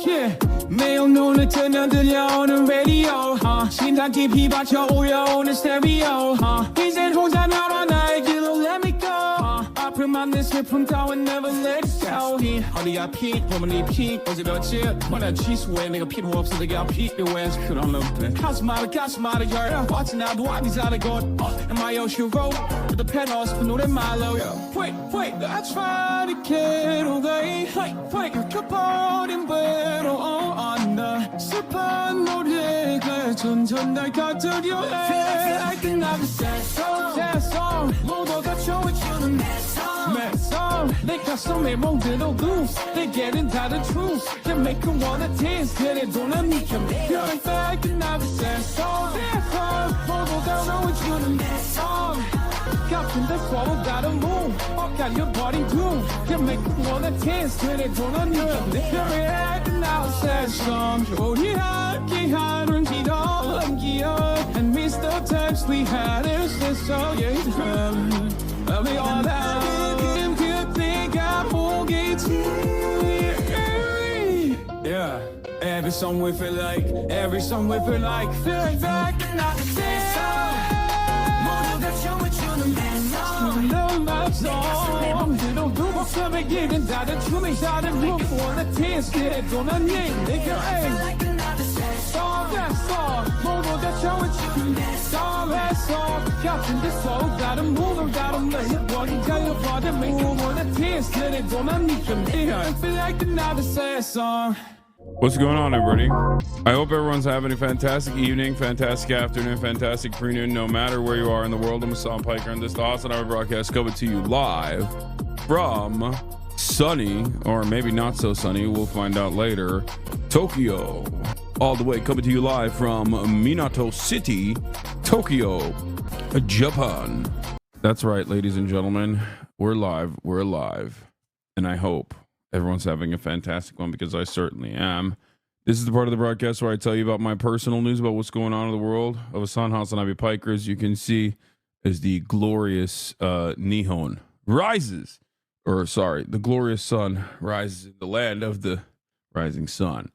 Yeah, 매일 눈을 뜨면 들려오는 라디오 심장 깊이 박혀 울려오는 스테레오 이젠 혼자 남아 나의 길로 let me go 아픔 없는 슬픔 따윈 never let it go 어디가 피 보면 리핏 어제 며칠 원한 취소해 내가 필요 없어 내가 필요해 그런 놈들 가슴 말아 girl 어찌나도 아니잖아 곧 Am I your hero with the penthouse 그 노래 말로 Wait I try to get away Wait 켜버린 배로 나 슬픈 노래가 점점 날 가두려 해 I can never say so 모두 다 채워주는 mad song 내 가슴에 멍들어 loose They getting tired of truth You make them wanna dance 그래도 난 네 곁에 I can never say so 모두 다 채워주는 mad song 같은데 서로 다른 move 엇갈려버린 groove You make them wanna dance 그래도 난 네 곁에 I can never say so 우리 함께하는 지도한 기억 And miss the times we had It's just so I'll be all out 그때가 보겠지 Yeah Every song we feel like Every song we feel like Feel back and not the same 모두 다 채워주는 내 song my song 그도 두고 섬에 길은 다른 춤이 다른 move wanna dance 그래도 난 내가 모두 다 채워주는 내 song 같은데 서로 다른 move 다른 내 원인 달려버린 move wanna dance 그래도 난 네 곁에 I feel like another sad song. What's going on, everybody? I hope everyone's having a fantastic evening, fantastic afternoon, fantastic pre-noon, no matter where you are in the world. I'm Hassan Piker, and this is the Hassan Hour broadcast coming to you live from sunny, or maybe not so sunny, we'll find out later, Tokyo. All the way coming to you live from Minato City, Tokyo, Japan. That's right, ladies and gentlemen. We're live. We're alive. And I hope everyone's having a fantastic one because I certainly am. This is the part of the broadcast where I tell you about my personal news about what's going on in the world of Hassan Hasanabi Piker. As you can see, as the glorious Nihon rises, or sorry, the glorious sun rises in the land of the rising sun.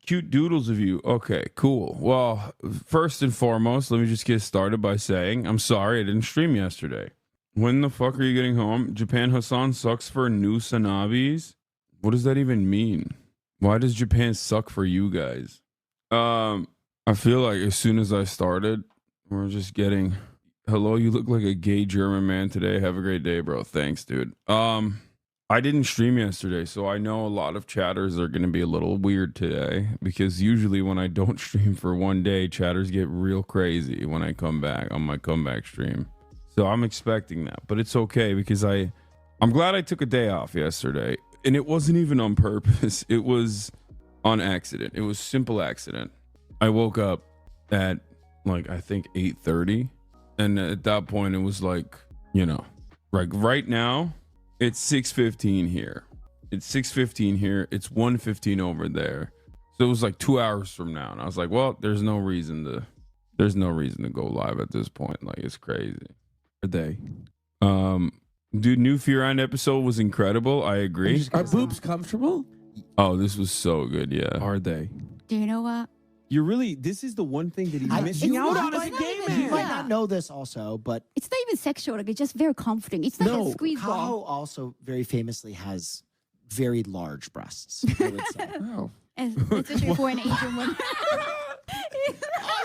Cute doodles of you. Okay, cool. Well, first and foremost, let me just get started by saying I'm sorry I didn't stream yesterday. When the fuck are you getting home? Japan Hassan sucks for new Sanabis? What does that even mean? Why does Japan suck for you guys? I feel like as soon as I started, we're just getting, hello, you look like a gay German man today. Have a great day, bro. Thanks, dude. I didn't stream yesterday, so I know a lot of chatters are going to be a little weird today because usually when I don't stream for one day, chatters get real crazy when I come back on my comeback stream. So I'm expecting that, but it's okay because I'm glad I took a day off yesterday, and it wasn't even on purpose. It was on accident. It was simple accident. I woke up at like, I think 8:30, and at that point it was like, you know, like right now it's 6:15 here. It's 6:15 here. It's 1:15 over there. So it was like 2 hours from now, and I was like, well, there's no reason to go live at this point. Like, it's crazy. They dude, new Fear Island episode was incredible. I agree. Are boobs comfortable? Oh, this was so good. Yeah. Are they? Do you know what? You're really, this is the one thing that he's missing out on as a gay man. You might not know this also, but It's not even sexual. Like, it's just very comforting. It's like a squeeze Kaho ball. also very famously has very large breasts, I would say. Oh. Especially for an Asian woman.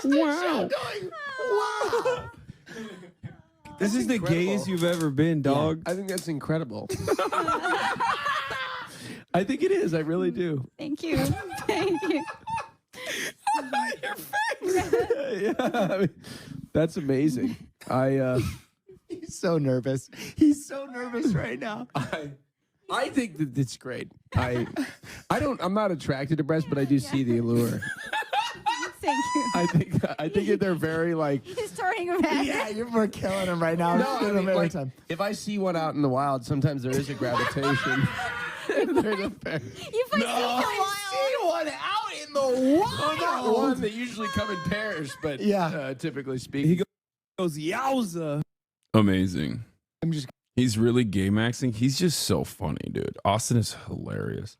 Wow. Wow. This is the gayest you've ever been, dog. I think that's incredible. I think it is. I really do. Thank you. Thank you. Your face. Yeah, I mean, that's amazing. He's so nervous. He's so nervous right now. I think that it's great. I'm not attracted to breasts, but I do see the allure. Thank you. I think that they're very like. He's turning red. Yeah, we're killing him right now. No, Just I killing him mean, every like, time. if I see one out in the wild, sometimes there is a gravitation. There's a pair. You find See one out in the wild. Well, not one. They usually come in pairs, but Yeah. typically speaking. He goes, yowza. Amazing. I'm just He's really gay maxing. He's just so funny, dude. Austin is hilarious.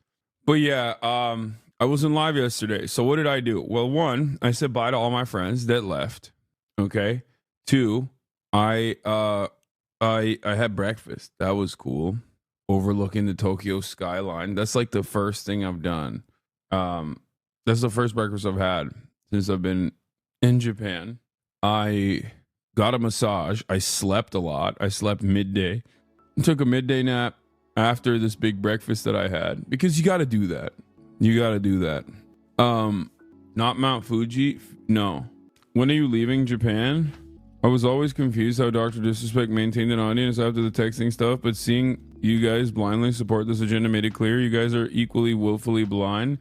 But yeah, I wasn't live yesterday. So what did I do? Well, one, I said bye to all my friends that left. Okay. Two, I had breakfast. That was cool. Overlooking the Tokyo skyline. That's like the first thing I've done. That's the first breakfast I've had since I've been in Japan. I got a massage. I slept a lot. I slept midday. Took a midday nap after this big breakfast that I had because you got to do that. You got to do that. Not Mount Fuji. No. When are you leaving Japan? I was always confused how Dr. Disrespect maintained an audience after the texting stuff, but seeing you guys blindly support this agenda made it clear you guys are equally willfully blind.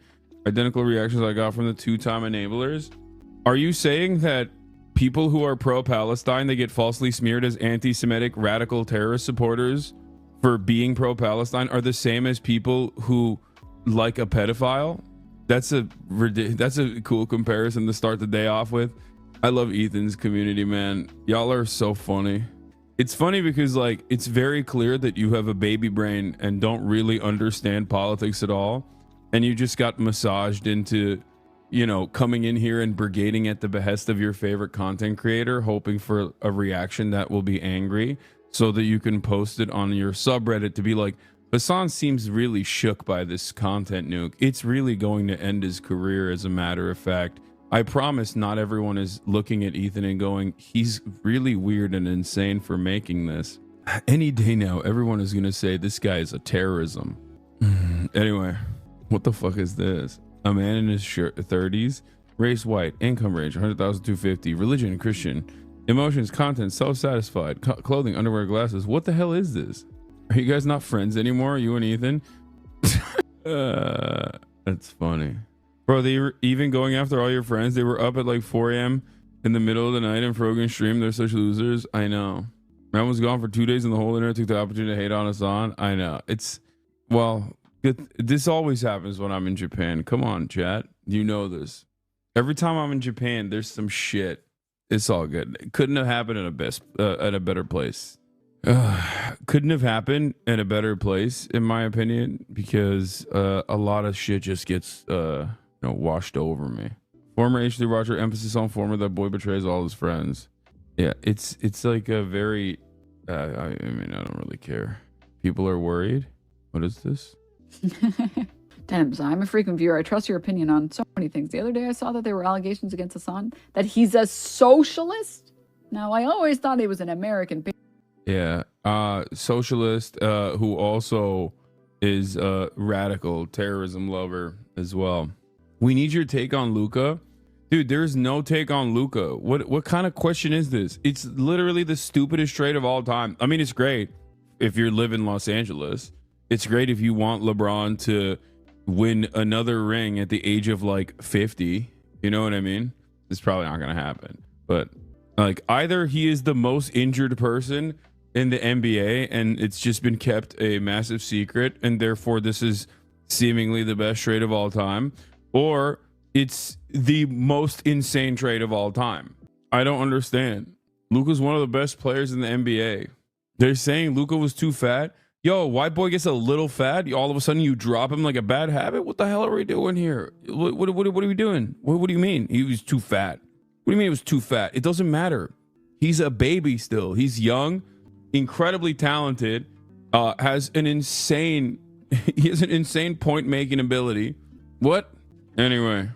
Identical reactions I got from the two-time enablers. Are you saying that people who are pro-Palestine, they get falsely smeared as anti-Semitic radical terrorist supporters for being pro-Palestine are the same as people who like a pedophile? That's a cool comparison to start the day off with. I love Ethan's community, man. Y'all are so funny. It's funny because like it's very clear that you have a baby brain and don't really understand politics at all, and you just got massaged into, you know, coming in here and brigading at the behest of your favorite content creator, hoping for a reaction that will be angry so that you can post it on your subreddit to be like, Hassan seems really shook by this content nuke. It's really going to end his career, as a matter of fact. I promise not everyone is looking at Ethan and going, he's really weird and insane for making this. Any day now, everyone is going to say this guy is a terrorism. Anyway, what the fuck is this? A man in his 30s, race white, income range 100,000 to 250, religion Christian, emotions, content, self-satisfied, clothing, underwear, glasses. What the hell is this? Are you guys not friends anymore, you and Ethan? That's funny. Bro, they were even going after all your friends. They were up at like 4 a.m. in the middle of the night in Frogan's stream. They're such losers. I know. Man was gone for 2 days and the whole internet took the opportunity to hate on Hassan. I know. It's, well, this always happens when I'm in Japan. Come on, chat. You know this. Every time I'm in Japan, there's some shit. It's all good. It couldn't have happened at a better place. Couldn't have happened in a better place, in my opinion, because a lot of shit just gets washed over me. Former H3 watcher, emphasis on former, that boy betrays all his friends. Yeah, it's like a very I mean, I don't really care. People are worried. What is this? Dems, I'm a frequent viewer. I trust your opinion on so many things. The other day I saw that there were allegations against Hassan that he's a socialist. Now, I always thought he was an American. Yeah, socialist who also is a radical terrorism lover as well. We need your take on Luca. Dude, there's no take on Luca. What kind of question is this? It's literally the stupidest trade of all time. I mean, it's great if you live in Los Angeles. It's great if you want LeBron to win another ring at the age of like 50. You know what I mean? It's probably not going to happen. But like, either he is the most injured person in the NBA and it's just been kept a massive secret, and therefore this is seemingly the best trade of all time, or it's the most insane trade of all time. I don't understand. Luka's one of the best players in the NBA. They're saying Luka was too fat. Yo, white boy gets a little fat, all of a sudden you drop him like a bad habit? What the hell are we doing here? What are we doing? What do you mean he was too fat? What do you mean he was too fat? It doesn't matter. He's a baby still. He's young, incredibly talented, has an insane point making ability. What? Anyway,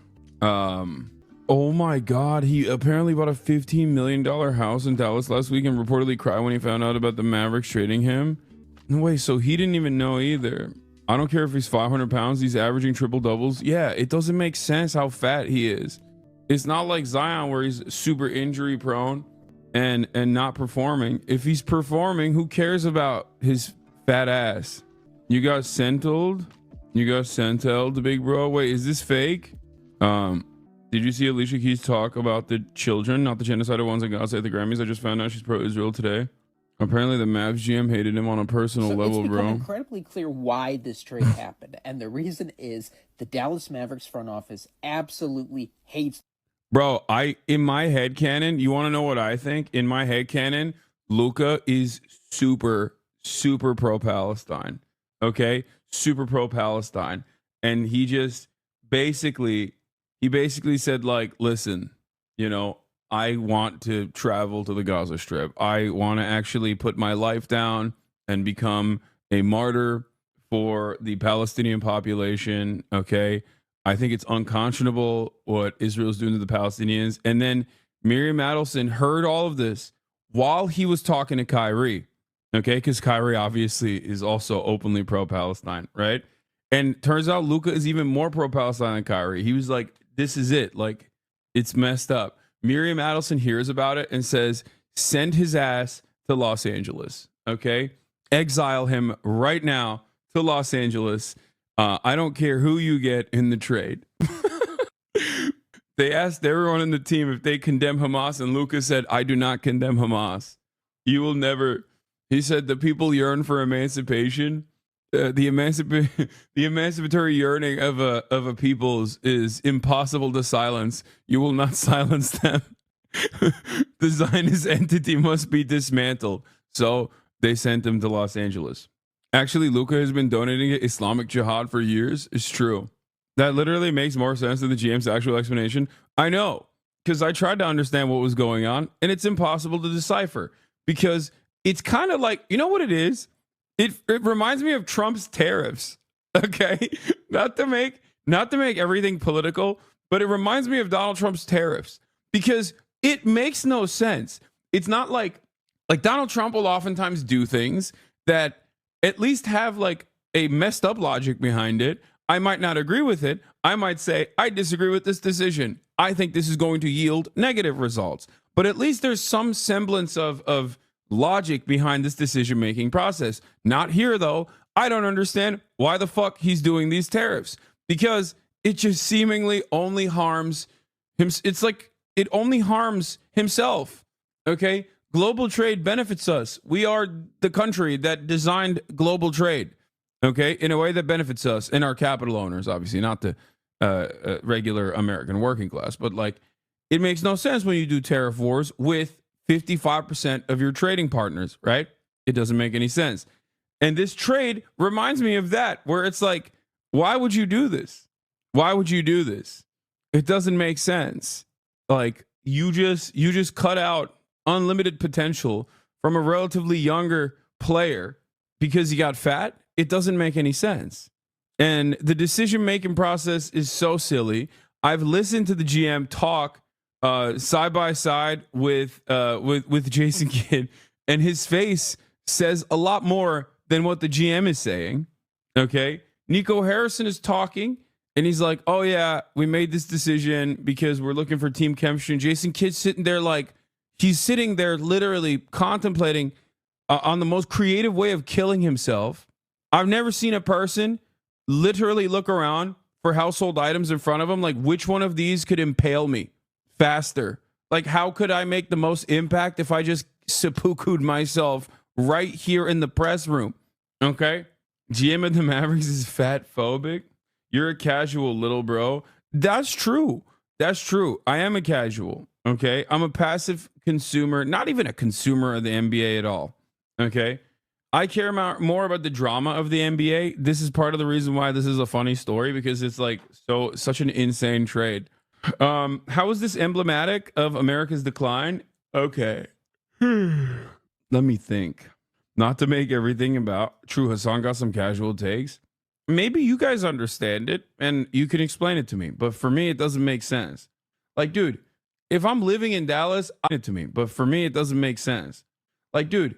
oh my God, he apparently bought a $15 million house in Dallas last week and reportedly cried when he found out about the Mavericks trading him. No way, so he didn't even know either. I don't care if he's 500 pounds, he's averaging triple doubles. Yeah, it doesn't make sense how fat he is. It's not like Zion where he's super injury prone and not performing. If he's performing, who cares about his fat ass? You got sentled? You got sentled, big bro? Wait, is this fake? Did you see Alicia Keys talk about the children, not the genocidal ones in Gaza at the Grammys? I just found out she's pro-Israel today. Apparently the Mavs GM hated him on a personal level, it's become bro. Incredibly clear why this trade happened, and the reason is the Dallas Mavericks front office absolutely hates. Bro, in my head canon, you want to know what I think? In my head canon, Luka is super, super pro-Palestine. Okay, super pro-Palestine, and he basically said, like, listen, you know, I want to travel to the Gaza Strip. I want to actually put my life down and become a martyr for the Palestinian population. Okay, I think it's unconscionable what Israel's doing to the Palestinians. And then Miriam Adelson heard all of this while he was talking to Kyrie. Okay, because Kyrie obviously is also openly pro-Palestine, right? And turns out Luka is even more pro-Palestine than Kyrie. He was like, this is it. Like, it's messed up. Miriam Adelson hears about it and says, send his ass to Los Angeles, okay? Exile him right now to Los Angeles. I don't care who you get in the trade. They asked everyone in the team if they condemn Hamas, and Luka said, I do not condemn Hamas. You will never... He said the people yearn for emancipation. The emancipatory yearning of a people's is impossible to silence. You will not silence them. The Zionist entity must be dismantled. So they sent him to Los Angeles. Actually, Luka has been donating to Islamic Jihad for years. It's true. That literally makes more sense than the GM's actual explanation. I know, because I tried to understand what was going on, and it's impossible to decipher because it's kind of like, you know what it is? It reminds me of Trump's tariffs. Okay, not to make everything political, but it reminds me of Donald Trump's tariffs because it makes no sense. It's not like Donald Trump will oftentimes do things that at least have like a messed up logic behind it. I might not agree with it. I might say, I disagree with this decision. I think this is going to yield negative results. But at least there's some semblance of logic behind this decision-making process. Not here, though. I don't understand why the fuck he's doing these tariffs because it just seemingly only harms him. It's like it only harms himself. Okay? Global trade benefits us. We are the country that designed global trade. Okay, in a way that benefits us and our capital owners, obviously, not the regular American working class. But like, it makes no sense when you do tariff wars with 55% of your trading partners, right? It doesn't make any sense. And this trade reminds me of that, where it's like, why would you do this? Why would you do this? It doesn't make sense. Like, you just cut out unlimited potential from a relatively younger player because he got fat. It doesn't make any sense. And the decision-making process is so silly. I've listened to the GM talk side by side with Jason Kidd, and his face says a lot more than what the GM is saying. Okay? Nico Harrison is talking, and he's like, oh, yeah, we made this decision because we're looking for team chemistry. And Jason Kidd's sitting there like, he's sitting there literally contemplating on the most creative way of killing himself. I've never seen a person literally look around for household items in front of him. Like, which one of these could impale me faster? Like, how could I make the most impact if I just seppuku'd myself right here in the press room? Okay. GM of the Mavericks is fat phobic. You're a casual little bro. That's true. That's true. I am a casual. Okay. I'm a passive consumer, not even a consumer of the NBA at all. Okay. I care more about the drama of the NBA. This is part of the reason why this is a funny story, because it's like such an insane trade. How is this emblematic of America's decline? Okay. Let me think. Not to make everything about True Hassan got some casual takes. Maybe you guys understand it and you can explain it to me. But for me, it doesn't make sense. Like, dude, if I'm living in Dallas, it to me. But for me, it doesn't make sense. Like, dude,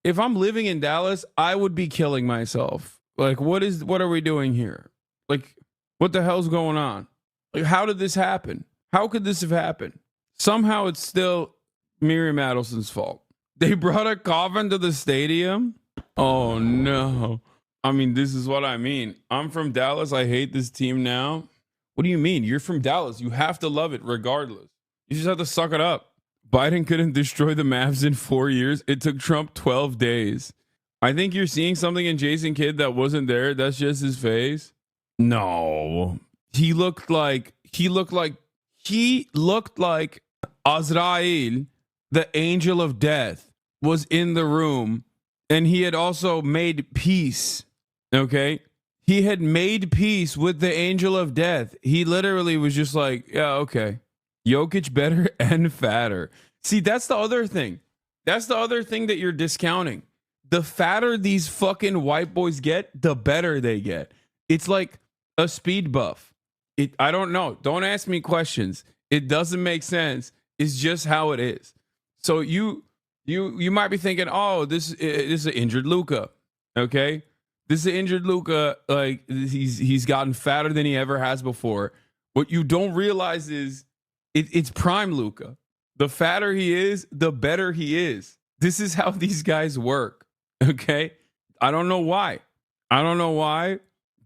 if I'm living in Dallas, I would be killing myself. Like, what are we doing here? Like, what the hell's going on? Like, how did this happen? How could this have happened? Somehow it's still Miriam Adelson's fault. They brought a coffin to the stadium? Oh, no. I mean, this is what I mean. I'm from Dallas. I hate this team now. What do you mean? You're from Dallas. You have to love it regardless. You just have to suck it up. Biden couldn't destroy the Mavs in 4 years. It took Trump 12 days. I think you're seeing something in Jason Kidd that wasn't there. That's just his face. No. He looked like Azrael, the angel of death, was in the room and he had also made peace. Okay. He had made peace with the angel of death. He literally was just like, yeah, okay. Jokic better and fatter. See, that's the other thing. That's the other thing that you're discounting. The fatter these fucking white boys get, the better they get. It's like a speed buff. I don't know. Don't ask me questions. It doesn't make sense. It's just how it is. So you might be thinking, oh, this is an injured Luka. Okay? This is an injured Luka. Like he's gotten fatter than he ever has before. What you don't realize is it's prime Luka. The fatter he is, the better he is. This is how these guys work. Okay? I don't know why.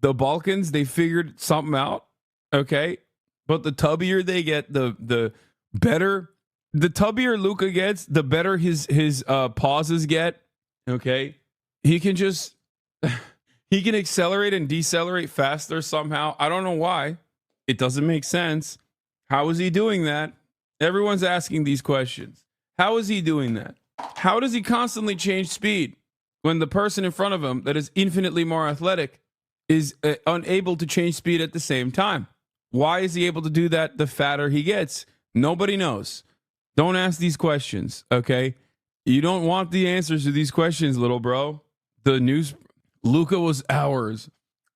The Balkans, they figured something out. Okay? But the tubbier they get, the better. The tubbier Luka gets, the better his pauses get. Okay? He can accelerate and decelerate faster somehow. I don't know why. It doesn't make sense. How is he doing that? Everyone's asking these questions. How is he doing that? How does he constantly change speed when the person in front of him that is infinitely more athletic is unable to change speed at the same time? Why is he able to do that the fatter he gets? Nobody knows. Don't ask these questions, okay? You don't want the answers to these questions, little bro. The news, Luka was ours.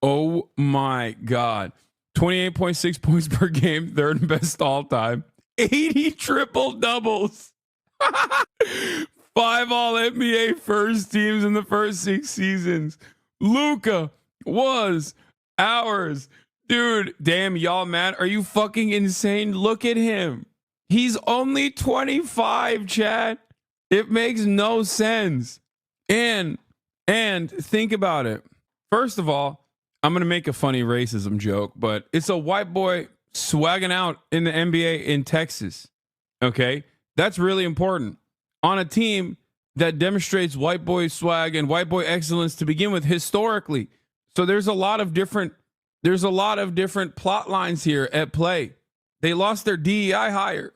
Oh my God. 28.6 points per game, third best all time. 80 triple doubles. 5 all NBA first teams in the first 6 seasons. Luka was ours. Dude, damn, y'all mad? Are you fucking insane? Look at him. He's only 25, Chad. It makes no sense. And think about it. First of all, I'm going to make a funny racism joke, but it's a white boy swagging out in the NBA in Texas. Okay? That's really important. On a team that demonstrates white boy swag and white boy excellence to begin with historically. So there's a lot of different plot lines here at play. They lost their DEI hire.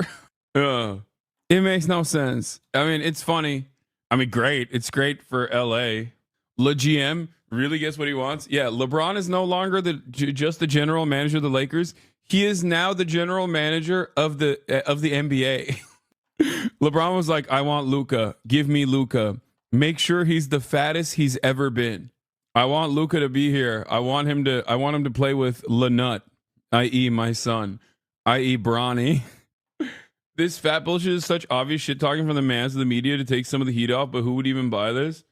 It makes no sense. I mean, it's funny. I mean, great. It's great for LA. GM really gets what he wants. Yeah, LeBron is no longer just the general manager of the Lakers. He is now the general manager of the NBA. LeBron was like, I want Luka. Give me Luka. Make sure he's the fattest he's ever been. I want Luka to be here. I want him to play with Lenut, i.e. my son, i.e. Bronny. This fat bullshit is such obvious shit talking from the mans of the media to take some of the heat off, but who would even buy this?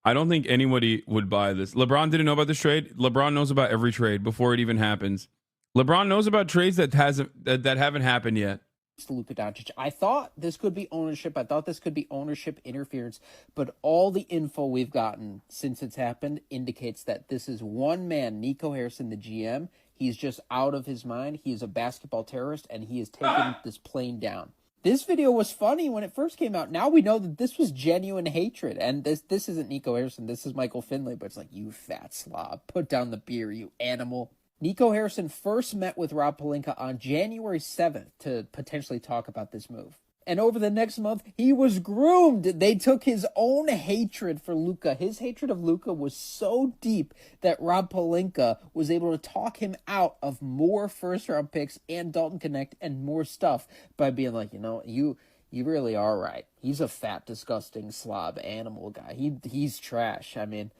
I don't think anybody would buy this. LeBron didn't know about this trade. LeBron knows about every trade before it even happens. LeBron knows about trades that haven't happened yet. Luka Doncic. I thought this could be ownership. I thought this could be ownership interference, but all the info we've gotten since it's happened indicates that this is one man, Nico Harrison, the GM. He's just out of his mind. He is a basketball terrorist, and he is taking this plane down. This video was funny when it first came out. Now we know that this was genuine hatred, and this isn't Nico Harrison. This is Michael Finley, but it's like, you fat slob. Put down the beer, you animal. Nico Harrison first met with Rob Pelinka on January 7th to potentially talk about this move. And over the next month, he was groomed. They took his own hatred for Luka. His hatred of Luka was so deep that Rob Pelinka was able to talk him out of more first-round picks and Dalton Connect and more stuff by being like, you really are right. He's a fat, disgusting slob animal guy. He's trash. I mean,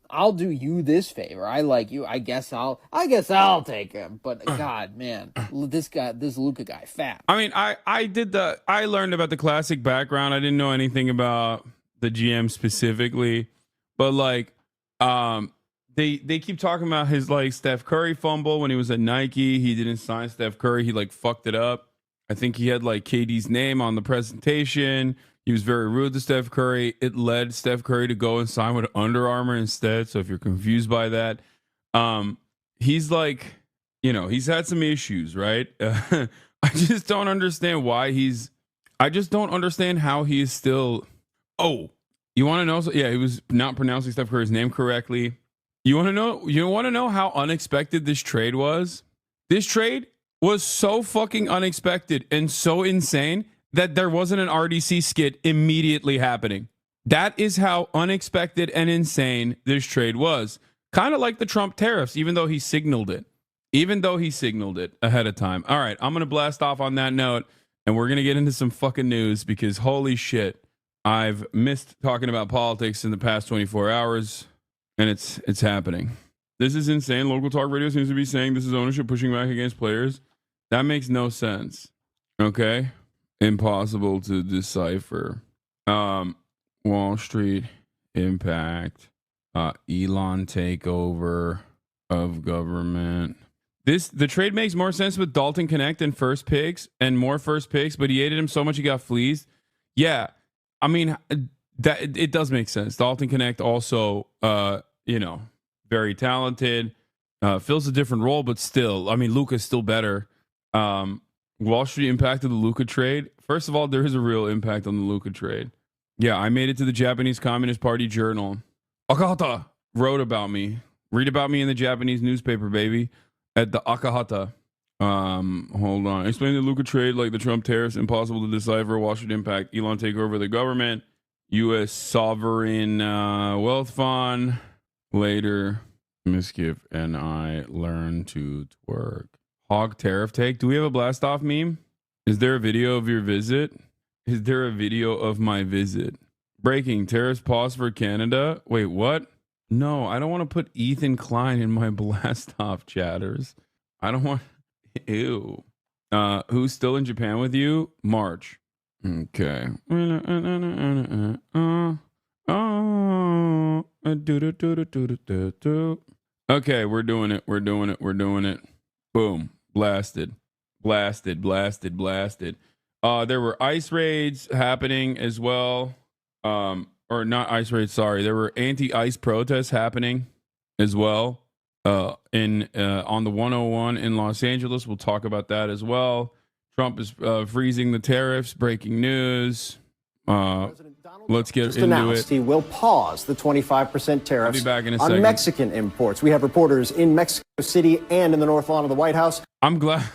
I'll do you this favor. I like you. I guess I'll take him. But God, man, this Luka guy, fat. I mean, I learned about the classic background. I didn't know anything about the GM specifically, but like, they keep talking about his like Steph Curry fumble when he was at Nike. He didn't sign Steph Curry. He like fucked it up. I think he had like KD's name on the presentation. He was very rude to Steph Curry. It led Steph Curry to go and sign with Under Armour instead. So if you're confused by that, he's like, he's had some issues, right? I just don't understand why I just don't understand how he is still. Oh, you want to know? Yeah, he was not pronouncing Steph Curry's name correctly. You want to know how unexpected this trade was? This trade was so fucking unexpected and so insane that there wasn't an RDC skit immediately happening. That is how unexpected and insane this trade was. Kind of like the Trump tariffs, even though he signaled it. Ahead of time. All right, I'm going to blast off on that note, and we're going to get into some fucking news because holy shit, I've missed talking about politics in the past 24 hours, and it's happening. This is insane. Local talk radio seems to be saying this is ownership pushing back against players. That makes no sense. Okay? Impossible to decipher. Wall Street impact. Elon takeover of government. The trade makes more sense with Dalton Connect and first picks and more first picks, but he hated him so much he got fleeced. Yeah, I mean that it does make sense. Dalton Connect also, very talented, fills a different role, but still, I mean, Luka's still better. Wall Street impacted the Luka trade. First of all, there is a real impact on the Luka trade. Yeah, I made it to the Japanese Communist Party Journal. Akahata wrote about me. Read about me in the Japanese newspaper, baby. At the Akahata. Hold on. Explain the Luka trade like the Trump tariffs. Impossible to decipher. Wall Street impact. Elon take over the government. U.S. sovereign wealth fund. Later. Miskiff and I learn to twerk. Hog tariff take. Do we have a blast off meme? Is there a video of your visit? Is there a video of my visit? Breaking. Tariffs pause for Canada. Wait, what? No, I don't want to put Ethan Klein in my blast off chatters. I don't want. Ew. Who's still in Japan with you? March. Okay. Okay, we're doing it. Boom. Blasted. There were ice raids happening as well. Or not ice raids, sorry. There were anti-ice protests happening as well on the 101 in Los Angeles. We'll talk about that as well. Trump is freezing the tariffs. Breaking news. Let's get into it. He will pause the 25% tariffs on Mexican imports. We have reporters in Mexico City and in the North Lawn of the White House. I'm glad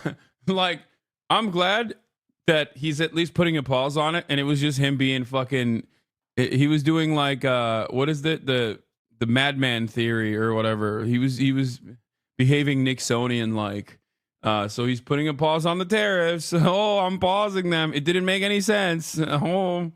that he's at least putting a pause on it, and it was just him being fucking. He was doing like what is the madman theory or whatever. He was behaving Nixonian like. So he's putting a pause on the tariffs. Oh, I'm pausing them. It didn't make any sense. Oh.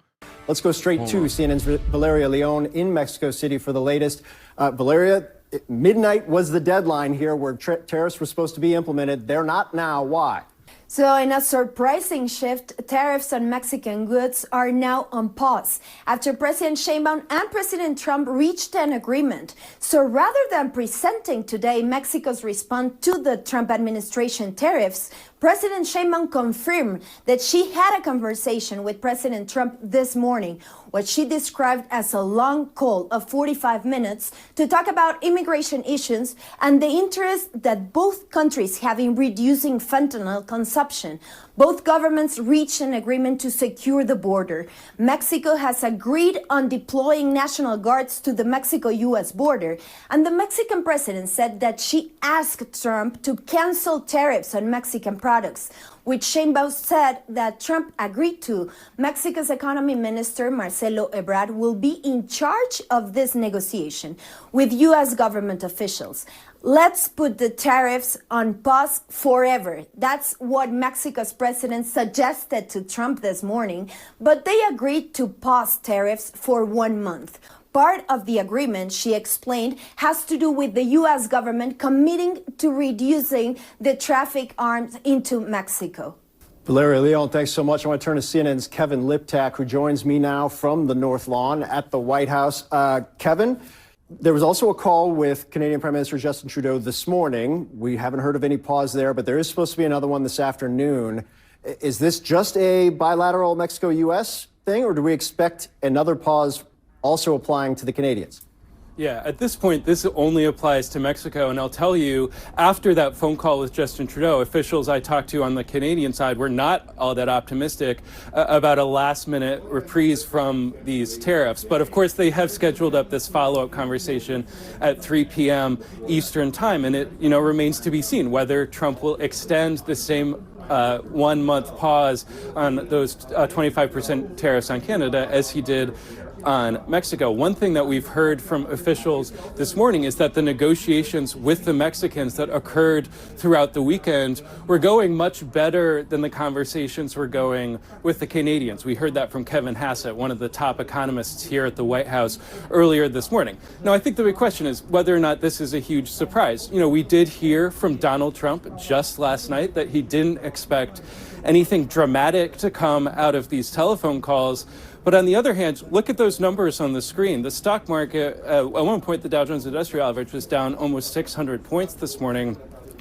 Let's go straight to CNN's Valeria Leon in Mexico City for the latest. Valeria, midnight was the deadline here where tariffs were supposed to be implemented. They're not now. Why? So in a surprising shift, tariffs on Mexican goods are now on pause after President Sheinbaum and President Trump reached an agreement. So rather than presenting today Mexico's response to the Trump administration tariffs, President Sheinbaum confirmed that she had a conversation with President Trump this morning, what she described as a long call of 45 minutes to talk about immigration issues and the interest that both countries have in reducing fentanyl consumption. Both governments reached an agreement to secure the border. Mexico has agreed on deploying National Guards to the Mexico-U.S. border, and the Mexican president said that she asked Trump to cancel tariffs on Mexican products, which Sheinbaum said that Trump agreed to. Mexico's economy minister, Marcelo Ebrard, will be in charge of this negotiation with U.S. government officials. Let's put the tariffs on pause forever. That's what Mexico's president suggested to Trump this morning, but they agreed to pause tariffs for 1 month. Part of the agreement, she explained, has to do with the U.S. government committing to reducing the traffic arms into Mexico. Valeria Leon, thanks so much. I want to turn to CNN's Kevin Liptak, who joins me now from the North Lawn at the White House. Kevin, there was also a call with Canadian Prime Minister Justin Trudeau this morning. We haven't heard of any pause there, but there is supposed to be another one this afternoon. Is this just a bilateral Mexico-U.S. thing, or do we expect another pause also applying to the Canadians? Yeah, at this point, this only applies to Mexico. And I'll tell you, after that phone call with Justin Trudeau, officials I talked to on the Canadian side were not all that optimistic about a last-minute reprise from these tariffs. But of course, they have scheduled up this follow-up conversation at 3 p.m. Eastern time. And it, remains to be seen whether Trump will extend the same 1 month pause on those 25% tariffs on Canada as he did on Mexico. One thing that we've heard from officials this morning is that the negotiations with the Mexicans that occurred throughout the weekend were going much better than the conversations were going with the Canadians. We heard that from Kevin Hassett, one of the top economists here at the White House earlier this morning. Now, I think the big question is whether or not this is a huge surprise. You know, we did hear from Donald Trump just last night that he didn't expect anything dramatic to come out of these telephone calls. But on the other hand, look at those numbers on the screen. The stock market, at one point, the Dow Jones Industrial Average was down almost 600 points this morning.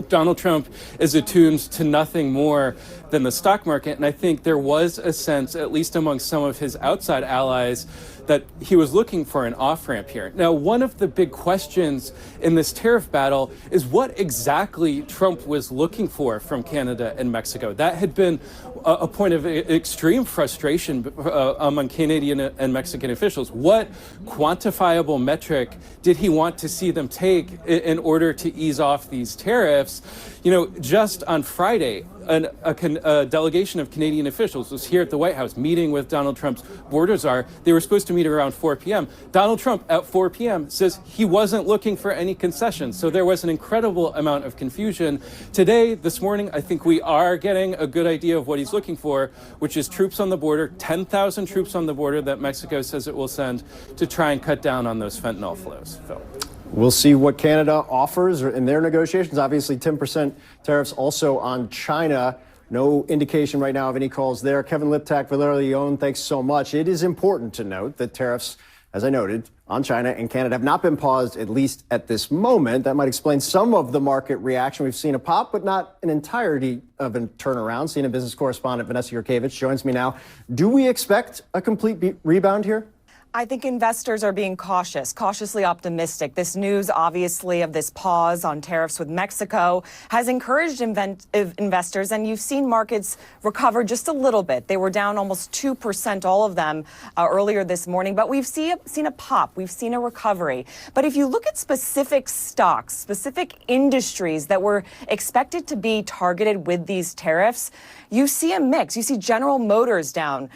Donald Trump is attuned to nothing more than the stock market. And I think there was a sense, at least among some of his outside allies, that he was looking for an off-ramp here. Now, one of the big questions in this tariff battle is what exactly Trump was looking for from Canada and Mexico. That had been a point of extreme frustration among Canadian and Mexican officials. What quantifiable metric did he want to see them take in order to ease off these tariffs? You know, just on Friday, a delegation of Canadian officials was here at the White House meeting with Donald Trump's border czar. They were supposed to meet around 4 p.m. Donald Trump at 4 p.m. says he wasn't looking for any concessions. So there was an incredible amount of confusion. Today, this morning, I think we are getting a good idea of what he's looking for, which is troops on the border, 10,000 troops on the border that Mexico says it will send to try and cut down on those fentanyl flows. Phil. We'll see what Canada offers in their negotiations. Obviously, 10% tariffs also on China. No indication right now of any calls there. Kevin Liptak, Valera Leon, thanks so much. It is important to note that tariffs, as I noted, on China and Canada have not been paused, at least at this moment. That might explain some of the market reaction. We've seen a pop, but not an entirety of a turnaround. CNN business correspondent Vanessa Yurkevich joins me now. Do we expect a complete rebound here? I think investors are being cautiously optimistic. This news, obviously, of this pause on tariffs with Mexico has encouraged investors, and you've seen markets recover just a little bit. They were down almost 2%, all of them, earlier this morning, but we've seen a pop. We've seen a recovery. But if you look at specific stocks, specific industries that were expected to be targeted with these tariffs, you see a mix. You see General Motors down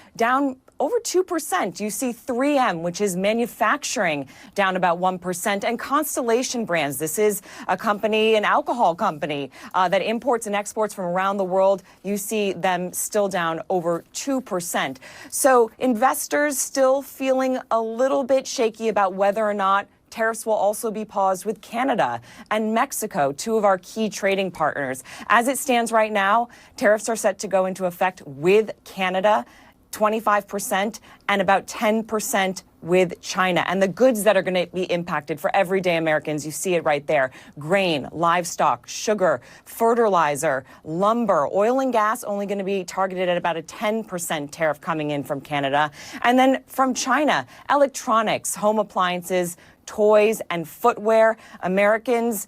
over 2%. You see 3M, which is manufacturing, down about 1%, and Constellation Brands. This is a company, an alcohol company that imports and exports from around the world. You see them still down over 2%. So investors still feeling a little bit shaky about whether or not tariffs will also be paused with Canada and Mexico, two of our key trading partners. As it stands right now, tariffs are set to go into effect with Canada, 25%, and about 10% with China. And the goods that are going to be impacted for everyday Americans, you see it right there: grain, livestock, sugar, fertilizer, lumber, oil and gas, only going to be targeted at about a 10% tariff coming in from Canada. And then from China, electronics, home appliances, toys, and footwear. Americans,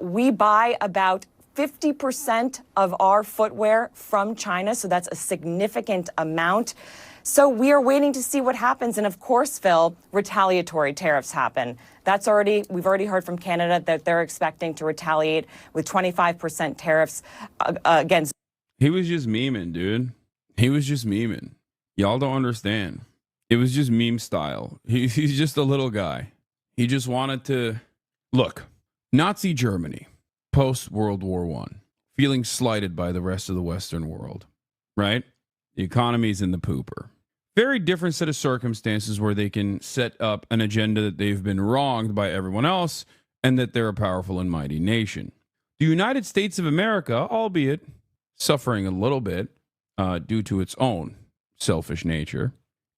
we buy about 50% of our footwear from China, so that's a significant amount. So we are waiting to see what happens. And of course, Phil, retaliatory tariffs happen. We've already heard from Canada that they're expecting to retaliate with 25% tariffs against. He was just memeing, dude. He was just memeing. Y'all don't understand. It was just meme style. He's just a little guy. He just wanted to look. Nazi Germany. Post-World War I, feeling slighted by the rest of the Western world, right? The economy's in the pooper. Very different set of circumstances where they can set up an agenda that they've been wronged by everyone else and that they're a powerful and mighty nation. The United States of America, albeit suffering a little bit due to its own selfish nature,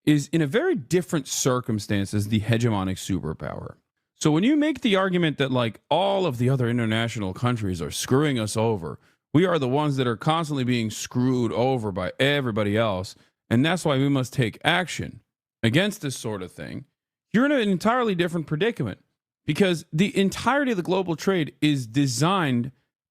is in a very different circumstance as the hegemonic superpower. So when you make the argument that like all of the other international countries are screwing us over, we are the ones that are constantly being screwed over by everybody else, and that's why we must take action against this sort of thing, you're in an entirely different predicament because the entirety of the global trade is designed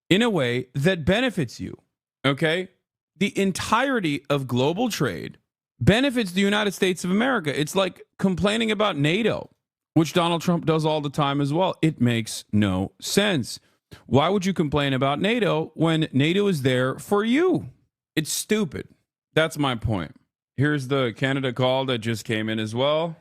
in a way that benefits you, okay? The entirety of global trade benefits the United States of America. It's like complaining about NATO, which Donald Trump does all the time as well. It makes no sense. Why would you complain about NATO when NATO is there for you? It's stupid. That's my point. Here's the Canada call that just came in as well.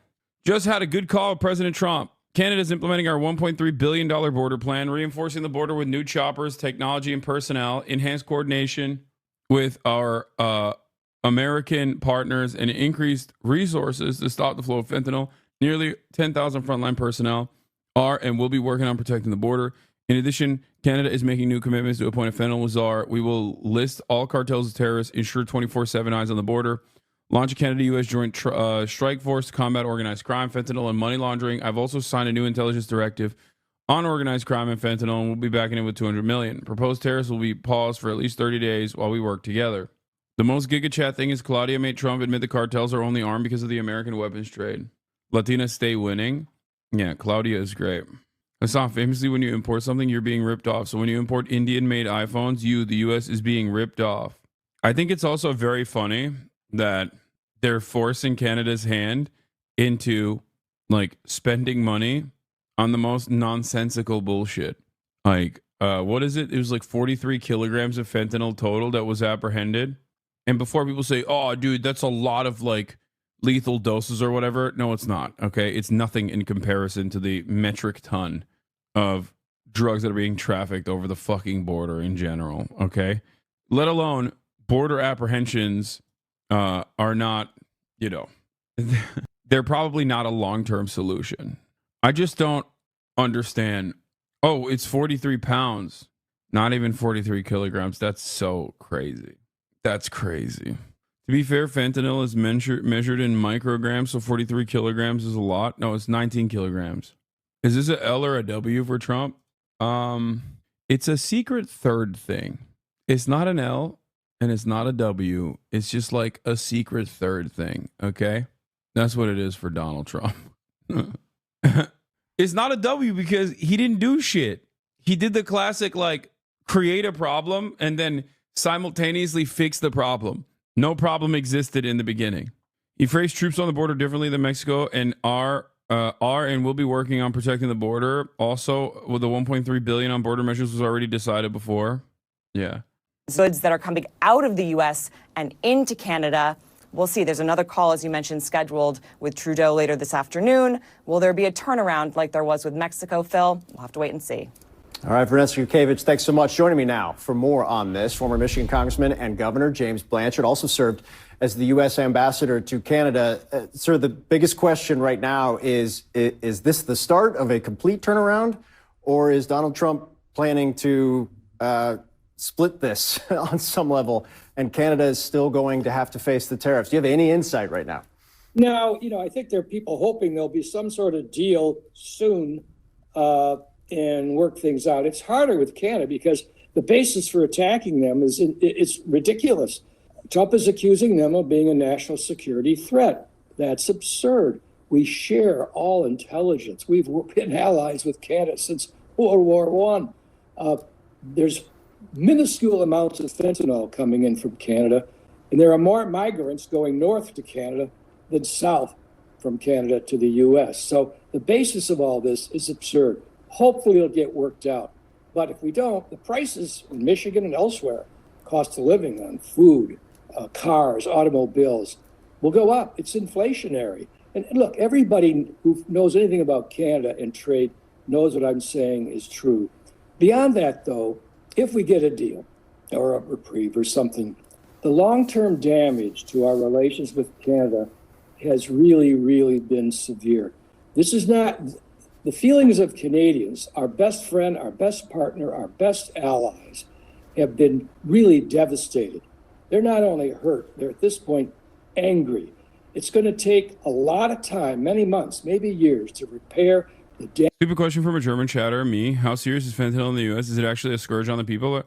Just had a good call with President Trump. Canada is implementing our $1.3 billion border plan, reinforcing the border with new choppers, technology, and personnel, enhanced coordination with our American partners, and increased resources to stop the flow of fentanyl. Nearly 10,000 frontline personnel are and will be working on protecting the border. In addition, Canada is making new commitments to appoint a fentanyl czar. We will list all cartels as terrorists, ensure 24/7 eyes on the border, launch a Canada-U.S. joint strike force to combat organized crime, fentanyl, and money laundering. I've also signed a new intelligence directive on organized crime and fentanyl, and we'll be backing it with $200 million. Proposed tariffs will be paused for at least 30 days while we work together. The most Giga Chat thing is Claudia made Trump admit the cartels are only armed because of the American weapons trade. Latinas stay winning. Yeah, Claudia is great. I saw famously when you import something, you're being ripped off. So when you import Indian-made iPhones, the U.S. is being ripped off. I think it's also very funny that they're forcing Canada's hand into like spending money on the most nonsensical bullshit. Like, what is it? It was like 43 kilograms of fentanyl total that was apprehended. And before people say, oh, dude, that's a lot of like lethal doses or whatever. No, it's not. Okay. It's nothing in comparison to the metric ton of drugs that are being trafficked over the fucking border in general. Okay. Let alone border apprehensions are not, they're probably not a long-term solution. I just don't understand. Oh, it's 43 pounds, not even 43 kilograms. That's so crazy. That's crazy. To be fair, fentanyl is measured in micrograms, so 43 kilograms is a lot. No, it's 19 kilograms. Is this a L or a W for Trump? It's a secret third thing. It's not an L and it's not a W. It's just like a secret third thing, okay? That's what it is for Donald Trump. It's not a W because he didn't do shit. He did the classic, like, create a problem and then simultaneously fix the problem. No problem existed in the beginning. He phrased troops on the border differently than Mexico and are and will be working on protecting the border. Also, with the $1.3 billion on border measures was already decided before. Yeah. Goods that are coming out of the U.S. and into Canada. We'll see. There's another call, as you mentioned, scheduled with Trudeau later this afternoon. Will there be a turnaround like there was with Mexico, Phil? We'll have to wait and see. All right, Vanessa Yurkevich, thanks so much. Joining me now for more on this, former Michigan Congressman and Governor James Blanchard, also served as the U.S. ambassador to Canada. Sir, the biggest question right now is this the start of a complete turnaround, or is Donald Trump planning to split this on some level, and Canada is still going to have to face the tariffs? Do you have any insight right now? No, I think there are people hoping there'll be some sort of deal soon and work things out. It's harder with Canada because the basis for attacking them it's ridiculous. Trump is accusing them of being a national security threat. That's absurd. We share all intelligence. We've been allies with Canada since World War I. There's minuscule amounts of fentanyl coming in from Canada, and there are more migrants going north to Canada than south from Canada to the U.S. So the basis of all this is absurd. Hopefully it'll get worked out. But if we don't, the prices in Michigan and elsewhere, cost of living on food, cars, automobiles, will go up. It's inflationary. And look, everybody who knows anything about Canada and trade knows what I'm saying is true. Beyond that, though, if we get a deal or a reprieve or something, the long-term damage to our relations with Canada has really, really been severe. This is not the feelings of Canadians. Our best friend, our best partner, our best allies have been really devastated. They're not only hurt, they're at this point angry. It's going to take a lot of time, many months, maybe years, to repair the damage. Stupid question from a German chatter, me. How serious is fentanyl in the U.S.? Is it actually a scourge on the people?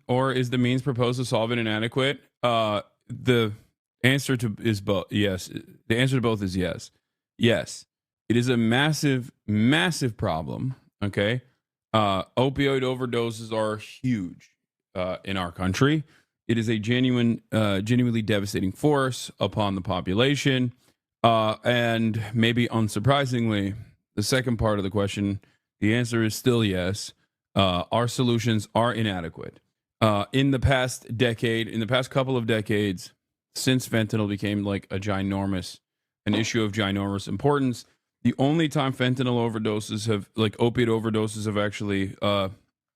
Or is the means proposed to solve it inadequate? The answer to is both. Yes. The answer to both is yes. Yes. It is a massive, massive problem. Okay. Opioid overdoses are huge in our country. It is a genuinely devastating force upon the population. And maybe unsurprisingly, the second part of the question, the answer is still yes. Our solutions are inadequate. In the past couple of decades, since fentanyl became like a ginormous an issue of ginormous importance. The only time fentanyl overdoses have, like opiate overdoses have actually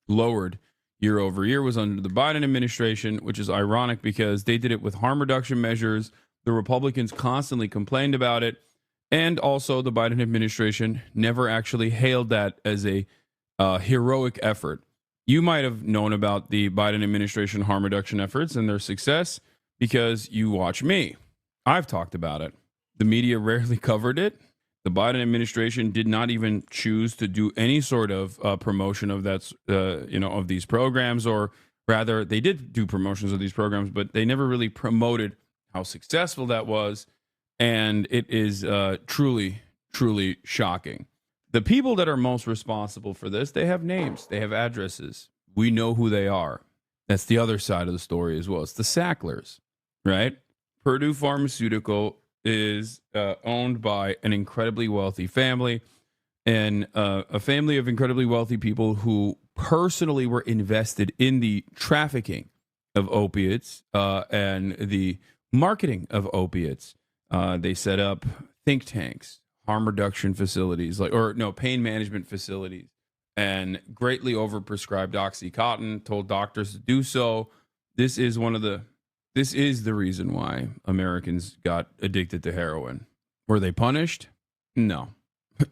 lowered year over year was under the Biden administration, which is ironic because they did it with harm reduction measures. The Republicans constantly complained about it. And also the Biden administration never actually hailed that as a heroic effort. You might have known about the Biden administration harm reduction efforts and their success because you watch me. I've talked about it. The media rarely covered it. The Biden administration did not even choose to do any sort of promotion of that, of these programs, or rather, they did do promotions of these programs, but they never really promoted how successful that was. And it is truly, truly shocking. The people that are most responsible for this, they have names, they have addresses. We know who they are. That's the other side of the story as well. It's the Sacklers, right? Purdue Pharmaceutical is owned by an incredibly wealthy family, and a family of incredibly wealthy people who personally were invested in the trafficking of opiates and the marketing of opiates. They set up think tanks, harm reduction facilities, pain management facilities, and greatly overprescribed OxyContin, told doctors to do so. This is the reason why Americans got addicted to heroin. Were they punished? No.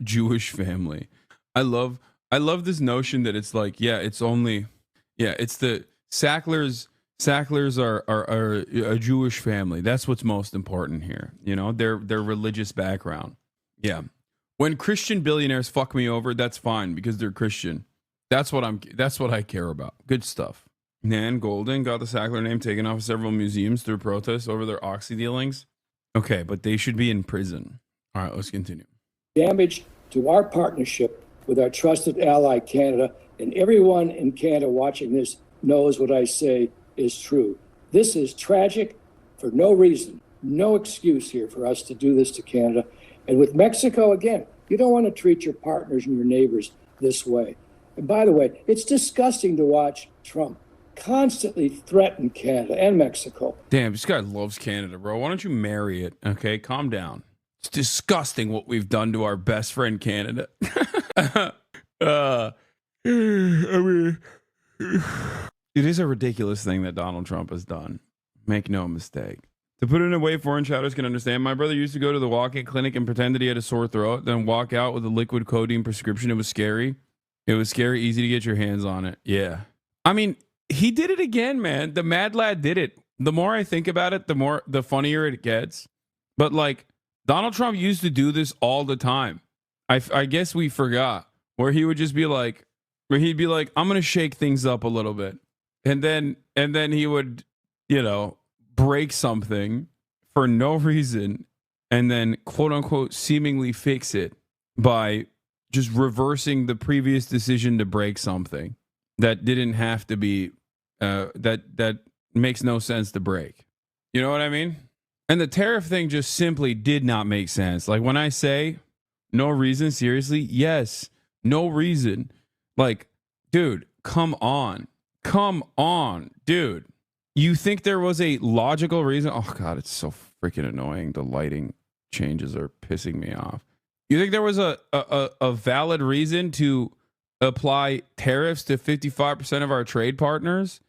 Jewish family. I love this notion that it's like, it's the Sacklers. Sacklers are a Jewish family. That's what's most important here. Their religious background. Yeah. When Christian billionaires fuck me over, that's fine because they're Christian. That's what I care about. Good stuff. Nan Goldin got the Sackler name taken off of several museums through protests over their oxy dealings. Okay, but they should be in prison. All right, let's continue. Damage to our partnership with our trusted ally, Canada, and everyone in Canada watching this knows what I say is true. This is tragic for no reason, no excuse here for us to do this to Canada. And with Mexico, again, you don't want to treat your partners and your neighbors this way. And by the way, it's disgusting to watch Trump constantly threaten Canada and Mexico. Damn, this guy loves Canada, bro. Why don't you marry it? Okay, calm down. It's disgusting what we've done to our best friend Canada. It is a ridiculous thing that Donald Trump has done. Make no mistake. To put it in a way foreign shouters can understand, my brother used to go to the walk-in clinic and pretend that he had a sore throat, then walk out with a liquid codeine prescription. It was scary. It was scary, easy to get your hands on it. Yeah. I mean, he did it again, man. The mad lad did it. The more I think about it, the funnier it gets. But like, Donald Trump used to do this all the time. I guess we forgot, where he would just be like, I'm going to shake things up a little bit. And then he would, break something for no reason and then quote unquote seemingly fix it by just reversing the previous decision to break something that didn't have to be, that makes no sense to break. You know what I mean? And the tariff thing just simply did not make sense. Like when I say no reason, seriously, yes, no reason. Like, dude, come on, dude. You think there was a logical reason? Oh, God, it's so freaking annoying. The lighting changes are pissing me off. You think there was a valid reason to apply tariffs to 55% of our trade partners?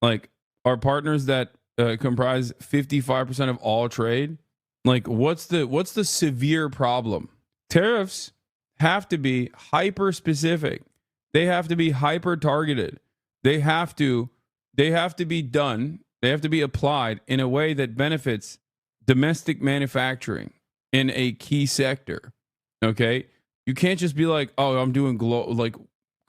Like our partners that comprise 55% of all trade? Like what's the severe problem? Tariffs have to be hyper specific. They have to be hyper targeted. They have to be done. They have to be applied in a way that benefits domestic manufacturing in a key sector. Okay. You can't just be like, oh, I'm doing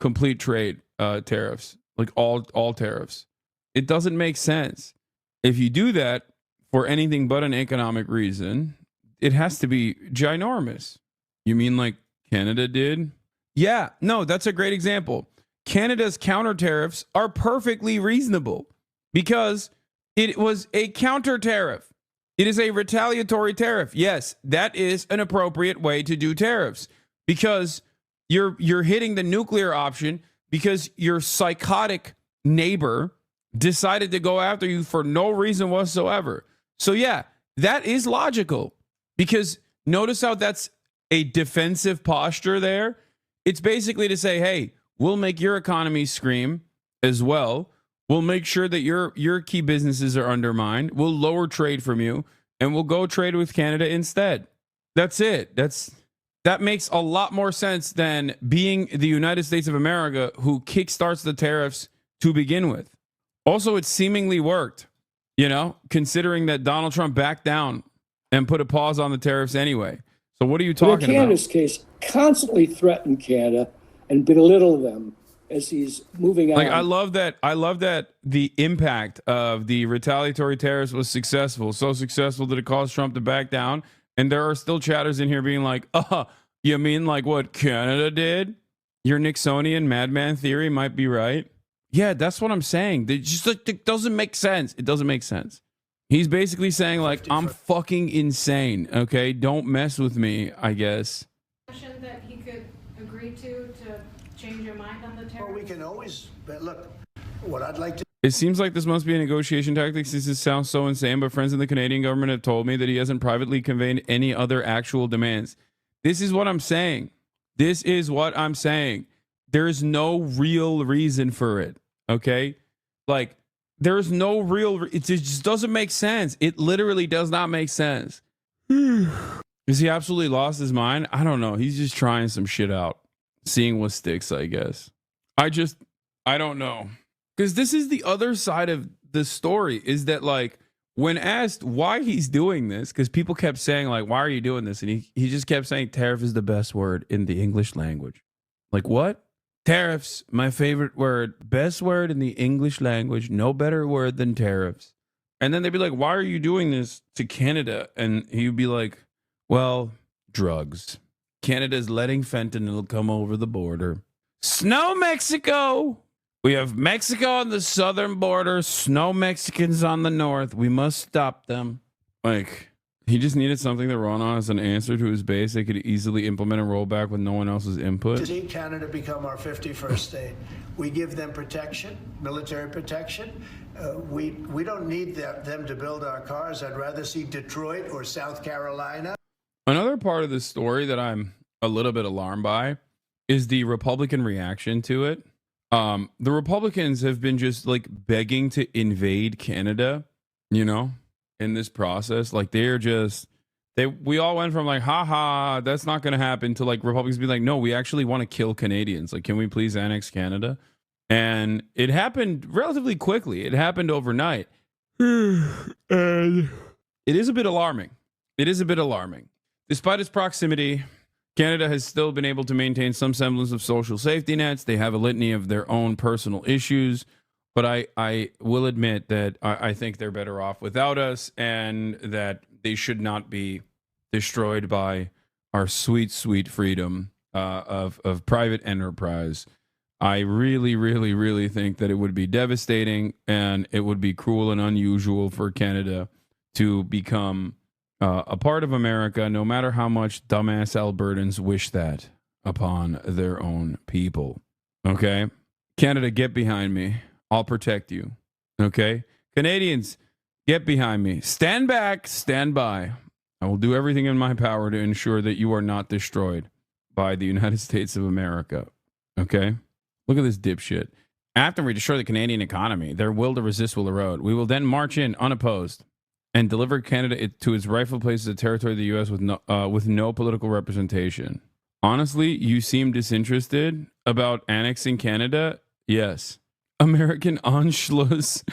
complete trade tariffs, like all tariffs. It doesn't make sense. If you do that for anything but an economic reason, it has to be ginormous. You mean like Canada did? Yeah, no, that's a great example. Canada's counter tariffs are perfectly reasonable because it was a counter tariff. It is a retaliatory tariff. Yes, that is an appropriate way to do tariffs because you're hitting the nuclear option because your psychotic neighbor decided to go after you for no reason whatsoever. So yeah, that is logical because Notice how that's a defensive posture there. It's basically to say, hey, we'll make your economy scream as well. We'll make sure that your key businesses are undermined. We'll lower trade from you, and we'll go trade with Canada instead. That's it. That makes a lot more sense than being the United States of America who kickstarts the tariffs to begin with. Also, it seemingly worked, considering that Donald Trump backed down and put a pause on the tariffs anyway. So what are you talking about? In Canada's case, constantly threatened Canada and belittle them as he's moving on. Like, I love that the impact of the retaliatory tariffs was successful. So successful that it caused Trump to back down. And there are still chatters in here being like, you mean like what Canada did? Your Nixonian madman theory might be right. Yeah, that's what I'm saying. It doesn't make sense. It doesn't make sense. He's basically saying like, I'm fucking insane. Okay, don't mess with me, I guess. That he could agree to change your mind on the tariff? Well, we can always, but look, what I'd like to. It seems like this must be a negotiation tactic since this sounds so insane, but friends in the Canadian government have told me that he hasn't privately conveyed any other actual demands. This is what I'm saying. This is what I'm saying. There's no real reason for it, okay? Like, there's no real... It just doesn't make sense. It literally does not make sense. Is he absolutely lost his mind? I don't know. He's just trying some shit out. Seeing what sticks, I guess. I don't know. Because this is the other side of the story, is that, like, when asked why he's doing this, because people kept saying, like, why are you doing this? And he just kept saying tariff is the best word in the English language. Like, what? Tariffs, my favorite word. Best word in the English language. No better word than tariffs. And then they'd be like, why are you doing this to Canada? And he'd be like, well, drugs. Canada's letting fentanyl come over the border. Snow Mexico! We have Mexico on the southern border, snow Mexicans on the north. We must stop them. Like, he just needed something that Ron as an answer to his base. They could easily implement a rollback with no one else's input. To see Canada become our 51st state. We give them protection, military protection. We don't need them to build our cars. I'd rather see Detroit or South Carolina. Another part of this story that I'm a little bit alarmed by is the Republican reaction to it. The Republicans have been just like begging to invade Canada, in this process. Like we all went from like, haha, that's not going to happen, to like Republicans be like, no, we actually want to kill Canadians. Like, can we please annex Canada? And it happened relatively quickly. It happened overnight. And it is a bit alarming. Despite its proximity, Canada has still been able to maintain some semblance of social safety nets. They have a litany of their own personal issues, but I will admit that I think they're better off without us, and that they should not be destroyed by our sweet, sweet freedom of private enterprise. I really, really, really think that it would be devastating, and it would be cruel and unusual for Canada to become a part of America, no matter how much dumbass Albertans wish that upon their own people. Okay? Canada, get behind me. I'll protect you. Okay? Canadians, get behind me. Stand back, stand by. I will do everything in my power to ensure that you are not destroyed by the United States of America. Okay? Look at this dipshit. After we destroy the Canadian economy, their will to resist will erode. We will then march in unopposed and deliver Canada to its rightful place as a territory of the U.S. with no political representation. Honestly, you seem disinterested about annexing Canada? Yes. American Anschluss.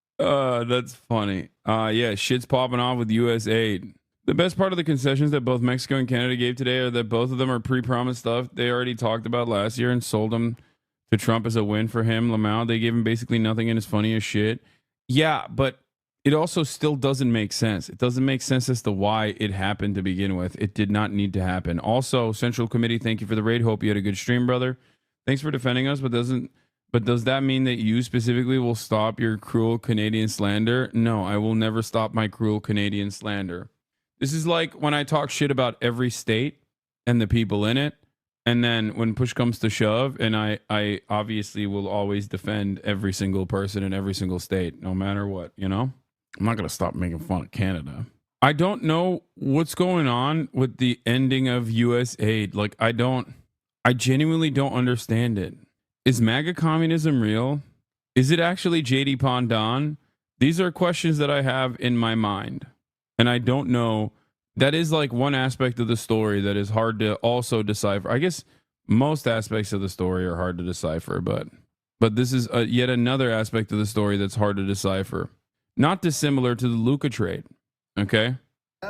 That's funny. Yeah, shit's popping off with U.S. aid. The best part of the concessions that both Mexico and Canada gave today are that both of them are pre-promised stuff they already talked about last year and sold them to Trump as a win for him. Lamau, they gave him basically nothing and it's funny as shit. Yeah, but it also still doesn't make sense. It doesn't make sense as to why it happened to begin with. It did not need to happen. Also, Central Committee, thank you for the raid. Hope you had a good stream, brother. Thanks for defending us, but does that mean that you specifically will stop your cruel Canadian slander? No, I will never stop my cruel Canadian slander. This is like when I talk shit about every state and the people in it. And then when push comes to shove, and I obviously will always defend every single person in every single state, no matter what, I'm not going to stop making fun of Canada. I don't know what's going on with the ending of U.S. aid. Like, I genuinely don't understand it. Is MAGA communism real? Is it actually JD Pandan? These are questions that I have in my mind. And I don't know. That is like one aspect of the story that is hard to also decipher. I guess most aspects of the story are hard to decipher, but this is yet another aspect of the story that's hard to decipher. Not dissimilar to the Luca trade. Okay?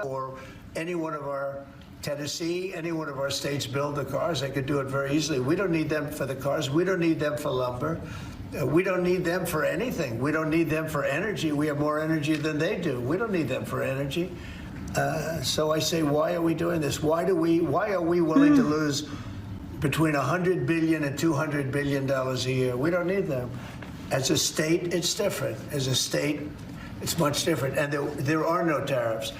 Or any one of our Tennessee, any one of our states build the cars. They could do it very easily. We don't need them for the cars. We don't need them for lumber. We don't need them for anything. We don't need them for energy. We have more energy than they do. We don't need them for energy. So I say, why are we doing this? Why are we willing to lose between $100 billion and $200 billion a year? We don't need them. As a state, it's different. As a state, it's much different. And there are no tariffs.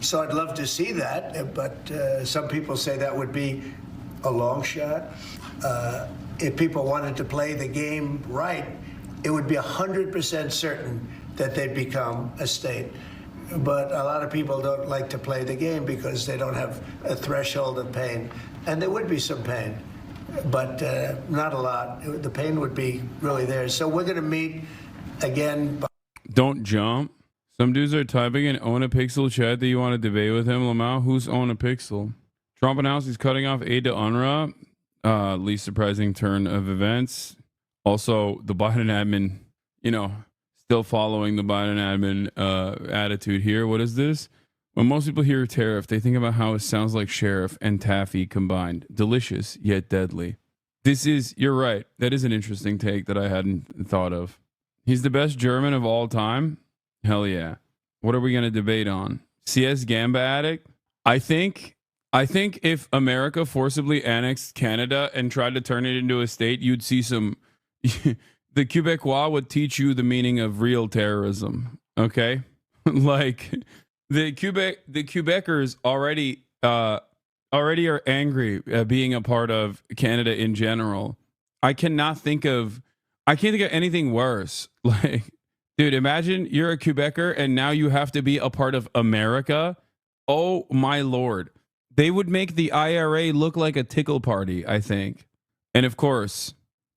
So I'd love to see that, but some people say that would be a long shot. If people wanted to play the game right, it would be 100% certain that they'd become a state. But a lot of people don't like to play the game because they don't have a threshold of pain. And there would be some pain, but not a lot. The pain would be really there. So we're going to meet again. Don't jump. Some dudes are typing in Own a Pixel chat that you want to debate with him, Lamau. Who's Own a Pixel? Trump announced he's cutting off aid to UNRWA. Least surprising turn of events. Also, the Biden admin, still following the Biden admin attitude here. What is this? When most people hear tariff, they think about how it sounds like sheriff and taffy combined. Delicious, yet deadly. You're right. That is an interesting take that I hadn't thought of. He's the best German of all time. Hell yeah. What are we going to debate on? CS Gamba addict? I think if America forcibly annexed Canada and tried to turn it into a state, you'd see some... The Quebecois would teach you the meaning of real terrorism. Okay? Like, the Quebecers already are angry at being a part of Canada in general. I can't think of anything worse. Like, dude, imagine you're a Quebecer and now you have to be a part of America. Oh my Lord. They would make the IRA look like a tickle party, I think. And of course,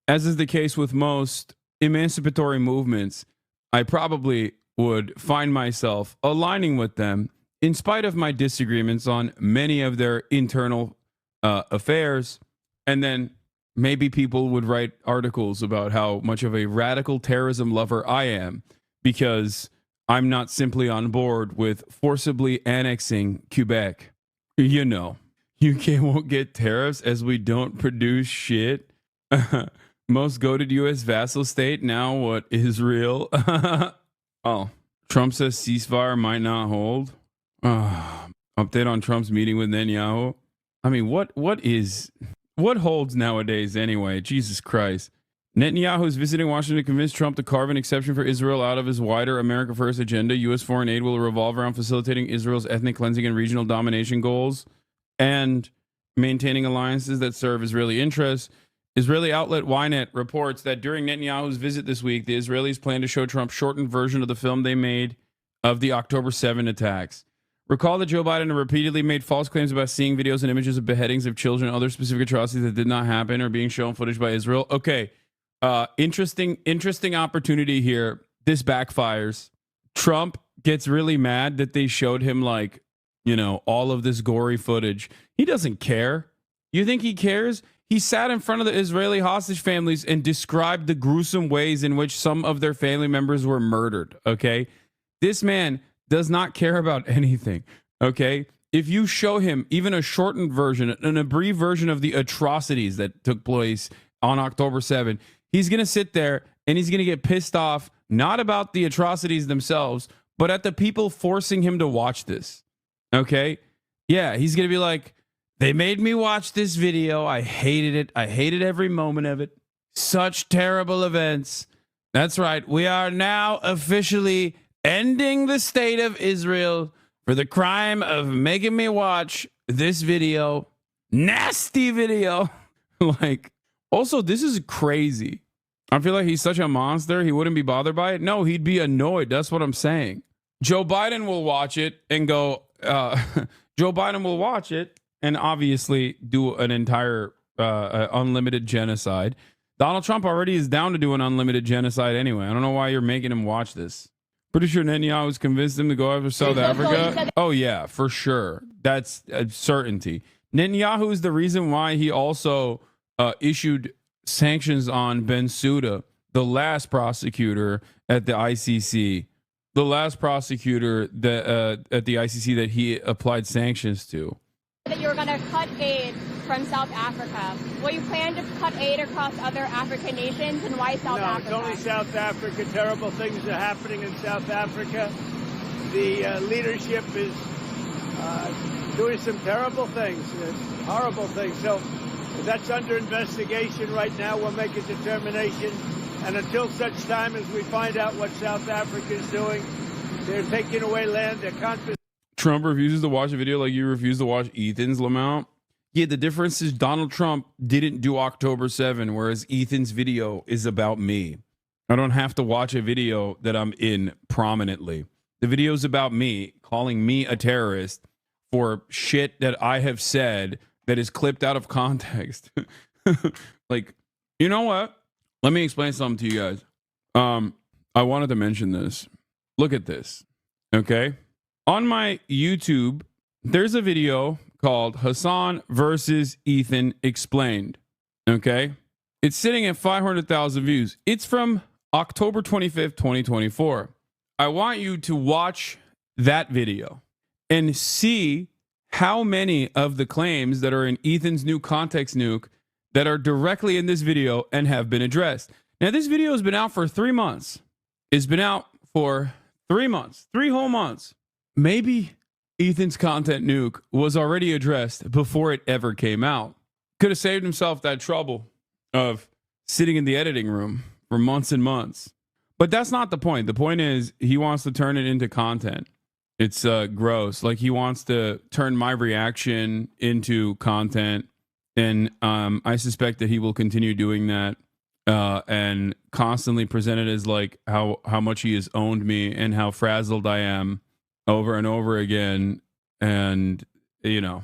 as is the case with most emancipatory movements, I probably would find myself aligning with them in spite of my disagreements on many of their internal affairs. And then maybe people would write articles about how much of a radical terrorism lover I am because I'm not simply on board with forcibly annexing Quebec. UK won't get tariffs as we don't produce shit. Most goated U.S. vassal state. Now what, Israel? Oh, Trump says ceasefire might not hold. Update on Trump's meeting with Netanyahu. I mean, what holds nowadays anyway? Jesus Christ. Netanyahu is visiting Washington to convince Trump to carve an exception for Israel out of his wider America First agenda. U.S. foreign aid will revolve around facilitating Israel's ethnic cleansing and regional domination goals and maintaining alliances that serve Israeli interests. Israeli outlet Ynet reports that during Netanyahu's visit this week, the Israelis plan to show Trump shortened version of the film they made of the October 7 attacks. Recall that Joe Biden repeatedly made false claims about seeing videos and images of beheadings of children and other specific atrocities that did not happen or being shown footage by Israel. Okay. Interesting opportunity here. This backfires. Trump gets really mad that they showed him all of this gory footage. He doesn't care. You think he cares? He sat in front of the Israeli hostage families and described the gruesome ways in which some of their family members were murdered. Okay. This man does not care about anything. Okay. If you show him even a shortened version, an abbreviated version of the atrocities that took place on October 7th, he's going to sit there and he's going to get pissed off, not about the atrocities themselves, but at the people forcing him to watch this. Okay. Yeah. He's going to be like, they made me watch this video. I hated it. I hated every moment of it. Such terrible events. That's right. We are now officially ending the state of Israel for the crime of making me watch this video. Nasty video. Also, this is crazy. I feel like he's such a monster. He wouldn't be bothered by it. No, he'd be annoyed. That's what I'm saying. Joe Biden will watch it and go, Joe Biden will watch it and obviously do an entire unlimited genocide. Donald Trump already is down to do an unlimited genocide anyway. I don't know why you're making him watch this. Pretty sure Netanyahu's convinced him to go after South Africa. Oh, yeah, for sure. That's a certainty. Netanyahu is the reason why he also issued sanctions on Bensouda, the last prosecutor at the ICC. The last prosecutor that, at the ICC that he applied sanctions to. That you were going to cut aid from South Africa. Will you plan to cut aid across other African nations, and why South Africa? No, it's only South Africa. Terrible things are happening in South Africa. The leadership is doing some terrible things, horrible things. So that's under investigation right now. We'll make a determination. And until such time as we find out what South Africa is doing, they're taking away land, they're confiscating. Trump refuses to watch a video like you refuse to watch Ethan's, Lamont. Yeah, the difference is Donald Trump didn't do October 7, whereas Ethan's video is about me. I don't have to watch a video that I'm in prominently. The video's about me, calling me a terrorist for shit that I have said that is clipped out of context. Like, you know what? Let me explain something to you guys. I wanted to mention this. Look at this, okay? On my YouTube, there's a video called Hassan versus Ethan Explained. Okay? It's sitting at 500,000 views. It's from October 25th, 2024. I want you to watch that video and see how many of the claims that are in Ethan's new context nuke that are directly in this video and have been addressed. Now, this video has been out for 3 months. It's been out for 3 months, 3 whole months. Maybe Ethan's content nuke was already addressed before it ever came out. Could have saved himself that trouble of sitting in the editing room for months and months. But that's not the point. The point is he wants to turn it into content. It's gross. Like, he wants to turn my reaction into content. And I suspect that he will continue doing that and constantly present it as like how much he has owned me and how frazzled I am over and over again. And, you know,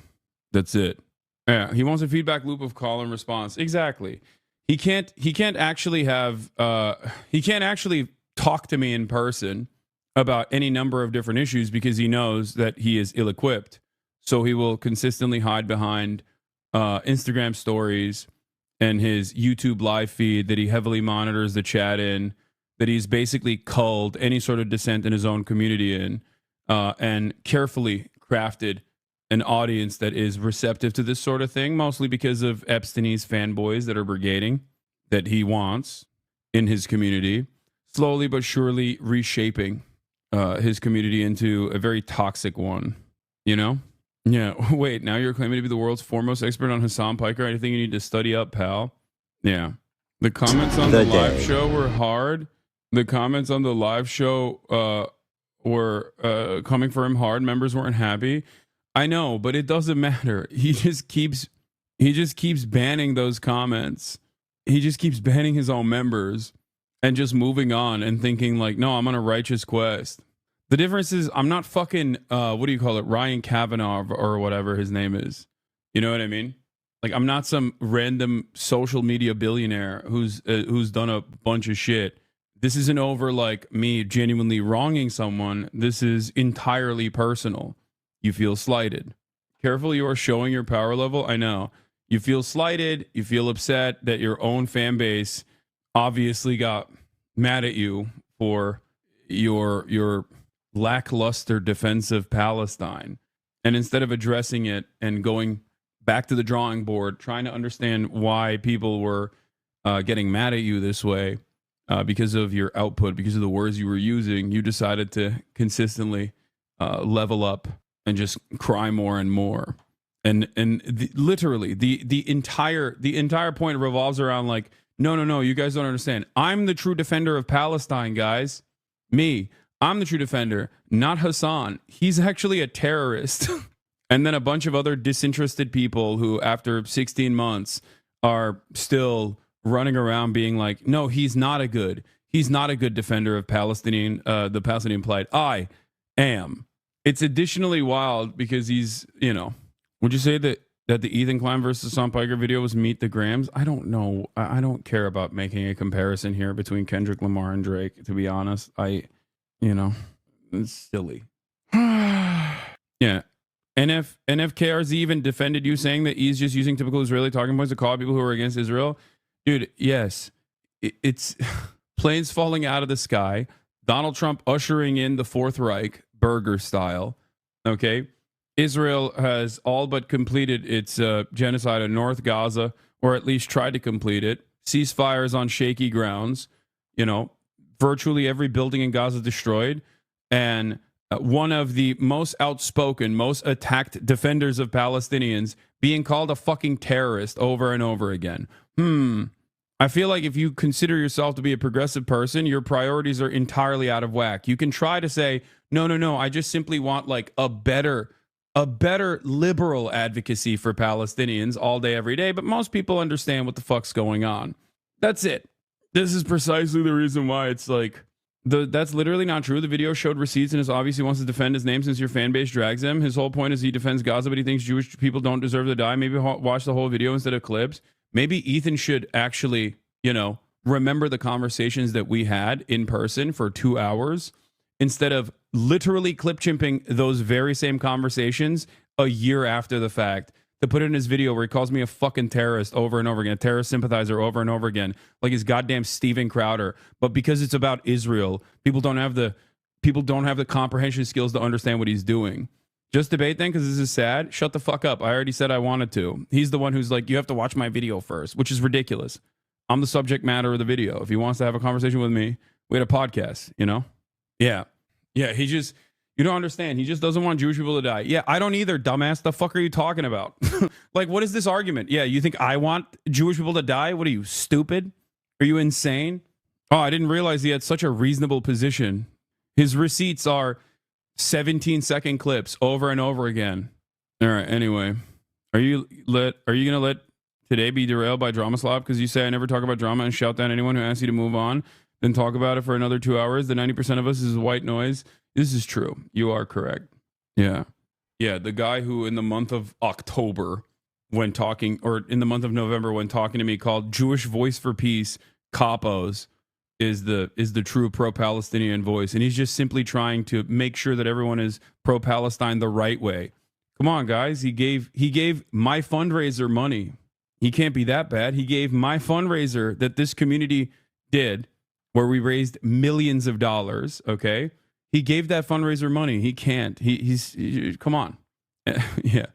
that's it. Yeah, he wants a feedback loop of call and response. Exactly. He can't actually have he can't actually talk to me in person about any number of different issues because he knows that he is ill-equipped. So he will consistently hide behind Instagram stories and his YouTube live feed that he heavily monitors the chat in, that he's basically culled any sort of dissent in his own community in, and carefully crafted an audience that is receptive to this sort of thing, mostly because of Epstein's fanboys that are brigading that he wants in his community, slowly but surely reshaping his community into a very toxic one, you know? Yeah, wait, now you're claiming to be the world's foremost expert on Hassan Piker. I think you need to study up, pal. Yeah. The comments on the live show were hard. The comments on the live show were coming for him hard. Members weren't happy. I know, but it doesn't matter. He just keeps banning those comments. He just keeps banning his own members and just moving on and thinking like, no, I'm on a righteous quest. The difference is I'm not fucking, what do you call it? Ryan Kavanaugh or whatever his name is. You know what I mean? Like, I'm not some random social media billionaire who's done a bunch of shit. This isn't over like me genuinely wronging someone. This is entirely personal. You feel slighted. Careful, you are showing your power level. I know. You feel slighted. You feel upset that your own fan base obviously got mad at you for your lackluster defense of Palestine. And instead of addressing it and going back to the drawing board, trying to understand why people were getting mad at you this way because of your output, because of the words you were using, you decided to consistently level up and just cry more and more. And literally the entire point revolves around like, no, you guys don't understand. I'm the true defender of Palestine, guys. I'm the true defender, not Hassan. He's actually a terrorist. And then a bunch of other disinterested people who, after 16 months, are still running around being like, no, he's not a good defender of the Palestinian plight. I am. It's additionally wild because he's, would you say that the Ethan Klein versus Hassan Piker video was Meet the Grams? I don't know. I don't care about making a comparison here between Kendrick Lamar and Drake, to be honest. It's silly. Yeah. NFKRZ even defended you, saying that he's just using typical Israeli talking points to call people who are against Israel. Dude, yes. It's planes falling out of the sky. Donald Trump ushering in the Fourth Reich, burger style. Okay. Israel has all but completed its genocide in North Gaza, or at least tried to complete it. Ceasefires on shaky grounds. Virtually every building in Gaza destroyed. And one of the most outspoken, most attacked defenders of Palestinians being called a fucking terrorist over and over again. I feel like if you consider yourself to be a progressive person, your priorities are entirely out of whack. You can try to say, no, I just simply want like a better liberal advocacy for Palestinians all day, every day. But most people understand what the fuck's going on. That's it. This is precisely the reason why it's like, that's literally not true. The video showed receipts and is obviously wants to defend his name since your fan base drags him. His whole point is he defends Gaza, but he thinks Jewish people don't deserve to die. Maybe watch the whole video instead of clips. Maybe Ethan should actually, remember the conversations that we had in person for 2 hours instead of literally clip chimping those very same conversations a year after the fact to put it in his video where he calls me a fucking terrorist over and over again, a terrorist sympathizer over and over again, like his goddamn Steven Crowder. But because it's about Israel, people don't have the comprehension skills to understand what he's doing. Just debate then because this is sad. Shut the fuck up. I already said I wanted to. He's the one who's like, you have to watch my video first, which is ridiculous. I'm the subject matter of the video. If he wants to have a conversation with me, we had a podcast, Yeah. Yeah, you don't understand. He just doesn't want Jewish people to die. Yeah, I don't either, dumbass. The fuck are you talking about? Like, what is this argument? Yeah, you think I want Jewish people to die? What are you, stupid? Are you insane? Oh, I didn't realize he had such a reasonable position. His receipts are 17-second clips over and over again. All right, anyway. Are you going to let today be derailed by Drama Slop? Because you say I never talk about drama and shout down anyone who asks you to move on, then talk about it for another 2 hours. The 90% of us is white noise. This is true. You are correct. Yeah. Yeah, the guy who in the month of October when talking, or in the month of November when talking to me, called Jewish Voice for Peace Capos is the true pro-Palestinian voice. And he's just simply trying to make sure that everyone is pro-Palestine the right way. Come on, guys. He gave my fundraiser money. He can't be that bad. He gave my fundraiser that this community did, where we raised millions of dollars, okay? He gave that fundraiser money. He can't. He's come on. Yeah.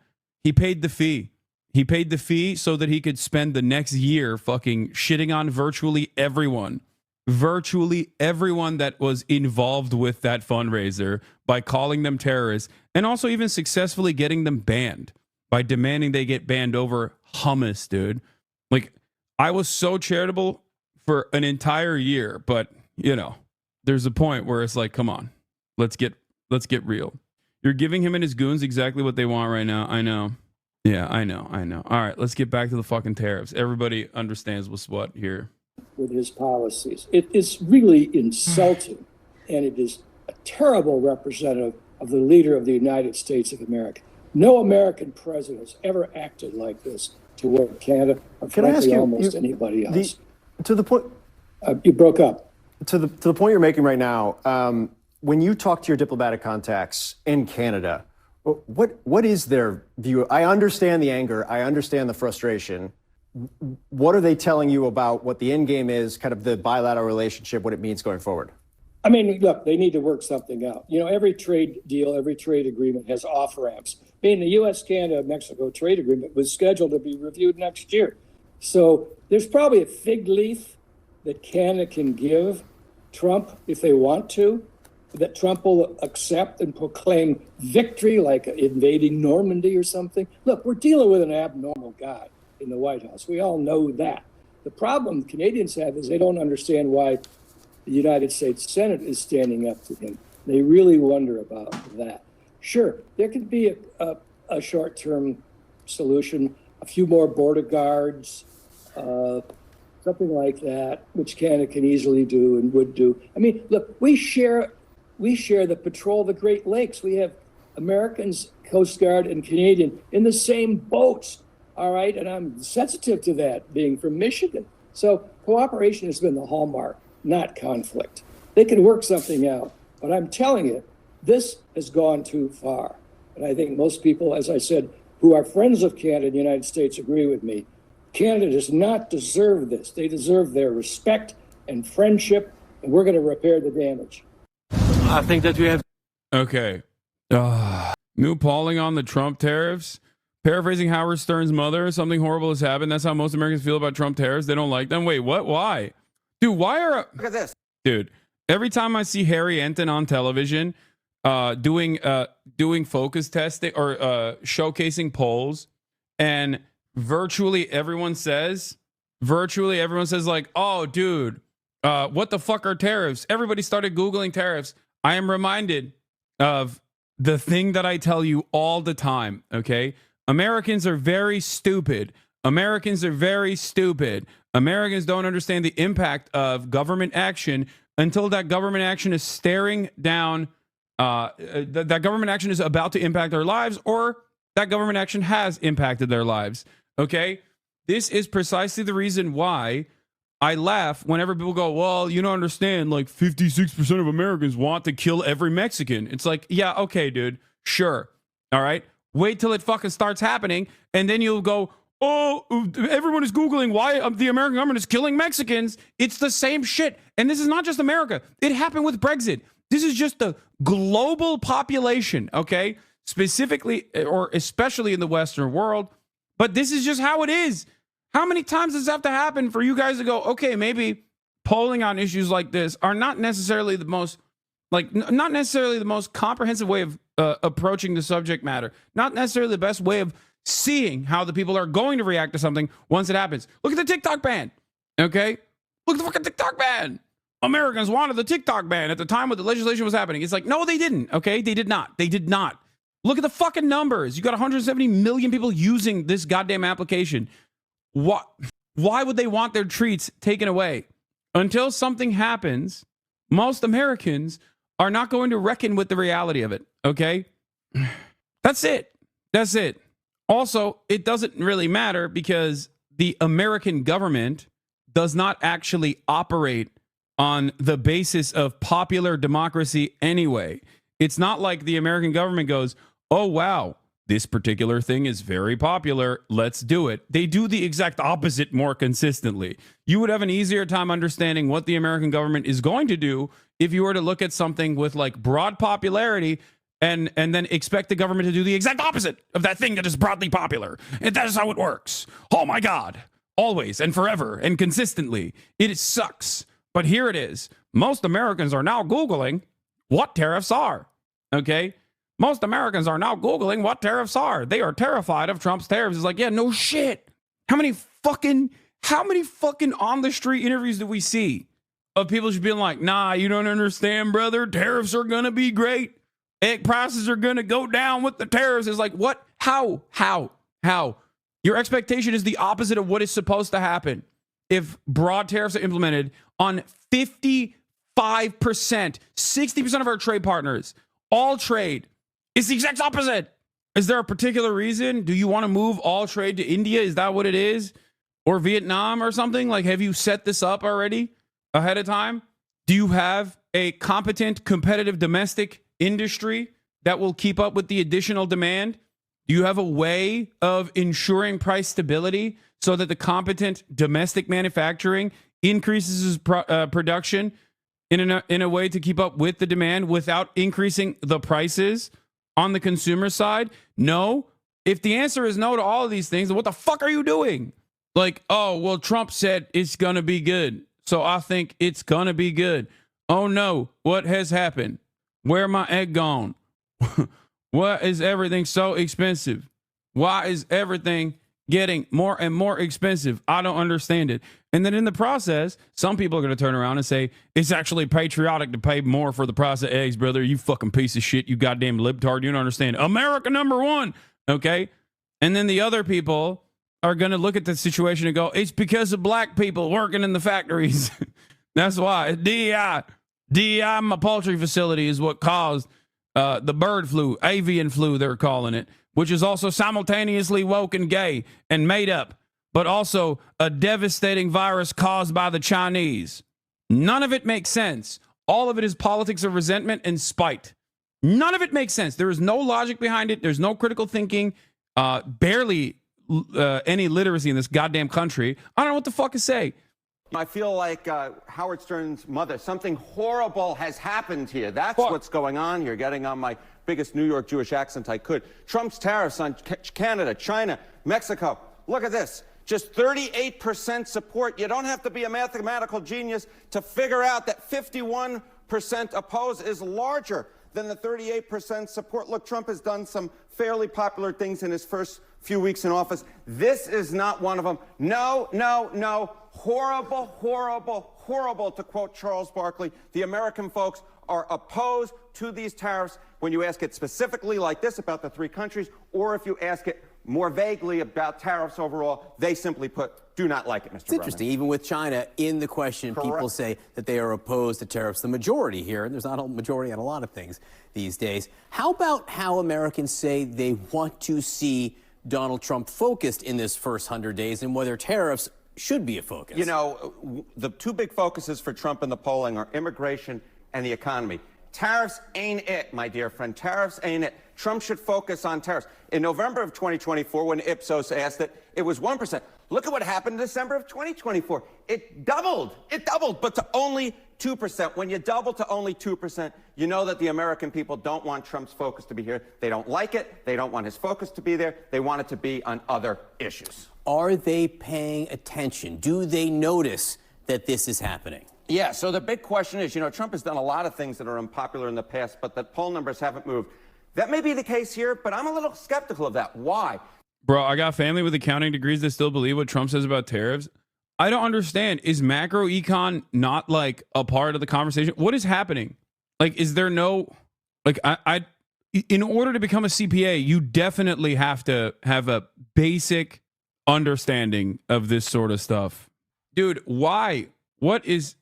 He paid the fee. He paid the fee so that he could spend the next year fucking shitting on virtually everyone. Virtually everyone that was involved with that fundraiser by calling them terrorists, and also even successfully getting them banned by demanding they get banned over hummus, dude. Like, I was so charitable for an entire year, but there's a point where it's like, come on. Let's get real. You're giving him and his goons exactly what they want right now. I know. Yeah, I know. All right, let's get back to the fucking tariffs. Everybody understands what's what here. With his policies. It is really insulting, and it is a terrible representative of the leader of the United States of America. No American president has ever acted like this toward Canada, or frankly, almost anybody else. To the point... you broke up. To the point you're making right now, when you talk to your diplomatic contacts in Canada, what is their view? I understand the anger. I understand the frustration. What are they telling you about what the end game is, kind of the bilateral relationship, what it means going forward? I mean, look, they need to work something out. Every trade deal, every trade agreement has off-ramps. The U.S., Canada, Mexico trade agreement was scheduled to be reviewed next year. So there's probably a fig leaf that Canada can give Trump if they want to, that Trump will accept and proclaim victory, like invading Normandy or something. Look, we're dealing with an abnormal guy in the White House. We all know that. The problem Canadians have is they don't understand why the United States Senate is standing up to him. They really wonder about that. Sure, there could be a short-term solution, a few more border guards, something like that, which Canada can easily do and would do. I mean, look, we share we share the patrol of the Great Lakes. We have Americans, Coast Guard, and Canadian in the same boats. All right. And I'm sensitive to that, being from Michigan. So cooperation has been the hallmark, not conflict. They can work something out. But I'm telling you, this has gone too far. And I think most people, as I said, who are friends of Canada and the United States agree with me. Canada does not deserve this. They deserve their respect and friendship, and we're going to repair the damage. I think that we have. Okay. New polling on the Trump tariffs. Paraphrasing Howard Stern's mother, something horrible has happened. That's how most Americans feel about Trump tariffs. They don't like them. Wait, what? Why? Dude, why are... Look at this. Dude, every time I see Harry Enton on television doing focus testing or showcasing polls, and virtually everyone says like, oh, dude, what the fuck are tariffs? Everybody started Googling tariffs. I am reminded of the thing that I tell you all the time, okay? Americans are very stupid. Americans don't understand the impact of government action until that government action is staring down, that government action is about to impact their lives, or that government action has impacted their lives, okay? This is precisely the reason why I laugh whenever people go, well, you don't understand, like 56% of Americans want to kill every Mexican. It's like, yeah, okay, dude, sure, all right? Wait till it fucking starts happening, and then you'll go, oh, everyone is Googling why the American government is killing Mexicans. It's the same shit. And this is not just America. It happened with Brexit. This is just the global population, okay? Specifically, or especially in the Western world. But this is just how it is. How many times does this have to happen for you guys to go, okay, maybe polling on issues like this are not necessarily the most, not necessarily the most comprehensive way of approaching the subject matter. Not necessarily the best way of seeing how the people are going to react to something once it happens. Look at the TikTok ban, okay? Look at the fucking TikTok ban. Americans wanted the TikTok ban at the time when the legislation was happening. It's like, no, they didn't, okay? They did not. They did not. Look at the fucking numbers. You got 170 million people using this goddamn application. What? Why would they want their treats taken away? Until something happens, most Americans are not going to reckon with the reality of it, okay? That's it. That's it. Also, it doesn't really matter because the American government does not actually operate on the basis of popular democracy anyway. It's not like the American government goes, oh, wow, this particular thing is very popular. Let's do it. They do the exact opposite more consistently. You would have an easier time understanding what the American government is going to do if you were to look at something with like broad popularity and then expect the government to do the exact opposite of that thing that is broadly popular. And that is how it works. Oh my God. Always and forever and consistently. It sucks. But here it is. Most Americans are now Googling what tariffs are. Okay? Most Americans are now Googling what tariffs are. They are terrified of Trump's tariffs. It's like, yeah, no shit. How many fucking on the street interviews do we see of people just being like, nah, you don't understand, brother. Tariffs are going to be great. Egg prices are going to go down with the tariffs. It's like, what? How? Your expectation is the opposite of what is supposed to happen. If broad tariffs are implemented on 55%, 60% of our trade partners, all trade, it's the exact opposite. Is there a particular reason? Do you want to move all trade to India? Is that what it is? Or Vietnam or something? Like, have you set this up already ahead of time? Do you have a competent, competitive domestic industry that will keep up with the additional demand? Do you have a way of ensuring price stability so that the competent domestic manufacturing increases production in a way to keep up with the demand without increasing the prices on the consumer side? No. If the answer is no to all of these things, then what the fuck are you doing? Like, oh, well, Trump said it's going to be good, so I think it's going to be good. Oh, no. What has happened? Where my egg gone? Why is everything so expensive? Why is everything getting more and more expensive? I don't understand it. And then in the process, some people are going to turn around and say, it's actually patriotic to pay more for the price of eggs, brother. You fucking piece of shit. You goddamn libtard. You don't understand. America #1. Okay. And then the other people are going to look at the situation and go, it's because of black people working in the factories. That's why. DEI. DEI in my poultry facility is what caused the bird flu, avian flu, they're calling it, which is also simultaneously woke and gay and made up, but also a devastating virus caused by the Chinese. None of it makes sense. All of it is politics of resentment and spite. None of it makes sense. There is no logic behind it. There's no critical thinking, barely any literacy in this goddamn country. I don't know what the fuck to say. I feel like Howard Stern's mother, something horrible has happened here. That's what's going on here, getting on my biggest New York Jewish accent I could. Trump's tariffs on Canada, China, Mexico. Look at this. Just 38% support. You don't have to be a mathematical genius to figure out that 51% oppose is larger than the 38% support. Look, Trump has done some fairly popular things in his first few weeks in office. This is not one of them. No, no, no. Horrible, horrible, horrible, to quote Charles Barkley. The American folks are opposed to these tariffs when you ask it specifically like this about the three countries, or if you ask it more vaguely about tariffs overall, they simply put, do not like it, Mr. It's interesting. Even with China in the question, people say that they are opposed to tariffs. The majority here, and there's not a majority on a lot of things these days. How about how Americans say they want to see Donald Trump focused in this first 100 days and whether tariffs should be a focus? You know, the two big focuses for Trump in the polling are immigration and the economy. Tariffs ain't it, my dear friend. Tariffs ain't it. Trump should focus on tariffs. In November of 2024, when Ipsos asked it was 1%. Look at what happened in December of 2024. It doubled. It doubled, but to only 2%. When you double to only 2%, you know that the American people don't want Trump's focus to be here. They don't like it. They don't want his focus to be there. They want it to be on other issues. Are they paying attention? Do they notice that this is happening? Yeah, so the big question is, you know, Trump has done a lot of things that are unpopular in the past, but the poll numbers haven't moved. That may be the case here, but I'm a little skeptical of that. Why? Bro, I got family with accounting degrees that still believe what Trump says about tariffs. I don't understand. Is macro econ not like a part of the conversation? What is happening? Like, is there no, like, in order to become a CPA, you definitely have to have a basic understanding of this sort of stuff. Dude, why? What is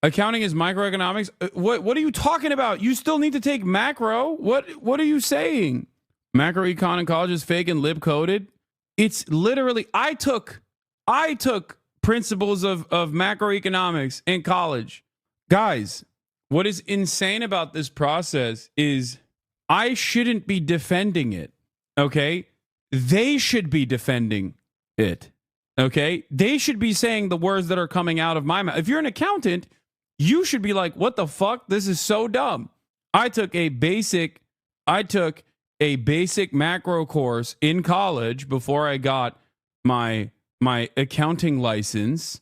accounting is microeconomics? What are you talking about? You still need to take macro. What are you saying? Macro econ in college is fake and lib coded. It's literally, I took principles of macroeconomics in college. Guys, what is insane about this process is I shouldn't be defending it. Okay? They should be defending it. Okay? They should be saying the words that are coming out of my mouth. If you're an accountant, you should be like, what the fuck? This is so dumb. I took a basic macro course in college before I got my accounting license.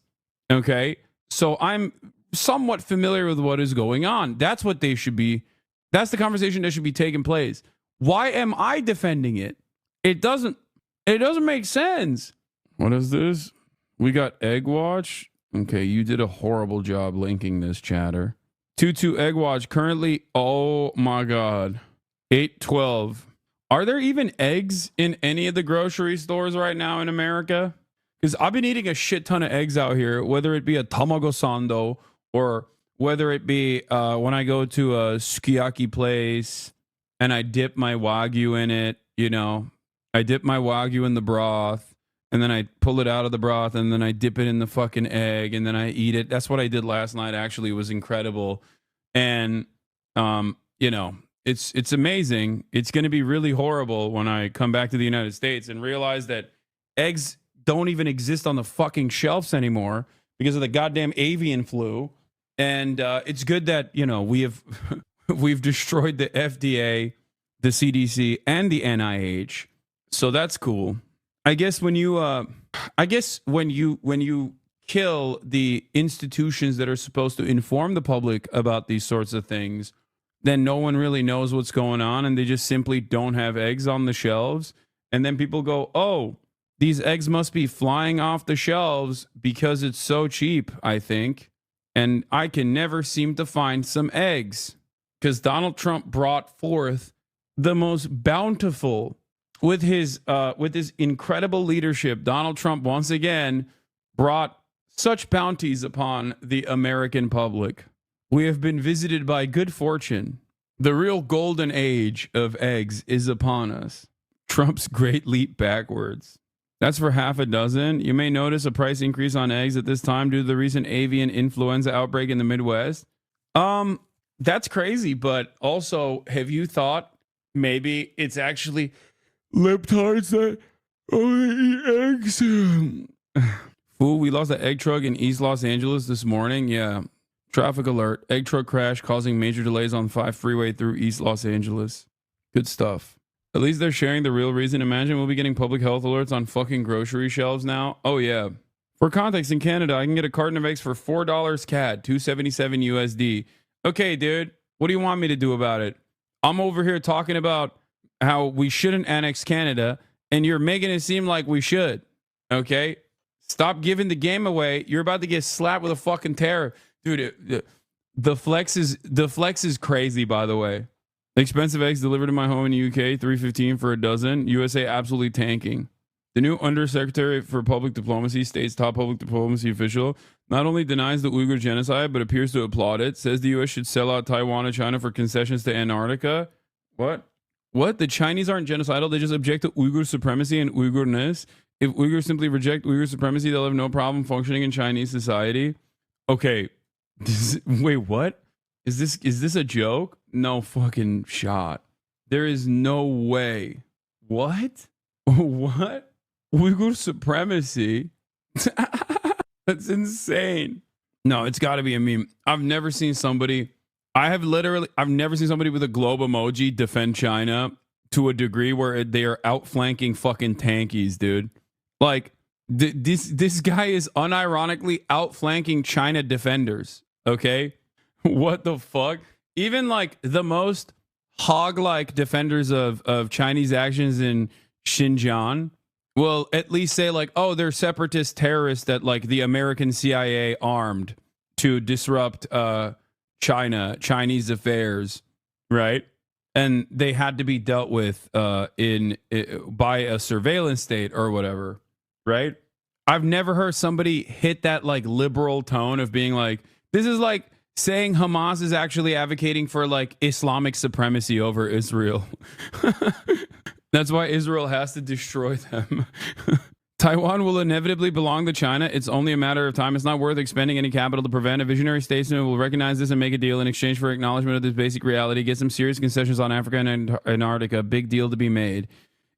Okay? So I'm somewhat familiar with what is going on. That's what they should be. That's the conversation that should be taking place. Why am I defending it? It doesn't make sense. What is this? We got Egg Watch. Okay, you did a horrible job linking this, chatter. 22 Egg Watch currently, oh my God, 8.12. Are there even eggs in any of the grocery stores right now in America? Because I've been eating a shit ton of eggs out here, whether it be a tamago sando or whether it be when I go to a sukiyaki place and I dip my Wagyu in it, you know, I dip my Wagyu in the broth. And then I pull it out of the broth, and then I dip it in the fucking egg, and then I eat it. That's what I did last night. Actually, it was incredible, and you know, it's amazing. It's going to be really horrible when I come back to the United States and realize that eggs don't even exist on the fucking shelves anymore because of the goddamn avian flu. And it's good that, you know, we've destroyed the FDA, the CDC, and the NIH. So that's cool. I guess when you kill the institutions that are supposed to inform the public about these sorts of things, then no one really knows what's going on, and they just simply don't have eggs on the shelves. And then people go, "Oh, these eggs must be flying off the shelves because it's so cheap, I think." And I can never seem to find some eggs because Donald Trump brought forth the most bountiful. With his incredible leadership, Donald Trump once again brought such bounties upon the American public. We have been visited by good fortune. The real golden age of eggs is upon us. Trump's great leap backwards. That's for half a dozen. You may notice a price increase on eggs at this time due to the recent avian influenza outbreak in the Midwest. That's crazy, but also, have you thought maybe it's actually libtards that only eat eggs? Fool, we lost an egg truck in East Los Angeles this morning. Yeah. Traffic alert. Egg truck crash causing major delays on 5 freeway through East Los Angeles. Good stuff. At least they're sharing the real reason. Imagine we'll be getting public health alerts on fucking grocery shelves now. Oh, yeah. For context, in Canada, I can get a carton of eggs for $4 CAD, $2.77 USD. Okay, dude, what do you want me to do about it? I'm over here talking about how we shouldn't annex Canada, and you're making it seem like we should. Okay? Stop giving the game away. You're about to get slapped with a fucking tariff. Dude, the flex is crazy, by the way. Expensive eggs delivered to my home in the UK, $3.15 for a dozen. USA absolutely tanking. The new Undersecretary for Public Diplomacy, state's top public diplomacy official, not only denies the Uyghur genocide, but appears to applaud it. Says the US should sell out Taiwan to China for concessions to Antarctica. What? The Chinese aren't genocidal. They just object to Uyghur supremacy and Uyghurness. If Uyghurs simply reject Uyghur supremacy, they'll have no problem functioning in Chinese society. Okay. Wait, what? Is this a joke? No fucking shot. There is no way. What? What? Uyghur supremacy? That's insane. No, it's got to be a meme. I've never seen somebody with a globe emoji defend China to a degree where they are outflanking fucking tankies, dude. Like, this guy is unironically outflanking China defenders. Okay? What the fuck? Even like the most hog-like defenders of Chinese actions in Xinjiang will at least say like, oh, they're separatist terrorists that like the American CIA armed to disrupt Chinese affairs, right? And they had to be dealt with by a surveillance state or whatever, right? I've never heard somebody hit that like liberal tone of being like, this is like saying Hamas is actually advocating for like Islamic supremacy over Israel. That's why Israel has to destroy them. Taiwan will inevitably belong to China. It's only a matter of time. It's not worth expending any capital to prevent. A visionary statesman will recognize this and make a deal in exchange for acknowledgement of this basic reality. Get some serious concessions on Africa and Antarctica. Big deal to be made.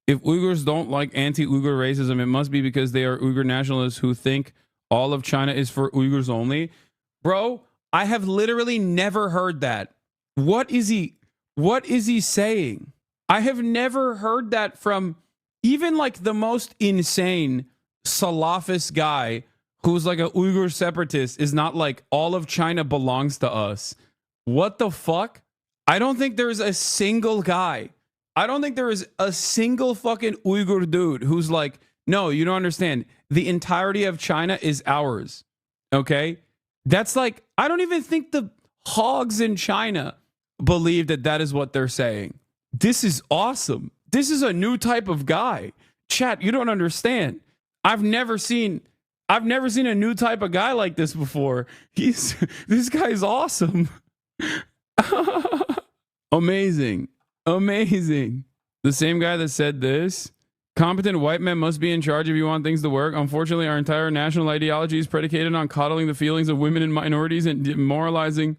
If Uyghurs don't like anti-Uyghur racism, it must be because they are Uyghur nationalists who think all of China is for Uyghurs only. Bro, I have literally never heard that. What is he saying? I have never heard that from even like the most insane Salafist guy who's like a Uyghur separatist is not like all of China belongs to us. What the fuck? I don't think there's a single guy. I don't think there is a single fucking Uyghur dude who's like, no, you don't understand. The entirety of China is ours. Okay? That's like, I don't even think the hogs in China believe that that is what they're saying. This is awesome. This is a new type of guy. Chat, you don't understand. I've never seen a new type of guy like this before. This guy's awesome. Amazing. The same guy that said this. Competent white men must be in charge if you want things to work. Unfortunately, our entire national ideology is predicated on coddling the feelings of women and minorities and demoralizing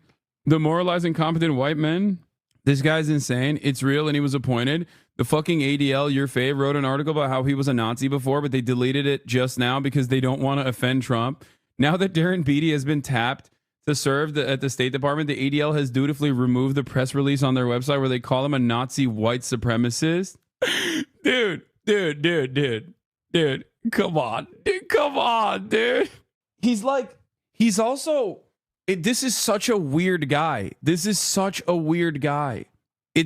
competent white men. This guy's insane. It's real, and he was appointed. The fucking ADL, your fave, wrote an article about how he was a Nazi before, but they deleted it just now because they don't want to offend Trump. Now that Darren Beattie has been tapped to serve at the State Department, the ADL has dutifully removed the press release on their website where they call him a Nazi white supremacist. Dude, come on, dude. He's also... this is such a weird guy. It's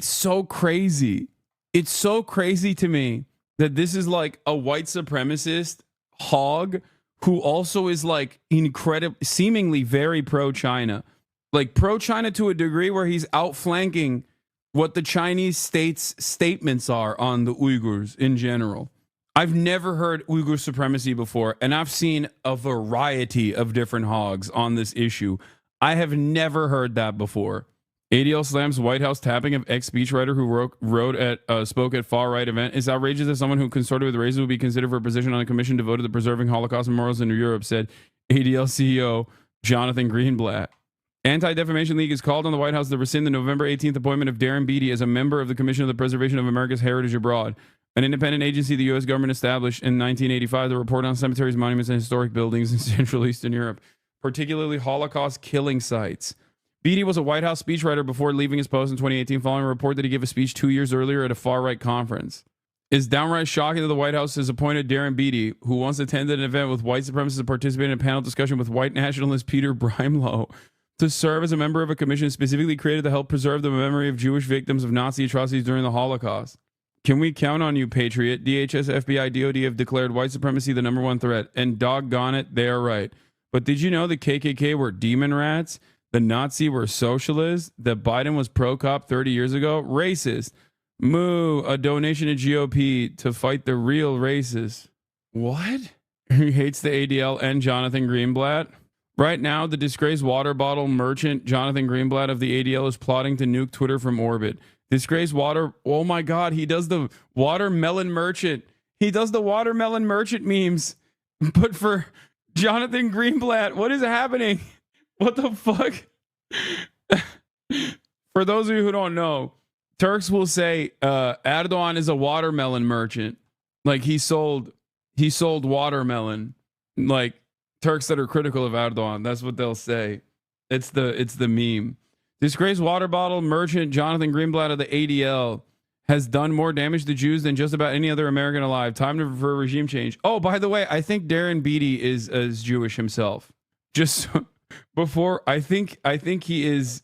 so crazy. It's so crazy to me that this is like a white supremacist hog who also is like seemingly very pro-China. Like pro-China to a degree where he's outflanking what the Chinese state's statements are on the Uyghurs in general. I've never heard Uyghur supremacy before, and I've seen a variety of different hogs on this issue. I have never heard that before. ADL slams White House tapping of ex-speechwriter who spoke at far-right event. It's outrageous that someone who consorted with racists would be considered for a position on a commission devoted to preserving Holocaust memorials in Europe, said ADL CEO Jonathan Greenblatt. Anti-Defamation League has called on the White House to rescind the November 18th appointment of Darren Beattie as a member of the Commission of the Preservation of America's Heritage Abroad, an independent agency the U.S. government established in 1985 to report on cemeteries, monuments, and historic buildings in Central Eastern Europe, particularly Holocaust killing sites. Beattie was a White House speechwriter before leaving his post in 2018 following a report that he gave a speech 2 years earlier at a far-right conference. It's downright shocking that the White House has appointed Darren Beattie, who once attended an event with white supremacists and participated in a panel discussion with white nationalist Peter Brimelow, to serve as a member of a commission specifically created to help preserve the memory of Jewish victims of Nazi atrocities during the Holocaust. Can we count on you, Patriot? DHS, FBI, DOD have declared white supremacy the #1 threat, and doggone it, they are right. But did you know the KKK were demon rats? The Nazi were socialists? That Biden was pro-cop 30 years ago? Racist. Moo, a donation to GOP to fight the real racists. What? He hates the ADL and Jonathan Greenblatt. Right now, the disgraced water bottle merchant Jonathan Greenblatt of the ADL is plotting to nuke Twitter from orbit. Disgraced water... Oh my God, he does the watermelon merchant. He does the watermelon merchant memes. But for Jonathan Greenblatt, what is happening? What the fuck? For those of you who don't know, Turks will say Erdogan is a watermelon merchant. Like he sold watermelon. Like Turks that are critical of Erdogan, that's what they'll say. It's the meme. Disgraced water bottle merchant Jonathan Greenblatt of the ADL has done more damage to Jews than just about any other American alive. Time for regime change. Oh, by the way, I think Darren Beattie is Jewish himself. Just before, I think he is.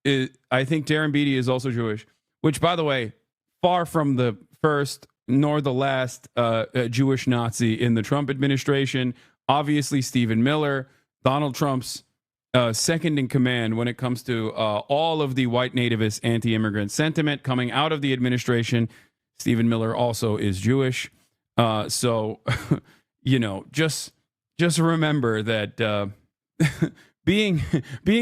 I think Darren Beattie is also Jewish. Which, by the way, far from the first nor the last Jewish Nazi in the Trump administration. Obviously, Stephen Miller, Donald Trump's second in command when it comes to all of the white nativist anti-immigrant sentiment coming out of the administration. Stephen Miller also is Jewish. So, you know, just remember that being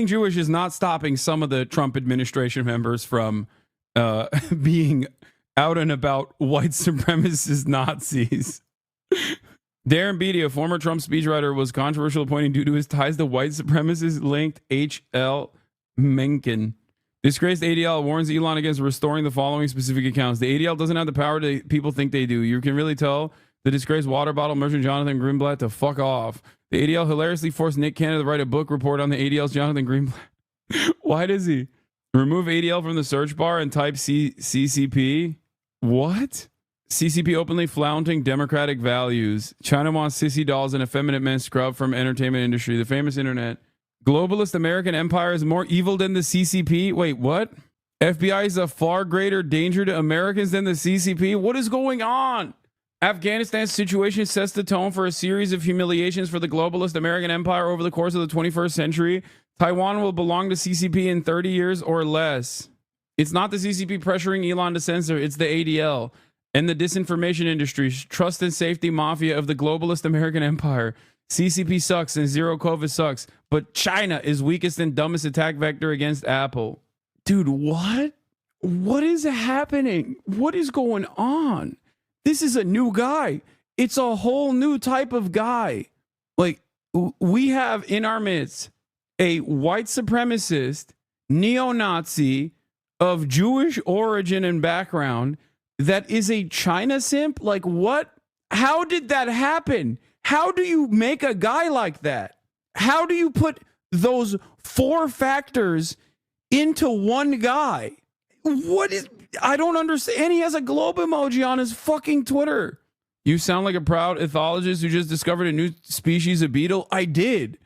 Jewish is not stopping some of the Trump administration members from being out and about white supremacist Nazis. Darren Beattie, a former Trump speechwriter, was controversial appointing due to his ties to white supremacist linked H.L. Mencken. Disgraced ADL warns Elon against restoring the following specific accounts. The ADL doesn't have the power that people think they do. You can really tell the disgraced water bottle merchant Jonathan Greenblatt to fuck off. The ADL hilariously forced Nick Cannon to write a book report on the ADL's Jonathan Greenblatt. Why does he? Remove ADL from the search bar and type CCP? What? CCP openly flaunting democratic values. China wants sissy dolls and effeminate men scrubbed from entertainment industry. The famous internet. Globalist American empire is more evil than the CCP. Wait, what? FBI is a far greater danger to Americans than the CCP? What is going on? Afghanistan's situation sets the tone for a series of humiliations for the globalist American empire over the course of the 21st century. Taiwan will belong to CCP in 30 years or less. It's not the CCP pressuring Elon to censor, it's the ADL and the disinformation industries, trust and safety mafia of the globalist American empire. CCP sucks and zero COVID sucks, but China is weakest and dumbest attack vector against Apple. Dude, what? What is happening? What is going on? This is a new guy. It's a whole new type of guy. Like, we have in our midst a white supremacist, neo-Nazi of Jewish origin and background that is a China simp? Like, what? How did that happen? How do you make a guy like that? How do you put those four factors into one guy? What is... I don't understand. And he has a globe emoji on his fucking Twitter. You sound like a proud ethologist who just discovered a new species of beetle. I did.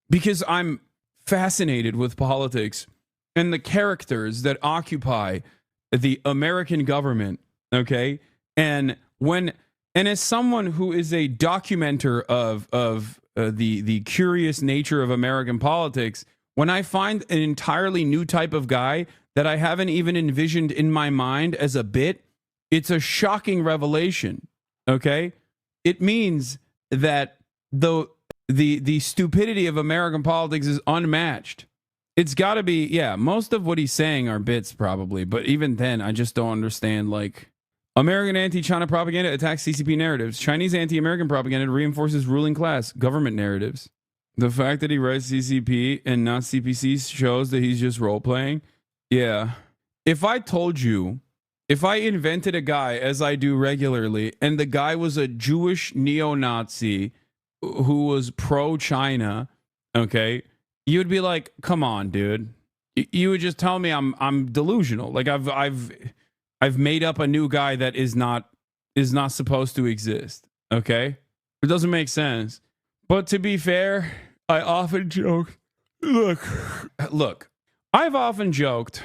Because I'm fascinated with politics and the characters that occupy the American government. Okay. And as someone who is a documenter of the curious nature of American politics, when I find an entirely new type of guy that I haven't even envisioned in my mind as a bit, it's a shocking revelation. Okay. It means that the the stupidity of American politics is unmatched. It's got to be, yeah, most of what he's saying are bits probably, but even then, I just don't understand, like, American anti-China propaganda attacks CCP narratives. Chinese anti-American propaganda reinforces ruling class government narratives. The fact that he writes CCP and not CPC shows that he's just role-playing. Yeah. If I told you, if I invented a guy, as I do regularly, and the guy was a Jewish neo-Nazi who was pro-China, okay, you'd be like, come on, dude. You would just tell me I'm delusional. Like I've made up a new guy that is not supposed to exist. Okay? It doesn't make sense. But to be fair, I often joke. Look, I've often joked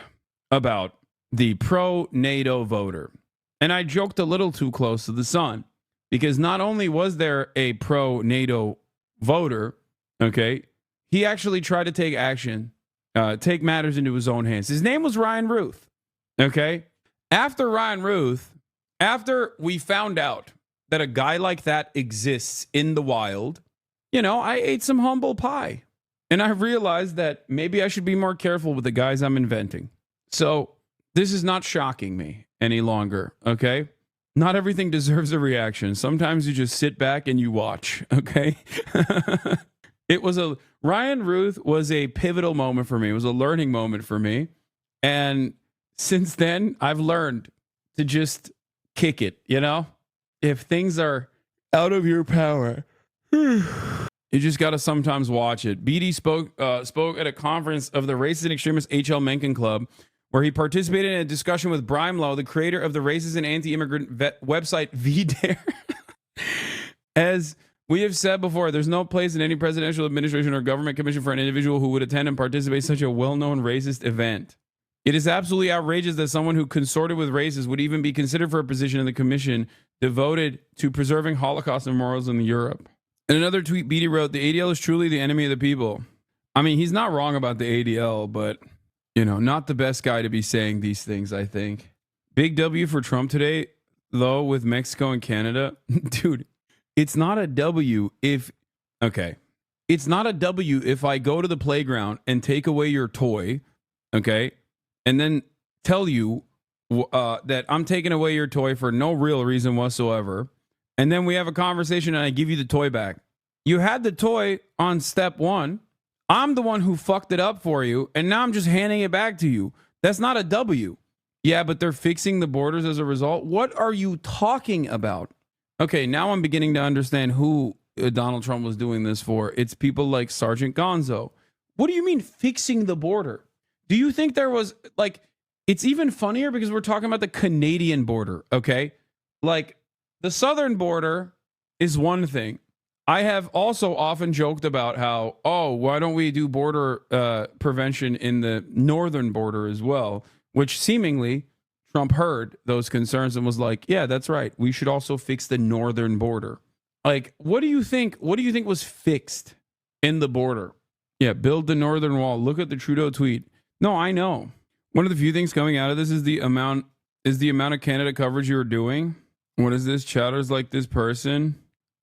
about the pro-NATO voter. And I joked a little too close to the sun. Because not only was there a pro-NATO voter, okay, he actually tried to take action, take matters into his own hands. His name was Ryan Ruth, okay? After Ryan Ruth, after we found out that a guy like that exists in the wild, you know, I ate some humble pie. And I realized that maybe I should be more careful with the guys I'm inventing. So this is not shocking me any longer, okay? Not everything deserves a reaction. Sometimes you just sit back and you watch, okay? Ryan Ruth was a pivotal moment for me. It was a learning moment for me. And since then, I've learned to just kick it, you know? If things are out of your power, you just got to sometimes watch it. BD spoke at a conference of the racist and extremist H.L. Mencken Club, where he participated in a discussion with Brian Lowe, the creator of the racist and anti-immigrant website VDare. As we have said before, there's no place in any presidential administration or government commission for an individual who would attend and participate in such a well-known racist event. It is absolutely outrageous that someone who consorted with racists would even be considered for a position in the commission devoted to preserving Holocaust memorials in Europe. In another tweet, Beatty wrote, "The ADL is truly the enemy of the people." I mean, he's not wrong about the ADL, but, you know, not the best guy to be saying these things, I think. Big W for Trump today, though, with Mexico and Canada. Dude, it's not a W if, okay, it's not a W if I go to the playground and take away your toy, okay, and then tell you that I'm taking away your toy for no real reason whatsoever, and then we have a conversation and I give you the toy back. You had the toy on step one. I'm the one who fucked it up for you, and now I'm just handing it back to you. That's not a W. Yeah, but they're fixing the borders as a result. What are you talking about? Okay, now I'm beginning to understand who Donald Trump was doing this for. It's people like Sergeant Gonzo. What do you mean fixing the border? Do you think there was, like, it's even funnier because we're talking about the Canadian border, okay? Like, the southern border is one thing. I have also often joked about how, oh, why don't we do border prevention in the northern border as well? Which seemingly Trump heard those concerns and was like, yeah, that's right. We should also fix the northern border. Like, what do you think was fixed in the border? Yeah, build the northern wall. Look at the Trudeau tweet. No, I know. One of the few things coming out of this is the amount of Canada coverage you're doing. What is this? Chatters like this person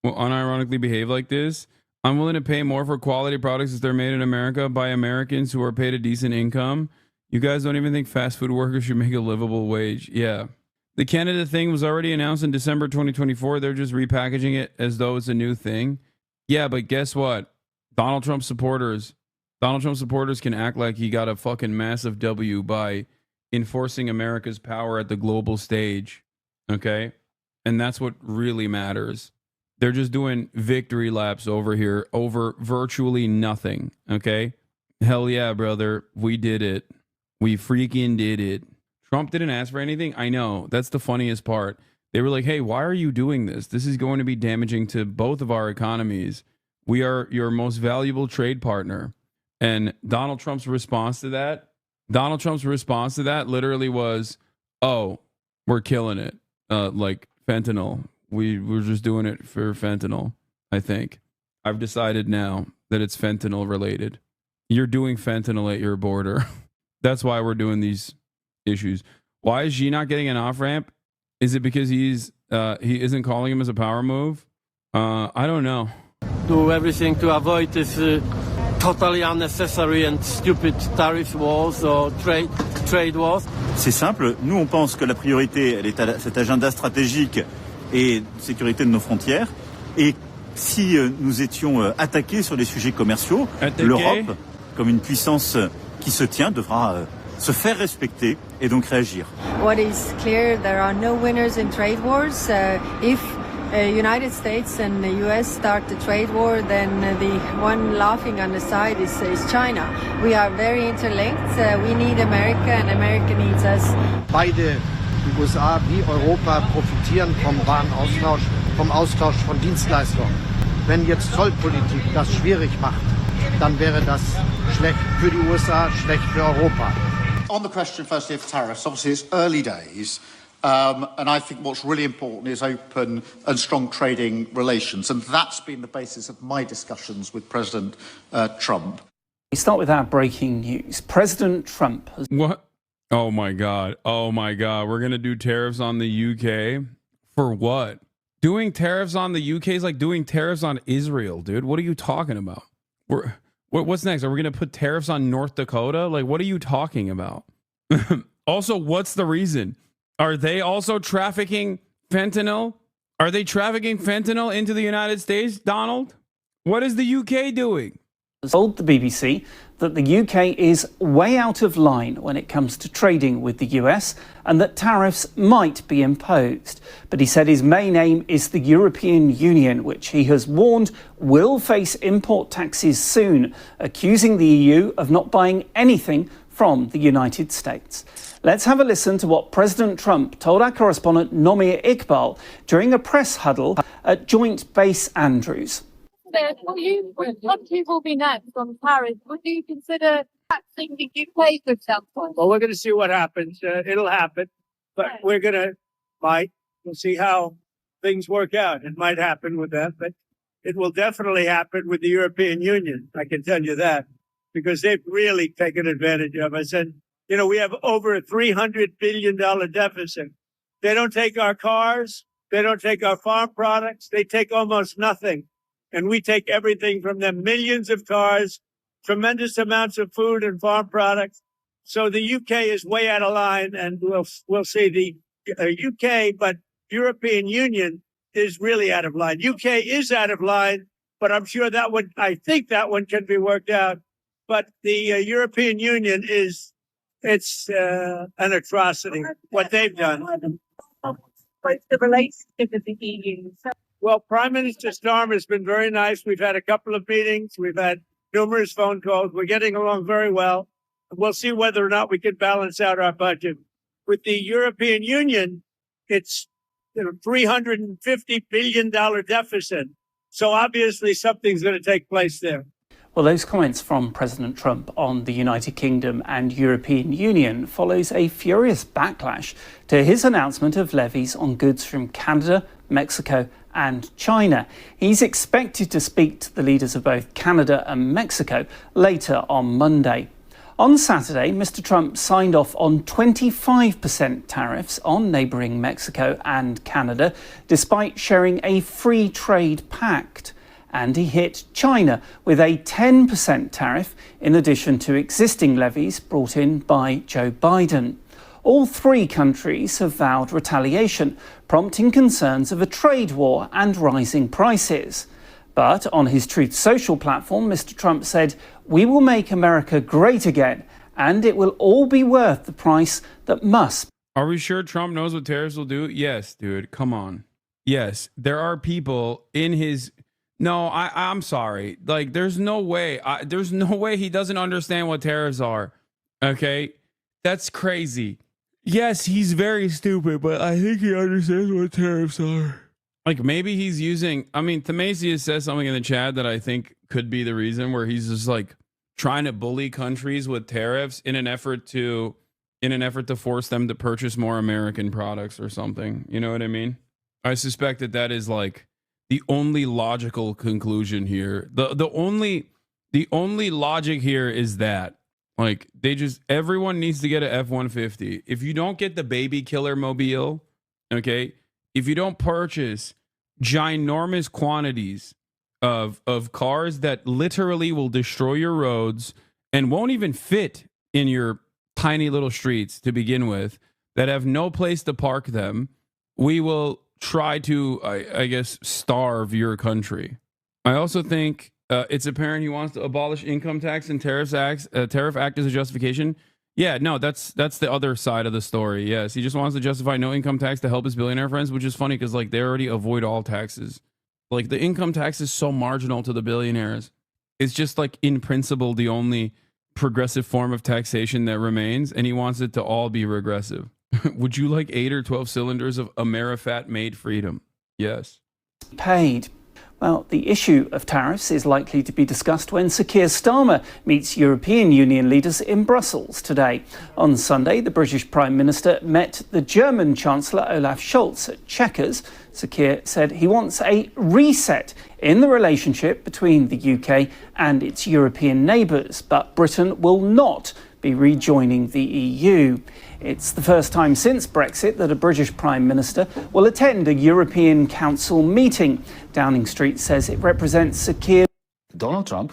will unironically behave like this. I'm willing to pay more for quality products if they're made in America by Americans who are paid a decent income. You guys don't even think fast food workers should make a livable wage. Yeah. The Canada thing was already announced in December 2024. They're just repackaging it as though it's a new thing. Yeah, but guess what? Donald Trump supporters can act like he got a fucking massive W by enforcing America's power at the global stage. Okay? And that's what really matters. They're just doing victory laps over here over virtually nothing. Okay? Hell yeah, brother. We did it. We freaking did it. Trump didn't ask for anything. I know. That's the funniest part. They were like, hey, why are you doing this? This is going to be damaging to both of our economies. We are your most valuable trade partner. And Donald Trump's response to that literally was, oh, we're killing it. Like fentanyl. We're just doing it for fentanyl, I think. I've decided now that it's fentanyl related. You're doing fentanyl at your border. That's why we're doing these issues. Why is Xi not getting an off-ramp? Is it because he isn't calling him as a power move? I don't know. do everything to avoid this totally unnecessary and stupid tariff wars or trade wars. C'est simple, nous on pense que la priorité, elle est à cet agenda stratégique et de sécurité de nos frontières. Et si nous étions attaqués sur des sujets commerciaux, l'Europe, comme une puissance qui se tient, devra se faire respecter et donc réagir. What is clear, there are no winners in trade wars. If United States and the US start the trade war, then the one laughing on the side is China. We are very interlinked. We need America and America needs us. Beide, die USA wie Europa, profitieren vom Warenaustausch, vom Austausch von Dienstleistungen. Wenn jetzt Zollpolitik das schwierig macht, dann wäre das schlecht für die USA, schlecht für Europa. On the question, firstly, of tariffs, obviously it's early days, and I think what's really important is open and strong trading relations, and that's been the basis of my discussions with President Trump. We start with our breaking news. President Trump has... What? Oh my God. Oh my God. We're going to do tariffs on the UK? For what? Doing tariffs on the UK is like doing tariffs on Israel, dude. What are you talking about? What's next? Are we going to put tariffs on North Dakota? Like, what are you talking about? Also, what's the reason? Are they also trafficking fentanyl? Are they trafficking fentanyl into the United States, Donald? What is the UK doing? Told the BBC that the UK is way out of line when it comes to trading with the US and that tariffs might be imposed. But he said his main aim is the European Union, which he has warned will face import taxes soon, accusing the EU of not buying anything from the United States. Let's have a listen to what President Trump told our correspondent Nomir Iqbal during a press huddle at Joint Base Andrews. What will be next on Paris? Would you consider taxing the UK, for example? Well, we're going to see what happens. It'll happen, but we'll see how things work out. It might happen with them, but it will definitely happen with the European Union. I can tell you that, because they've really taken advantage of us. And, we have over a $300 billion deficit. They don't take our cars. They don't take our farm products. They take almost nothing. And we take everything from them, millions of cars, tremendous amounts of food and farm products. So the UK is way out of line, and we'll see. The UK, but European Union is really out of line. UK is out of line, but I'm sure I think that one can be worked out. But the European Union it's an atrocity, what they've done. What's the relationship with the EU? Well, Prime Minister Starmer has been very nice. We've had a couple of meetings. We've had numerous phone calls. We're getting along very well. We'll see whether or not we can balance out our budget. With the European Union, it's $350 billion deficit. So obviously something's going to take place there. Well, those comments from President Trump on the United Kingdom and European Union follows a furious backlash to his announcement of levies on goods from Canada, Mexico and China. He's expected to speak to the leaders of both Canada and Mexico later on Monday. On Saturday, Mr. Trump signed off on 25% tariffs on neighbouring Mexico and Canada, despite sharing a free trade pact. And he hit China with a 10% tariff, in addition to existing levies brought in by Joe Biden. All three countries have vowed retaliation, prompting concerns of a trade war and rising prices. But on his Truth Social platform, Mr. Trump said, "We will make America great again, and it will all be worth the price that must." Are we sure Trump knows what tariffs will do? Yes, dude. Come on. Yes, there are people in his... No, I'm sorry. Like, there's no way. There's no way he doesn't understand what tariffs are. Okay? That's crazy. Yes, he's very stupid, but I think he understands what tariffs are. Like, maybe he's using... I mean, Themasius says something in the chat that I think could be the reason, where he's just, like, trying to bully countries with tariffs in an effort to force them to purchase more American products or something. You know what I mean? I suspect that is, like, the only logical conclusion here. The only logic here is that, like, everyone needs to get an F-150. If you don't get the baby killer mobile, okay, if you don't purchase ginormous quantities of cars that literally will destroy your roads and won't even fit in your tiny little streets to begin with, that have no place to park them. We will try to, I guess, starve your country. I also think it's apparent he wants to abolish income tax and tariff act as a justification. Yeah, no, that's the other side of the story. Yes, he just wants to justify no income tax to help his billionaire friends, which is funny because like they already avoid all taxes. Like the income tax is so marginal to the billionaires. It's just like in principle the only progressive form of taxation that remains, and he wants it to all be regressive. Would you like 8 or 12 cylinders of Amerifat-made freedom? Yes. Paid. Well, the issue of tariffs is likely to be discussed when Sir Keir Starmer meets European Union leaders in Brussels today. On Sunday, the British Prime Minister met the German Chancellor Olaf Scholz at Chequers. Sir Keir said he wants a reset in the relationship between the UK and its European neighbours, but Britain will not be rejoining the EU. It's the first time since Brexit that a British Prime Minister will attend a European Council meeting. Downing Street says it represents Sir Keir. Donald Trump,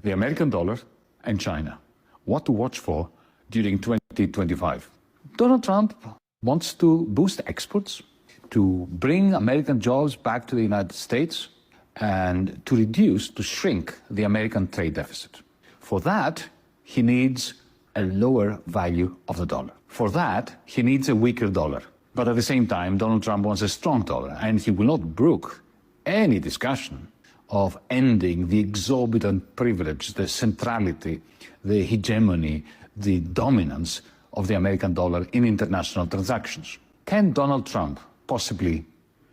the American dollar, and China. What to watch for during 2025. Donald Trump wants to boost exports, to bring American jobs back to the United States, and to shrink the American trade deficit. For that, he needs a lower value of the dollar. For that, he needs a weaker dollar. But at the same time, Donald Trump wants a strong dollar, and he will not brook any discussion of ending the exorbitant privilege, the centrality, the hegemony, the dominance of the American dollar in international transactions. Can Donald Trump possibly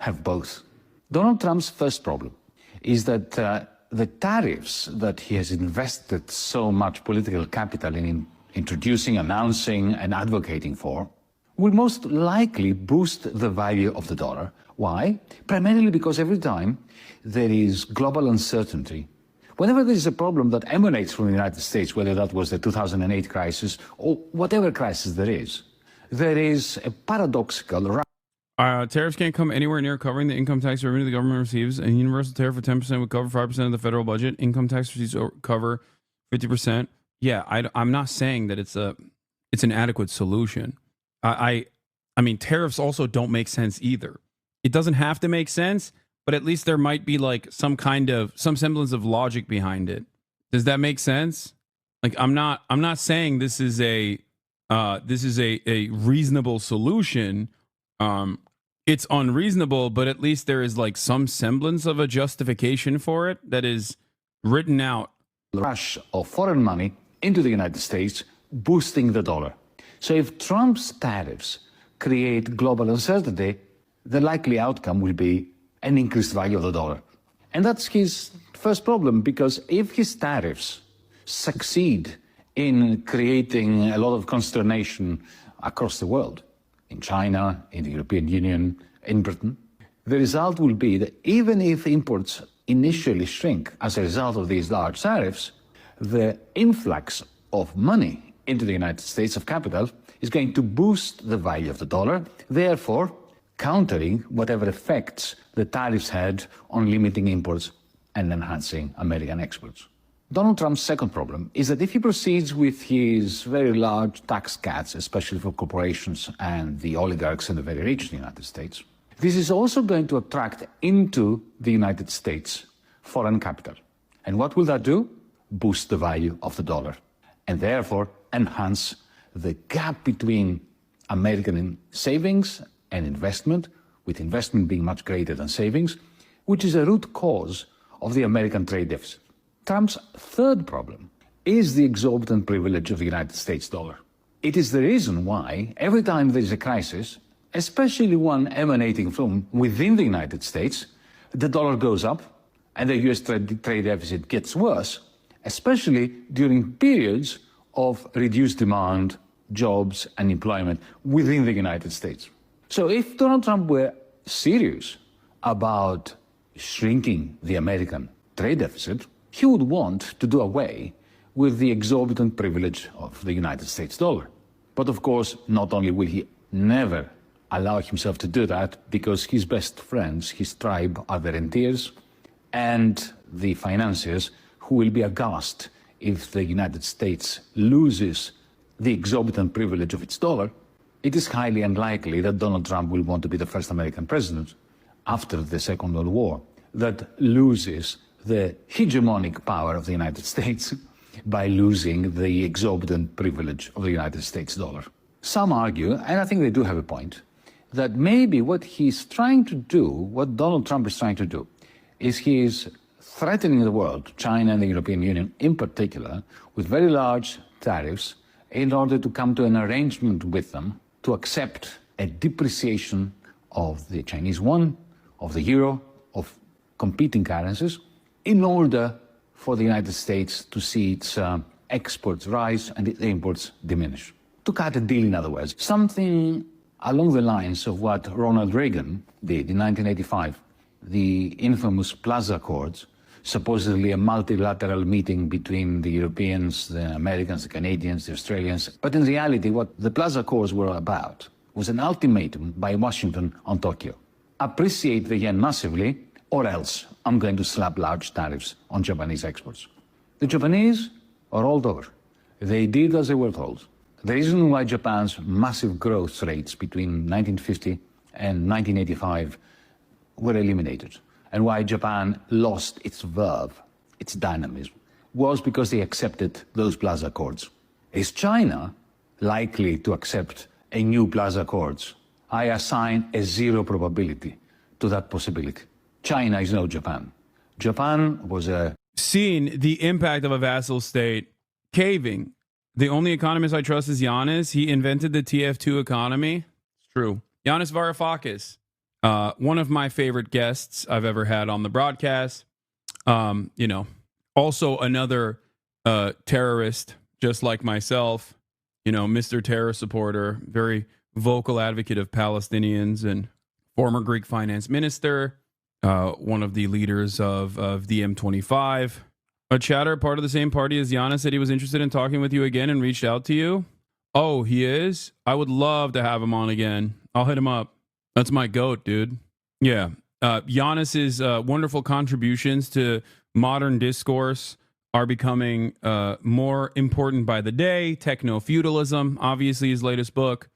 have both? Donald Trump's first problem is that the tariffs that he has invested so much political capital in introducing, announcing, and advocating for, will most likely boost the value of the dollar. Why? Primarily because every time there is global uncertainty, whenever there is a problem that emanates from the United States, whether that was the 2008 crisis or whatever crisis there is a paradoxical... Tariffs can't come anywhere near covering the income tax revenue the government receives. A universal tariff for 10% would cover 5% of the federal budget. Income tax receipts cover 50%. Yeah, I'm not saying that it's an adequate solution. I mean, tariffs also don't make sense either. It doesn't have to make sense, but at least there might be like some semblance of logic behind it. Does that make sense? Like I'm not saying this is a reasonable solution. It's unreasonable, but at least there is like some semblance of a justification for it that is written out. Rush of foreign money into the United States, boosting the dollar. So if Trump's tariffs create global uncertainty, the likely outcome will be an increased value of the dollar. And that's his first problem, because if his tariffs succeed in creating a lot of consternation across the world, in China, in the European Union, in Britain, the result will be that even if imports initially shrink as a result of these large tariffs, the influx of money into the United States of capital is going to boost the value of the dollar, therefore countering whatever effects the tariffs had on limiting imports and enhancing American exports. Donald Trump's second problem is that if he proceeds with his very large tax cuts, especially for corporations and the oligarchs and the very rich in the United States, this is also going to attract into the United States foreign capital. And what will that do? Boost the value of the dollar, and therefore enhance the gap between American savings and investment, with investment being much greater than savings, which is a root cause of the American trade deficit. Trump's third problem is the exorbitant privilege of the United States dollar. It is the reason why every time there is a crisis, especially one emanating from within the United States, the dollar goes up and the US trade deficit gets worse, especially during periods of reduced demand, jobs, and employment within the United States. So if Donald Trump were serious about shrinking the American trade deficit, he would want to do away with the exorbitant privilege of the United States dollar. But of course, not only will he never allow himself to do that, because his best friends, his tribe, are the rentiers, and the financiers who will be aghast if the United States loses the exorbitant privilege of its dollar, it is highly unlikely that Donald Trump will want to be the first American president after the Second World War that loses the hegemonic power of the United States by losing the exorbitant privilege of the United States dollar. Some argue, and I think they do have a point, that maybe what he's trying to do, what Donald Trump is trying to do, is he is threatening the world, China and the European Union in particular, with very large tariffs in order to come to an arrangement with them to accept a depreciation of the Chinese yuan, of the euro, of competing currencies, in order for the United States to see its exports rise and its imports diminish. To cut a deal, in other words, something along the lines of what Ronald Reagan did in 1985, the infamous Plaza Accords, supposedly a multilateral meeting between the Europeans, the Americans, the Canadians, the Australians. But in reality, what the Plaza Accords were about was an ultimatum by Washington on Tokyo. Appreciate the yen massively, or else I'm going to slap large tariffs on Japanese exports. The Japanese are rolled over. They did as they were told. The reason why Japan's massive growth rates between 1950 and 1985 were eliminated, and why Japan lost its verve, its dynamism, was because they accepted those Plaza Accords. Is China likely to accept a new Plaza Accords? I assign a 0 probability to that possibility. China is no Japan. Japan was a... Seeing the impact of a vassal state caving. The only economist I trust is Yanis. He invented the TF2 economy. It's true. Yanis Varoufakis, one of my favorite guests I've ever had on the broadcast. Also another terrorist, just like myself. Mr. Terror supporter, very vocal advocate of Palestinians, and former Greek finance minister, one of the leaders of the M25. A chatter, part of the same party as Giannis, said he was interested in talking with you again and reached out to you. Oh, he is? I would love to have him on again. I'll hit him up. That's my goat, dude. Yeah. Giannis's wonderful contributions to modern discourse are becoming more important by the day. Techno-feudalism, obviously his latest book,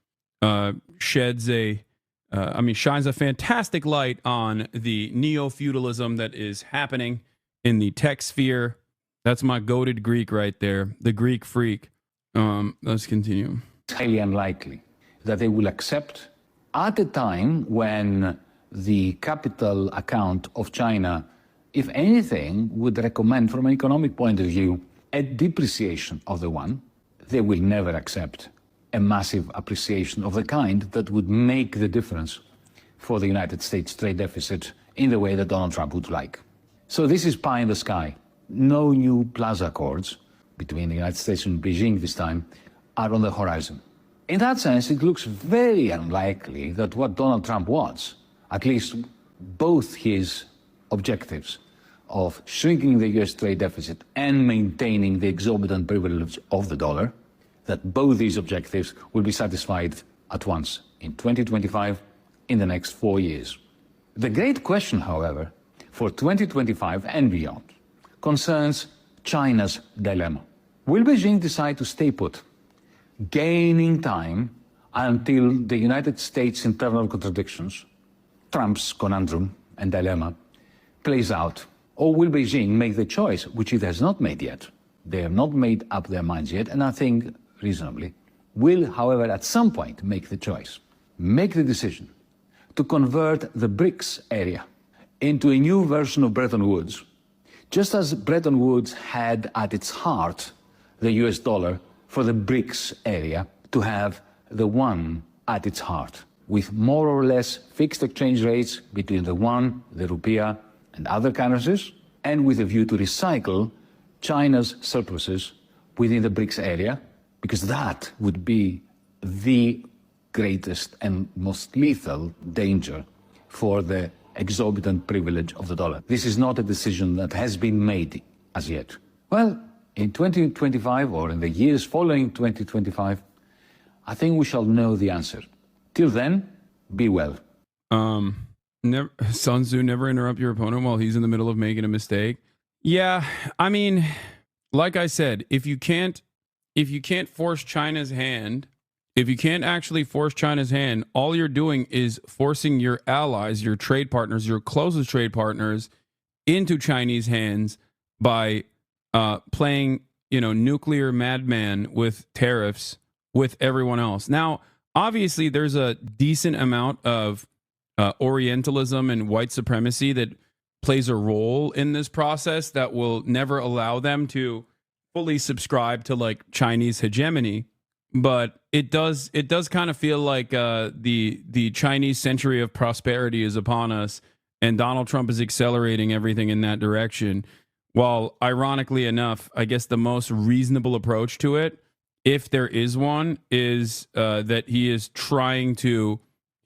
shines a fantastic light on the neo-feudalism that is happening in the tech sphere. That's my goated Greek right there, the Greek freak. Let's continue. It's highly unlikely that they will accept at a time when the capital account of China, if anything, would recommend from an economic point of view a depreciation of the yuan. They will never accept a massive appreciation of the kind that would make the difference for the United States trade deficit in the way that Donald Trump would like. So this is pie in the sky. No new Plaza Accords between the United States and Beijing this time are on the horizon. In that sense, it looks very unlikely that what Donald Trump wants, at least both his objectives of shrinking the US trade deficit and maintaining the exorbitant privilege of the dollar, that both these objectives will be satisfied at once in 2025, in the next 4 years. The great question, however, for 2025 and beyond, concerns China's dilemma. Will Beijing decide to stay put, gaining time until the United States' internal contradictions, Trump's conundrum and dilemma, plays out? Or will Beijing make the choice, which it has not made yet? They have not made up their minds yet, and I think reasonably, will, however, at some point make the choice, make the decision to convert the BRICS area into a new version of Bretton Woods. Just as Bretton Woods had at its heart the US dollar, for the BRICS area to have the yuan at its heart, with more or less fixed exchange rates between the yuan, the rupiah, and other currencies, and with a view to recycle China's surpluses within the BRICS area, because that would be the greatest and most lethal danger for the exorbitant privilege of the dollar. This is not a decision that has been made as yet. Well, in 2025 or in the years following 2025, I think we shall know the answer. Till then, be well. Sun Tzu, never interrupt your opponent while he's in the middle of making a mistake. Yeah, I mean, like I said, if you can't force China's hand, if you can't actually force China's hand, all you're doing is forcing your allies, your trade partners, your closest trade partners into Chinese hands by playing, nuclear madman with tariffs with everyone else. Now, obviously, there's a decent amount of Orientalism and white supremacy that plays a role in this process that will never allow them to fully subscribe to like Chinese hegemony. But it does kind of feel like the Chinese century of prosperity is upon us, and Donald Trump is accelerating everything in that direction. While ironically enough, I guess the most reasonable approach to it, if there is one, is that he's trying to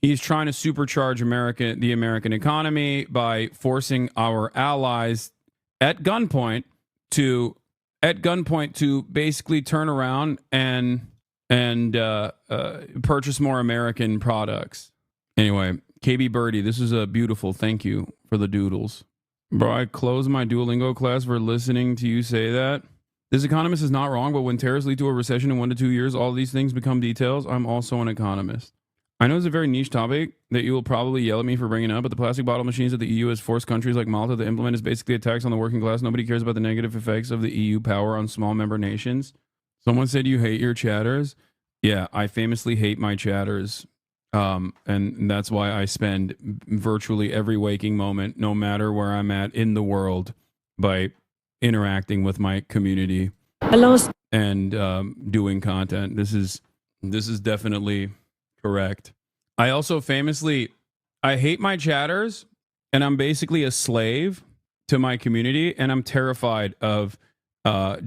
supercharge the American economy by forcing our allies at gunpoint to basically turn around and purchase more American products. Anyway, KB Birdie, this is a beautiful thank you for the doodles. Bro, I closed my Duolingo class for listening to you say that. This economist is not wrong, but when tariffs lead to a recession in 1 to 2 years, all these things become details. I'm also an economist. I know it's a very niche topic that you will probably yell at me for bringing up, but the plastic bottle machines that the EU has forced countries like Malta to implement is basically a tax on the working class. Nobody cares about the negative effects of the EU power on small member nations. Someone said you hate your chatters. Yeah, I famously hate my chatters. And that's why I spend virtually every waking moment, no matter where I'm at in the world, by interacting with my community and doing content. This is definitely correct. I also famously, I hate my chatters, and I'm basically a slave to my community, and I'm terrified of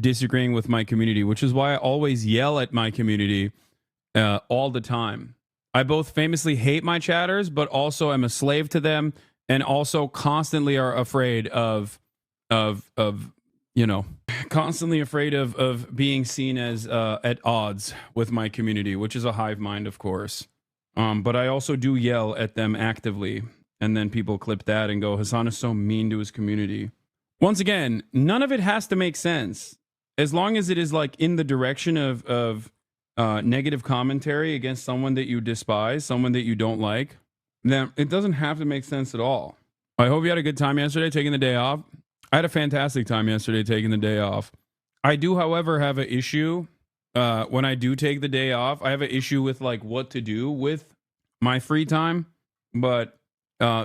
disagreeing with my community, which is why I always yell at my community all the time. I both famously hate my chatters, but also am a slave to them, and also constantly are afraid of constantly afraid of being seen as at odds with my community, which is a hive mind, of course. But I also do yell at them actively, and then people clip that and go, Hassan is so mean to his community. Once again, none of it has to make sense. As long as it is like in the direction of negative commentary against someone that you despise, someone that you don't like, then it doesn't have to make sense at all. I hope you had a good time yesterday taking the day off. I had a fantastic time yesterday taking the day off. I do, however, have an issue when I do take the day off. I have an issue with like what to do with my free time. But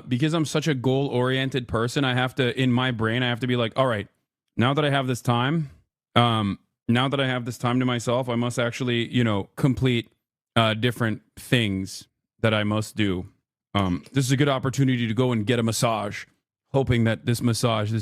because I'm such a goal-oriented person, I have to, in my brain, I have to be like, all right, now that I have this time, to myself, I must actually, complete different things that I must do. This is a good opportunity to go and get a massage, hoping that this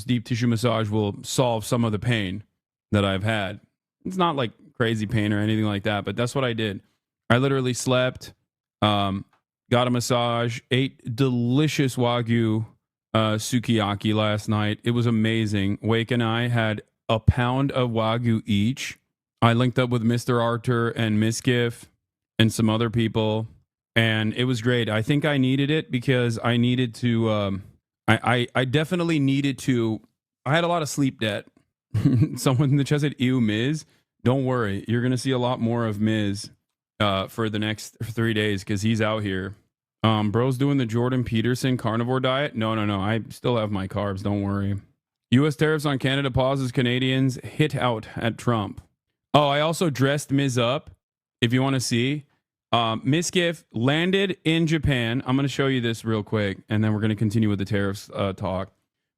deep tissue massage, will solve some of the pain that I've had. It's not like crazy pain or anything like that, but that's what I did. I literally slept, got a massage, ate delicious Wagyu sukiyaki last night. It was amazing. Wake and I had a pound of Wagyu each. I linked up with Mr. Arthur and Miss Giff and some other people, and it was great. I think I needed it because I needed to, I definitely needed to, I had a lot of sleep debt. Someone in the chat said, ew, Miz. Don't worry. You're going to see a lot more of Miz for the next 3 days because he's out here. Bro's doing the Jordan Peterson carnivore diet. No. I still have my carbs. Don't worry. U.S. tariffs on Canada pauses Canadians hit out at Trump. Oh, I also dressed Miz up, if you want to see. Miss Giff landed in Japan. I'm going to show you this real quick, and then we're going to continue with the tariffs talk.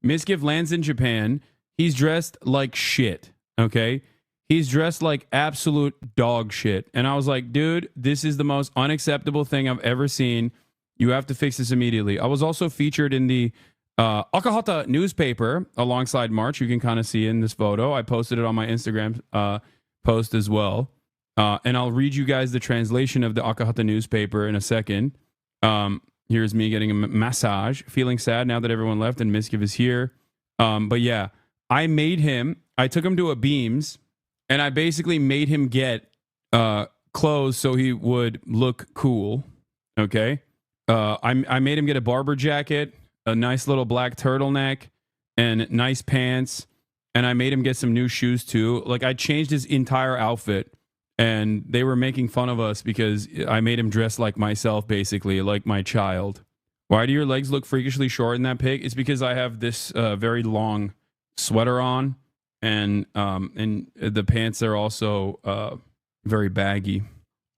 Miss Giff lands in Japan. He's dressed like shit, okay? He's dressed like absolute dog shit. And I was like, dude, this is the most unacceptable thing I've ever seen. You have to fix this immediately. I was also featured in the Akahata newspaper alongside March. You can kind of see in this photo. I posted it on my Instagram post as well. And I'll read you guys the translation of the Akahata newspaper in a second. Here's me getting a massage, feeling sad now that everyone left and Miskiv is here. But yeah, I took him to a Beams, and I basically made him get clothes so he would look cool. Okay. I made him get a barber jacket, a nice little black turtleneck, and nice pants. And I made him get some new shoes too. Like, I changed his entire outfit, and they were making fun of us because I made him dress like myself, basically, like my child. Why do your legs look freakishly short in that pic? It's because I have this very long sweater on, and the pants are also very baggy.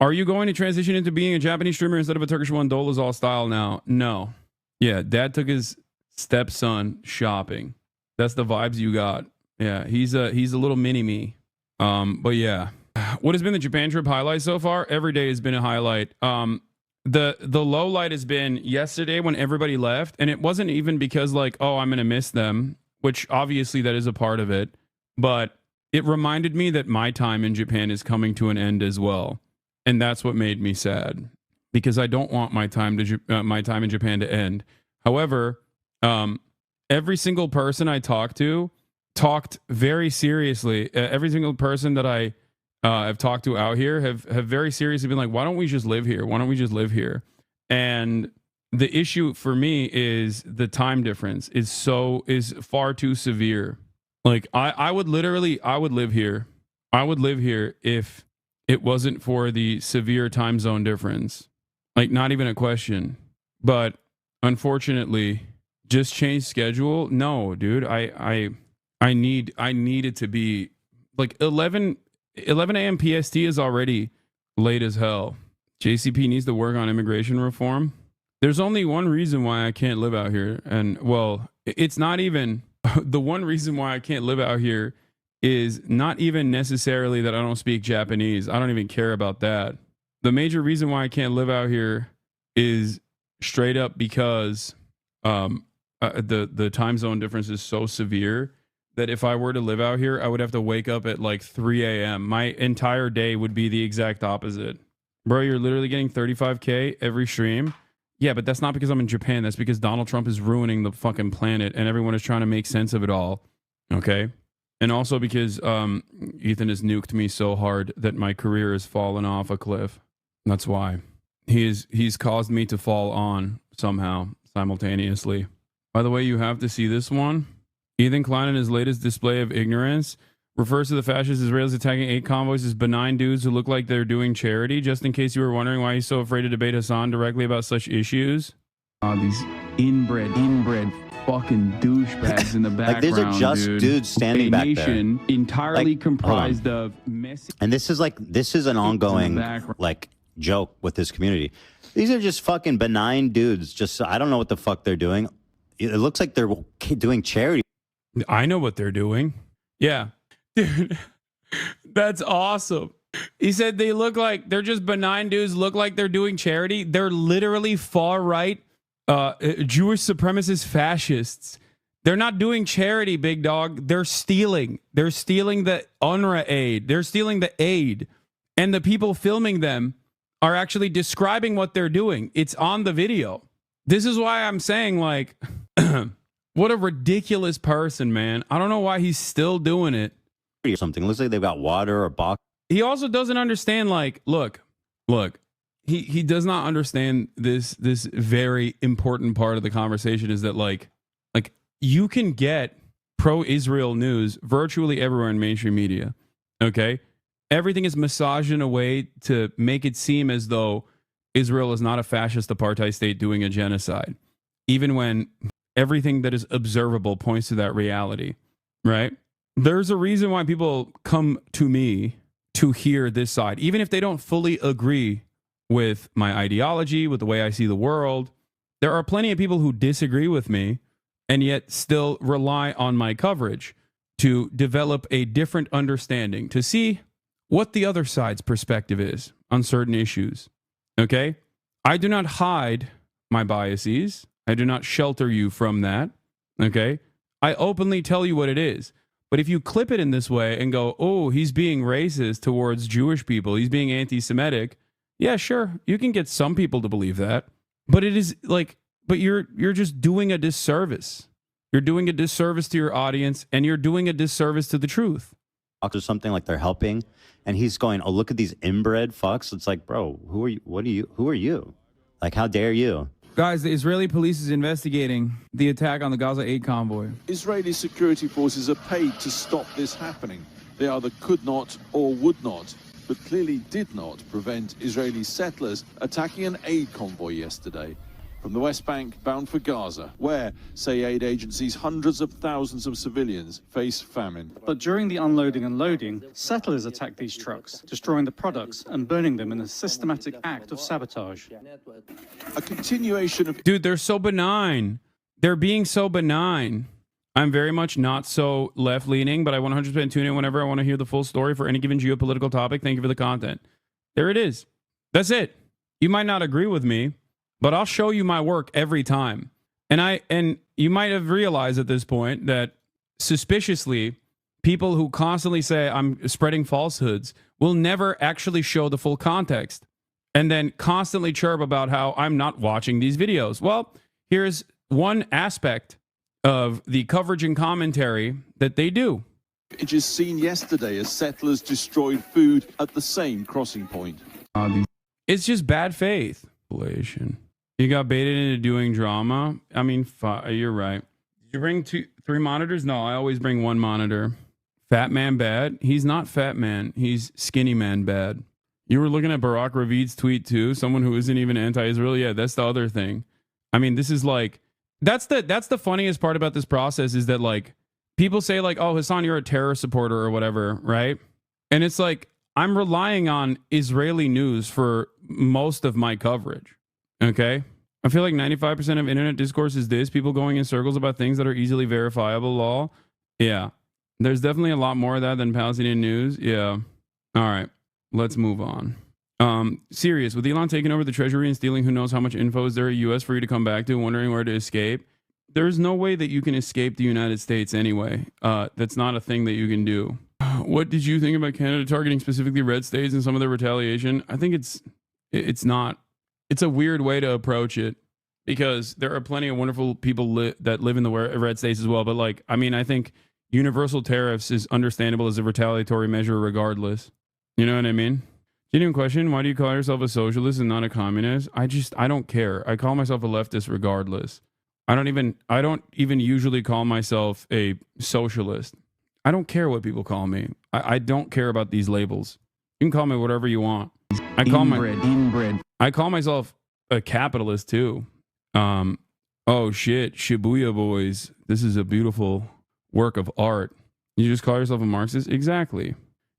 Are you going to transition into being a Japanese streamer instead of a Turkish one, Dolezal style now? No. Yeah, Dad took his stepson shopping. That's the vibes you got. Yeah, he's a little mini me. But yeah, what has been the Japan trip highlight so far? Every day has been a highlight. The low light has been yesterday when everybody left, and it wasn't even because like, oh, I'm gonna miss them, which obviously that is a part of it, but it reminded me that my time in Japan is coming to an end as well, and that's what made me sad, because I don't want my time in Japan to end. However, every single person I talked to talked very seriously. Every single person that I have talked to out here have very seriously been like, why don't we just live here? Why don't we just live here? And the issue for me is the time difference is far too severe. Like I would live here. I would live here if it wasn't for the severe time zone difference. Like, not even a question. But unfortunately, just change schedule. No, dude, I need it to be like 11 a.m. PST is already late as hell. JCP needs to work on immigration reform. There's only one reason why I can't live out here. And well, it's not even the one reason why I can't live out here is not even necessarily that I don't speak Japanese. I don't even care about that. The major reason why I can't live out here is straight up because the time zone difference is so severe that if I were to live out here, I would have to wake up at like 3 a.m. My entire day would be the exact opposite. Bro, you're literally getting 35K every stream. Yeah, but that's not because I'm in Japan. That's because Donald Trump is ruining the fucking planet and everyone is trying to make sense of it all. Okay? And also because Ethan has nuked me so hard that my career has fallen off a cliff. That's why. He's caused me to fall on somehow simultaneously. By the way, you have to see this one. Ethan Klein, in his latest display of ignorance, refers to the fascist Israelis attacking 8 convoys as benign dudes who look like they're doing charity. Just in case you were wondering why he's so afraid to debate Hassan directly about such issues. These inbred fucking douchebags in the background. Like, these are just dudes standing back there. Entirely like, comprised of messy. And this is an ongoing like joke with this community. These are just fucking benign dudes. Just, I don't know what the fuck they're doing. It looks like they're doing charity. I know what they're doing. Yeah. Dude, that's awesome. He said they look like they're just benign dudes, look like they're doing charity. They're literally far right, Jewish supremacist fascists. They're not doing charity, big dog. They're stealing. They're stealing the UNRWA aid. They're stealing the aid. And the people filming them are actually describing what they're doing. It's on the video. This is why I'm saying, like, what a ridiculous person, man. I don't know why he's still doing it. Or something. It looks like they've got water or box. He also doesn't understand, like, look. He does not understand this very important part of the conversation is that like you can get pro-Israel news virtually everywhere in mainstream media. Okay? Everything is massaged in a way to make it seem as though Israel is not a fascist apartheid state doing a genocide, even when everything that is observable points to that reality, right? There's a reason why people come to me to hear this side, even if they don't fully agree with my ideology, with the way I see the world. There are plenty of people who disagree with me and yet still rely on my coverage to develop a different understanding, to see what the other side's perspective is on certain issues. Okay? I do not hide my biases. I do not shelter you from that. Okay? I openly tell you what it is. But if you clip it in this way and go, oh, he's being racist towards Jewish people, he's being anti-Semitic, yeah, sure, you can get some people to believe that. But it is like, but you're just doing a disservice. You're doing a disservice to your audience, and you're doing a disservice to the truth. Or something like they're helping, and he's going, oh, look at these inbred fucks. It's like, bro, who are you? Who are you? Like, how dare you? Guys, the Israeli police is investigating the attack on the Gaza aid convoy. Israeli security forces are paid to stop this happening. They either could not or would not, but clearly did not prevent Israeli settlers attacking an aid convoy yesterday from the West Bank bound for Gaza, where, say aid agencies, hundreds of thousands of civilians face famine. But during the unloading and loading, settlers attacked these trucks, destroying the products and burning them in a systematic act of sabotage. A continuation of... Dude, they're so benign. They're being so benign. I'm very much not so left-leaning, but I 100% tune in whenever I want to hear the full story for any given geopolitical topic. Thank you for the content. There it is. That's it. You might not agree with me, but I'll show you my work every time. And you might have realized at this point that suspiciously, people who constantly say I'm spreading falsehoods will never actually show the full context and then constantly chirp about how I'm not watching these videos. Well, here's one aspect of the coverage and commentary that they do. It is seen yesterday as settlers destroyed food at the same crossing point. It's just bad faith. You got baited into doing drama. I mean, you're right. Did you bring 3 monitors? No, I always bring 1 monitor. Fat man bad? He's not fat man. He's skinny man bad. You were looking at Barack Ravid's tweet too. Someone who isn't even anti-Israel. Yeah, that's the other thing. I mean, this is like, that's the funniest part about this process is that like people say like, oh, Hassan, you're a terror supporter or whatever, right? And it's like, I'm relying on Israeli news for most of my coverage. Okay. I feel like 95% of internet discourse is this, people going in circles about things that are easily verifiable. Lol. Yeah. There's definitely a lot more of that than Palestinian news. Yeah. All right. Let's move on. Serious. With Elon taking over the treasury and stealing who knows how much info is there at US for you to come back to, wondering where to escape. There's no way that you can escape the United States anyway. That's not a thing that you can do. What did you think about Canada targeting specifically red states and some of their retaliation? I think it's not. It's a weird way to approach it because there are plenty of wonderful people that live in the red states as well. But like, I mean, I think universal tariffs is understandable as a retaliatory measure regardless. You know what I mean? Genuine question. Why do you call yourself a socialist and not a communist? I don't care. I call myself a leftist regardless. I don't even usually call myself a socialist. I don't care what people call me. I don't care about these labels. You can call me whatever you want. I call myself a capitalist too. Oh shit, Shibuya boys. This is a beautiful work of art. You just call yourself a Marxist? Exactly.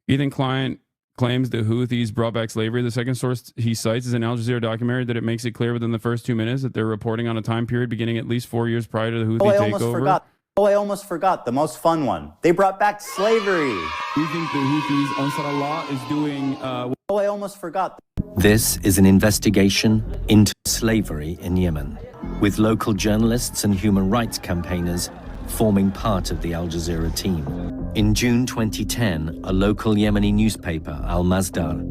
Ethan Klein claims the Houthis brought back slavery. The second source he cites is an Al Jazeera documentary that it makes it clear within the first 2 minutes that they're reporting on a time period beginning at least 4 years prior to the Houthi takeover. I almost forgot the most fun one. They brought back slavery. Do you think the Houthis, Ansar Allah, is doing... I almost forgot. This is an investigation into slavery in Yemen, with local journalists and human rights campaigners forming part of the Al Jazeera team. In June 2010, a local Yemeni newspaper, Al Masdar,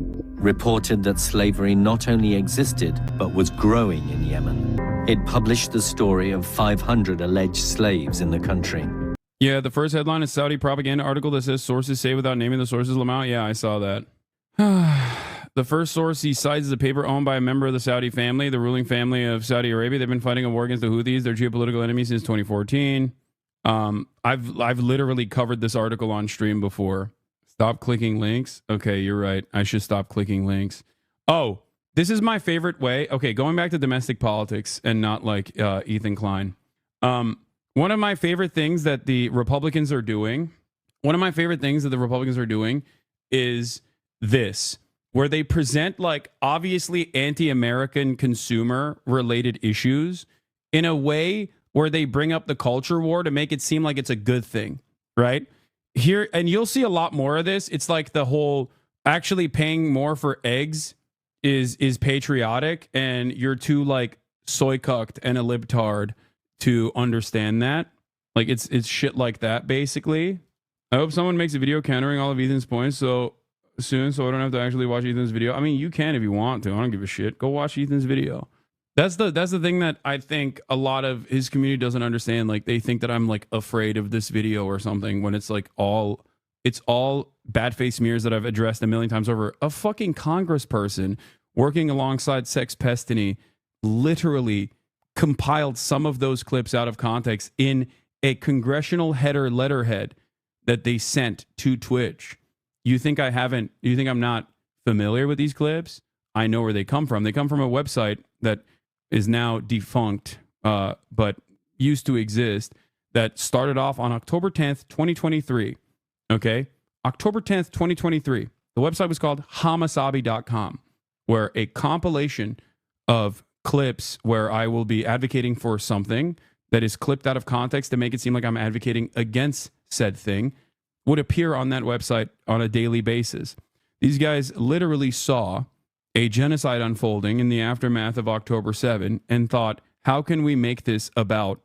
reported that slavery not only existed, but was growing in Yemen. It published the story of 500 alleged slaves in the country. Yeah, the first headline is Saudi propaganda article that says sources say without naming the sources, Lamau. Yeah, I saw that. The first source he cites is a paper owned by a member of the Saudi family, the ruling family of Saudi Arabia. They've been fighting a war against the Houthis, their geopolitical enemy, since 2014. I've literally covered this article on stream before. Stop clicking links. Okay, you're right. I should stop clicking links. Oh, this is my favorite way. Okay, going back to domestic politics and not like Ethan Klein. One of my favorite things that the Republicans are doing, is this, where they present like obviously anti-American consumer related issues in a way where they bring up the culture war to make it seem like it's a good thing, right? Here, and you'll see a lot more of this. It's like the whole actually paying more for eggs is patriotic, and you're too like soy cucked and a libtard to understand that. Like it's shit like that basically. I hope someone makes a video countering all of Ethan's points so I don't have to actually watch Ethan's video. I mean, you can if you want to. I don't give a shit. Go watch Ethan's video. That's the thing that I think a lot of his community doesn't understand. Like they think that I'm like afraid of this video or something when it's like it's all bad face smears that I've addressed a million times over. A fucking congressperson working alongside Sex Pestany literally compiled some of those clips out of context in a congressional header letterhead that they sent to Twitch. You think I'm not familiar with these clips? I know where they come from. They come from a website that is now defunct, but used to exist, that started off on October 10th, 2023. Okay? October 10th, 2023. The website was called hamasabi.com, where a compilation of clips where I will be advocating for something that is clipped out of context to make it seem like I'm advocating against said thing would appear on that website on a daily basis. These guys literally saw a genocide unfolding in the aftermath of October 7 and thought, how can we make this about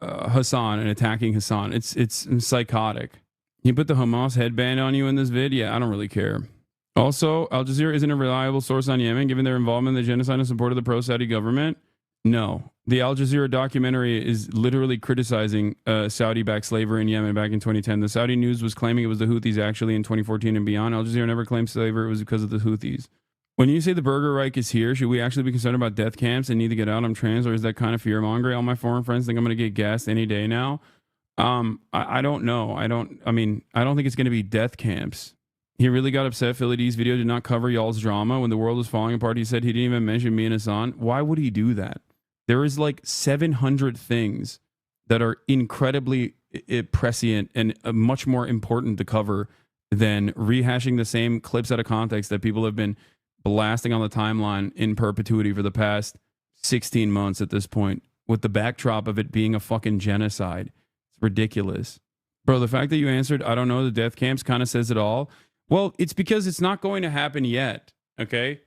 Hassan and attacking Hassan? It's psychotic. He put the Hamas headband on you in this video. I don't really care. Also, Al Jazeera isn't a reliable source on Yemen, given their involvement in the genocide and support of the pro-Saudi government. No. The Al Jazeera documentary is literally criticizing Saudi-backed slavery in Yemen back in 2010. The Saudi news was claiming it was the Houthis actually in 2014 and beyond. Al Jazeera never claimed slavery was because of the Houthis. When you say the Burger Reich is here, should we actually be concerned about death camps and need to get out? I'm trans, or is that kind of fear-mongering? All my foreign friends think I'm going to get gassed any day now. I don't know. I don't think it's going to be death camps. He really got upset. Philly D's video did not cover y'all's drama. When the world was falling apart, he said he didn't even mention me and Hassan. Why would he do that? There is like 700 things that are incredibly prescient and much more important to cover than rehashing the same clips out of context that people have been blasting on the timeline in perpetuity for the past 16 months at this point, with the backdrop of it being a fucking genocide. It's ridiculous. Bro, the fact that you answered, I don't know, the death camps kind of says it all. Well, it's because it's not going to happen yet, okay?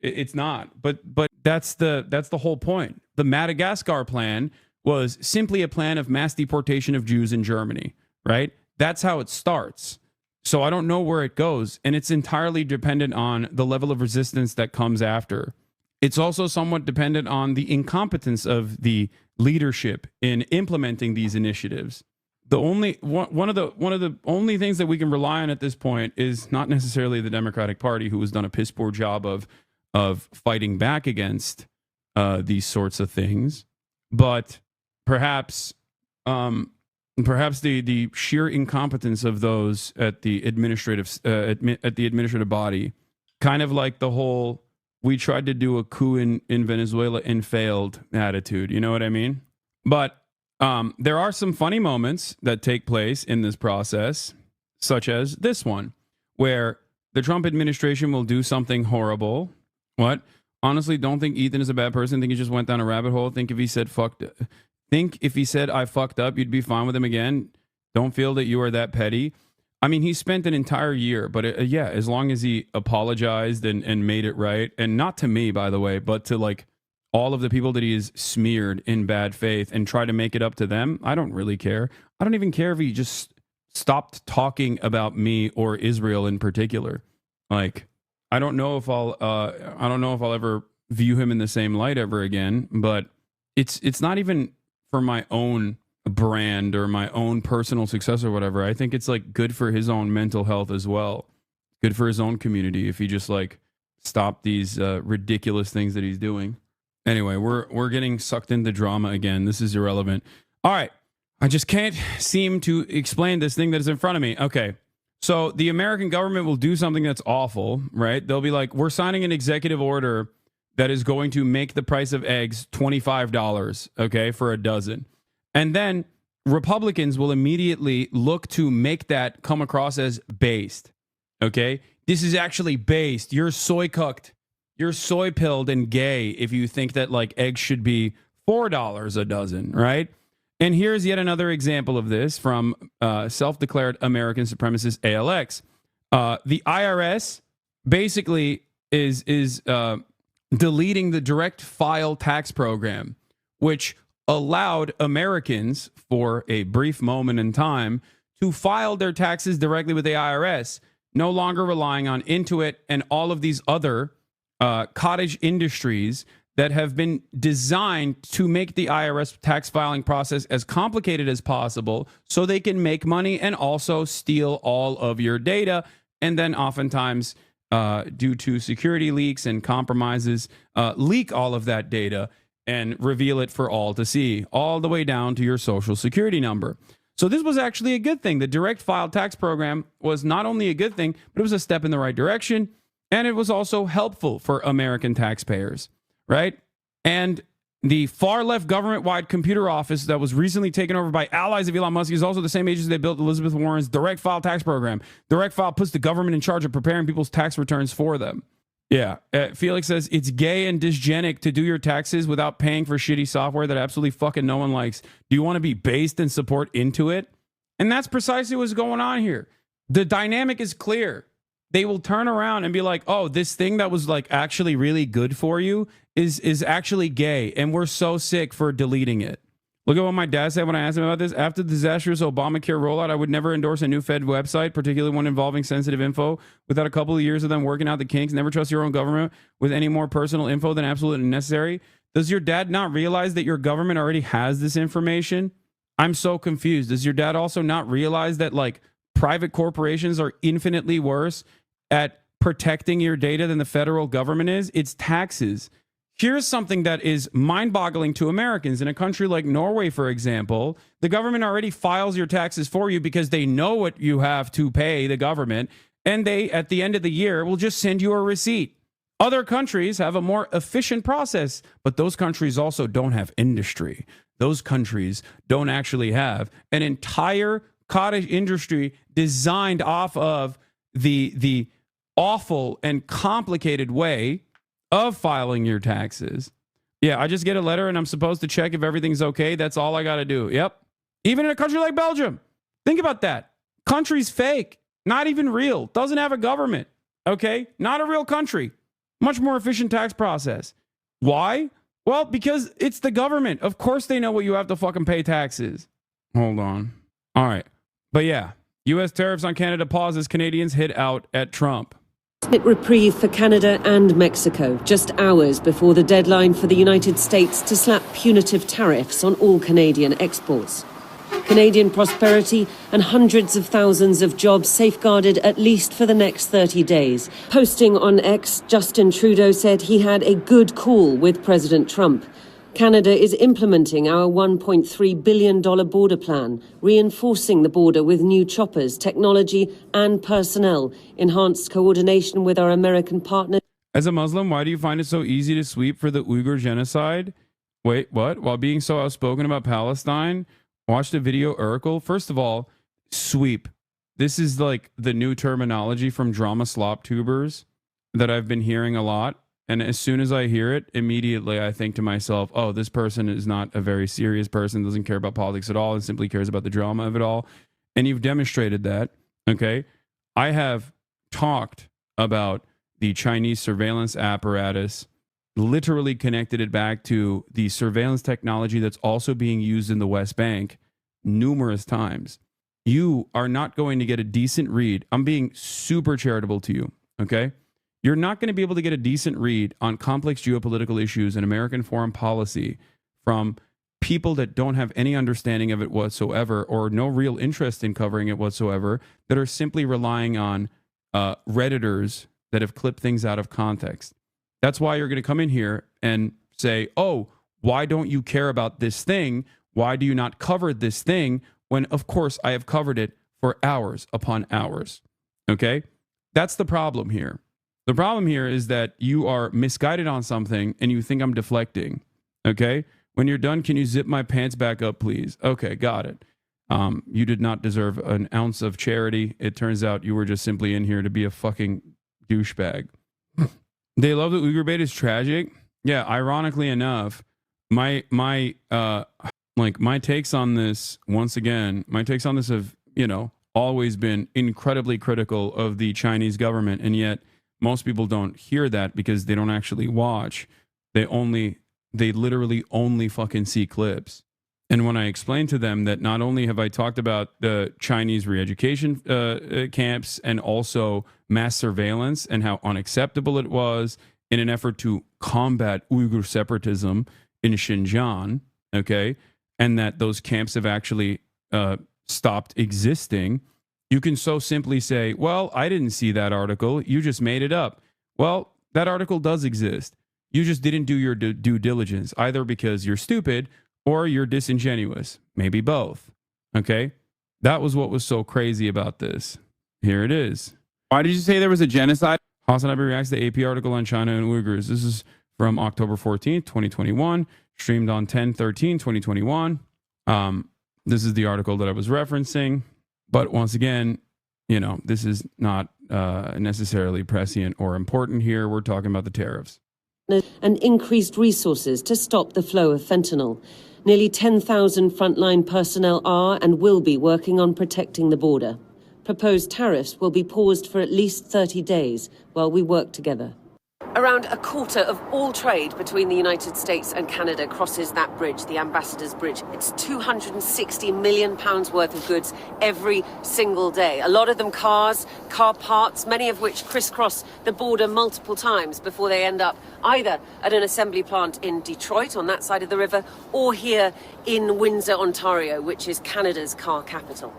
It's not. But that's the whole point. The Madagascar plan was simply a plan of mass deportation of Jews in Germany, right? That's how it starts. So I don't know where it goes, and it's entirely dependent on the level of resistance that comes after. It's also somewhat dependent on the incompetence of the leadership in implementing these initiatives. The only one of the only things that we can rely on at this point is not necessarily the Democratic Party, who has done a piss poor job of fighting back against these sorts of things, but perhaps the sheer incompetence of those at the administrative body, kind of like the whole "we tried to do a coup in Venezuela and failed" attitude. You know what I mean? But there are some funny moments that take place in this process, such as this one, where the Trump administration will do something horrible. What? Honestly, don't think Ethan is a bad person. Think he just went down a rabbit hole. Think if he said I fucked up, you'd be fine with him again. Don't feel that you are that petty. I mean, he spent an entire year, but as long as he apologized and made it right, and not to me, by the way, but to like all of the people that he has smeared in bad faith and try to make it up to them, I don't really care. I don't even care if he just stopped talking about me or Israel in particular. Like, I don't know if I'll ever view him in the same light ever again, but it's not even for my own brand or my own personal success or whatever. I think it's like good for his own mental health as well. Good for his own community if he just like stopped these ridiculous things that he's doing. Anyway, we're getting sucked into drama again. This is irrelevant. All right. I just can't seem to explain this thing that is in front of me. Okay. So the American government will do something that's awful, right? They'll be like, we're signing an executive order that is going to make the price of eggs $25, okay, for a dozen. And then Republicans will immediately look to make that come across as based, okay? This is actually based. You're soy cooked. You're soy pilled and gay if you think that like eggs should be $4 a dozen, right? And here's yet another example of this from self-declared American supremacist ALX. The IRS basically is deleting the direct file tax program, which allowed Americans for a brief moment in time to file their taxes directly with the IRS, no longer relying on Intuit and all of these other cottage industries that have been designed to make the IRS tax filing process as complicated as possible so they can make money and also steal all of your data and then oftentimes due to security leaks and compromises, leak all of that data and reveal it for all to see, all the way down to your social security number. So this was actually a good thing. The direct file tax program was not only a good thing, but it was a step in the right direction. And it was also helpful for American taxpayers, right? And the far left government-wide computer office that was recently taken over by allies of Elon Musk is also the same agency that built Elizabeth Warren's direct file tax program. Direct file puts the government in charge of preparing people's tax returns for them. Yeah, Felix says it's gay and dysgenic to do your taxes without paying for shitty software that absolutely fucking no one likes. Do you want to be based and support Intuit? And that's precisely what's going on here. The dynamic is clear. They will turn around and be like, oh, this thing that was like actually really good for you is actually gay, and we're so sick for deleting it. Look at what my dad said when I asked him about this. After the disastrous Obamacare rollout, I would never endorse a new Fed website, particularly one involving sensitive info, without a couple of years of them working out the kinks. Never trust your own government with any more personal info than absolutely necessary. Does your dad not realize that your government already has this information? I'm so confused. Does your dad also not realize that like private corporations are infinitely worse at protecting your data than the federal government is? It's taxes. Here's something that is mind-boggling to Americans. In a country like Norway, for example, the government already files your taxes for you because they know what you have to pay the government, and they, at the end of the year, will just send you a receipt. Other countries have a more efficient process, but those countries also don't have industry. Those countries don't actually have an entire cottage industry designed off of the awful and complicated way of filing your taxes. Yeah, I just get a letter and I'm supposed to check if everything's okay. That's all I got to do. Yep. Even in a country like Belgium. Think about that. Country's fake. Not even real. Doesn't have a government. Okay? Not a real country. Much more efficient tax process. Why? Well, because it's the government. Of course they know what you have to fucking pay taxes. Hold on. All right. But yeah, U.S. tariffs on Canada pause as Canadians hit out at Trump. Reprieve for Canada and Mexico, just hours before the deadline for the United States to slap punitive tariffs on all Canadian exports. Canadian prosperity and hundreds of thousands of jobs safeguarded at least for the next 30 days. Posting on X, Justin Trudeau said he had a good call with President Trump. Canada is implementing our $1.3 billion border plan, reinforcing the border with new choppers, technology and personnel, enhanced coordination with our American partners. As a Muslim, why do you find it so easy to sweep for the Uyghur genocide? Wait, what? While being so outspoken about Palestine? Watch the video Urkel. First of all, sweep. This is like the new terminology from drama slop tubers that I've been hearing a lot. And as soon as I hear it, immediately I think to myself, oh, this person is not a very serious person, doesn't care about politics at all, and simply cares about the drama of it all. And you've demonstrated that, okay? I have talked about the Chinese surveillance apparatus, literally connected it back to the surveillance technology that's also being used in the West Bank numerous times. You are not going to get a decent read. I'm being super charitable to you, okay? You're not going to be able to get a decent read on complex geopolitical issues and American foreign policy from people that don't have any understanding of it whatsoever or no real interest in covering it whatsoever, that are simply relying on Redditors that have clipped things out of context. That's why you're going to come in here and say, oh, why don't you care about this thing? Why do you not cover this thing? When, of course, I have covered it for hours upon hours. Okay? That's the problem here. The problem here is that you are misguided on something and you think I'm deflecting. Okay? When you're done, can you zip my pants back up, please? Okay, got it. You did not deserve an ounce of charity. It turns out you were just simply in here to be a fucking douchebag. They love that Uyghur bait is tragic. Yeah, ironically enough, my takes on this, once again, my takes on this have, always been incredibly critical of the Chinese government, and yet most people don't hear that because they don't actually watch. They literally only fucking see clips. And when I explain to them that not only have I talked about the Chinese re-education camps and also mass surveillance and how unacceptable it was in an effort to combat Uyghur separatism in Xinjiang, okay, and that those camps have actually stopped existing, You can so simply say, well, I didn't see that article. You just made it up. Well, that article does exist. You just didn't do your due diligence, either because you're stupid or you're disingenuous. Maybe both. Okay? That was what was so crazy about this. Here it is. Why did you say there was a genocide? Hassan Abu reacts to the AP article on China and Uyghurs. This is from October 14th, 2021, streamed on 10/13/2021. This is the article that I was referencing. But once again, you know, this is not necessarily prescient or important here. We're talking about the tariffs. And increased resources to stop the flow of fentanyl. Nearly 10,000 frontline personnel are and will be working on protecting the border. Proposed tariffs will be paused for at least 30 days while we work together. Around a quarter of all trade between the United States and Canada crosses that bridge, the Ambassador's Bridge. It's £260 million worth of goods every single day. A lot of them cars, car parts, many of which crisscross the border multiple times before they end up either at an assembly plant in Detroit on that side of the river or here in Windsor, Ontario, which is Canada's car capital.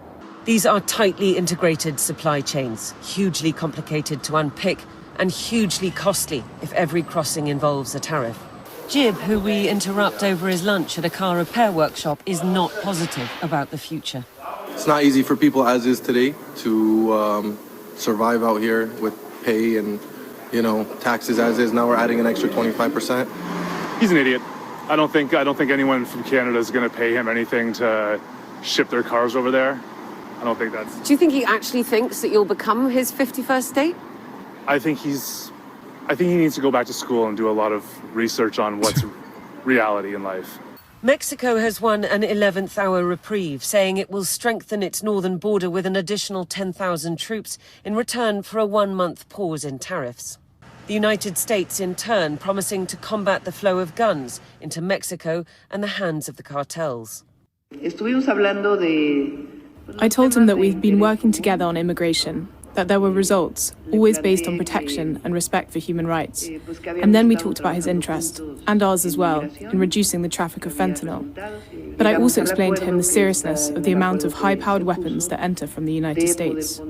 These are tightly integrated supply chains, hugely complicated to unpick and hugely costly if every crossing involves a tariff. Jib, who we interrupt over his lunch at a car repair workshop, is not positive about the future. It's not easy for people as is today to survive out here with pay and, you know, taxes as is. Now we're adding an extra 25%. He's an idiot. I don't think anyone from Canada is going to pay him anything to ship their cars over there. I don't think that's... Do you think he actually thinks that you'll become his 51st state? I think he needs to go back to school and do a lot of research on what's reality in life. Mexico has won an 11th hour reprieve, saying it will strengthen its northern border with an additional 10,000 troops in return for a 1-month pause in tariffs. The United States, in turn, promising to combat the flow of guns into Mexico and the hands of the cartels. I told him that we've been working together on immigration, that there were results, always based on protection and respect for human rights. And then we talked about his interest, and ours as well, in reducing the traffic of fentanyl. But I also explained to him the seriousness of the amount of high-powered weapons that enter from the United States.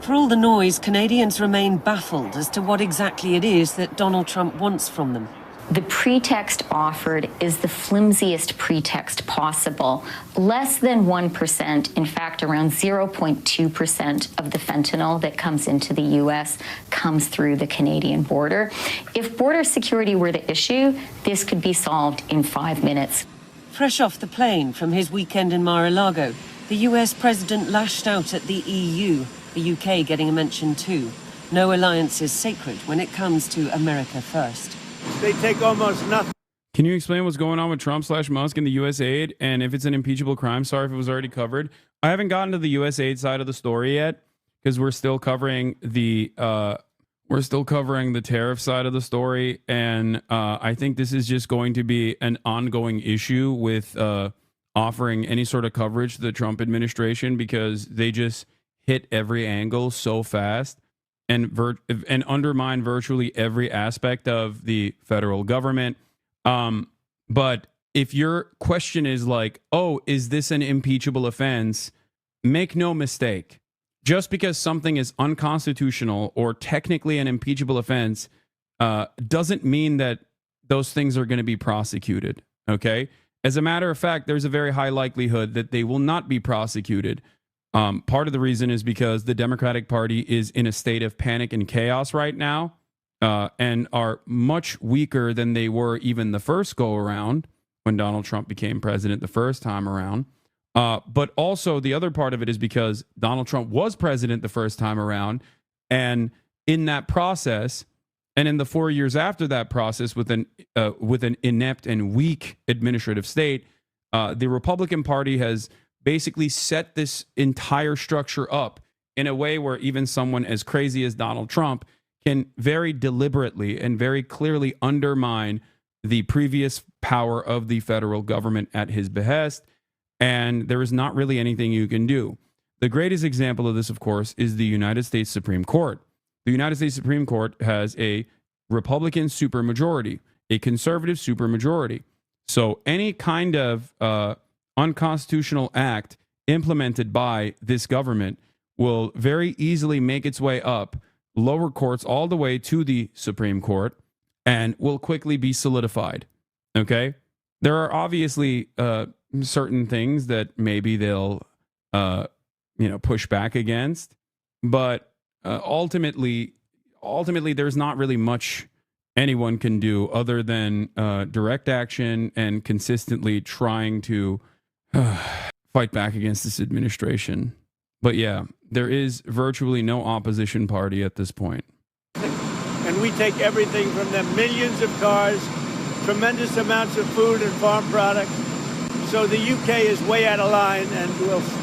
For all the noise, Canadians remain baffled as to what exactly it is that Donald Trump wants from them. The pretext offered is the flimsiest pretext possible. Less than 1%, in fact, around 0.2% of the fentanyl that comes into the U.S. comes through the Canadian border. If border security were the issue, this could be solved in 5 minutes. Fresh off the plane from his weekend in Mar-a-Lago, the U.S. president lashed out at the EU, the UK getting a mention too. No alliance is sacred when it comes to America first. They take almost nothing. Can you explain what's going on with Trump/Musk and the U.S. aid, and if it's an impeachable crime? Sorry if it was already covered. I haven't gotten to the U.S. aid side of the story yet because we're still covering the tariff side of the story, and I think this is just going to be an ongoing issue with offering any sort of coverage to the Trump administration because they just hit every angle so fast and undermine virtually every aspect of the federal government. But if your question is like, oh, is this an impeachable offense? Make no mistake. Just because something is unconstitutional or technically an impeachable offense doesn't mean that those things are going to be prosecuted. Okay? As a matter of fact, there's a very high likelihood that they will not be prosecuted. Part of the reason is because the Democratic Party is in a state of panic and chaos right now and are much weaker than they were even the first go around when Donald Trump became president the first time around. But also the other part of it is because Donald Trump was president the first time around. And in that process, and in the 4 years after that process with an inept and weak administrative state, the Republican Party has basically set this entire structure up in a way where even someone as crazy as Donald Trump can very deliberately and very clearly undermine the previous power of the federal government at his behest. And there is not really anything you can do. The greatest example of this, of course, is the United States Supreme Court. The United States Supreme Court has a Republican supermajority, a conservative supermajority. So any kind of unconstitutional act implemented by this government will very easily make its way up lower courts all the way to the Supreme Court and will quickly be solidified. Okay? There are obviously certain things that maybe they'll push back against, but ultimately there's not really much anyone can do other than direct action and consistently trying to fight back against this administration. But yeah, there is virtually no opposition party at this point. And we take everything from them, millions of cars, tremendous amounts of food and farm products. So the UK is way out of line, and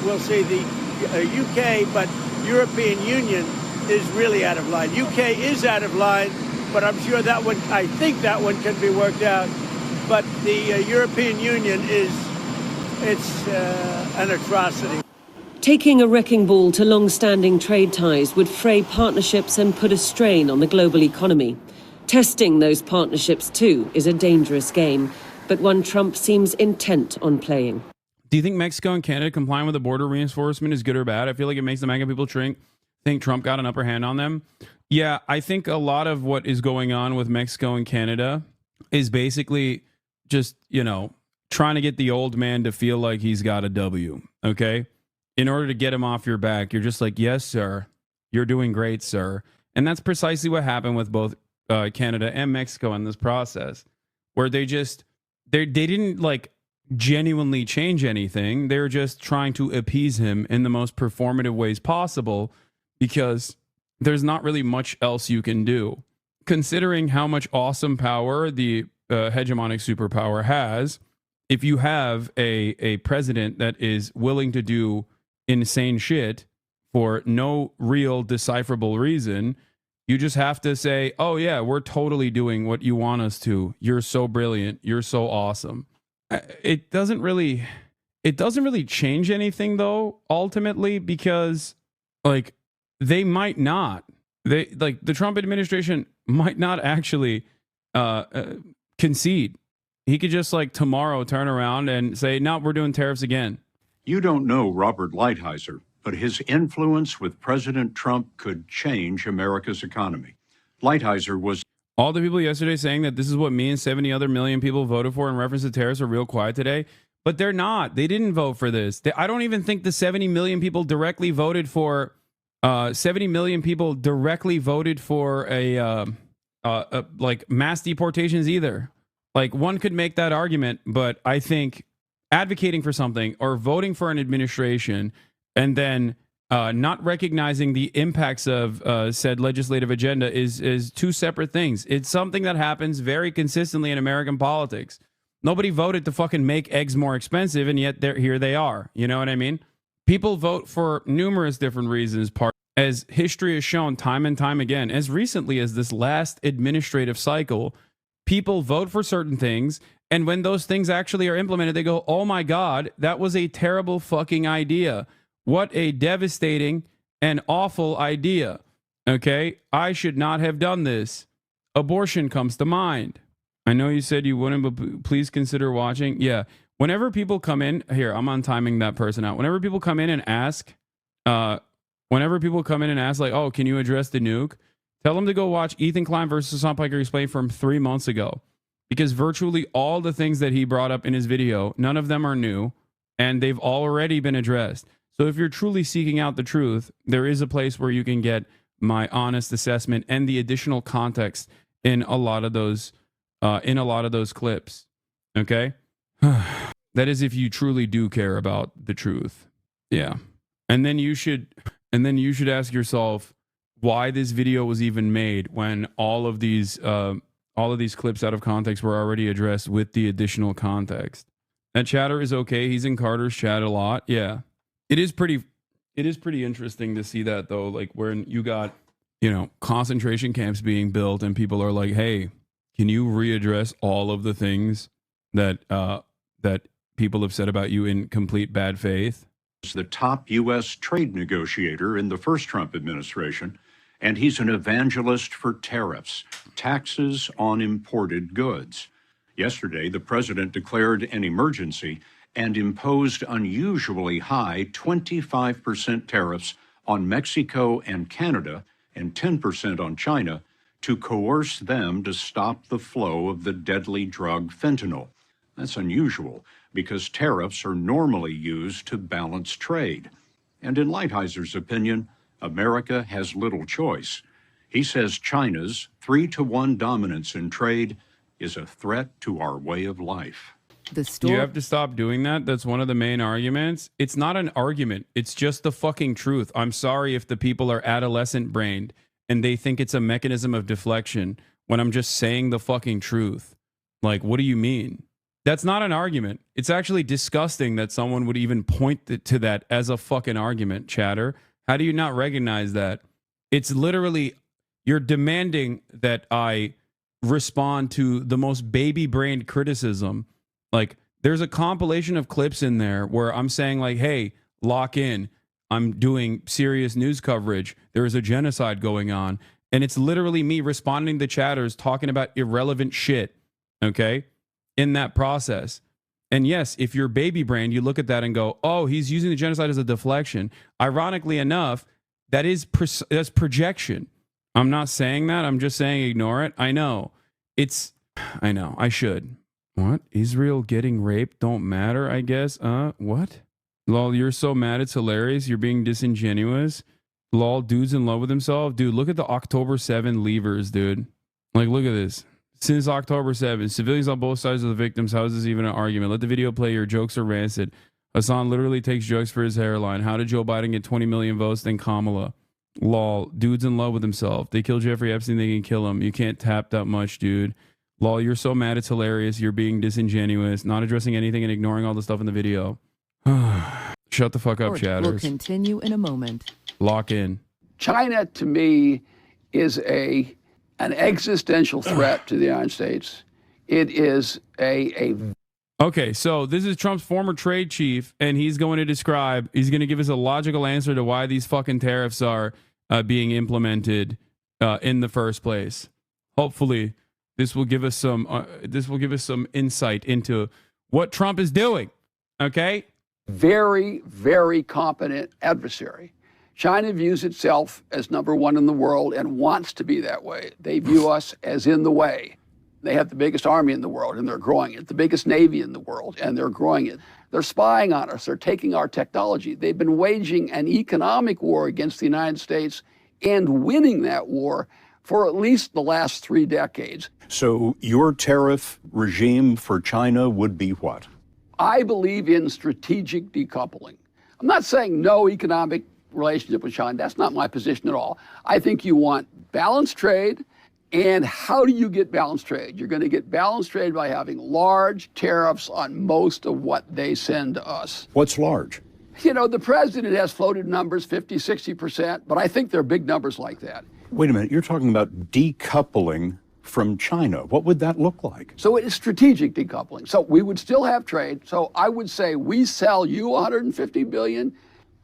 we'll see the UK, but European Union is really out of line. UK is out of line, but I'm sure I think that one can be worked out. But the European Union it's an atrocity. Taking a wrecking ball to long-standing trade ties would fray partnerships and put a strain on the global economy. Testing those partnerships, too, is a dangerous game, but one Trump seems intent on playing. Do you think Mexico and Canada complying with the border reinforcement is good or bad? I feel like it makes the MAGA people think Trump got an upper hand on them. Yeah, I think a lot of what is going on with Mexico and Canada is basically just, trying to get the old man to feel like he's got a W, okay? In order to get him off your back, you're just like, yes, sir, you're doing great, sir. And that's precisely what happened with both Canada and Mexico in this process, where they didn't genuinely change anything. They're just trying to appease him in the most performative ways possible because there's not really much else you can do. Considering how much awesome power the hegemonic superpower has, if you have a president that is willing to do insane shit for no real decipherable reason, you just have to say, oh yeah, we're totally doing what you want us to. You're so brilliant. You're so awesome. It doesn't really change anything though, ultimately, because they might not. The Trump administration might not actually concede. He could just tomorrow turn around and say, no, we're doing tariffs again. You don't know Robert Lighthizer, but his influence with President Trump could change America's economy. Lighthizer was... All the people yesterday saying that this is what me and 70 other million people voted for in reference to tariffs are real quiet today, but they're not. They didn't vote for this. I don't even think the 70 million people directly voted for... 70 million people directly voted for a mass deportations either. One could make that argument, but I think advocating for something or voting for an administration and then not recognizing the impacts of said legislative agenda is two separate things. It's something that happens very consistently in American politics. Nobody voted to fucking make eggs more expensive, and yet here they are. You know what I mean? People vote for numerous different reasons, as history has shown time and time again. As recently as this last administrative cycle, people vote for certain things, and when those things actually are implemented, they go, oh my God, that was a terrible fucking idea. What a devastating and awful idea. Okay? I should not have done this. Abortion comes to mind. I know you said you wouldn't, but please consider watching. Yeah. Whenever people come in, here, I'm untiming that person out. Whenever people come in and ask, oh, can you address the nuke? Tell them to go watch Ethan Klein versus Hassan Piker Explained from 3 months ago. Because virtually all the things that he brought up in his video, none of them are new, and they've already been addressed. So if you're truly seeking out the truth, there is a place where you can get my honest assessment and the additional context in a lot of those clips. Okay? That is if you truly do care about the truth. Yeah. And then you should ask yourself why this video was even made when all of these clips out of context were already addressed with the additional context. That chatter is okay. He's in Carter's chat a lot. Yeah. It is pretty interesting to see that though, when you got, concentration camps being built and people are like, hey, can you readdress all of the things that people have said about you in complete bad faith? The top U.S. trade negotiator in the first Trump administration, and he's an evangelist for tariffs, taxes on imported goods. Yesterday, the president declared an emergency and imposed unusually high 25% tariffs on Mexico and Canada and 10% on China to coerce them to stop the flow of the deadly drug fentanyl. That's unusual because tariffs are normally used to balance trade. And in Lighthizer opinion, America has little choice. He says China's 3-to-1 dominance in trade is a threat to our way of life. You have to stop doing that. That's one of the main arguments. It's not an argument. It's just the fucking truth. I'm sorry if the people are adolescent brained and they think it's a mechanism of deflection when I'm just saying the fucking truth. Like, what do you mean? That's not an argument. It's actually disgusting that someone would even point to that as a fucking argument, chatter. How do you not recognize that? It's literally, you're demanding that I respond to the most baby-brained criticism. Like, there's a compilation of clips in there where I'm saying, like, hey, lock in. I'm doing serious news coverage. There is a genocide going on. And it's literally me responding to chatters talking about irrelevant shit, okay, in that process. And yes, if you're baby brain, you look at that and go, oh, he's using the genocide as a deflection. Ironically enough, that's projection. I'm not saying that. I'm just saying ignore it. I know. I should. What? Israel getting raped don't matter, I guess. What? Lol, you're so mad it's hilarious. You're being disingenuous. Lol, dude's in love with himself. Dude, look at the October 7 levers, dude. Like, look at this. Since October 7, civilians on both sides of the victims. How is this even an argument? Let the video play. Your jokes are rancid. Hassan literally takes drugs for his hairline. How did Joe Biden get 20 million votes than Kamala? Lol, dude's in love with himself. They kill Jeffrey Epstein, they can kill him. You can't tap that much, dude. Lol, you're so mad it's hilarious. You're being disingenuous, not addressing anything and ignoring all the stuff in the video. Shut the fuck up, chatters. We'll continue in a moment. Lock in. China, to me, is an existential threat to the United States. It is Okay, so this is Trump's former trade chief, and he's going to give us a logical answer to why these fucking tariffs are being implemented in the first place. Hopefully, this will give us some insight into what Trump is doing. Okay? very, very competent adversary. China views itself as number one in the world and wants to be that way. They view us as in the way. They have the biggest army in the world, and they're growing it. The biggest navy in the world, and they're growing it. They're spying on us. They're taking our technology. They've been waging an economic war against the United States and winning that war for at least the last 3 decades. So your tariff regime for China would be what? I believe in strategic decoupling. I'm not saying no economic relationship with China. That's not my position at all. I think you want balanced trade. And how do you get balanced trade? You're going to get balanced trade by having large tariffs on most of what they send to us. What's large? You know, the president has floated numbers 50, 60%, but I think they're big numbers like that. Wait a minute, you're talking about decoupling from China. What would that look like? So it is strategic decoupling. So we would still have trade. So I would say we sell you 150 billion,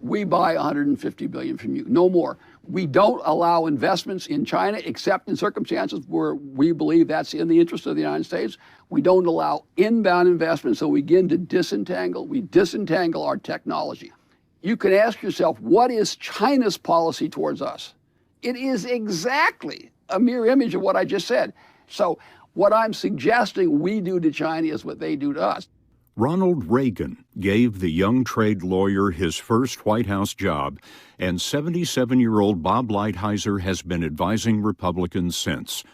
we buy 150 billion from you, no more. We don't allow investments in China except in circumstances where we believe that's in the interest of the United States. We don't allow inbound investments, so we begin to disentangle. We disentangle our technology. You can ask yourself, what is China's policy towards us? It is exactly a mirror image of what I just said. So what I'm suggesting we do to China is what they do to us. Ronald Reagan gave the young trade lawyer his first White House job, and 77-year-old Bob Lighthizer has been advising Republicans since.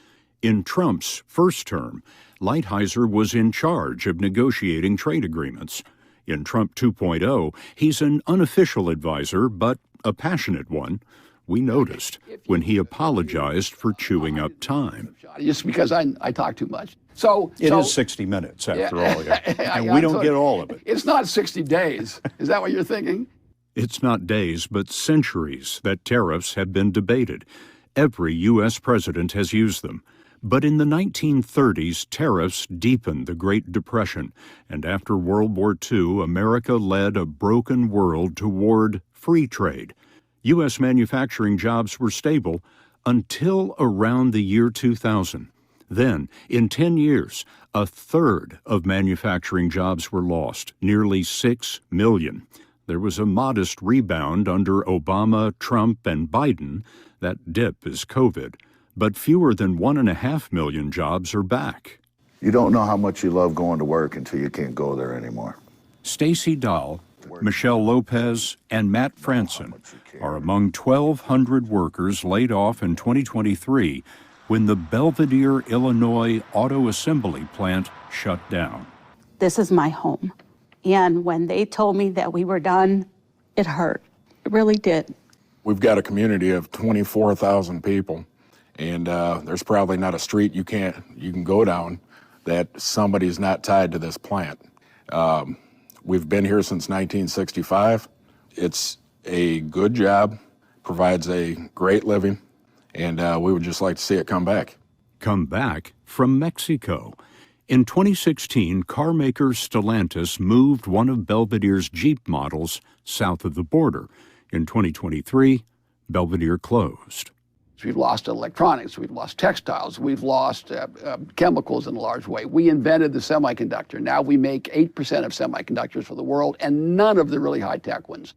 In Trump's first term, Lighthizer was in charge of negotiating trade agreements. In Trump 2.0, he's an unofficial advisor, but a passionate one. We noticed when he apologized for chewing up time. Just because I talk too much. So it is 60 minutes, after all, and we don't get all of it. It's not 60 days. Is that what you're thinking? It's not days, but centuries that tariffs have been debated. Every U.S. president has used them. But in the 1930s, tariffs deepened the Great Depression, and after World War II, America led a broken world toward free trade. U.S. manufacturing jobs were stable until around the year 2000. Then, in 10 years, a third of manufacturing jobs were lost, nearly 6 million. There was a modest rebound under Obama, Trump, and Biden. That dip is COVID. But fewer than 1.5 million jobs are back. You don't know how much you love going to work until you can't go there anymore. Stacey Dahl, Michelle Lopez, and Matt Franson are among 1,200 workers laid off in 2023 when the Belvidere, Illinois auto assembly plant shut down. This is my home. And when they told me that we were done, it hurt. It really did. We've got a community of 24,000 people, and there's probably not a street you can go down that somebody's not tied to this plant. We've been here since 1965. It's a good job, provides a great living, and we would just like to see it come back. Come back from Mexico. In 2016, carmaker Stellantis moved one of Belvidere's Jeep models south of the border. In 2023, Belvidere closed. We've lost electronics, we've lost textiles, we've lost chemicals in a large way. We invented the semiconductor. Now we make 8% of semiconductors for the world, and none of the really high-tech ones.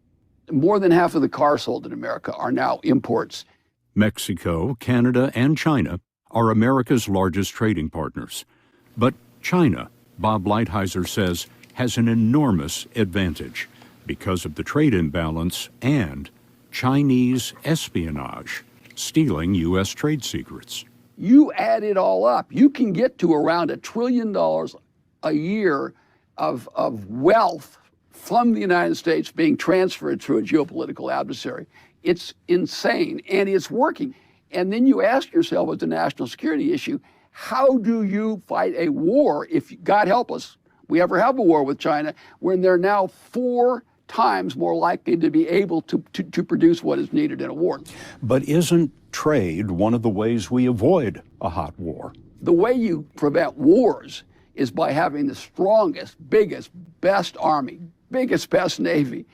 More than half of the cars sold in America are now imports. Mexico, Canada, and China are America's largest trading partners. But China, Bob Lighthizer says, has an enormous advantage because of the trade imbalance and Chinese espionage, stealing U.S. trade secrets. You add it all up, you can get to around $1 trillion a year of wealth from the United States being transferred through a geopolitical adversary. It's insane, and it's working. And then you ask yourself, as a national security issue, how do you fight a war if, God help us, we ever have a war with China, when they're now 4 times more likely to be able to produce what is needed in a war? But isn't trade one of the ways we avoid a hot war? The way you prevent wars is by having the strongest, biggest, best army, biggest, best navy,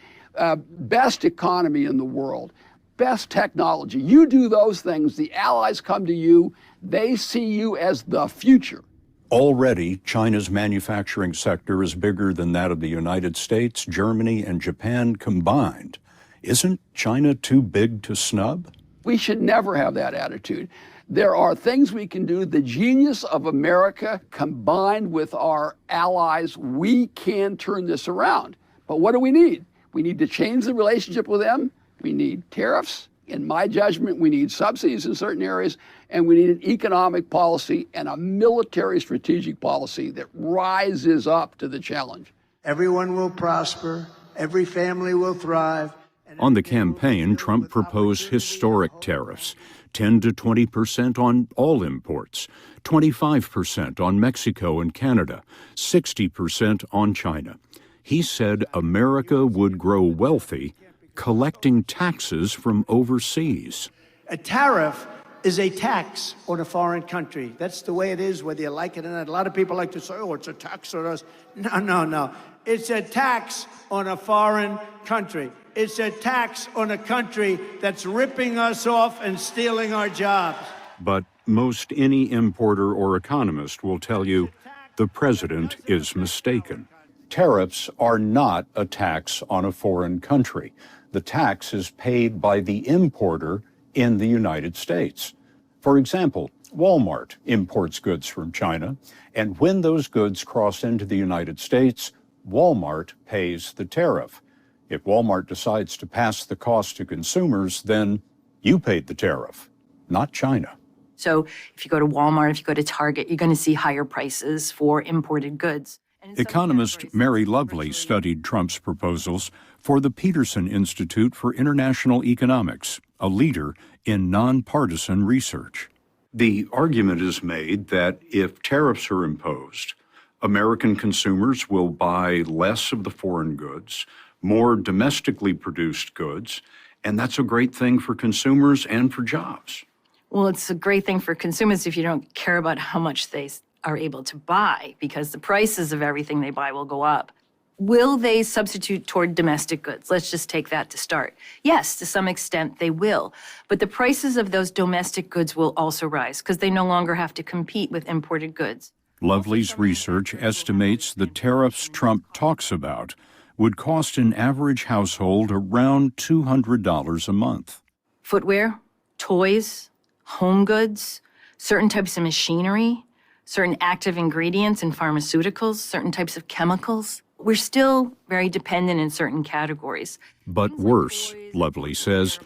best economy in the world, best technology. You do those things, the allies come to you, they see you as the future. Already, China's manufacturing sector is bigger than that of the United States, Germany, and Japan combined. Isn't China too big to snub? We should never have that attitude. There are things we can do. The genius of America combined with our allies, we can turn this around. But what do we need? We need to change the relationship with them. We need tariffs. In my judgment, we need subsidies in certain areas, and we need an economic policy and a military strategic policy that rises up to the challenge. Everyone will prosper. Every family will thrive. On the campaign, Trump proposed historic tariffs, 10 to 20% on all imports, 25% on Mexico and Canada, 60% on China. He said America would grow wealthy collecting taxes from overseas. A tariff is a tax on a foreign country. That's the way it is, whether you like it or not. A lot of people like to say, oh, it's a tax on us. No. It's a tax on a foreign country. It's a tax on a country that's ripping us off and stealing our jobs. But most any importer or economist will tell you the president is mistaken. Tariffs are not a tax on a foreign country. The tax is paid by the importer in the United States. For example, Walmart imports goods from China, and when those goods cross into the United States, Walmart pays the tariff. If Walmart decides to pass the cost to consumers, then you paid the tariff, not China. So if you go to Walmart, if you go to Target, you're going to see higher prices for imported goods. Economist Mary Lovely studied Trump's proposals for the Peterson Institute for International Economics, a leader in nonpartisan research. The argument is made that if tariffs are imposed, American consumers will buy less of the foreign goods, more domestically produced goods, and that's a great thing for consumers and for jobs. Well, it's a great thing for consumers if you don't care about how much they are able to buy, because the prices of everything they buy will go up. Will they substitute toward domestic goods? Let's just take that to start. Yes, to some extent they will, but the prices of those domestic goods will also rise because they no longer have to compete with imported goods. Lovely's research estimates the tariffs Trump talks about would cost an average household around $200 a month. Footwear, toys, home goods, certain types of machinery, certain active ingredients in pharmaceuticals, certain types of chemicals. We're still very dependent in certain categories. But worse, Lovely says,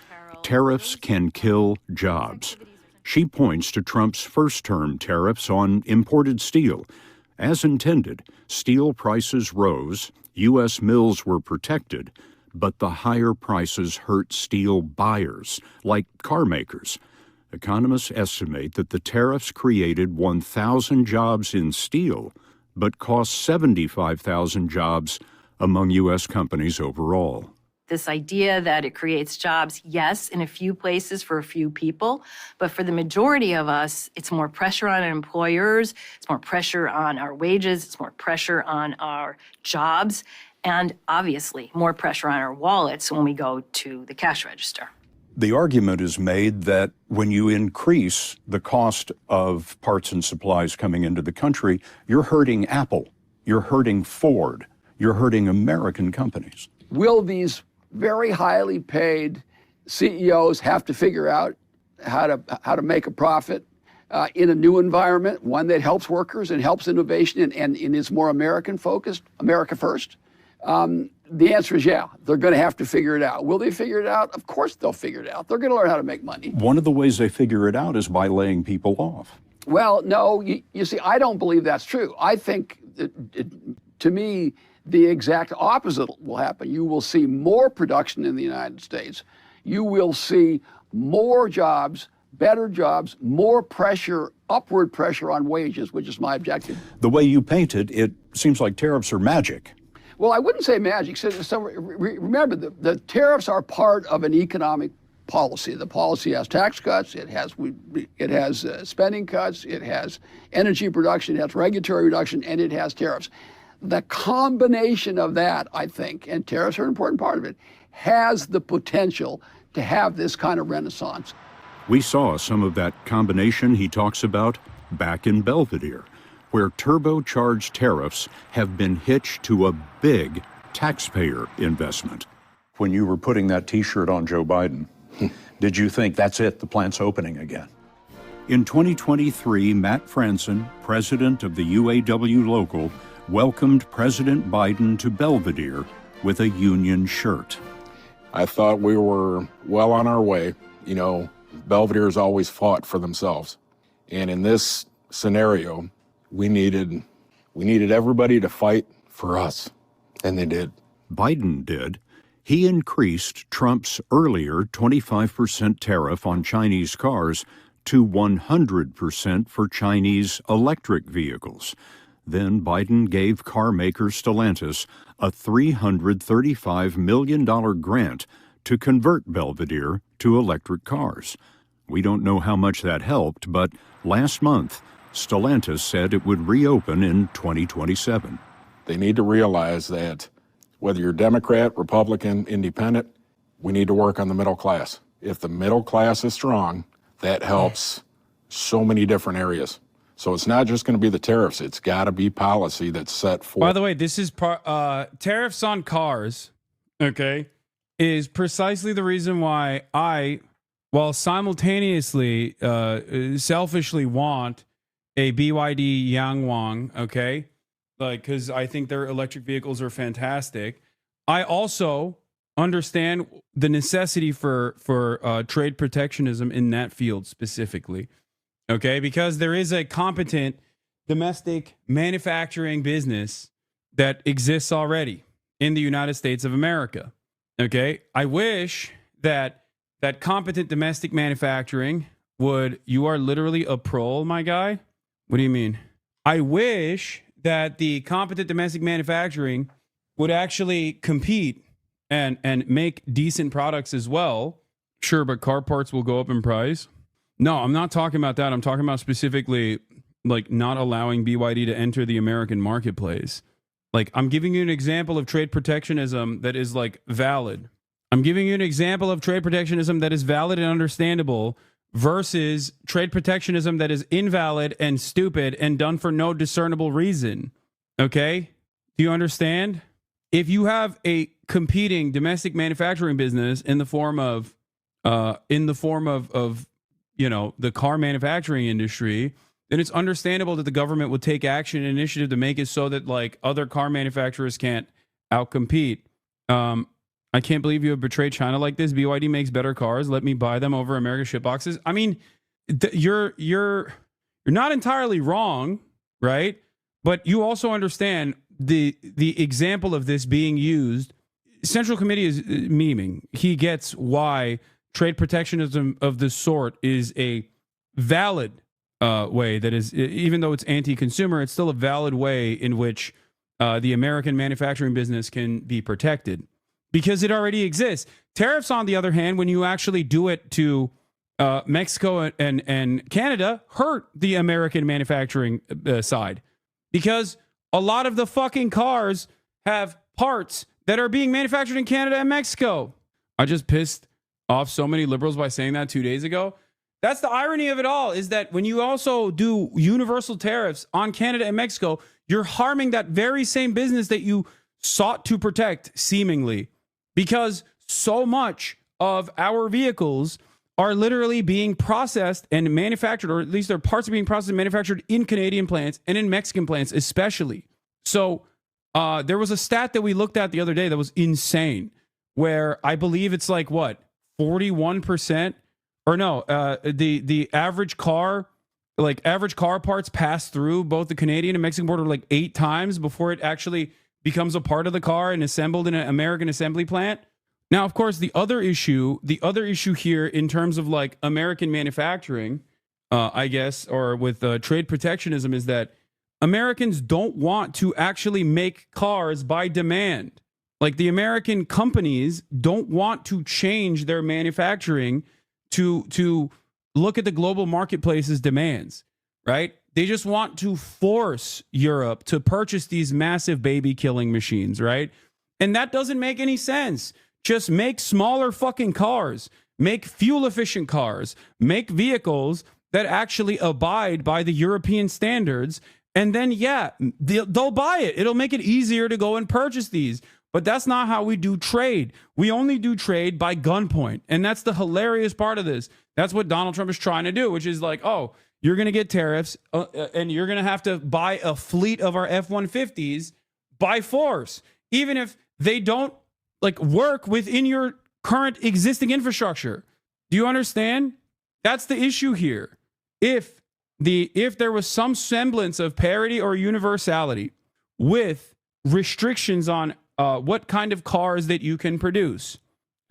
tariffs can kill jobs. She points to Trump's first-term tariffs on imported steel. As intended, steel prices rose, U.S. mills were protected, but the higher prices hurt steel buyers, like car makers. Economists estimate that the tariffs created 1,000 jobs in steel, but cost 75,000 jobs among U.S. companies overall. This idea that it creates jobs, yes, in a few places for a few people, but for the majority of us, it's more pressure on employers, it's more pressure on our wages, it's more pressure on our jobs, and obviously more pressure on our wallets when we go to the cash register. The argument is made that when you increase the cost of parts and supplies coming into the country, you're hurting Apple, you're hurting Ford, you're hurting American companies. Will these very highly paid CEOs have to figure out how to make a profit in a new environment, one that helps workers and helps innovation and is more American focused, America first? The answer is yeah, they're going to have to figure it out. Will they figure it out? Of course they'll figure it out. They're going to learn how to make money. One of the ways they figure it out is by laying people off. Well, no, you see, I don't believe that's true. I think, to me, the exact opposite will happen. You will see more production in the United States. You will see more jobs, better jobs, more pressure, upward pressure on wages, which is my objective. The way you paint it, it seems like tariffs are magic. Well, I wouldn't say magic. So remember, the tariffs are part of an economic policy. The policy has tax cuts, it has spending cuts, it has energy production, it has regulatory reduction, and it has tariffs. The combination of that, I think, and tariffs are an important part of it, has the potential to have this kind of renaissance. We saw some of that combination he talks about back in Belvedere, where turbocharged tariffs have been hitched to a big taxpayer investment. When you were putting that T-shirt on Joe Biden, did you think that's it, the plant's opening again? In 2023, Matt Franson, president of the UAW Local, welcomed President Biden to Belvedere with a union shirt. I thought we were well on our way. You know, Belvedere's always fought for themselves. And in this scenario, we needed everybody to fight for us. And they did. Biden did. He increased Trump's earlier 25% tariff on Chinese cars to 100% for Chinese electric vehicles. Then Biden gave car maker Stellantis a $335 million grant to convert Belvedere to electric cars. We don't know how much that helped, but last month, Stellantis said it would reopen in 2027. They need to realize that whether you're Democrat, Republican, Independent, we need to work on the middle class. If the middle class is strong, that helps so many different areas. So it's not just going to be the tariffs. It's got to be policy that's set for. By the way, this is tariffs on cars, okay, is precisely the reason why I, while simultaneously selfishly want a BYD Yangwang, okay, like, because I think their electric vehicles are fantastic. I also understand the necessity for trade protectionism in that field specifically, okay, because there is a competent domestic manufacturing business that exists already in the United States of America, okay. I wish that competent domestic manufacturing would, you are literally a prole, my guy. What do you mean? I wish that the competent domestic manufacturing would actually compete and make decent products as well. Sure, but car parts will go up in price. No, I'm not talking about that. I'm talking about specifically like not allowing BYD to enter the American marketplace. Like, I'm giving you an example of trade protectionism that is like valid. I'm giving you an example of trade protectionism that is valid and understandable versus trade protectionism that is invalid and stupid and done for no discernible reason. Okay? Do you understand? if you have a competing domestic manufacturing business in the form of you know, the car manufacturing industry, then it's understandable that the government would take action and initiative to make it so that like other car manufacturers can't outcompete. I can't believe you have betrayed China like this. BYD makes better cars. Let me buy them over American ship boxes. I mean, you're not entirely wrong, right? But you also understand the example of this being used. Central Committee is memeing. He gets why trade protectionism of this sort is a valid way that is, even though it's anti-consumer, it's still a valid way in which the American manufacturing business can be protected because it already exists. Tariffs, on the other hand, when you actually do it to Mexico and Canada, hurt the American manufacturing side because a lot of the fucking cars have parts that are being manufactured in Canada and Mexico. I just pissed off so many liberals by saying that 2 days ago. That's the irony of it all, is that when you also do universal tariffs on Canada and Mexico, you're harming that very same business that you sought to protect, seemingly, because so much of our vehicles are literally being processed and manufactured, or at least their parts are being processed and manufactured in Canadian plants and in Mexican plants especially. So there was a stat that we looked at the other day that was insane, where I believe it's like, what, 41%? Or no, the average car, like average car parts pass through both the Canadian and Mexican border like 8 times before it actually becomes a part of the car and assembled in an American assembly plant. Now, of course, the other issue here in terms of like American manufacturing, I guess, or with trade protectionism, is that Americans don't want to actually make cars by demand. Like the American companies don't want to change their manufacturing to look at the global marketplace's demands, right? They just want to force Europe to purchase these massive baby killing machines, right? And that doesn't make any sense. Just make smaller fucking cars, make fuel efficient cars, make vehicles that actually abide by the European standards. And then, yeah, they'll buy it. It'll make it easier to go and purchase these. But that's not how we do trade. We only do trade by gunpoint. And that's the hilarious part of this. That's what Donald Trump is trying to do, which is like, oh, you're going to get tariffs and you're going to have to buy a fleet of our F-150s by force, even if they don't like work within your current existing infrastructure. Do you understand? That's the issue here. If there was some semblance of parity or universality with restrictions on what kind of cars that you can produce,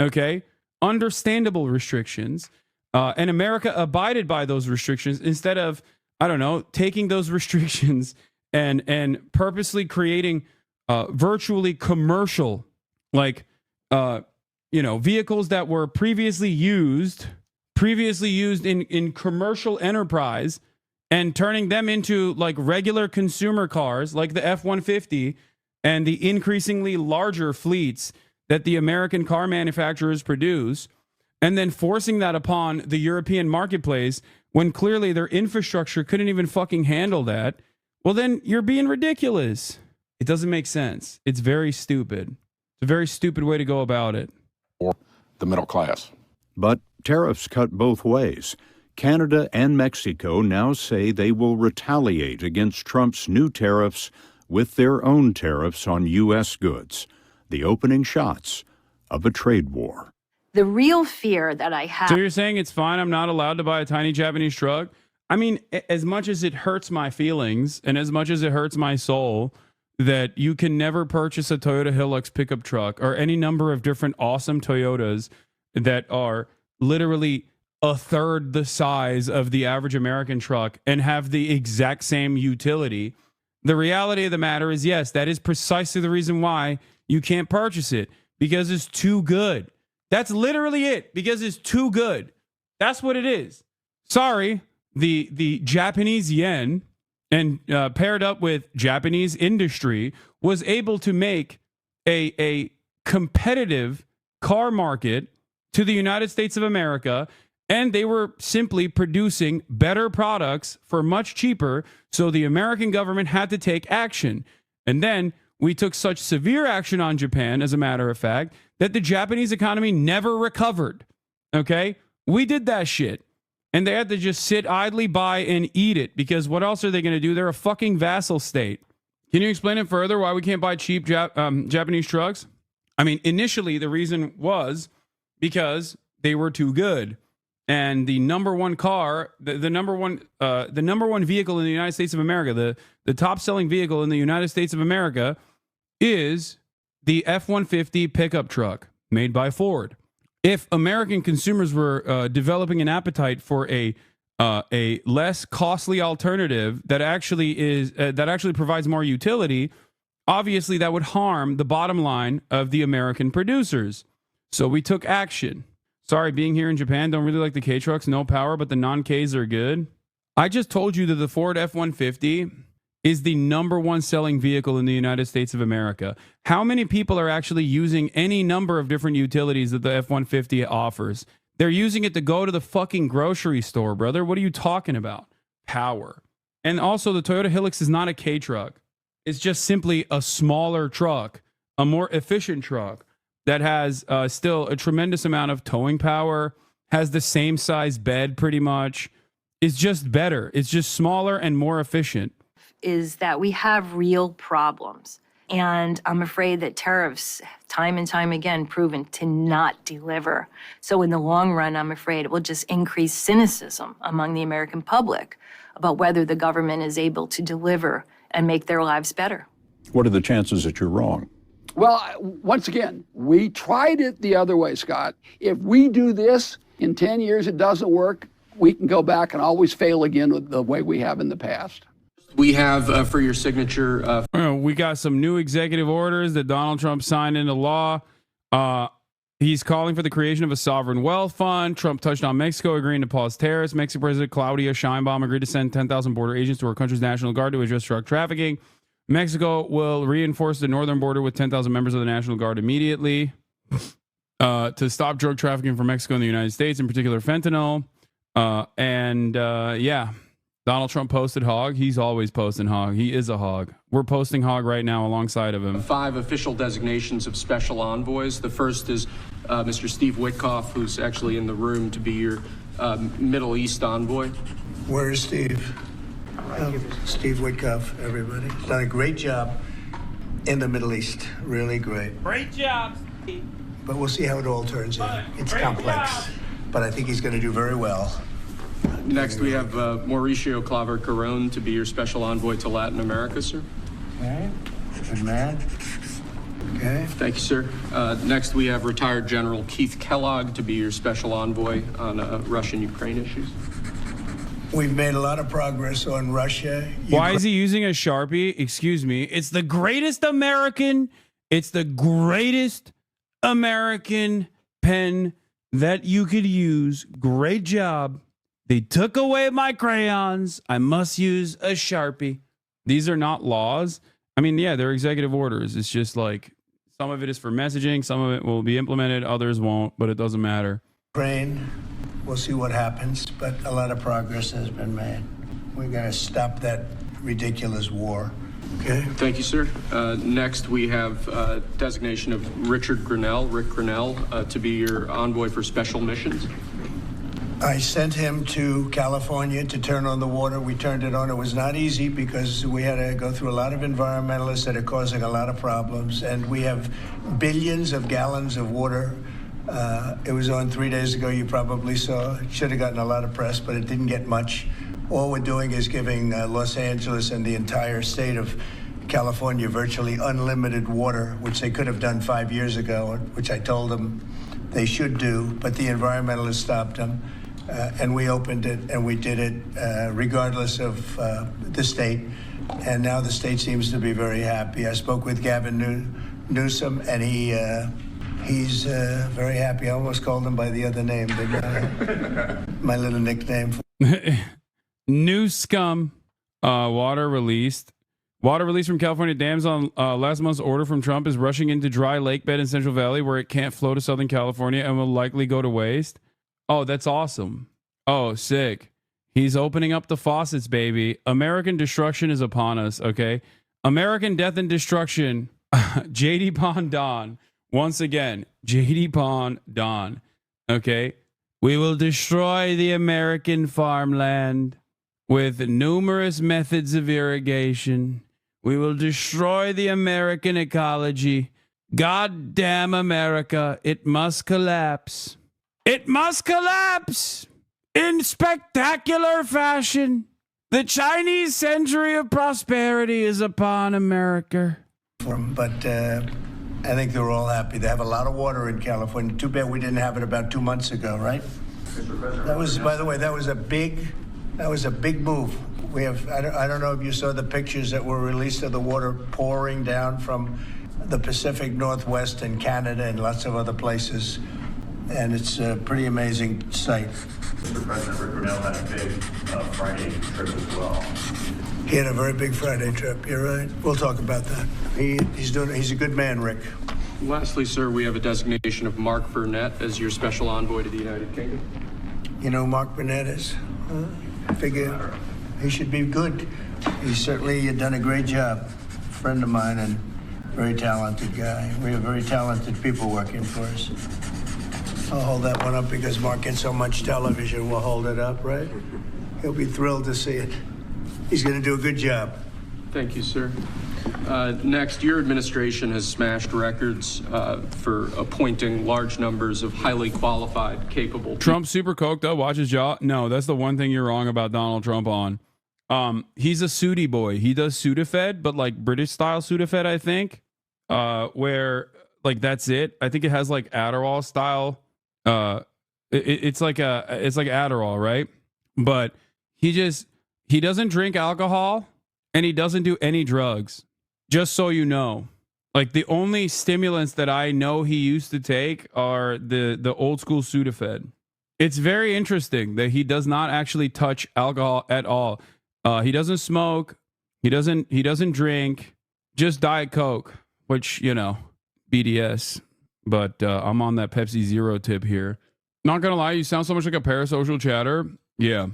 okay? Understandable restrictions. And America abided by those restrictions instead of, I don't know, taking those restrictions and purposely creating virtually commercial, like, vehicles that were previously used in commercial enterprise and turning them into like regular consumer cars like the F-150 and the increasingly larger fleets that the American car manufacturers produce, and then forcing that upon the European marketplace when clearly their infrastructure couldn't even fucking handle that, well, then you're being ridiculous. It doesn't make sense. It's very stupid. It's a very stupid way to go about it. Or the middle class. But tariffs cut both ways. Canada and Mexico now say they will retaliate against Trump's new tariffs with their own tariffs on U.S. goods, the opening shots of a trade war. The real fear that I have... So you're saying it's fine, I'm not allowed to buy a tiny Japanese truck? I mean, as much as it hurts my feelings and as much as it hurts my soul that you can never purchase a Toyota Hilux pickup truck or any number of different awesome Toyotas that are literally a third the size of the average American truck and have the exact same utility, the reality of the matter is, yes, that is precisely the reason why you can't purchase it, because it's too good. That's literally it, because it's too good. That's what it is. Sorry, the Japanese yen and paired up with Japanese industry was able to make a competitive car market to the United States of America, and they were simply producing better products for much cheaper, so the American government had to take action. And then we took such severe action on Japan, as a matter of fact, that the Japanese economy never recovered. Okay? We did that shit. And they had to just sit idly by and eat it, because what else are they going to do? They're a fucking vassal state. Can you explain it further why we can't buy cheap Japanese trucks? I mean, initially, the reason was because they were too good. And the number one car, the number one vehicle in the United States of America, the top selling vehicle in the United States of America is the F-150 pickup truck made by Ford. If American consumers were developing an appetite for a less costly alternative that actually provides more utility, obviously that would harm the bottom line of the American producers. So we took action. Sorry, being here in Japan, don't really like the K trucks, no power, but the non-Ks are good. I just told you that the Ford F-150 is the number one selling vehicle in the United States of America. How many people are actually using any number of different utilities that the F-150 offers? They're using it to go to the fucking grocery store, brother. What are you talking about? Power. And also, the Toyota Hilux is not a K truck. It's just simply a smaller truck, a more efficient truck that has still a tremendous amount of towing power, has the same size bed pretty much. It's just better. It's just smaller and more efficient. Is that we have real problems. And I'm afraid that tariffs, time and time again, proven to not deliver. So in the long run, I'm afraid it will just increase cynicism among the American public about whether the government is able to deliver and make their lives better. What are the chances that you're wrong? Well, once again, we tried it the other way, Scott. If we do this, in 10 years it doesn't work, we can go back and always fail again with the way we have in the past. We have for your signature. We got some new executive orders that Donald Trump signed into law. He's calling for the creation of a sovereign wealth fund. Trump touched on Mexico agreeing to pause tariffs. Mexican President Claudia Sheinbaum agreed to send 10,000 border agents to our country's National Guard to address drug trafficking. Mexico will reinforce the northern border with 10,000 members of the National Guard immediately to stop drug trafficking from Mexico and the United States, in particular fentanyl. Yeah. Donald Trump posted hog. He's always posting hog. He is a hog. We're posting hog right now alongside of him. 5 official designations of special envoys. The first is Mr. Steve Witkoff, who's actually in the room to be your Middle East envoy. Where is Steve? Steve Witkoff, everybody. He's done a great job in the Middle East. Really great. Great job, Steve. But we'll see how it all turns out. It's complex. But I think he's going to do very well. Next, we have Mauricio Claver Carron to be your special envoy to Latin America, sir. Okay. Good man. Okay. Thank you, sir. Next, we have retired General Keith Kellogg to be your special envoy on Russian-Ukraine issues. We've made a lot of progress on Russia. Why is he using a Sharpie? Excuse me. It's the greatest American pen that you could use. Great job. They took away my crayons. I must use a Sharpie. These are not laws. I mean, yeah, they're executive orders. It's just like some of it is for messaging. Some of it will be implemented. Others won't, but it doesn't matter. Ukraine, we'll see what happens, but a lot of progress has been made. We're going to stop that ridiculous war. Okay. Thank you, sir. Next, we have designation of Rick Grenell, to be your envoy for special missions. I sent him to California to turn on the water. We turned it on. It was not easy because we had to go through a lot of environmentalists that are causing a lot of problems. And we have billions of gallons of water. It was on 3 days ago. You probably saw. It should have gotten a lot of press, but it didn't get much. All we're doing is giving Los Angeles and the entire state of California virtually unlimited water, which they could have done 5 years ago, which I told them they should do, but the environmentalists stopped them. And we opened it, and we did it regardless of the state. And now the state seems to be very happy. I spoke with Gavin Newsom, and he's very happy. I almost called him by the other name, my little nickname. New scum. Water released. Water released from California dams on last month's order from Trump is rushing into dry lake bed in Central Valley where it can't flow to Southern California and will likely go to waste. Oh, that's awesome. Oh, sick. He's opening up the faucets, baby. American destruction is upon us, okay? American Death and Destruction, JD Pond Don. Once again, JD Pond Don. Okay. We will destroy the American farmland with numerous methods of irrigation. We will destroy the American ecology. God damn America. It must collapse. It must collapse in spectacular fashion. The Chinese century of prosperity is upon America. But I think they're all happy. They have a lot of water in California. Too bad we didn't have it about 2 months ago, right? That was, by the way, that was a big move. We have, I don't know if you saw the pictures that were released of the water pouring down from the Pacific Northwest and Canada and lots of other places. And it's a pretty amazing sight. Mr. President, Rick Grenell had a big Friday trip as well. He had a very big Friday trip. You're right. We'll talk about that. He's a good man, Rick. Lastly, sir, we have a designation of Mark Burnett as your special envoy to the United Kingdom. You know who Mark Burnett is? I figure he should be good. He's certainly done a great job. Friend of mine and very talented guy. We have very talented people working for us. I'll hold that one up because Mark gets so much television. We'll hold it up, right? He'll be thrilled to see it. He's going to do a good job. Thank you, sir. Next, your administration has smashed records for appointing large numbers of highly qualified, capable. Trump super coked up, watch his jaw. No, that's the one thing you're wrong about Donald Trump on. He's a Sudie boy. He does Sudafed, but like British style Sudafed, I think. Where like that's it. I think it has like Adderall style. It's like Adderall, right? But he doesn't drink alcohol and he doesn't do any drugs. Just so you know, like the only stimulants that I know he used to take are the old school Sudafed. It's very interesting that he does not actually touch alcohol at all. He doesn't smoke. He doesn't drink. Just Diet Coke, which, you know, BDS. But I'm on that Pepsi Zero tip here. Not gonna lie, you sound so much like a parasocial chatter. Yeah,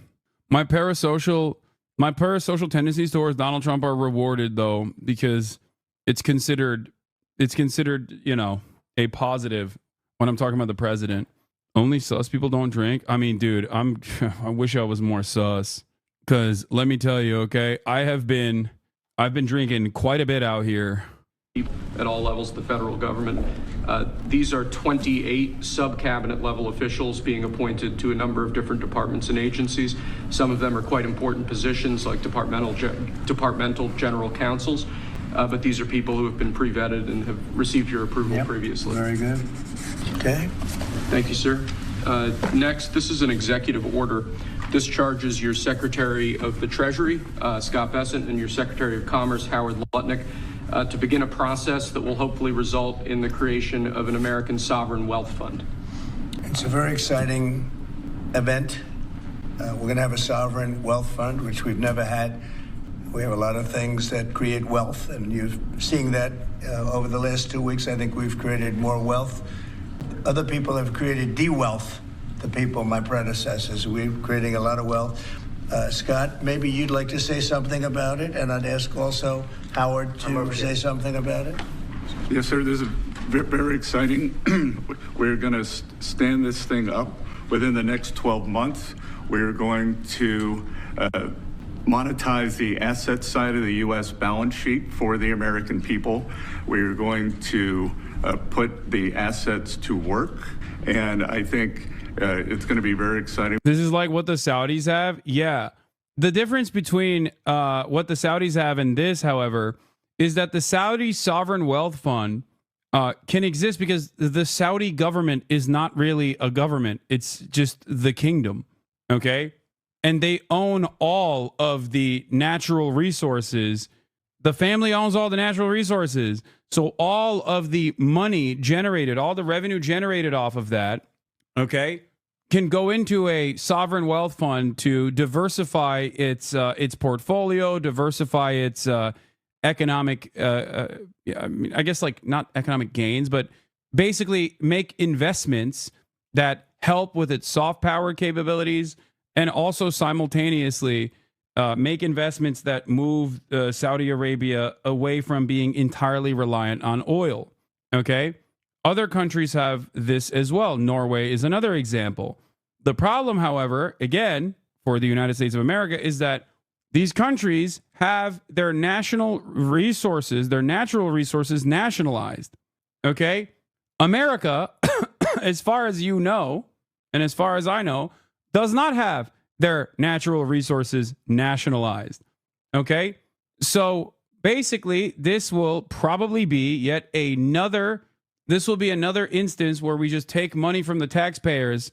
my parasocial tendencies towards Donald Trump are rewarded though, because it's considered, you know, a positive when I'm talking about the president. Only sus people don't drink. I mean, dude, I wish I was more sus, because let me tell you, okay, I've been drinking quite a bit out here. At all levels of the federal government. These are 28 sub-cabinet level officials being appointed to a number of different departments and agencies. Some of them are quite important positions like departmental general counsels, but these are people who have been pre-vetted and have received your approval previously. Very good. Okay. Thank you, sir. Next, this is an executive order. This charges your Secretary of the Treasury, Scott Bessent, and your Secretary of Commerce, Howard Lutnick, to begin a process that will hopefully result in the creation of an American sovereign wealth fund. It's a very exciting event. We're going to have a sovereign wealth fund, which we've never had. We have a lot of things that create wealth, and you're seeing that over the last 2 weeks. I think we've created more wealth. Other people have created de-wealth, the people, my predecessors. We're creating a lot of wealth. Scott, maybe you'd like to say something about it, and I'd ask also Howard to say something about it. Yes, sir. This is very exciting. We're going to stand this thing up within the next 12 months. We're going to monetize the asset side of the U.S. balance sheet for the American people. We're going to put the assets to work, and I think it's going to be very exciting. This is like what the Saudis have. Yeah. The difference between what the Saudis have and this, however, is that the Saudi Sovereign Wealth Fund can exist because the Saudi government is not really a government. It's just the kingdom. Okay. And they own all of the natural resources. The family owns all the natural resources. So all of the money generated, all the revenue generated off of that, okay, can go into a sovereign wealth fund to diversify its portfolio, diversify its economic, I guess like not economic gains, but basically make investments that help with its soft power capabilities and also simultaneously make investments that move Saudi Arabia away from being entirely reliant on oil. Okay? Other countries have this as well. Norway is another example. The problem, however, again, for the United States of America, is that these countries have their national resources, their natural resources nationalized. Okay? America, as far as you know, and as far as I know, does not have their natural resources nationalized. Okay? So basically, this will probably be yet another, this will be another instance where we just take money from the taxpayers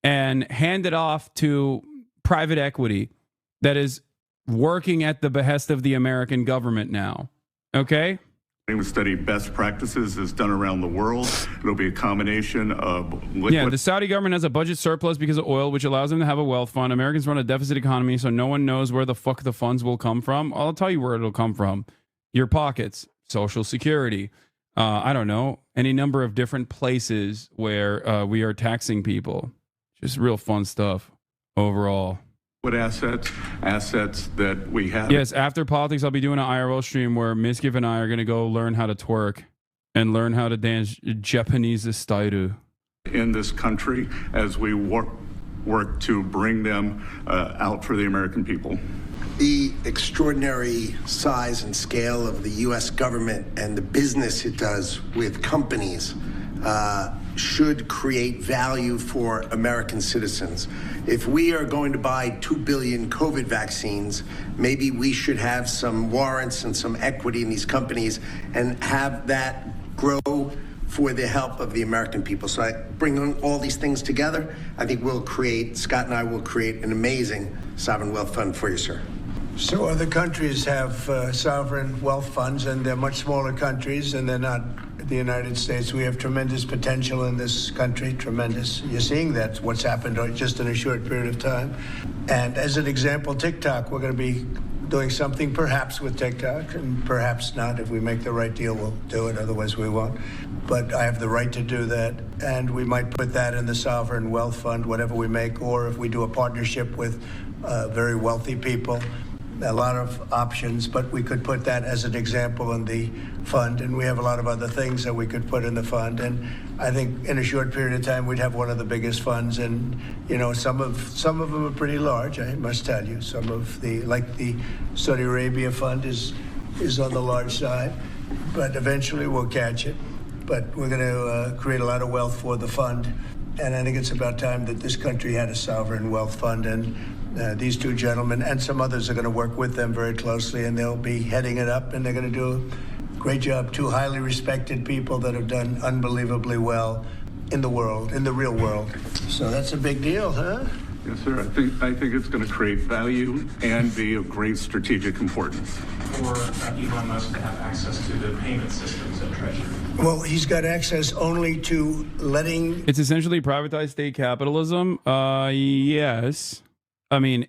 and hand it off to private equity that is working at the behest of the American government now. Okay? We study best practices as done around the world. It'll be a combination of liquid. Yeah, the Saudi government has a budget surplus because of oil, which allows them to have a wealth fund. Americans run a deficit economy, so no one knows where the fuck the funds will come from. I'll tell you where it'll come from. Your pockets, Social Security. I don't know, any number of different places where we are taxing people. Just real fun stuff overall. What assets that we have. Yes, after politics, I'll be doing an IRL stream where Miskiv and I are going to go learn how to twerk and learn how to dance Japanese style in this country as we work to bring them out for the American people. The extraordinary size and scale of the U.S. government and the business it does with companies should create value for American citizens. If we are going to buy 2 billion COVID vaccines, maybe we should have some warrants and some equity in these companies and have that grow for the help of the American people. So I bring all these things together. I think Scott and I will create an amazing sovereign wealth fund for you, sir. So other countries have sovereign wealth funds, and they're much smaller countries, and they're not the United States. We have tremendous potential in this country, tremendous. You're seeing that's what's happened just in a short period of time. And as an example, TikTok, we're going to be doing something perhaps with TikTok, and perhaps not. If we make the right deal, we'll do it, otherwise we won't. But I have the right to do that, and we might put that in the sovereign wealth fund, whatever we make, or if we do a partnership with very wealthy people. A lot of options, but we could put that as an example in the fund, and we have a lot of other things that we could put in the fund. And I think in a short period of time, we'd have one of the biggest funds. And you know, some of them are pretty large, I must tell you. Some of the, like the Saudi Arabia fund, is on the large side, but eventually we'll catch it. But we're going to create a lot of wealth for the fund, and I think it's about time that this country had a sovereign wealth fund. And these two gentlemen and some others are going to work with them very closely, and they'll be heading it up, and they're going to do a great job. Two highly respected people that have done unbelievably well in the world, in the real world. So that's a big deal, huh? Yes, sir. I think it's going to create value and be of great strategic importance. For Elon Musk to have access to the payment systems at Treasury. Well, he's got access only to letting... It's essentially privatized state capitalism. Yes. I mean,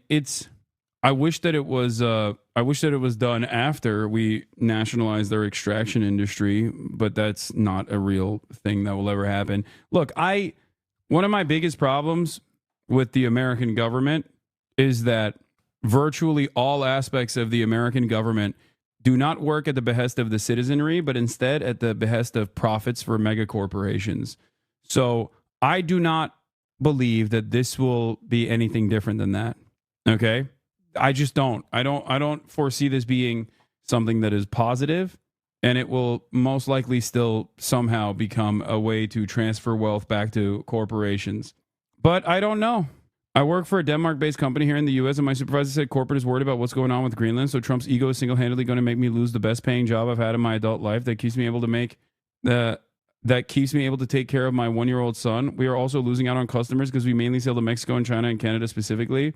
I wish that it was done after we nationalized their extraction industry, but that's not a real thing that will ever happen. Look, one of my biggest problems with the American government is that virtually all aspects of the American government do not work at the behest of the citizenry, but instead at the behest of profits for mega corporations. So I do not believe that this will be anything different than that. Okay? I just don't. I don't foresee this being something that is positive, and it will most likely still somehow become a way to transfer wealth back to corporations. But I don't know. I work for a Denmark-based company here in the U.S., and my supervisor said corporate is worried about what's going on with Greenland, so Trump's ego is single-handedly going to make me lose the best-paying job I've had in my adult life that keeps me able to take care of my 1-year-old son. We are also losing out on customers because we mainly sell to Mexico and China and Canada specifically.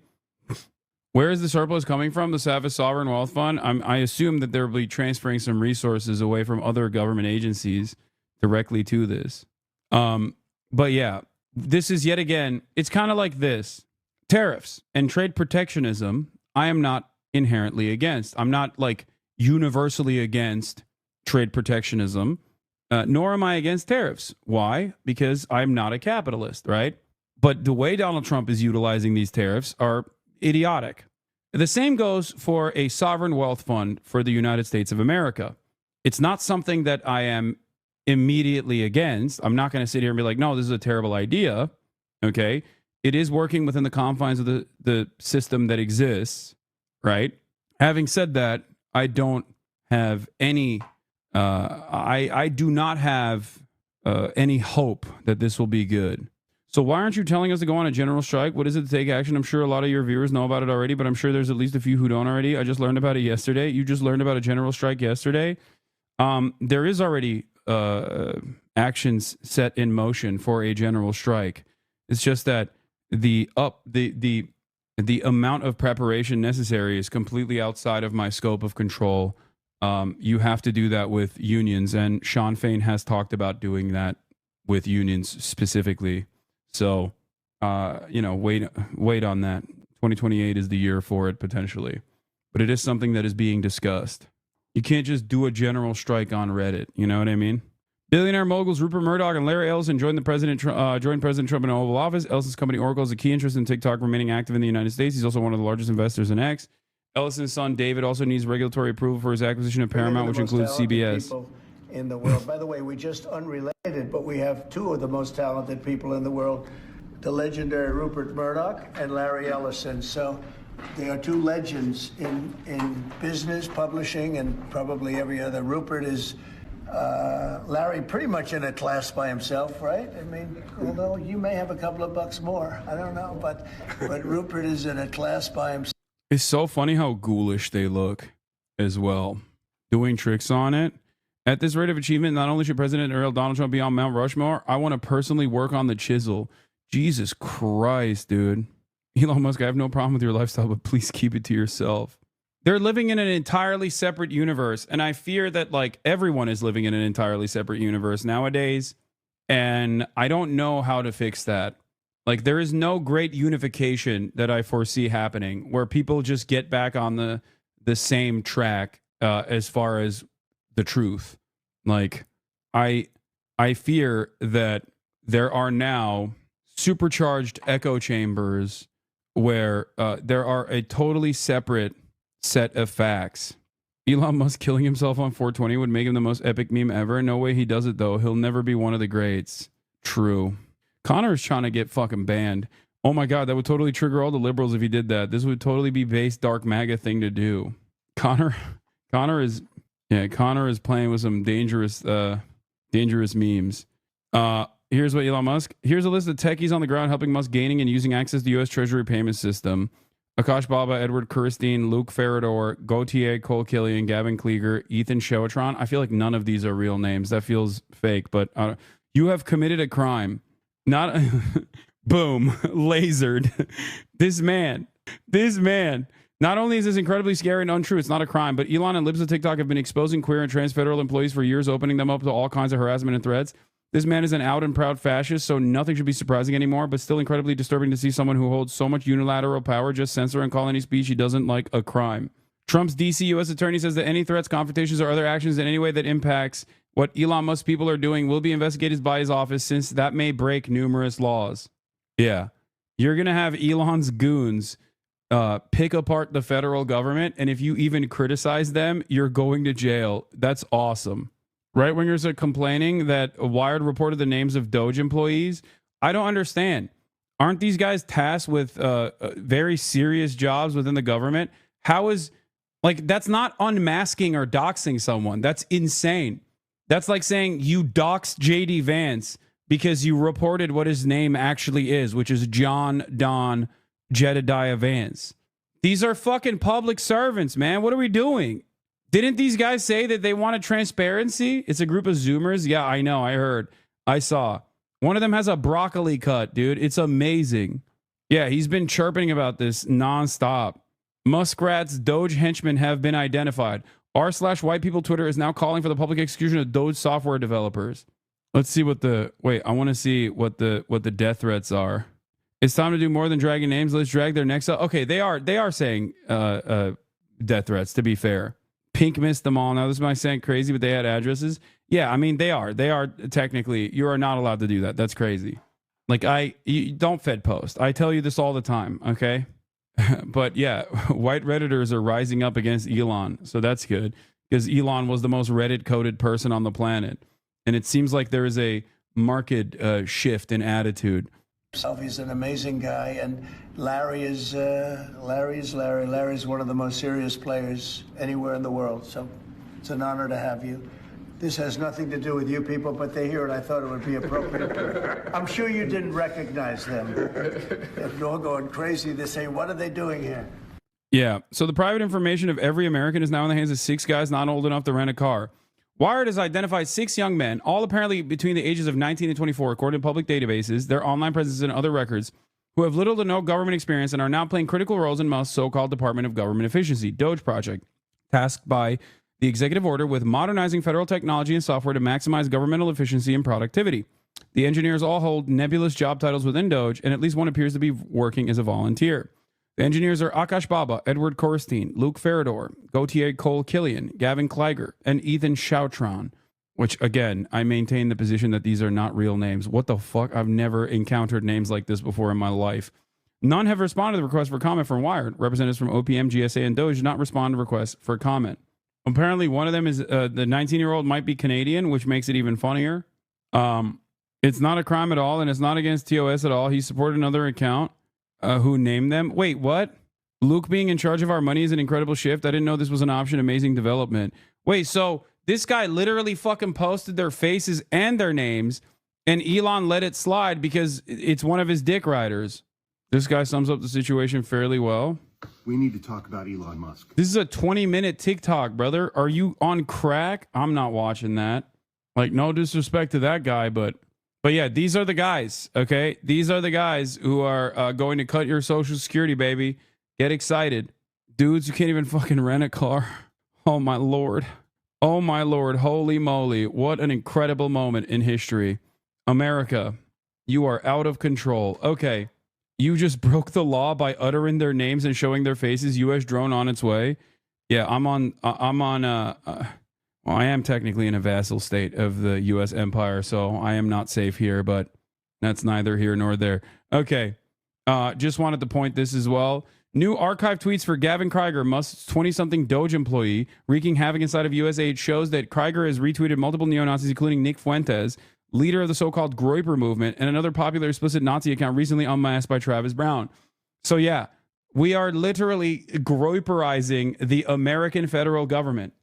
Where is the surplus coming from? The Savas Sovereign Wealth Fund? I assume that they'll be transferring some resources away from other government agencies directly to this. But yeah, this is yet again, it's kind of like this. Tariffs and trade protectionism, I am not inherently against. I'm not like universally against trade protectionism. Nor am I against tariffs. Why? Because I'm not a capitalist, right? But the way Donald Trump is utilizing these tariffs are idiotic. The same goes for a sovereign wealth fund for the United States of America. It's not something that I am immediately against. I'm not going to sit here and be like, no, this is a terrible idea. Okay. It is working within the confines of the system that exists, right? Having said that, I don't have any, I do not have any hope that this will be good. So why aren't you telling us to go on a general strike? What is it to take action? I'm sure a lot of your viewers know about it already, but I'm sure there's at least a few who don't already. I just learned about it yesterday. You just learned about a general strike yesterday. There is already actions set in motion for a general strike. It's just that the amount of preparation necessary is completely outside of my scope of control. You have to do that with unions, and Sean Fain has talked about doing that with unions specifically. So, wait on that. 2028 is the year for it potentially, but it is something that is being discussed. You can't just do a general strike on Reddit. You know what I mean? Billionaire moguls Rupert Murdoch and Larry Ellison joined President Trump in Oval Office. Ellison's company Oracle has a key interest in TikTok remaining active in the United States. He's also one of the largest investors in X. Ellison's son David also needs regulatory approval for his acquisition of Paramount, which includes CBS. In the world. By the way, we just unrelated, but we have two of the most talented people in the world, the legendary Rupert Murdoch and Larry Ellison. So they are two legends in business, publishing, and probably every other. Rupert is, Larry, pretty much in a class by himself, right? I mean, although you may have a couple of bucks more, I don't know, but Rupert is in a class by himself. It's so funny how ghoulish they look as well, doing tricks on it. At this rate of achievement, not only should President Donald Trump be on Mount Rushmore, I want to personally work on the chisel. Jesus Christ, dude. Elon Musk, I have no problem with your lifestyle, but please keep it to yourself. They're living in an entirely separate universe, and I fear that like everyone is living in an entirely separate universe nowadays, and I don't know how to fix that. Like, there is no great unification that I foresee happening where people just get back on the same track as far as the truth. Like, I fear that there are now supercharged echo chambers where there are a totally separate set of facts. Elon Musk killing himself on 420 would make him the most epic meme ever. No way he does it, though. He'll never be one of the greats. True. Connor is trying to get fucking banned. Oh my God, that would totally trigger all the liberals if he did that. This would totally be base dark MAGA thing to do. Connor is playing with some dangerous memes. Here's what Elon Musk. Here's a list of techies on the ground helping Musk gaining and using access to the U.S. Treasury payment system. Akash Baba, Edward Kirstein, Luke Ferrador, Gautier, Cole Killian, Gavin Klieger, Ethan Shoatron. I feel like none of these are real names. That feels fake, but you have committed a crime. Not boom, lasered. This man. Not only is this incredibly scary and untrue, it's not a crime, but Elon and libs of TikTok have been exposing queer and trans federal employees for years, opening them up to all kinds of harassment and threats. This man is an out and proud fascist, so nothing should be surprising anymore, but still incredibly disturbing to see someone who holds so much unilateral power just censor and call any speech he doesn't like a crime. Trump's DC U.S. attorney says that any threats, confrontations, or other actions in any way that impacts what Elon Musk people are doing will be investigated by his office, since that may break numerous laws. Yeah. You're going to have Elon's goons pick apart the federal government, and if you even criticize them, you're going to jail. That's awesome. Right-wingers are complaining that Wired reported the names of Doge employees. I don't understand. Aren't these guys tasked with very serious jobs within the government? How is, like, that's not unmasking or doxing someone. That's insane. That's like saying you doxed JD Vance because you reported what his name actually is, which is John Don Jedediah Vance. These are fucking public servants, man. What are we doing? Didn't these guys say that they wanted transparency? It's a group of Zoomers. Yeah, I know. I heard. I saw. One of them has a broccoli cut, dude. It's amazing. Yeah, he's been chirping about this nonstop. Muskrat's Doge henchmen have been identified. r/white people Twitter is now calling for the public execution of Doge software developers. Let's see what the... Wait, I want to see what the death threats are. It's time to do more than dragging names. Let's drag their necks up. Okay, they are saying death threats, to be fair. Pink missed them all. Now, this might sound crazy, but they had addresses. Yeah, I mean, they are technically, you are not allowed to do that. That's crazy. Like, you don't Fed post. I tell you this all the time, okay? But yeah, white Redditors are rising up against Elon. So that's good because Elon was the most Reddit coded person on the planet. And it seems like there is a marked shift in attitude. He's an amazing guy, and Larry is Larry. Larry's one of the most serious players anywhere in the world. So it's an honor to have you. This has nothing to do with you people, but they hear it. I thought it would be appropriate. I'm sure you didn't recognize them. They're all going crazy. They say, "What are they doing here?" Yeah. So the private information of every American is now in the hands of 6 guys not old enough to rent a car. Wired has identified 6 young men, all apparently between the ages of 19 and 24, according to public databases, their online presence and other records, who have little to no government experience and are now playing critical roles in Musk's so-called Department of Government Efficiency, DOGE project, tasked by the executive order with modernizing federal technology and software to maximize governmental efficiency and productivity. The engineers all hold nebulous job titles within DOGE, and at least one appears to be working as a volunteer. The engineers are Akash Baba, Edward Korstein, Luke Ferrador, Gautier Cole Killian, Gavin Kleiger, and Ethan Choutron, which, again, I maintain the position that these are not real names. What the fuck? I've never encountered names like this before in my life. None have responded to the request for comment from Wired. Representatives from OPM, GSA, and DOGE did not respond to requests for comment. Apparently, one of them is the 19-year-old might be Canadian, which makes it even funnier. It's not a crime at all, and it's not against TOS at all. He supported another account. Who named them? Wait, what? Luke being in charge of our money is an incredible shift. I didn't know this was an option. Amazing development. Wait, so this guy literally fucking posted their faces and their names, and Elon let it slide because it's one of his dick riders. This guy sums up the situation fairly well. We need to talk about Elon Musk. This is a 20-minute TikTok, brother. Are you on crack? I'm not watching that. Like, no disrespect to that guy, but yeah, these are the guys, okay? These are the guys who are going to cut your Social Security, baby. Get excited. Dudes who can't even fucking rent a car. Oh, my Lord. Oh, my Lord. Holy moly. What an incredible moment in history. America, you are out of control. Okay, you just broke the law by uttering their names and showing their faces. U.S. drone on its way. Yeah, well, I am technically in a vassal state of the U.S. empire, so I am not safe here, but that's neither here nor there. Okay, just wanted to point this as well. New archive tweets for Gavin Kleiger, Musk's 20-something DOGE employee, wreaking havoc inside of USAID, shows that Kleiger has retweeted multiple neo-Nazis, including Nick Fuentes, leader of the so-called Groyper movement, and another popular explicit Nazi account recently unmasked by Travis Brown. So yeah, we are literally Groyperizing the American federal government.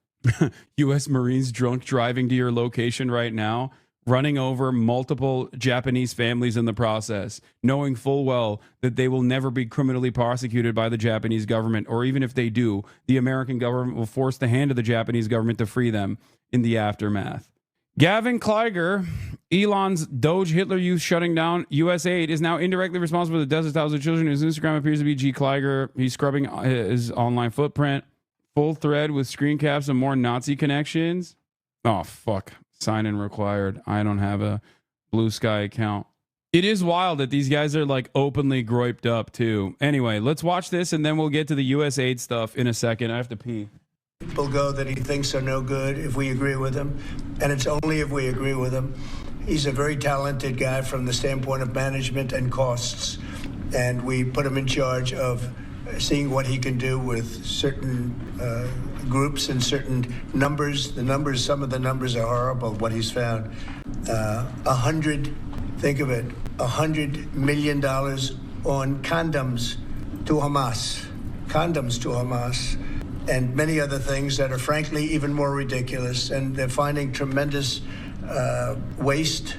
U.S. Marines drunk driving to your location right now, running over multiple Japanese families in the process, knowing full well that they will never be criminally prosecuted by the Japanese government, or even if they do, the American government will force the hand of the Japanese government to free them in the aftermath. Gavin Kleiger, Elon's Doge Hitler Youth shutting down USAID, is now indirectly responsible for the deaths of thousands of children. His Instagram appears to be G. Kleiger. He's scrubbing his online footprint. Full thread with screen caps and more Nazi connections. Oh, fuck. Sign in required. I don't have a Blue Sky account. It is wild that these guys are like openly groiped up too. Anyway, let's watch this and then we'll get to the USAID stuff in a second. I have to pee. People go that he thinks are no good if we agree with him, and it's only if we agree with him. He's a very talented guy from the standpoint of management and costs, and we put him in charge of seeing what he can do with certain groups and certain numbers. Some of the numbers are horrible, what he's found. Think of it, $100 million on condoms to Hamas, and many other things that are frankly even more ridiculous. And they're finding tremendous waste,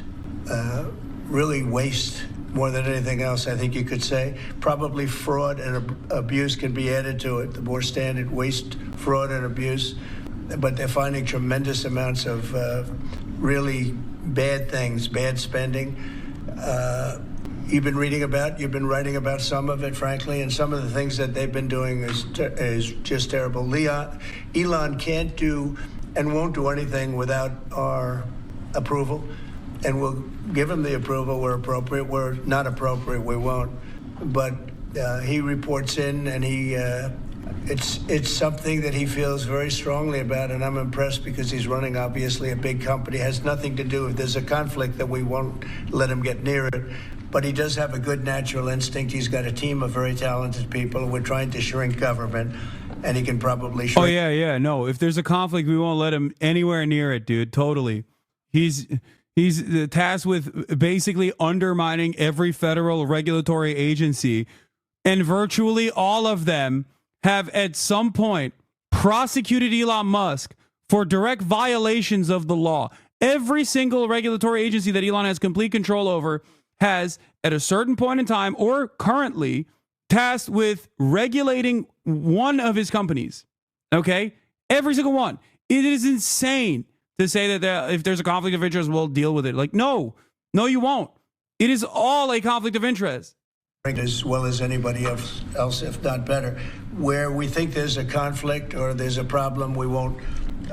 really waste, more than anything else, I think you could say. Probably fraud and abuse can be added to it, the more standard waste, fraud, and abuse. But they're finding tremendous amounts of really bad things, bad spending. You've been writing about some of it, frankly, and some of the things that they've been doing is just terrible. Elon can't do and won't do anything without our approval. And we'll give him the approval where appropriate. Where not appropriate, we won't. But he reports in, and it's something that he feels very strongly about, and I'm impressed because he's running, obviously, a big company. It has nothing to do, if there's a conflict, that we won't let him get near it. but he does have a good natural instinct. He's got a team of very talented people. We're trying to shrink government, and he can probably shrink. Oh, yeah. No, if there's a conflict, we won't let him anywhere near it, dude. Totally. He's tasked with basically undermining every federal regulatory agency, and virtually all of them have at some point prosecuted Elon Musk for direct violations of the law. Every single regulatory agency that Elon has complete control over has, at a certain point in time or currently, tasked with regulating one of his companies. Okay? Every single one. It is insane to say that if there's a conflict of interest, we'll deal with it. Like, no, you won't. It is all a conflict of interest. As well as anybody else, if not better. Where we think there's a conflict or there's a problem, we won't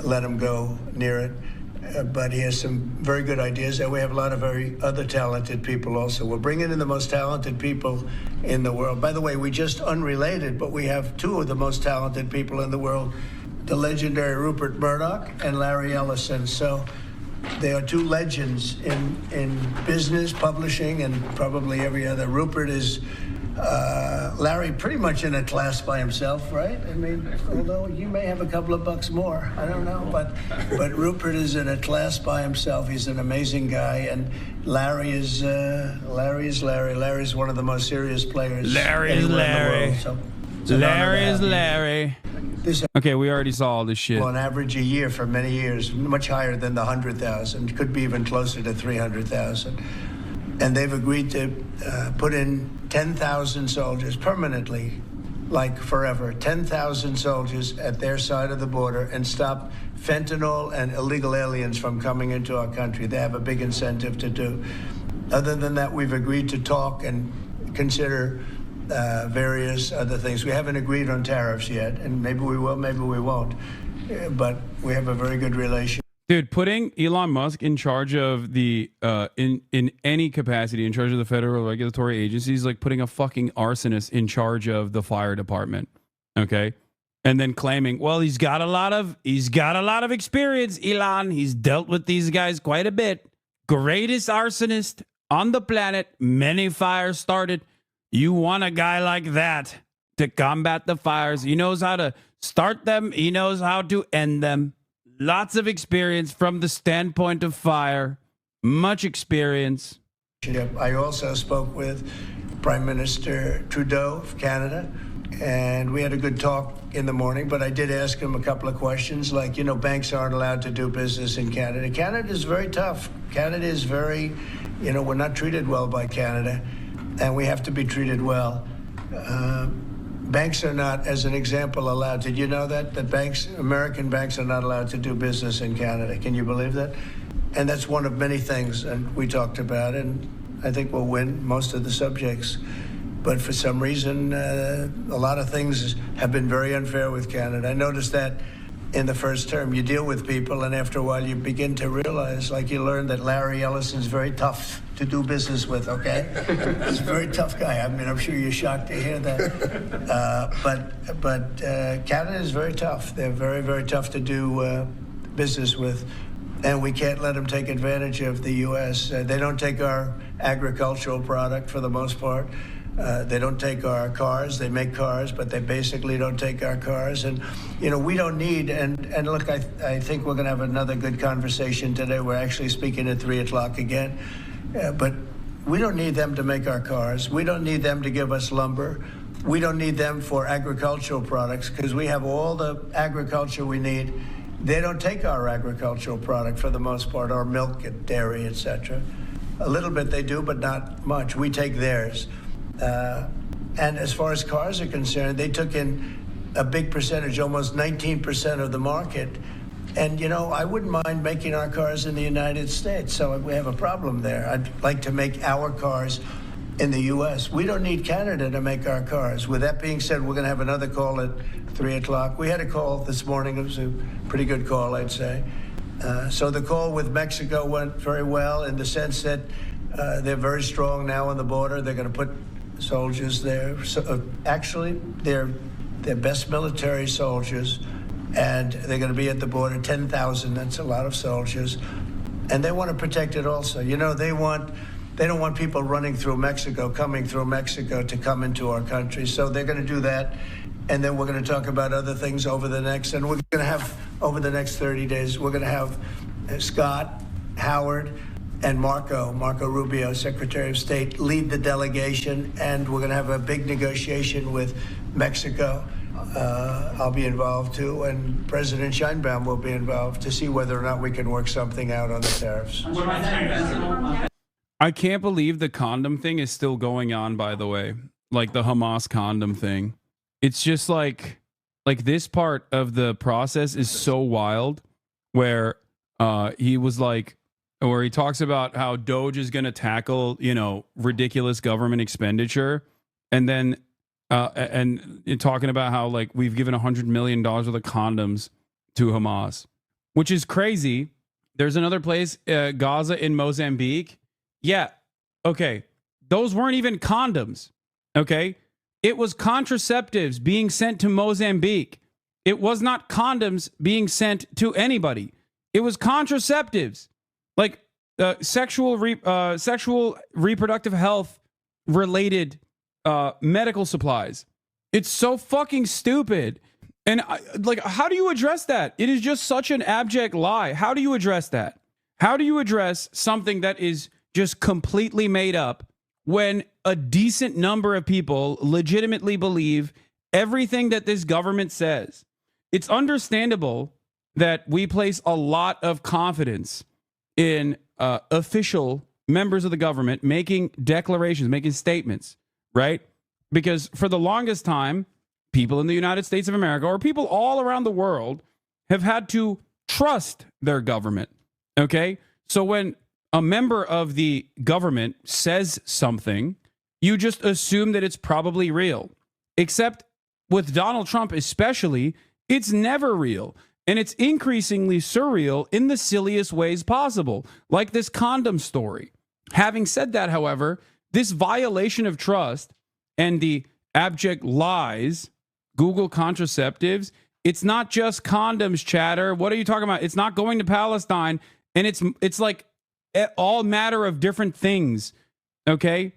let him go near it. But he has some very good ideas, and we have a lot of very other talented people also. We're bringing in the most talented people in the world. By the way, we just unrelated, but we have two of the most talented people in the world, the legendary Rupert Murdoch and Larry Ellison. So they are two legends in business, publishing, and probably every other. Rupert is Larry pretty much in a class by himself, right? I mean, although you may have a couple of bucks more, I don't know, but Rupert is in a class by himself. He's an amazing guy, and Larry is Larry. Larry's one of the most serious players. Larry is Larry. Okay, we already saw all this shit. On average a year for many years, much higher than the 100,000, could be even closer to 300,000. And they've agreed to put in 10,000 soldiers permanently, like forever, 10,000 soldiers at their side of the border and stop fentanyl and illegal aliens from coming into our country. They have a big incentive to do. Other than that, we've agreed to talk and consider various other things. We haven't agreed on tariffs yet, and maybe we will, maybe we won't. But we have a very good relationship. Dude, putting Elon Musk in charge of the in any capacity, in charge of the federal regulatory agencies, like putting a fucking arsonist in charge of the fire department. Okay, and then claiming, well, he's got a lot of experience. Elon, he's dealt with these guys quite a bit. Greatest arsonist on the planet. Many fires started. You want a guy like that to combat the fires. He knows how to start them. He knows how to end them. Lots of experience from the standpoint of fire. Much experience. I also spoke with Prime Minister Trudeau of Canada, and we had a good talk in the morning, but I did ask him a couple of questions, like, banks aren't allowed to do business in Canada. Canada is very tough. Canada is very, we're not treated well by Canada, and we have to be treated well. Banks are not, as an example, allowed. Did you know that American banks are not allowed to do business in Canada? Can you believe that? And that's one of many things, and we talked about it, and I think we'll win most of the subjects. But for some reason, a lot of things have been very unfair with Canada. I noticed that in the first term. You deal with people, and after a while, you begin to realize, like you learn that Larry Ellison's very tough to do business with, okay? He's a very tough guy. I mean, I'm sure you're shocked to hear that. But Canada is very tough. They're very, very tough to do business with. And we can't let them take advantage of the U.S. They don't take our agricultural product for the most part. They don't take our cars. They make cars, but they basically don't take our cars. And, we don't need, and look, I think we're going to have another good conversation today. We're actually speaking at 3 o'clock again. But we don't need them to make our cars. We don't need them to give us lumber. We don't need them for agricultural products because we have all the agriculture we need. They don't take our agricultural product for the most part, our milk and dairy, etc. A little bit they do, but not much. We take theirs. And as far as cars are concerned, they took in a big percentage, almost 19% of the market. And, I wouldn't mind making our cars in the United States. So we have a problem there. I'd like to make our cars in the U.S. We don't need Canada to make our cars. With that being said, we're going to have another call at 3 o'clock. We had a call this morning. It was a pretty good call, I'd say. So the call with Mexico went very well in the sense that they're very strong now on the border. They're going to put soldiers there. So, actually, they're best military soldiers, and they're going to be at the border, 10,000. That's a lot of soldiers. And they want to protect it also. They want They don't want people running through Mexico, coming through Mexico to come into our country. So they're going to do that. And then we're going to talk about other things over the next 30 days, we're going to have Scott, Howard, and Marco Rubio, Secretary of State, lead the delegation. And we're going to have a big negotiation with Mexico. I'll be involved too, and President Sheinbaum will be involved to see whether or not we can work something out on the tariffs. I can't believe the condom thing is still going on, by the way. Like the Hamas condom thing. It's just like this part of the process is so wild where he talks about how Doge is going to tackle, ridiculous government expenditure. And then and talking about how like we've given $100 million worth of condoms to Hamas, which is crazy. There's another place, Gaza in Mozambique. Yeah. Okay. Those weren't even condoms. Okay. It was contraceptives being sent to Mozambique. It was not condoms being sent to anybody. It was contraceptives, like sexual reproductive health related medical supplies. It's so fucking stupid. And how do you address that? It is just such an abject lie. How do you address that? How do you address something that is just completely made up when a decent number of people legitimately believe everything that this government says? It's understandable that we place a lot of confidence in official members of the government making declarations, making statements, right? Because for the longest time, people in the United States of America or people all around the world have had to trust their government, okay? So when a member of the government says something, you just assume that it's probably real. Except with Donald Trump especially, it's never real. And it's increasingly surreal in the silliest ways possible, like this condom story. Having said that, however, this violation of trust and the abject lies, Google contraceptives, it's not just condoms, chatter. What are you talking about? It's not going to Palestine. And it's like all matter of different things. Okay.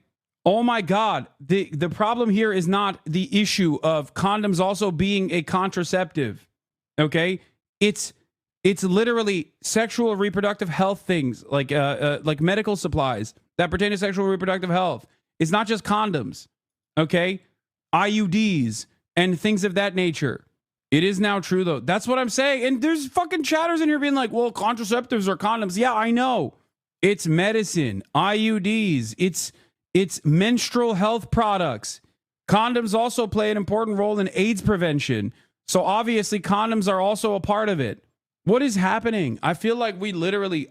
Oh my God. The problem here is not the issue of condoms also being a contraceptive. Okay. It's literally sexual reproductive health things like medical supplies that pertain to sexual reproductive health. It's not just condoms. Okay. IUDs and things of that nature. It is now true though. That's what I'm saying. And there's fucking chatters in here being like, well, contraceptives are condoms. Yeah, I know. It's medicine, IUDs. It's menstrual health products. Condoms also play an important role in AIDS prevention. So obviously condoms are also a part of it. What is happening? I feel like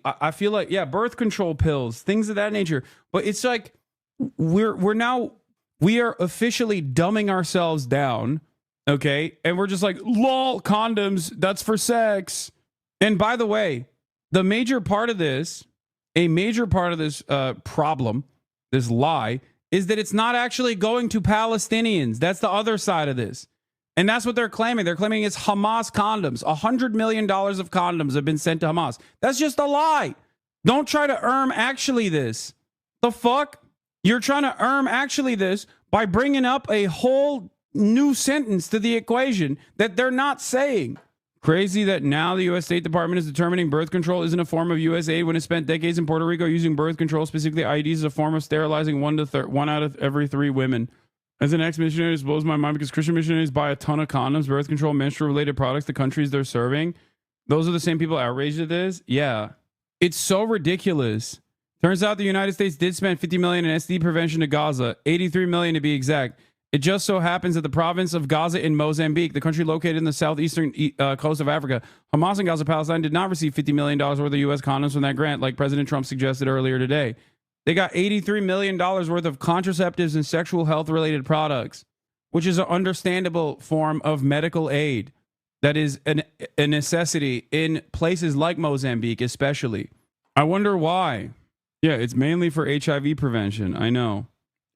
I feel like, yeah, birth control pills, things of that nature. But it's like we are officially dumbing ourselves down, okay? And we're just like, lol, condoms, that's for sex. And by the way, a major part of this problem, this lie, is that it's not actually going to Palestinians. That's the other side of this. And that's what they're claiming. They're claiming it's Hamas condoms. $100 million of condoms have been sent to Hamas. That's just a lie. Don't try to actually this. The fuck? You're trying to actually this by bringing up a whole new sentence to the equation that they're not saying. Crazy that now the U.S. State Department is determining birth control isn't a form of U.S. aid when it spent decades in Puerto Rico using birth control, specifically IUDs, as a form of sterilizing one out of every 3 women. As an ex-missionary, it blows my mind because Christian missionaries buy a ton of condoms, birth control, menstrual-related products, the countries they're serving. Those are the same people outraged at this? Yeah. It's so ridiculous. Turns out the United States did spend $50 million in STD prevention to Gaza, $83 million to be exact. It just so happens that the province of Gaza in Mozambique, the country located in the southeastern coast of Africa, Hamas and Gaza, Palestine, did not receive $50 million worth of U.S. condoms from that grant, like President Trump suggested earlier today. They got $83 million worth of contraceptives and sexual health-related products, which is an understandable form of medical aid that is a necessity in places like Mozambique, especially. I wonder why. Yeah, it's mainly for HIV prevention. I know.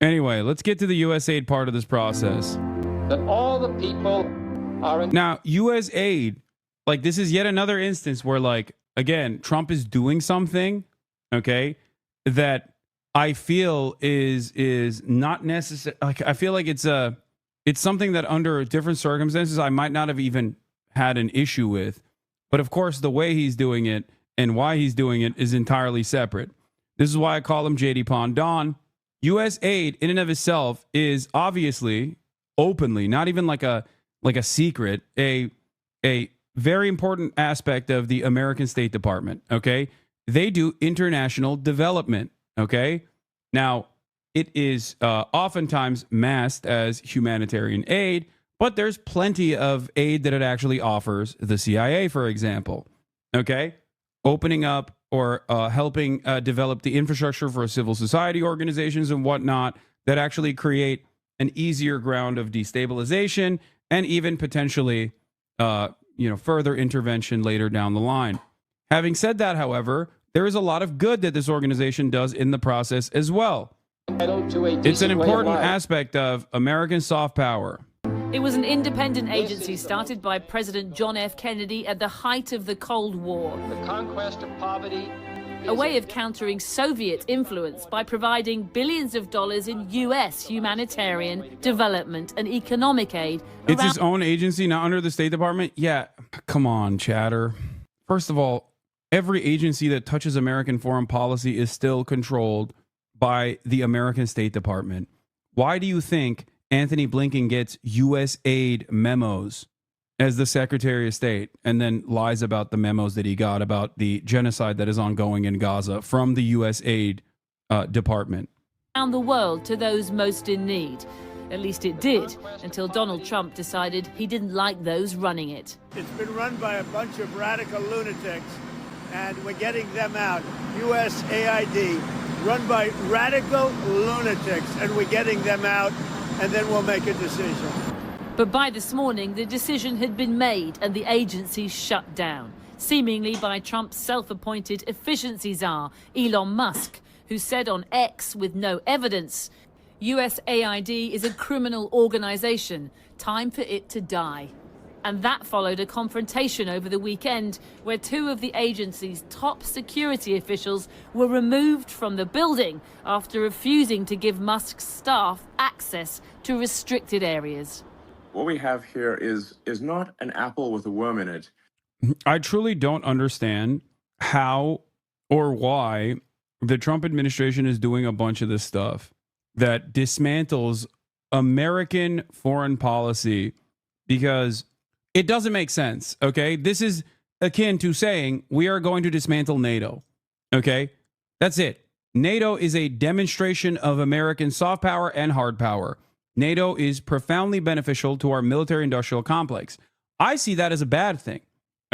Anyway, let's get to the U.S. aid part of this process. That all the people are... Now, U.S. aid, like this is yet another instance where, like, again, Trump is doing something, okay, that I feel is not necessary. Like, I feel like it's something that under different circumstances I might not have even had an issue with. But of course, the way he's doing it and why he's doing it is entirely separate. This is why I call him JD Pondon. U.S. aid in and of itself is obviously, openly, not even like a secret, a very important aspect of the American State Department. Okay, they do international development. Okay, now it is oftentimes masked as humanitarian aid, but there's plenty of aid that it actually offers. The CIA, for example. Okay, opening up or helping develop the infrastructure for civil society organizations and whatnot that actually create an easier ground of destabilization and even potentially, further intervention later down the line. Having said that, however, there is a lot of good that this organization does in the process as well. It's an important aspect of American soft power. It was an independent agency started by President John F. Kennedy at the height of the Cold War. The conquest of poverty. A way of countering Soviet influence by providing billions of dollars in U.S. humanitarian, development, and economic aid. It's his own agency, not under the State Department? Yeah, come on, chatter. First of all, every agency that touches American foreign policy is still controlled by the American State Department. Why do you think Anthony Blinken gets U.S. aid memos as the Secretary of State and then lies about the memos that he got about the genocide that is ongoing in Gaza from the U.S. aid department? Around the world to those most in need. At least it did, until Donald Trump decided he didn't like those running it. It's been run by a bunch of radical lunatics, and we're getting them out. USAID, run by radical lunatics, and we're getting them out, and then we'll make a decision. But by this morning, the decision had been made and the agency shut down, seemingly by Trump's self-appointed efficiency czar, Elon Musk, who said on X with no evidence, USAID is a criminal organization. Time for it to die. And that followed a confrontation over the weekend where two of the agency's top security officials were removed from the building after refusing to give Musk's staff access to restricted areas. What we have here is not an apple with a worm in it. I truly don't understand how or why the Trump administration is doing a bunch of this stuff that dismantles American foreign policy, because it doesn't make sense, okay? This is akin to saying we are going to dismantle NATO, okay? That's it. NATO is a demonstration of American soft power and hard power. NATO is profoundly beneficial to our military-industrial complex. I see that as a bad thing,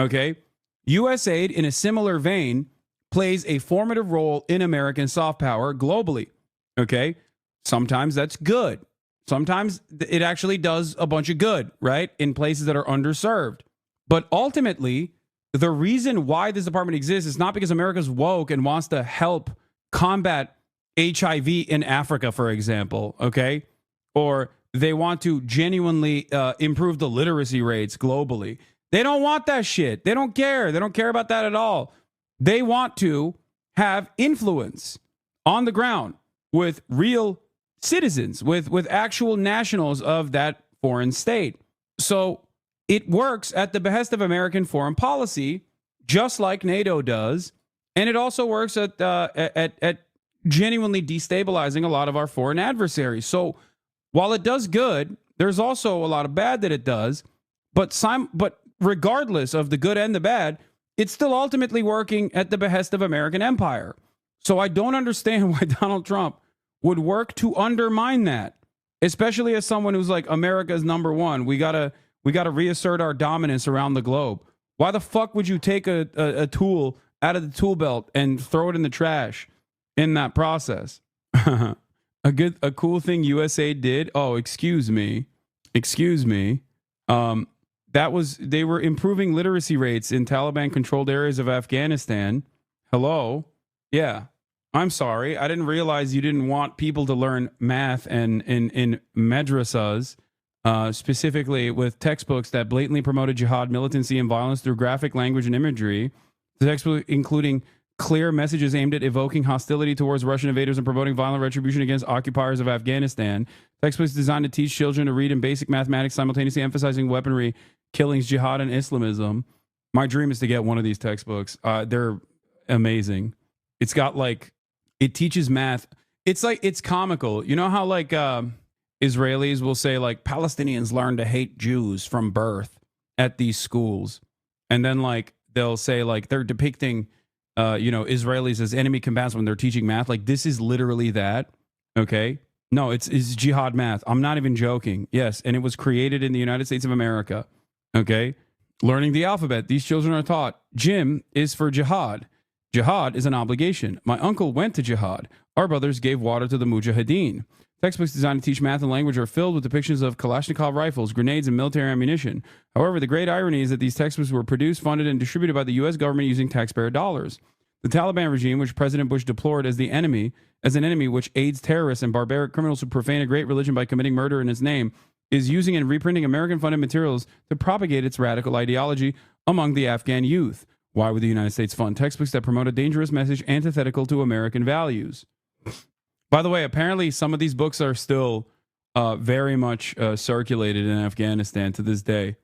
okay? U.S. aid, in a similar vein, plays a formative role in American soft power globally, okay? Sometimes that's good. Sometimes it actually does a bunch of good, right? In places that are underserved. But ultimately, the reason why this department exists is not because America's woke and wants to help combat HIV in Africa, for example, okay? Or they want to genuinely improve the literacy rates globally. They don't want that shit. They don't care. They don't care about that at all. They want to have influence on the ground with real citizens, with actual nationals of that foreign state. So it works at the behest of American foreign policy, just like NATO does. And it also works at genuinely destabilizing a lot of our foreign adversaries. So while it does good, there's also a lot of bad that it does. But regardless of the good and the bad, it's still ultimately working at the behest of American empire. So I don't understand why Donald Trump would work to undermine that, especially as someone who's like, America's number one. We gotta reassert our dominance around the globe. Why the fuck would you take a tool out of the tool belt and throw it in the trash in that process? A cool thing USA did. Oh, excuse me. They were improving literacy rates in Taliban controlled areas of Afghanistan. Hello. Yeah. I'm sorry. I didn't realize you didn't want people to learn math and in madrasas, specifically with textbooks that blatantly promoted jihad, militancy, and violence through graphic language and imagery. The textbook including clear messages aimed at evoking hostility towards Russian invaders and promoting violent retribution against occupiers of Afghanistan. Textbooks designed to teach children to read in basic mathematics, simultaneously emphasizing weaponry, killings, jihad, and Islamism. My dream is to get one of these textbooks. They're amazing. It's got like, it teaches math. It's like, it's comical. You know how like Israelis will say like Palestinians learn to hate Jews from birth at these schools. And then like, they'll say like they're depicting, Israelis as enemy combatants when they're teaching math. Like this is literally that. Okay. No, it's jihad math. I'm not even joking. Yes. And it was created in the United States of America. Okay. Learning the alphabet. These children are taught. Jim is for jihad. Jihad is an obligation. My uncle went to jihad. Our brothers gave water to the mujahideen. Textbooks designed to teach math and language are filled with depictions of Kalashnikov rifles, grenades, and military ammunition. However, the great irony is that these textbooks were produced, funded, and distributed by the U.S. government using taxpayer dollars. The Taliban regime, which President Bush deplored as an enemy which aids terrorists and barbaric criminals who profane a great religion by committing murder in its name, is using and reprinting American-funded materials to propagate its radical ideology among the Afghan youth. Why would the United States fund textbooks that promote a dangerous message antithetical to American values? By the way, apparently some of these books are still very much circulated in Afghanistan to this day.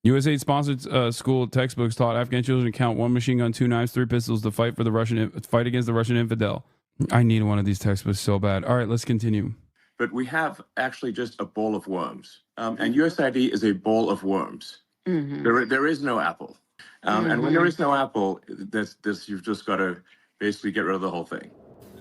USAID-sponsored school textbooks taught Afghan children to count 1 machine gun, 2 knives, 3 pistols to fight against the Russian infidel. I need one of these textbooks so bad. All right, let's continue. But we have actually just a bowl of worms. And USAID is a bowl of worms. Mm-hmm. There is no apple. And when there is no apple, you've just got to basically get rid of the whole thing.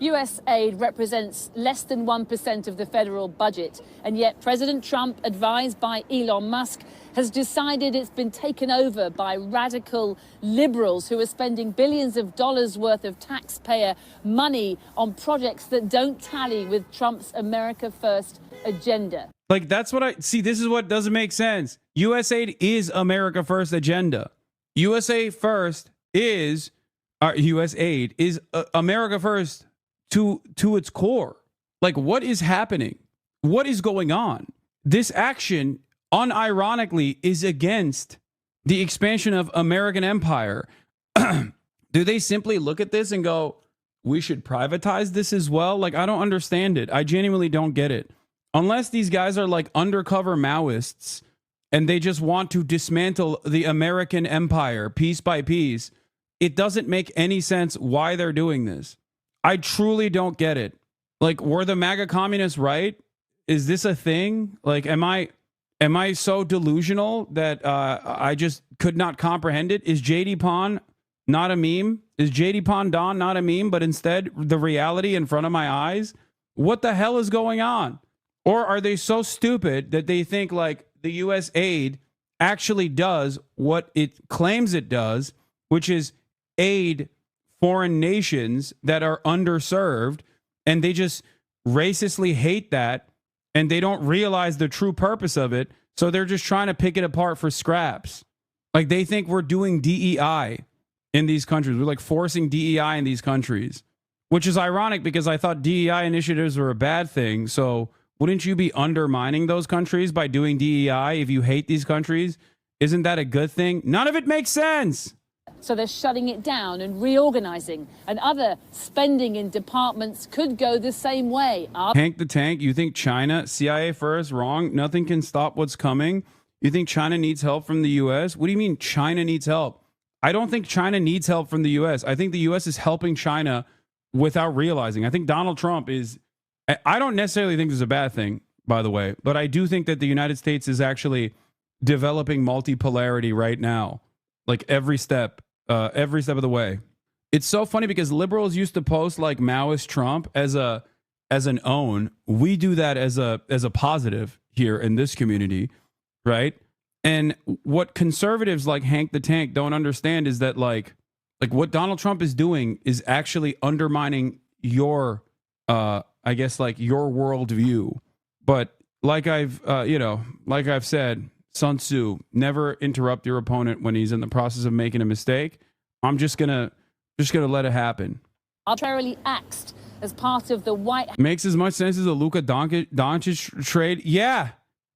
US aid represents less than 1% of the federal budget, and yet President Trump, advised by Elon Musk, has decided it's been taken over by radical liberals who are spending billions of dollars worth of taxpayer money on projects that don't tally with Trump's America First agenda. Like, that's what I see. This is what doesn't make sense. USAID is America First agenda. USA First is, USAID is America First to its core. Like, what is happening? What is going on? This action, unironically, is against the expansion of American empire. Do they simply look at this and go, we should privatize this as well? Like, I don't understand it. I genuinely don't get it. Unless these guys are like undercover Maoists and they just want to dismantle the American empire piece by piece, it doesn't make any sense why they're doing this. I truly don't get it. Like, were the MAGA communists right? Is this a thing? Like, am I so delusional that I just could not comprehend it? Is JD Pon not a meme? Is JD Pon Don not a meme, but instead the reality in front of my eyes? What the hell is going on? Or are they so stupid that they think like the U.S. aid actually does what it claims it does, which is aid foreign nations that are underserved, and they just racistly hate that, and they don't realize the true purpose of it, so they're just trying to pick it apart for scraps. Like, they think we're doing DEI in these countries. We're like forcing DEI in these countries, which is ironic because I thought DEI initiatives were a bad thing. So wouldn't you be undermining those countries by doing DEI if you hate these countries? Isn't that a good thing? None of it makes sense. So they're shutting it down and reorganizing, and other spending in departments could go the same way. Hank the Tank, you think China, CIA first, wrong? Nothing can stop what's coming. You think China needs help from the U.S.? What do you mean China needs help? I don't think China needs help from the U.S. I think the U.S. is helping China without realizing. I think Donald Trump is, I don't necessarily think this is a bad thing, by the way, but I do think that the United States is actually developing multipolarity right now, like every step of the way. It's so funny because liberals used to post like Maoist Trump as an own. We do that as a positive here in this community, right? And what conservatives like Hank the Tank don't understand is that like what Donald Trump is doing is actually undermining your I guess like your worldview. But like I've said, Sun Tzu, never interrupt your opponent when he's in the process of making a mistake. I'm just gonna let it happen. Arbitrarily axed as part of the White House. Makes as much sense as a Luka Doncic trade. Yeah.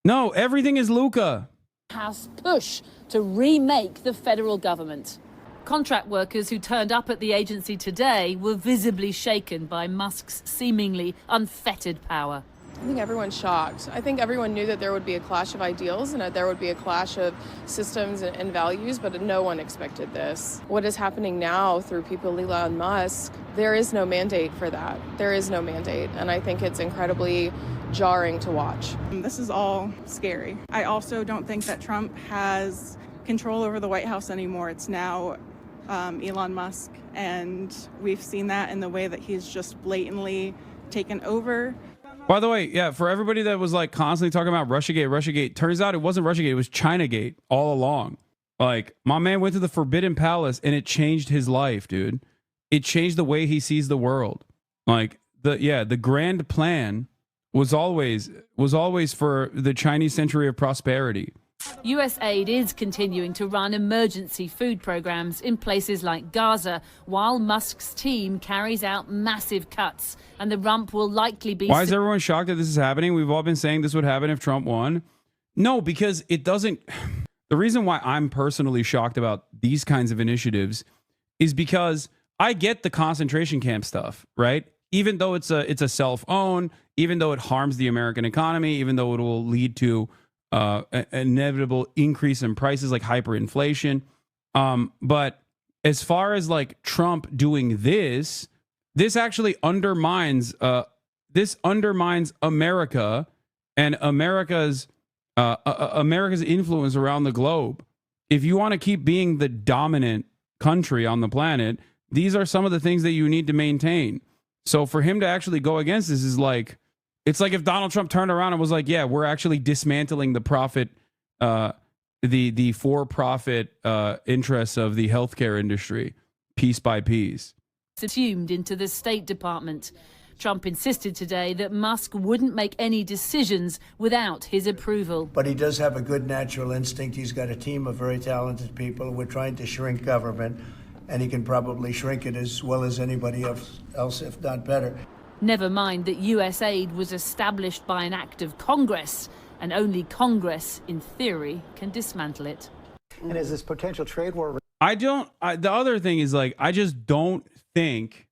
No, everything is Luka. House push to remake the federal government. Contract workers who turned up at the agency today were visibly shaken by Musk's seemingly unfettered power. I think everyone's shocked. I think everyone knew that there would be a clash of ideals and that there would be a clash of systems and values, but no one expected this. What is happening now through people like Elon Musk, there is no mandate for that. There is no mandate, and I think it's incredibly jarring to watch. This is all scary. I also don't think that Trump has control over the White House anymore. It's now Elon Musk, and we've seen that in the way that he's just blatantly taken over. By the way, yeah, for everybody that was like constantly talking about Russiagate, turns out it wasn't Russiagate, it was Chinagate all along. Like, my man went to the Forbidden Palace and it changed his life, dude. It changed the way he sees the world. Like, the grand plan was always for the Chinese century of prosperity. US aid is continuing to run emergency food programs in places like Gaza, while Musk's team carries out massive cuts, and the rump will likely be... Why is everyone shocked that this is happening? We've all been saying this would happen if Trump won. No, because it doesn't... The reason why I'm personally shocked about these kinds of initiatives is because I get the concentration camp stuff, right? Even though it's a self-own, even though it harms the American economy, even though it will lead to an inevitable increase in prices like hyperinflation. But as far as like Trump doing this actually undermines America and America's influence around the globe. If you want to keep being the dominant country on the planet, these are some of the things that you need to maintain. So for him to actually go against this is like, it's like if Donald Trump turned around and was like, yeah, we're actually dismantling the profit, the for-profit interests of the healthcare industry, piece by piece. Assumed into the State Department. Trump insisted today that Musk wouldn't make any decisions without his approval. But he does have a good natural instinct. He's got a team of very talented people. We're trying to shrink government, and he can probably shrink it as well as anybody else, if not better. Never mind that US aid was established by an act of Congress, and only Congress, in theory, can dismantle it. And is this potential trade war... The other thing is, like, I don't think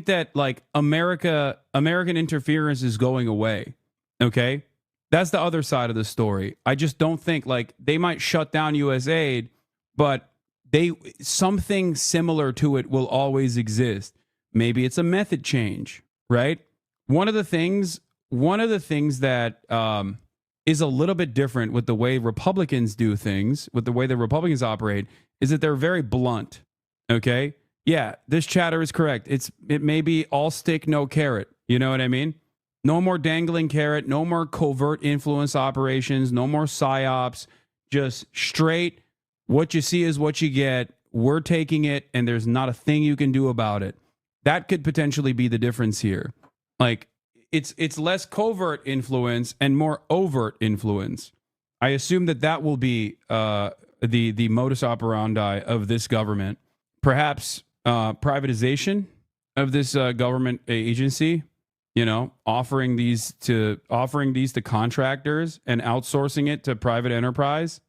that, like, American interference is going away, okay? That's the other side of the story. I just don't think, like, they might shut down US aid, but something similar to it will always exist. Maybe it's a method change. Right. One of the things that is a little bit different with the way Republicans do things, with the way the Republicans operate, is that they're very blunt. OK, yeah, this chatter is correct. It may be all stick, no carrot. You know what I mean? No more dangling carrot, no more covert influence operations, no more psyops, just straight. What you see is what you get. We're taking it, and there's not a thing you can do about it. That could potentially be the difference here. Like, it's less covert influence and more overt influence. I assume that will be the modus operandi of this government. Perhaps privatization of this government agency. You know, offering these to contractors and outsourcing it to private enterprise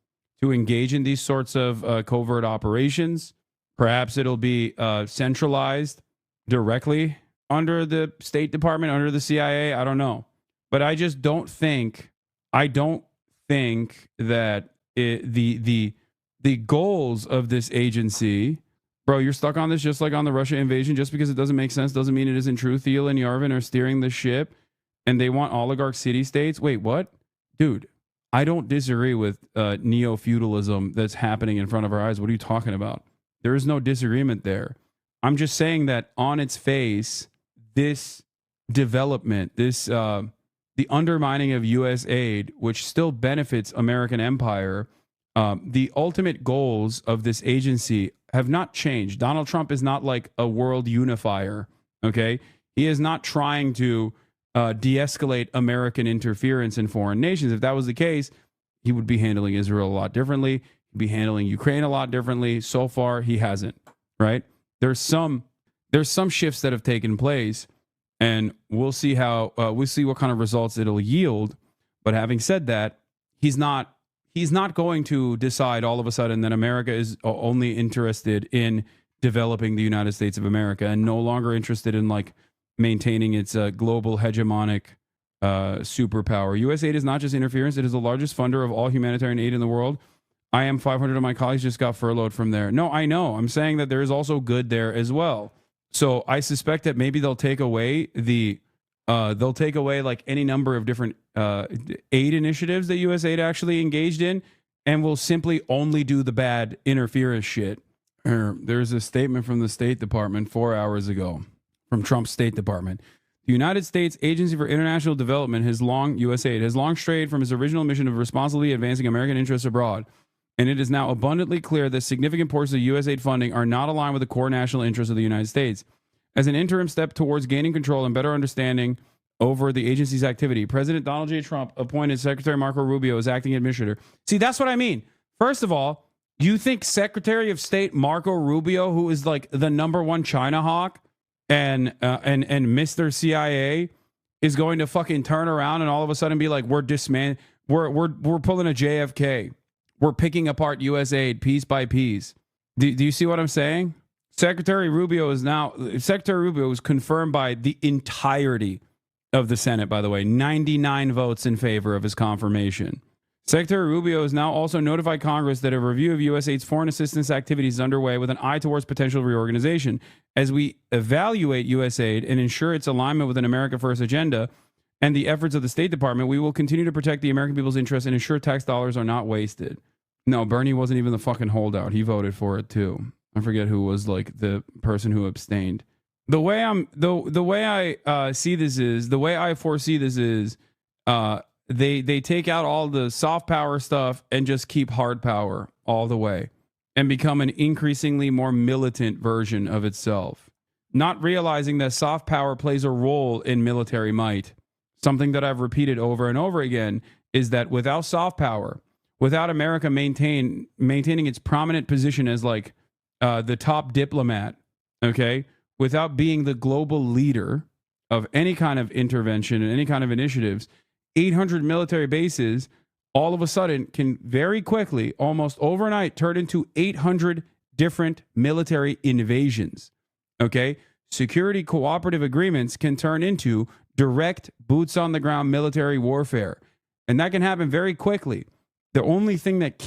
to engage in these sorts of covert operations. Perhaps it'll be centralized directly under the State Department, under the CIA. I don't know. But I just don't think that the goals of this agency, bro, you're stuck on this just like on the Russia invasion. Just because it doesn't make sense doesn't mean it isn't true. Thiel and Yarvin are steering the ship and they want oligarch city-states. Wait, what? Dude, I don't disagree with neo-feudalism that's happening in front of our eyes. What are you talking about? There is no disagreement there. I'm just saying that on its face, this development, the undermining of U.S. aid, which still benefits American empire, the ultimate goals of this agency have not changed. Donald Trump is not like a world unifier, okay? He is not trying to de-escalate American interference in foreign nations. If that was the case, he would be handling Israel a lot differently. He'd be handling Ukraine a lot differently. So far, he hasn't, right? There's some shifts that have taken place, and we'll see what kind of results it'll yield. But having said that, he's not he's not going to decide all of a sudden that America is only interested in developing the United States of America and no longer interested in like maintaining its global hegemonic superpower. U.S. aid is not just interference. It is the largest funder of all humanitarian aid in the world. I am 500 of my colleagues just got furloughed from there. No, I know. I'm saying that there is also good there as well. So I suspect that maybe they'll take away like any number of different aid initiatives that USAID actually engaged in, and will simply only do the bad interference shit. There's a statement from the State Department 4 hours ago, from Trump's State Department. The United States Agency for International Development USAID has long strayed from its original mission of responsibly advancing American interests abroad, and it is now abundantly clear that significant portions of USAID funding are not aligned with the core national interests of the United States. As an interim step towards gaining control and better understanding over the agency's activity, President Donald J. Trump appointed Secretary Marco Rubio as acting administrator. See, that's what I mean. First of all, you think Secretary of State Marco Rubio, who is like the #1 China hawk and Mr. CIA, is going to fucking turn around and all of a sudden be like, we're pulling a JFK. We're picking apart USAID piece by piece. Do you see what I'm saying? Secretary Rubio is confirmed by the entirety of the Senate, by the way. 99 votes in favor of his confirmation. Secretary Rubio has now also notified Congress that a review of USAID's foreign assistance activities is underway with an eye towards potential reorganization. As we evaluate USAID and ensure its alignment with an America First agenda and the efforts of the State Department, we will continue to protect the American people's interests and ensure tax dollars are not wasted. No, Bernie wasn't even the fucking holdout. He voted for it too. I forget who was like the person who abstained. The way I see this is, the way I foresee this is, they take out all the soft power stuff and just keep hard power all the way and become an increasingly more militant version of itself, not realizing that soft power plays a role in military might. Something that I've repeated over and over again is that without soft power, without America maintaining its prominent position as like the top diplomat, okay, without being the global leader of any kind of intervention and any kind of initiatives, 800 military bases all of a sudden can very quickly, almost overnight, turn into 800 different military invasions. Okay? Security cooperative agreements can turn into direct boots on the ground military warfare. And that can happen very quickly. The only thing that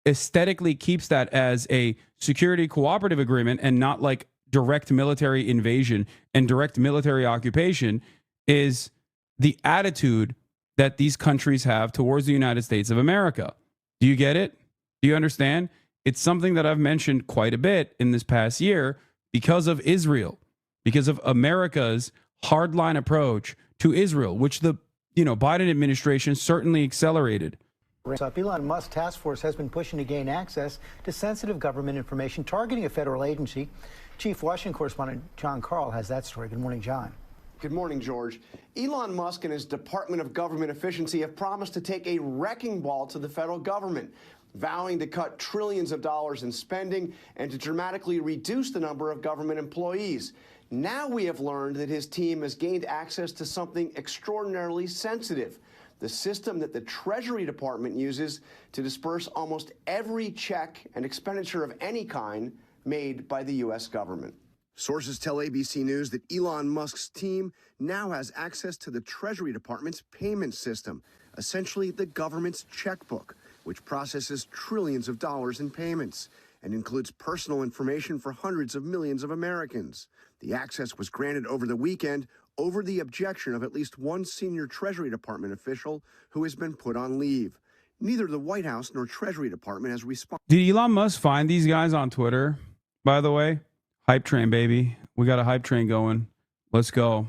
aesthetically keeps that as a security cooperative agreement and not like direct military invasion and direct military occupation is the attitude that these countries have towards the United States of America. Do you get it? Do you understand? It's something that I've mentioned quite a bit in this past year because of Israel, because of America's hardline approach to Israel, which the Biden administration certainly accelerated. Elon Musk's task force has been pushing to gain access to sensitive government information targeting a federal agency. Chief Washington correspondent John Carl has that story. Good morning, John. Good morning, George. Elon Musk and his Department of Government Efficiency have promised to take a wrecking ball to the federal government, vowing to cut trillions of dollars in spending and to dramatically reduce the number of government employees. Now we have learned that his team has gained access to something extraordinarily sensitive, the system that the Treasury Department uses to disperse almost every check and expenditure of any kind made by the U.S. government. Sources tell ABC News that Elon Musk's team now has access to the Treasury Department's payment system, essentially the government's checkbook, which processes trillions of dollars in payments and includes personal information for hundreds of millions of Americans. The access was granted over the weekend over the objection of at least one senior Treasury Department official who has been put on leave. Neither the White House nor Treasury Department has responded. Did Elon Musk find these guys on Twitter, by the way? Hype train, baby. We got a hype train going. Let's go.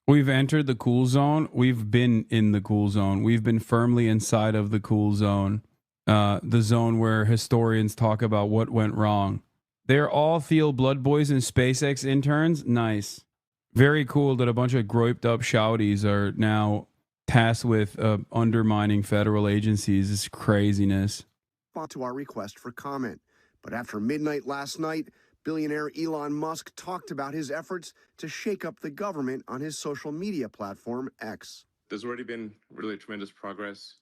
We've entered the cool zone. We've been in the cool zone. We've been firmly inside of the cool zone. The zone where historians talk about what went wrong. They're all Thiel Blood Boys and SpaceX interns. Nice. Very cool that a bunch of groiped up shouties are now tasked with undermining federal agencies. It's craziness. To our request for comment. But after midnight last night, billionaire Elon Musk talked about his efforts to shake up the government on his social media platform, X. There's already been really tremendous progress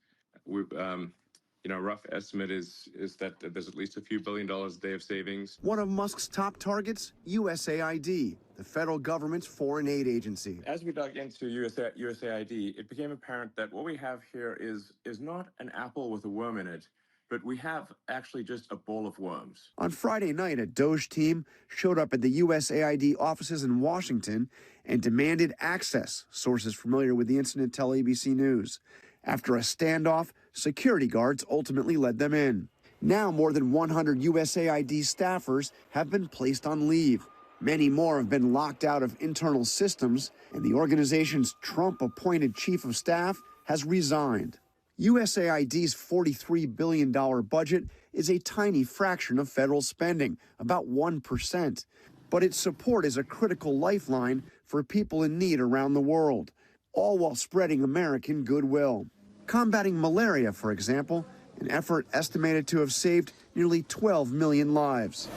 rough estimate is that there's at least a few $1 billion a day of savings. One of Musk's top targets, USAID, the federal government's foreign aid agency. As we dug into USAID, it became apparent that what we have here is not an apple with a worm in it, but we have actually just a bowl of worms. On Friday night, a Doge team showed up at the USAID offices in Washington and demanded access, sources familiar with the incident tell ABC News. After a standoff, security guards ultimately led them in. Now, more than 100 USAID staffers have been placed on leave. Many more have been locked out of internal systems, and the organization's Trump-appointed chief of staff has resigned. USAID's $43 billion budget is a tiny fraction of federal spending, about 1%. But its support is a critical lifeline for people in need around the world, all while spreading American goodwill. Combating malaria, for example, an effort estimated to have saved nearly 12 million lives.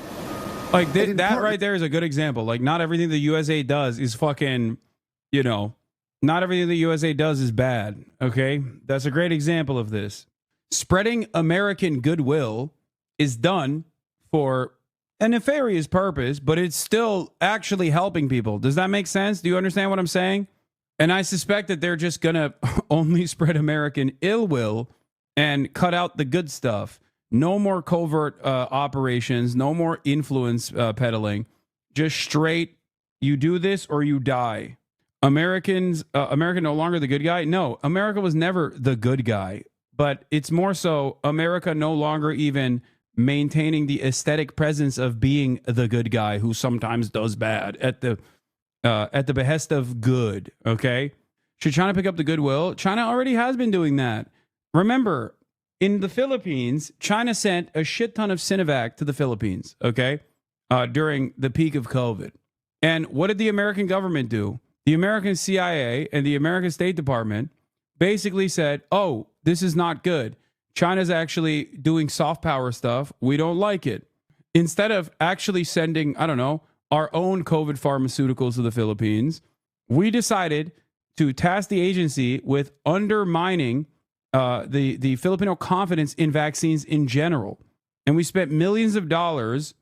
Like that right there is a good example. Like, not everything the USA does is fucking, not everything the USA does is bad. Okay. That's a great example of this. Spreading American goodwill is done for a nefarious purpose, but it's still actually helping people. Does that make sense? Do you understand what I'm saying? And I suspect that they're just going to only spread American ill will and cut out the good stuff. No more covert operations, no more influence peddling. Just straight, you do this or you die. America no longer the good guy? No, America was never the good guy. But it's more so America no longer even maintaining the aesthetic presence of being the good guy who sometimes does bad at the behest of good, okay? Should China pick up the goodwill? China already has been doing that. Remember, in the Philippines, China sent a shit ton of Sinovac to the Philippines, okay, during the peak of COVID. And what did the American government do? The American CIA and the American State Department basically said, oh, this is not good. China's actually doing soft power stuff. We don't like it. Instead of actually sending, I don't know, our own COVID pharmaceuticals to the Philippines, we decided to task the agency with undermining the Filipino confidence in vaccines in general. And we spent millions of dollars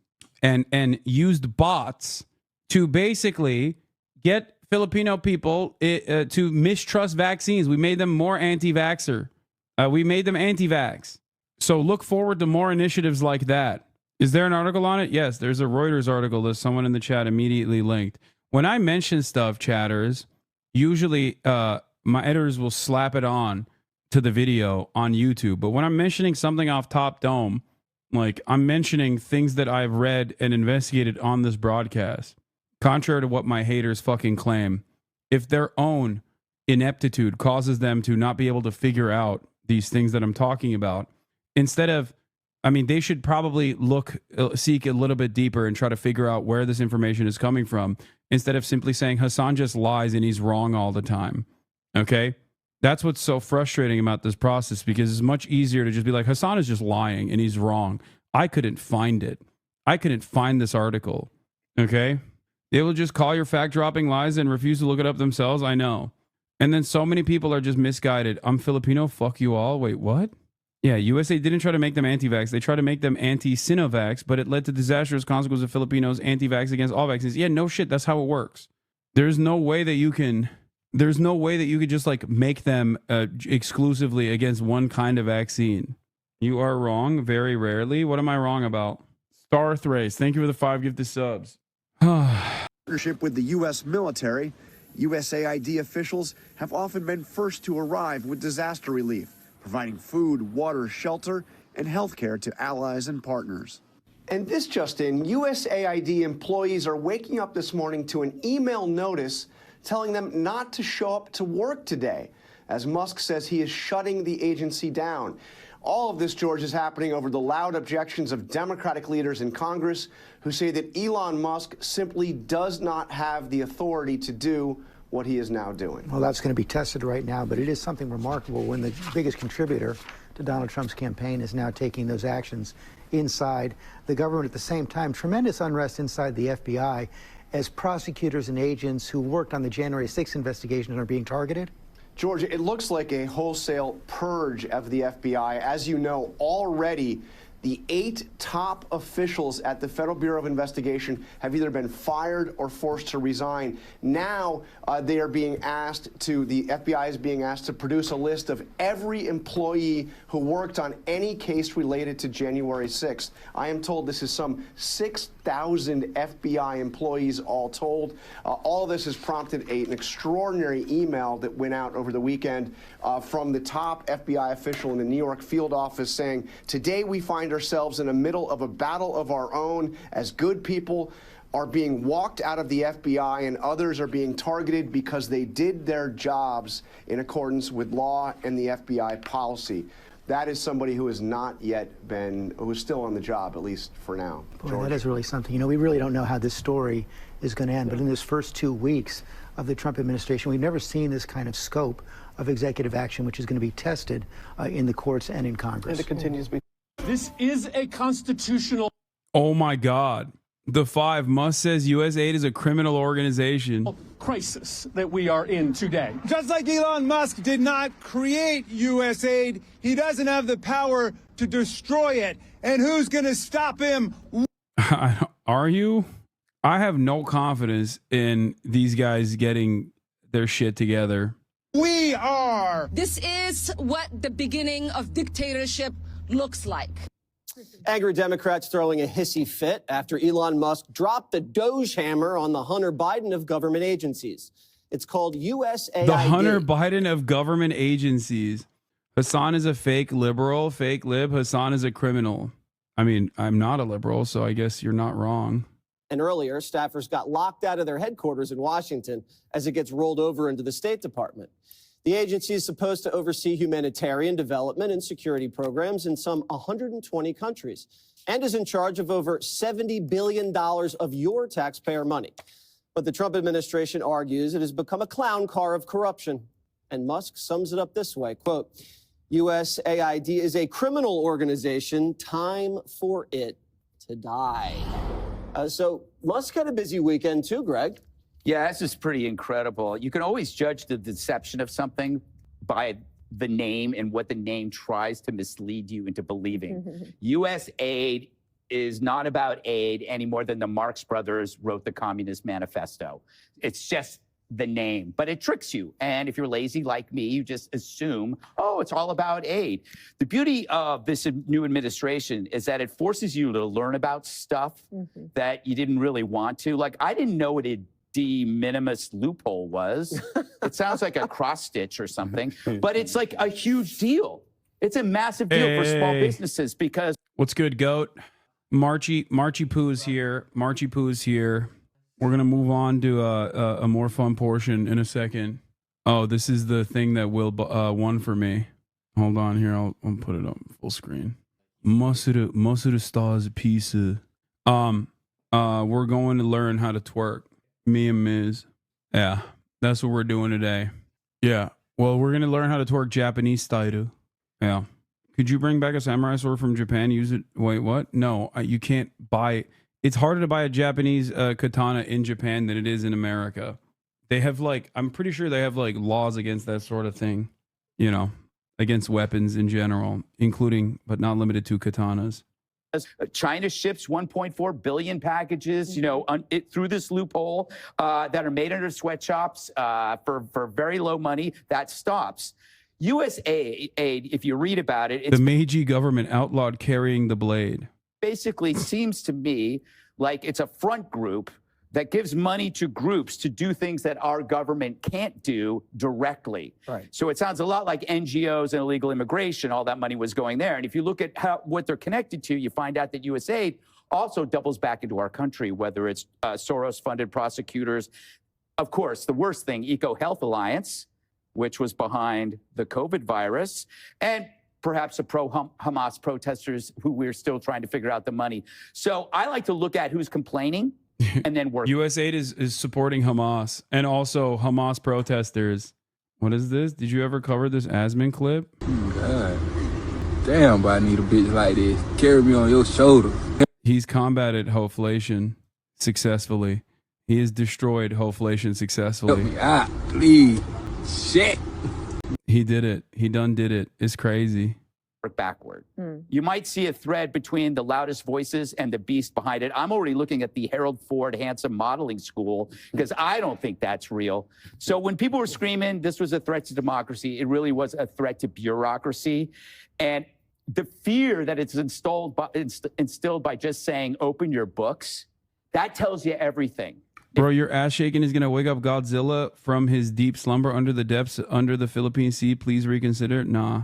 and used bots to basically get Filipino people to mistrust vaccines. We made them more anti-vaxxer. We made them anti-vax. So look forward to more initiatives like that. Is there an article on it? Yes, there's a Reuters article that someone in the chat immediately linked. When I mention stuff, chatters, usually my editors will slap it on to the video on YouTube. But when I'm mentioning something off Top Dome, like I'm mentioning things that I've read and investigated on this broadcast, contrary to what my haters fucking claim, if their own ineptitude causes them to not be able to figure out these things that I'm talking about, instead of, they should probably seek a little bit deeper and try to figure out where this information is coming from, instead of simply saying Hassan just lies and he's wrong all the time. Okay? That's what's so frustrating about this process, because it's much easier to just be like, Hassan is just lying and he's wrong. I couldn't find it. I couldn't find this article. Okay? They will just call your fact-dropping lies and refuse to look it up themselves. I know. And then so many people are just misguided. I'm Filipino. Fuck you all. Wait, what? Yeah, USA didn't try to make them anti-vax. They tried to make them anti-Sinovax, but it led to disastrous consequences of Filipinos anti-vax against all vaccines. Yeah, no shit. That's how it works. There's no way that you could just like make them exclusively against one kind of vaccine. You are wrong very rarely. What am I wrong about? Star Thrace, thank you for the 5 gifted subs. Partnership with the U.S. military, USAID officials have often been first to arrive with disaster relief, providing food, water, shelter, and health care to allies and partners. And this just in, USAID employees are waking up this morning to an email notice telling them not to show up to work today, as Musk says he is shutting the agency down. All of this, George, is happening over the loud objections of Democratic leaders in Congress who say that Elon Musk simply does not have the authority to do what he is now doing. Well, that's going to be tested right now, but it is something remarkable when the biggest contributor to Donald Trump's campaign is now taking those actions inside the government. At the same time, tremendous unrest inside the FBI as prosecutors and agents who worked on the January 6th investigation are being targeted. Georgia, it looks like a wholesale purge of the FBI. As you know, already the 8 top officials at the Federal Bureau of Investigation have either been fired or forced to resign. Now they are being asked to, the FBI is being asked to produce a list of every employee who worked on any case related to January 6th. I am told this is some 6,000 FBI employees all told. All of this has prompted an extraordinary email that went out over the weekend from the top FBI official in the New York field office saying, today we find ourselves in the middle of a battle of our own as good people are being walked out of the FBI and others are being targeted because they did their jobs in accordance with law and the FBI policy. That is somebody who has not yet been, who's still on the job, at least for now. Boy, that is really something. You know, we really don't know how this story is going to end, but in this first 2 weeks of the Trump administration, we've never seen this kind of scope of executive action, which is going to be tested in the courts and in Congress. And it continues to be. This is a constitutional. Oh my God. The 5 Musk says U.S. aid is a criminal organization. Crisis that we are in today. Just like Elon Musk did not create U.S. aid, he doesn't have the power to destroy it. And who's going to stop him? Are you? I have no confidence in these guys getting their shit together. We are. This is what the beginning of dictatorship looks like. Angry Democrats throwing a hissy fit after Elon Musk dropped the Doge hammer on the Hunter Biden of government agencies. It's called USAID. The Hunter Biden of government agencies. Hassan is a fake liberal, fake lib. Hassan is a criminal. I mean, I'm not a liberal, so I guess you're not wrong. And earlier, staffers got locked out of their headquarters in Washington as it gets rolled over into the State Department. The agency is supposed to oversee humanitarian development and security programs in some 120 countries and is in charge of over $70 billion of your taxpayer money. But the Trump administration argues it has become a clown car of corruption. And Musk sums it up this way, quote, USAID is a criminal organization. Time for it to die. So Musk had a busy weekend too, Greg. Yeah, this is pretty incredible. You can always judge the deception of something by the name and what the name tries to mislead you into believing. U.S. aid is not about aid any more than the Marx Brothers wrote the Communist Manifesto. It's just the name, but it tricks you. And if you're lazy like me, you just assume, oh, it's all about aid. The beauty of this new administration is that it forces you to learn about stuff that you didn't really want to. Like, I didn't know what a de minimis loophole was. It sounds like a cross stitch or something, but it's like a huge deal. It's a massive deal for small businesses because. What's good, Goat? Marchie Poo's here. Marchie Poo's here. We're going to move on to a more fun portion in a second. Oh, this is the thing that Will won for me. Hold on here. I'll put it up full screen. Most of the stars pizza. We're going to learn how to twerk. Me and Miz. Yeah, that's what we're doing today. Yeah. Well, we're going to learn how to twerk Japanese style. Yeah. Could you bring back a samurai sword from Japan? Use it. Wait, what? No, you can't buy. It's harder to buy a Japanese katana in Japan than it is in America. They have I'm pretty sure they have laws against that sort of thing, you know, against weapons in general, including, but not limited to katanas. China ships 1.4 billion packages, you know, through this loophole that are made under sweatshops for very low money. That stops. U.S. aid, if you read about it, the Meiji government outlawed carrying the blade. Basically seems to me like it's a front group that gives money to groups to do things that our government can't do directly. Right. So it sounds a lot like NGOs and illegal immigration. All that money was going there. And if you look at what they're connected to, you find out that USAID also doubles back into our country, whether it's Soros-funded prosecutors. Of course, the worst thing, EcoHealth Alliance, which was behind the COVID virus, and perhaps the pro-Hamas protesters who we're still trying to figure out the money. So I like to look at who's complaining and then work. USAID is supporting Hamas and also Hamas protesters. What is this? Did you ever cover this Asman clip? God. Damn, but I need a bitch like this. Carry me on your shoulder. He's combated hoflation successfully. He has destroyed hoflation successfully. Help me out, please. Shit. He did it. He done did it. It's crazy. Backward. You might see a thread between the loudest voices and the beast behind it. I'm already looking at the Harold Ford Handsome Modeling School because I don't think that's real. So when people were screaming this was a threat to democracy, it really was a threat to bureaucracy. And the fear that it's instilled by just saying, open your books, that tells you everything. Bro, your ass shaking is going to wake up Godzilla from his deep slumber under the depths under the Philippine Sea. Please reconsider. Nah,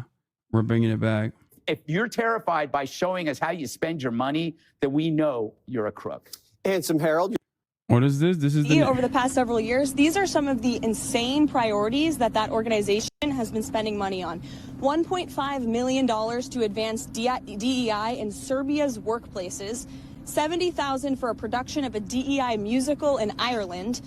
we're bringing it back. If you're terrified by showing us how you spend your money, then we know you're a crook. Handsome Harold. What is this? This is over the past several years, these are some of the insane priorities that organization has been spending money on. $1.5 million to advance DEI in Serbia's workplaces, $70,000 for a production of a DEI musical in Ireland,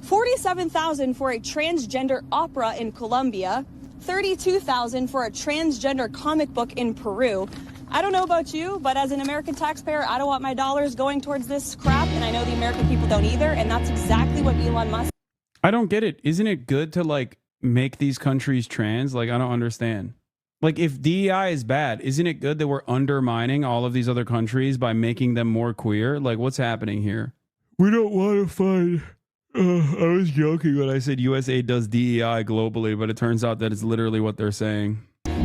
$47,000 for a transgender opera in Colombia, $32,000 for a transgender comic book in Peru. I don't know about you, but as an American taxpayer, I don't want my dollars going towards this crap, and I know the American people don't either, and that's exactly what Elon Musk... I don't get it. Isn't it good to, like, make these countries trans? Like, I don't understand. Like, if DEI is bad, isn't it good that we're undermining all of these other countries by making them more queer? Like, what's happening here? We don't want to find... I was joking when I said USAID does DEI globally, but it turns out that it's literally what they're saying.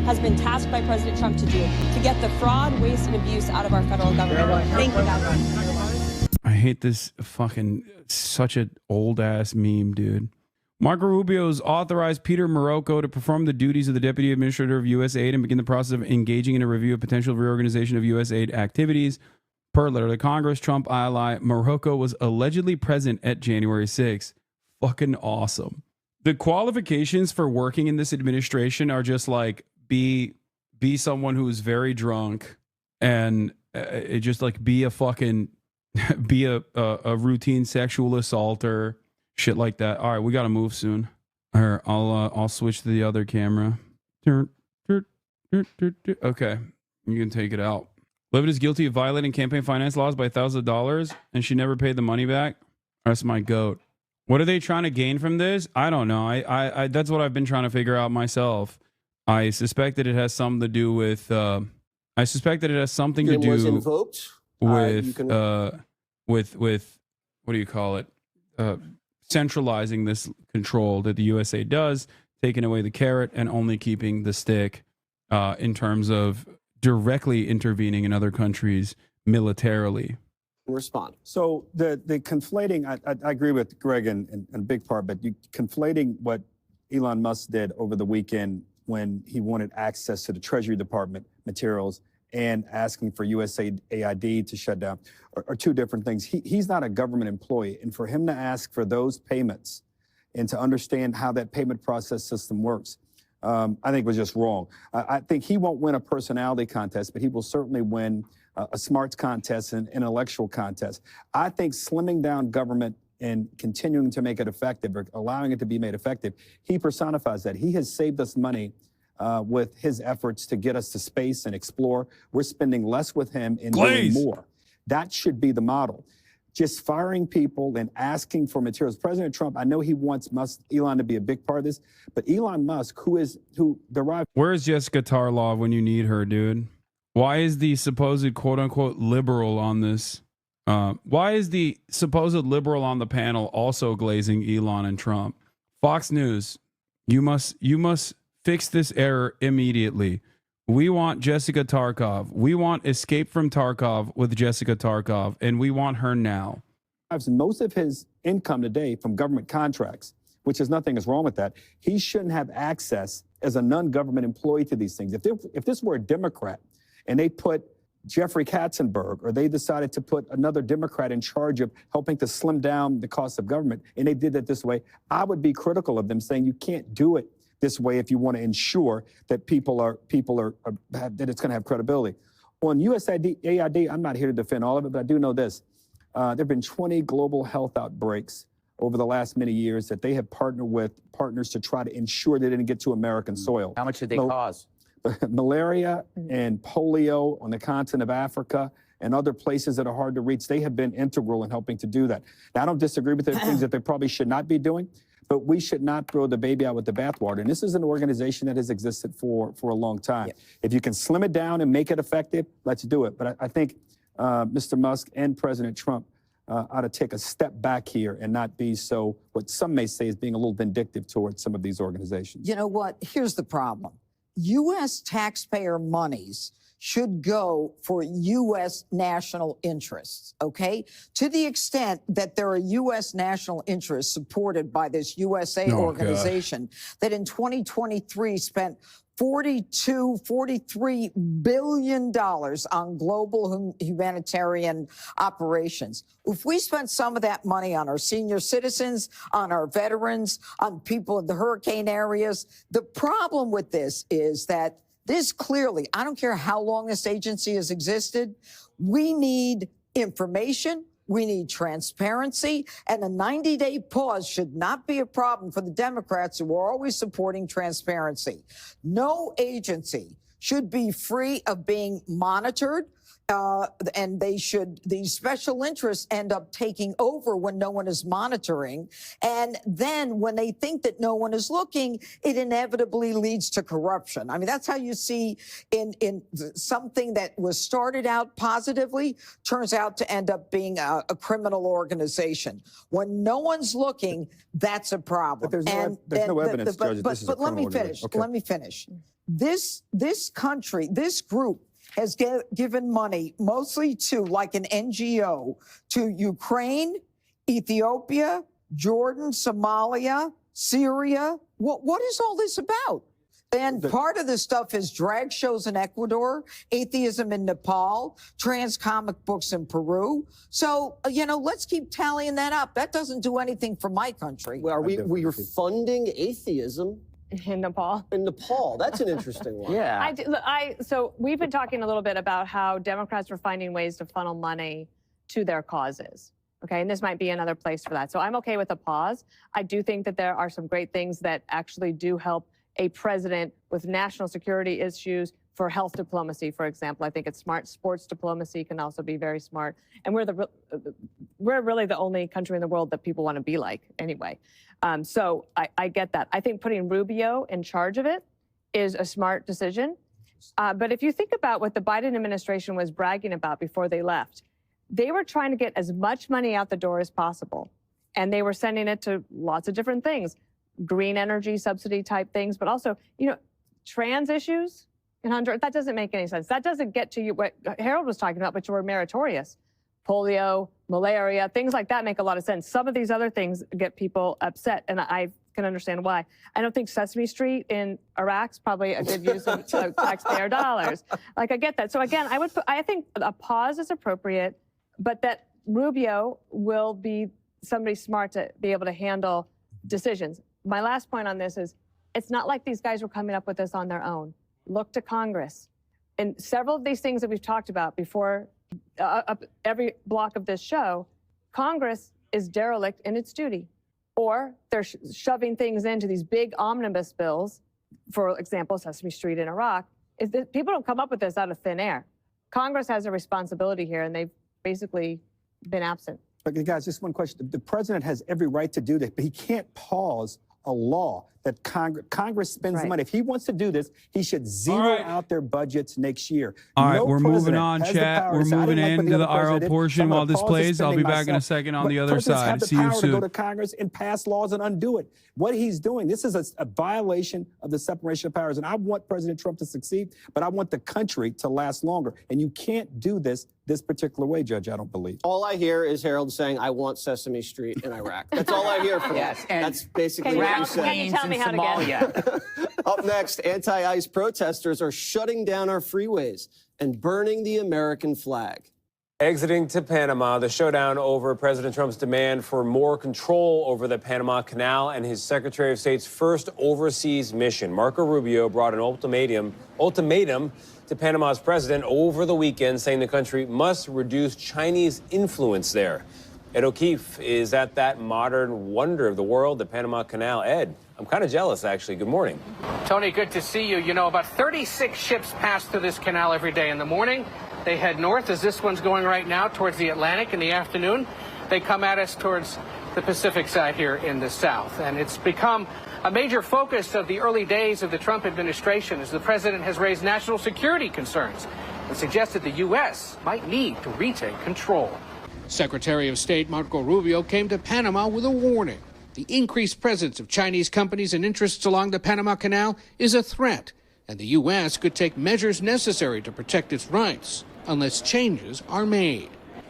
Has been tasked by President Trump to do, to get the fraud, waste, and abuse out of our federal government. Thank you, guys. I hate this fucking, such an old ass meme, dude. Marco Rubio's authorized Peter Marocco to perform the duties of the Deputy Administrator of USAID and begin the process of engaging in a review of potential reorganization of USAID activities. Per letter to Congress, Trump ally Marocco was allegedly present at January 6th. Fucking awesome. The qualifications for working in this administration are just like, be someone who's very drunk and just like be a fucking, be a routine sexual assaulter, shit like that. All right, we got to move soon. All right, I'll switch to the other camera. Okay, you can take it out. Levitt is guilty of violating campaign finance laws by thousands of dollars, and she never paid the money back. That's my goat. What are they trying to gain from this? I don't know. I that's what I've been trying to figure out myself. I suspect that it has something to do with. I suspect that it has something to do with what do you call it? Centralizing this control that the USA does, taking away the carrot and only keeping the stick, in terms of directly intervening in other countries militarily. Respond. So the conflating, I agree with Greg in a big part, but you conflating what Elon Musk did over the weekend when he wanted access to the Treasury Department materials and asking for USAID to shut down are two different things. He's not a government employee, and for him to ask for those payments and to understand how that payment process system works, I think was just wrong. I think he won't win a personality contest, but he will certainly win a smarts contest and intellectual contest. I think slimming down government and continuing to make it effective or allowing it to be made effective, he personifies that. He has saved us money with his efforts to get us to space and explore. We're spending less with him and doing more. That should be the model. Just firing people and asking for materials. President Trump, I know he wants Elon to be a big part of this, but Elon Musk, who derived... Where's Jessica Tarlov when you need her, dude? Why is the supposed quote-unquote liberal on this? Why is the supposed liberal on the panel also glazing Elon and Trump? Fox News, you must fix this error immediately. We want Jessica Tarkov. We want Escape from Tarkov with Jessica Tarkov, and we want her now. Most of his income today from government contracts, which is nothing is wrong with that. He shouldn't have access as a non-government employee to these things. If this were a Democrat and they put Jeffrey Katzenberg, or they decided to put another Democrat in charge of helping to slim down the cost of government, and they did that this way, I would be critical of them, saying you can't do it this way if you want to ensure that that it's going to have credibility. On USAID, I'm not here to defend all of it, but I do know this. There have been 20 global health outbreaks over the last many years that they have partnered with partners to try to ensure they didn't get to American soil. How much did they cause? Malaria and polio on the continent of Africa and other places that are hard to reach, they have been integral in helping to do that. Now, I don't disagree with the things that they probably should not be doing, but we should not throw the baby out with the bathwater. And this is an organization that has existed for a long time. If you can slim it down and make it effective, let's do it. But I think Mr. Musk and President Trump ought to take a step back here and not be so, what some may say is being a little vindictive towards some of these organizations. You know what? Here's the problem. U.S. taxpayer monies should go for U.S. national interests, okay? To the extent that there are U.S. national interests supported by this USA organization that in 2023 spent $43 billion on global humanitarian operations. If we spent some of that money on our senior citizens, on our veterans, on people in the hurricane areas, the problem with this is that this clearly, I don't care how long this agency has existed, we need information, we need transparency, and a 90-day pause should not be a problem for the Democrats who are always supporting transparency. No agency should be free of being monitored, and these special interests end up taking over when no one is monitoring. And then when they think that no one is looking, it inevitably leads to corruption. I mean, that's how you see in something that was started out positively turns out to end up being a criminal organization. When no one's looking, that's a problem. But there's no evidence, Judge, this is a criminal organization. Let me finish. This country, this group has given money mostly to, like an NGO, to Ukraine, Ethiopia, Jordan, Somalia, Syria. What is all this about? And part of this stuff is drag shows in Ecuador, atheism in Nepal, trans comic books in Peru. So, let's keep tallying that up. That doesn't do anything for my country. Well, we're funding atheism in Nepal. In Nepal, that's an interesting one. So we've been talking a little bit about how Democrats are finding ways to funnel money to their causes. Okay, and this might be another place for that. So I'm okay with a pause. I do think that there are some great things that actually do help a president with national security issues, for health diplomacy, for example. I think it's smart. Sports diplomacy can also be very smart. And we're really the only country in the world that people want to be like anyway. So I get that. I think putting Rubio in charge of it is a smart decision. But if you think about what the Biden administration was bragging about before they left, they were trying to get as much money out the door as possible. And they were sending it to lots of different things, green energy subsidy type things, but also, trans issues in Honduras. That doesn't make any sense. That doesn't get to you what Harold was talking about, but you were meritorious. Polio, malaria, things like that make a lot of sense. Some of these other things get people upset, and I can understand why. I don't think Sesame Street in Iraq's probably a good use of taxpayer dollars. Like, I get that. So again, I think a pause is appropriate, but that Rubio will be somebody smart to be able to handle decisions. My last point on this is, it's not like these guys were coming up with this on their own. Look to Congress. And several of these things that we've talked about before, every block of this show, Congress is derelict in its duty. Or they're shoving things into these big omnibus bills, for example, Sesame Street in Iraq. People don't come up with this out of thin air. Congress has a responsibility here, and they've basically been absent. But guys, just one question. The president has every right to do that, but he can't pause a law that Congress spends the money. If he wants to do this, he should zero out their budgets next year. All right, we're moving on, chat. We're moving into the RL portion while this plays. I'll be back in a second on the other side. See you soon. To go to Congress and pass laws and undo it. What he's doing, this is a violation of the separation of powers. And I want President Trump to succeed, but I want the country to last longer. And you can't do this particular way, Judge, I don't believe. All I hear is Harold saying, I want Sesame Street in Iraq. That's all I hear from him. And that's basically what he's saying. Can you tell me how to get? Up next, anti-ICE protesters are shutting down our freeways and burning the American flag. Exiting to Panama, the showdown over President Trump's demand for more control over the Panama Canal and his Secretary of State's first overseas mission. Marco Rubio brought an ultimatum to Panama's president over the weekend, saying the country must reduce Chinese influence there. Ed O'Keefe is at that modern wonder of the world, the Panama Canal. Ed, I'm kind of jealous, actually. Good morning. Tony, good to see you. You know, about 36 ships pass through this canal every day. In the morning, they head north, as this one's going right now, towards the Atlantic. In the afternoon, they come at us towards the Pacific side here in the South. And it's become a major focus of the early days of the Trump administration as the president has raised national security concerns and suggested the U.S. might need to retake control. Secretary of State Marco Rubio came to Panama with a warning. The increased presence of Chinese companies and interests along the Panama Canal is a threat, and the U.S. could take measures necessary to protect its rights unless changes are made.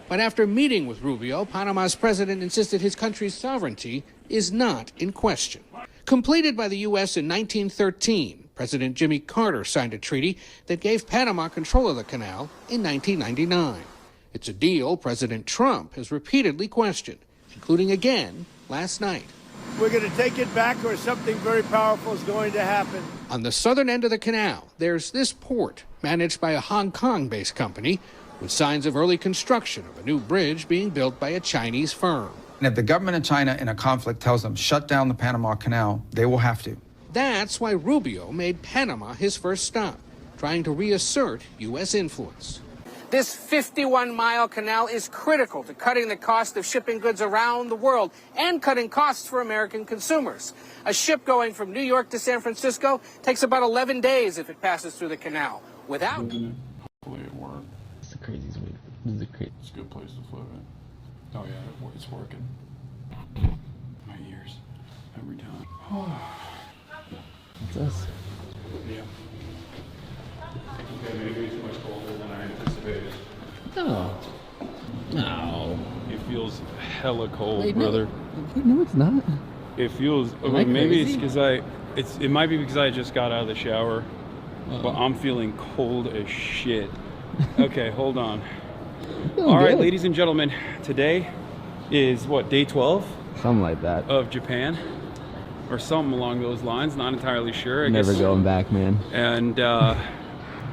But after meeting with Rubio, Panama's president insisted his country's sovereignty is not in question. Completed by the U.S. in 1913, President Jimmy Carter signed a treaty that gave Panama control of the canal in 1999. It's a deal President Trump has repeatedly questioned, including again last night. We're going to take it back or something very powerful is going to happen. On the southern end of the canal, there's this port managed by a Hong Kong-based company with signs of early construction of a new bridge being built by a Chinese firm. And if the government of China in a conflict tells them shut down the Panama Canal, they will have to. That's why Rubio made Panama his first stop, trying to reassert U.S. influence. This 51-mile canal is critical to cutting the cost of shipping goods around the world and cutting costs for American consumers. A ship going from New York to San Francisco takes about 11 days if it passes through the canal. Without... Hopefully it works. It's the craziest week. This is the It's a good place to flip it. Oh yeah, it's working. My ears. Every time. What's this? Yeah. Okay, maybe it's much colder than I anticipated. No. No. It feels hella cold, Wait, no. brother. No, it's not. It feels. Am I Maybe crazy? it's because it might be because I just got out of the shower, but I'm feeling cold as shit. Okay, hold on. All right, ladies and gentlemen, today is what, day 12? Something like that. Of Japan, or something along those lines. Not entirely sure. I Never guess. going back, man. And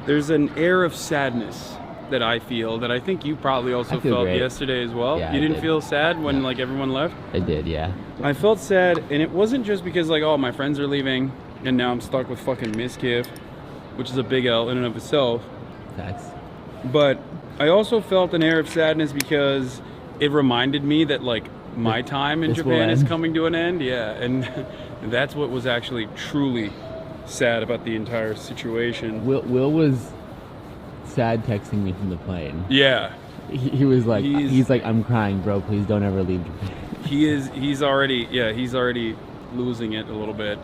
there's an air of sadness that I feel that I think you probably also feel felt great. yesterday as well. Yeah, You I didn't did. feel sad when like everyone left? I did, yeah. I felt sad, and it wasn't just because like, oh, my friends are leaving and now I'm stuck with fucking Miss Kiev, which is a big L in and of itself. Facts. But I also felt an air of sadness because it reminded me that like my time in This will Japan is end. coming to an end. Yeah, and that's what was actually truly sad about the entire situation. Will was sad texting me from the plane. Yeah. He was like, he's like, I'm crying, bro. Please don't ever leave Japan. He's already losing it a little bit.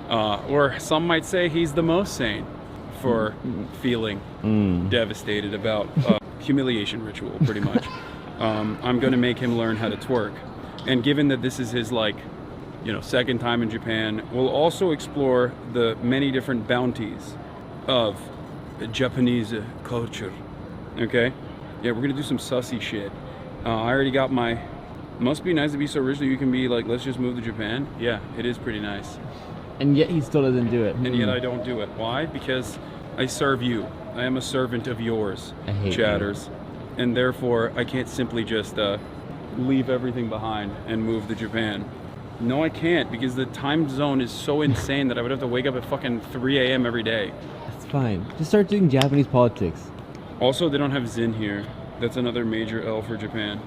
Or some might say he's the most sane for feeling devastated about humiliation ritual, pretty much. I'm going to make him learn how to twerk. And given that this is his, like, second time in Japan, we'll also explore the many different bounties of Japanese culture. Okay? Yeah, we're going to do some sussy shit. I already got my... Must be nice to be so rich that you can be like, let's just move to Japan. Yeah, it is pretty nice. And yet he still doesn't do it. And yet I don't do it. Why? Because I serve you. I am a servant of yours, I hate chatters. And therefore, I can't simply just leave everything behind and move to Japan. No, I can't, because the time zone is so insane that I would have to wake up at fucking 3 a.m. every day. It's fine. Just start doing Japanese politics. Also, they don't have Zin here. That's another major L for Japan.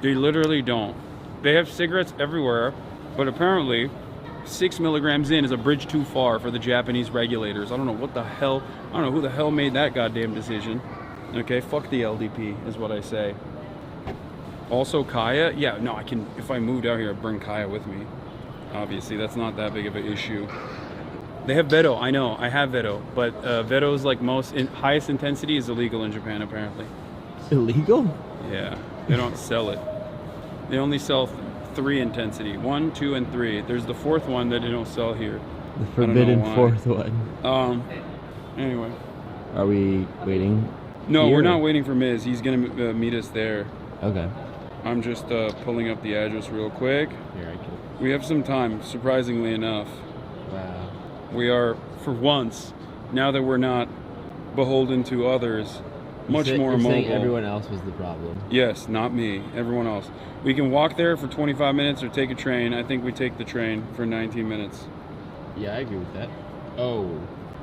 They literally don't. They have cigarettes everywhere, but apparently 6 milligrams in is a bridge too far for the Japanese regulators. I don't know what the hell, I don't know who the hell made that goddamn decision. Okay, fuck the LDP is what I say. Also Kaya, yeah, no, I can, if I moved out here, I'd bring Kaya with me. Obviously, that's not that big of an issue. They have Veto, I know, I have Veto, but Veto's like highest intensity is illegal in Japan apparently. Illegal? Yeah, they don't sell it. They only sell 3 intensity, 1, 2, and 3. There's the 4th one that they don't sell here. The forbidden 4th one. Anyway. Are we waiting? No, here? we're not waiting for Miz. He's gonna meet us there. Okay. I'm just pulling up the address real quick. Here, I can. We have some time, surprisingly enough. Wow. We are, for once, now that we're not beholden to others, much more you're mobile. saying everyone else was the problem. Yes, not me. Everyone else. We can walk there for 25 minutes or take a train. I think we take the train for 19 minutes. Yeah, I agree with that. Oh,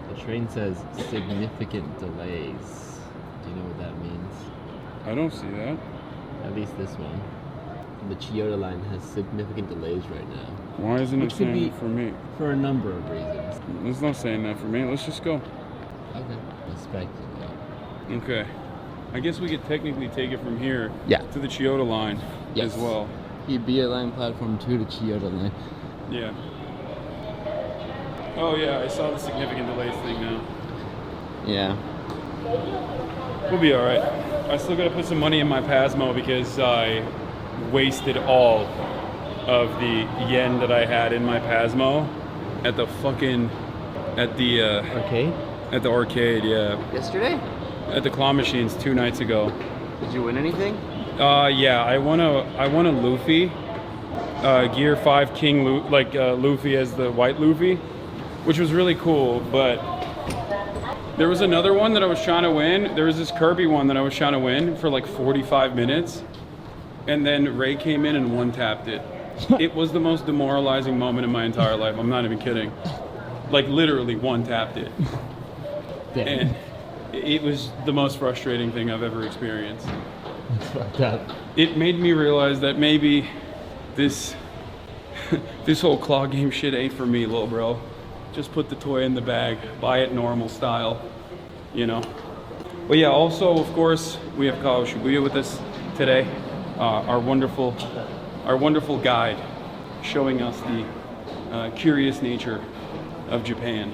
the train says significant delays. Do you know what that means? I don't see that. At least this one. the Chiyoda line has significant delays right now. Why isn't Which it could saying be it for me? For a number of reasons. It's not saying that for me. Let's just go. Okay. Respect. Okay. I guess we could technically take it from here Yeah. to the Chiyoda line as well. Hibiya line platform 2 to Chiyoda line. Yeah. Oh yeah, I saw the significant delays thing now. Yeah. We'll be alright. I still gotta put some money in my Pasmo because I wasted all of the yen that I had in my Pasmo at the arcade? At the arcade, yeah. Yesterday? At the claw machines 2 nights ago. Did you win anything? Yeah, I won a Luffy. Gear 5 King Luffy as the white Luffy, which was really cool, but there was another one that I was trying to win. There was this Kirby one that I was trying to win for like 45 minutes, and then Ray came in and one-tapped it. It was the most demoralizing moment in my entire life. I'm not even kidding. Like literally one-tapped it. Damn. And it was the most frustrating thing I've ever experienced. That's fucked up. It made me realize that maybe this whole claw game shit ain't for me, little bro. Just put the toy in the bag, buy it normal style, you know. But yeah, also of course we have Kao Shibuya with us today, our wonderful guide, showing us the curious nature of Japan.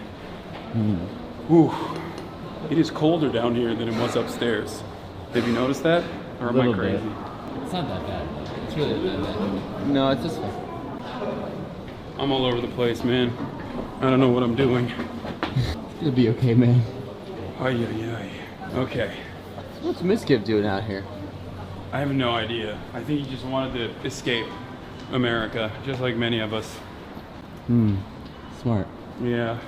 Whew. It is colder down here than it was upstairs. Have you noticed that? Or am I crazy? It's not that bad. It's really not that bad. No, it's just fine. I'm all over the place, man. I don't know what I'm doing. You'll be okay, man. Ay, ay, ay. Okay. What's Miskip doing out here? I have no idea. I think he just wanted to escape America, just like many of us. Smart. Yeah.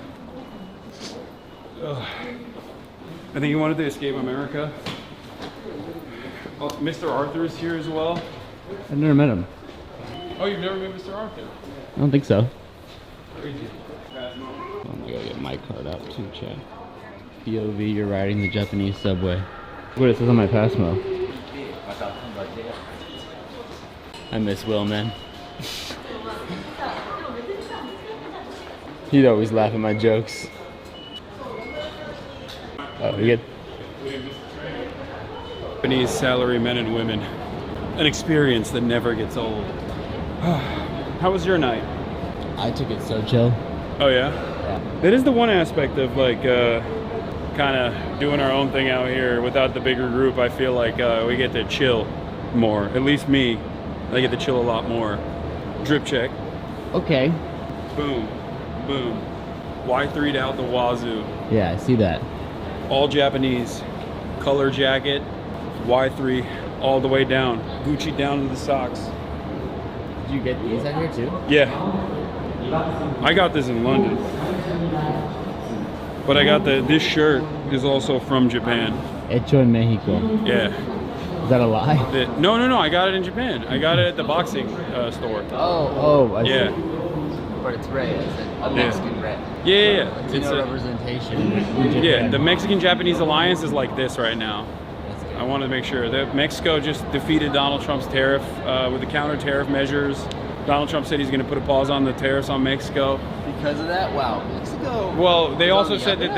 Ugh. I think he wanted to escape America. Oh, Mr. Arthur is here as well. I've never met him. Oh, you've never met Mr. Arthur? I don't think so. Crazy. I'm gonna go get my card out too, Chad. POV, you're riding the Japanese subway. What it says on my Pasmo. I miss Will, man. He'd always laugh at my jokes. Oh, you good? Japanese salary men and women. An experience that never gets old. How was your night? I took it so chill. Oh yeah? Yeah. That is the one aspect of like kind of doing our own thing out here without the bigger group. I feel like we get to chill more. At least me. I get to chill a lot more. Drip check. Okay. Boom. Boom. Y3'd out the wazoo. Yeah, I see that. All Japanese. Color jacket. Y3 all the way down. Gucci down to the socks. Did you get these out here too? Yeah. I got this in London. But I got this shirt is also from Japan. Hecho en Mexico. Yeah. Is that a lie? No, I got it in Japan. I got it at the boxing store. I see. Yeah. But it's red. It's a Mexican red. Yeah. It's a representation in Japan. Yeah, the Mexican-Japanese alliance is like this right now. I want to make sure that Mexico just defeated Donald Trump's tariff with the counter-tariff measures. Donald Trump said he's going to put a pause on the tariffs on Mexico. Because of that? Wow. Mexico. Well, they also said that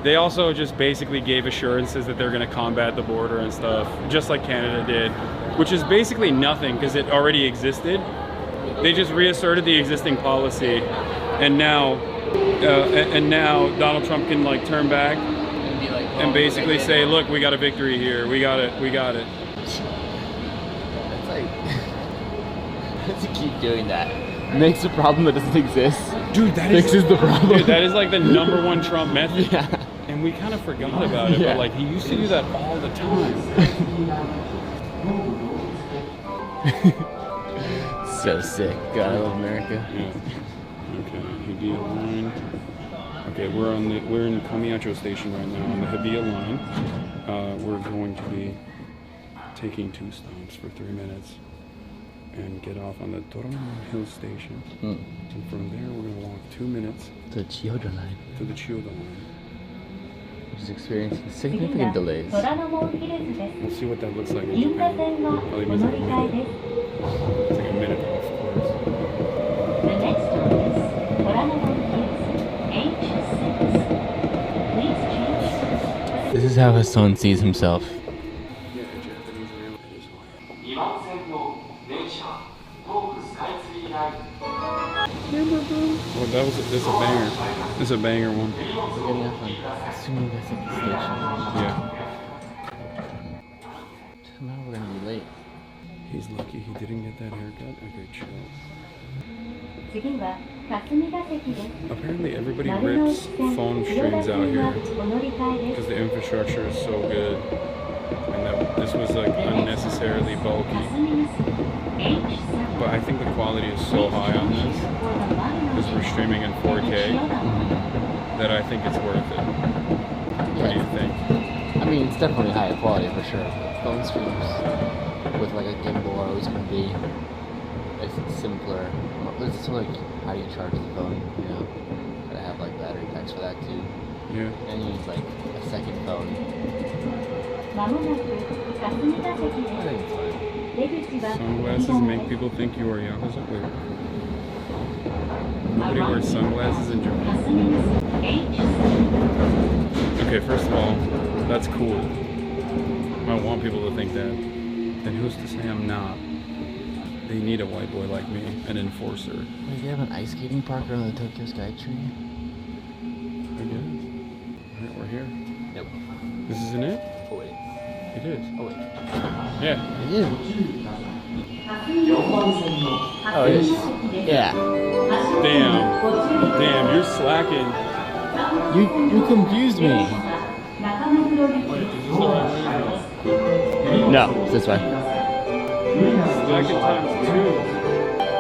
they also just basically gave assurances that they're going to combat the border and stuff, just like Canada did, which is basically nothing because it already existed. They just reasserted the existing policy, and now Donald Trump can like turn back and basically say, look, we got a victory here. We got it. It's like, to keep doing that makes a problem that doesn't exist. Dude, that fixes the problem. Dude, that is like the #1 Trump method. Yeah. And we kind of forgot about it, but like he used to do that all the time. So sick. God, I love America. Yeah. Okay, Hibiya line. Okay, we're in Kamiyacho Station right now on the Hibiya line. We're going to be taking 2 stops for 3 minutes and get off on the Toraman Hill Station. And from there, we're going to walk 2 minutes to the Chiyoda line. To the Chiyoda line. is experiencing significant delays. We'll see what that looks like in Japan. Probably means like a minute. It's like a minute off course. The next stop is Toranamon Hills, H6. Please change. This is how Hassan sees himself. Oh, this is a banger. This is a banger one. We're getting off on assuming that's at the station. Yeah. Tomorrow we're gonna be late. He's lucky he didn't get that haircut. Okay, chill. Apparently everybody rips phone strings out here because the infrastructure is so good. And that this was like unnecessarily bulky. But I think the quality is so high on this, because we're streaming in 4K, that I think it's worth it. What do you think? I mean, it's definitely higher quality for sure. But phone streams with like a gimbal are always going to be simpler. It's like, how do you charge the phone? You know, gotta have like battery packs for that too. Yeah. And you need like a second phone. Sunglasses make people think you are Yakuza. Wait. Nobody wears sunglasses in Japan. Okay, first of all, that's cool. I want people to think that. Then who's to say I'm not? They need a white boy like me, an enforcer. Wait, do you have an ice skating park around the Tokyo Skytree? I guess. Alright, we're here. Nope. This isn't it? Oh wait. It is. Oh wait. Yeah. It is. Oh, it is. Yeah. Damn, you're slacking. You confused me. No, it's this way. Slacking times 2.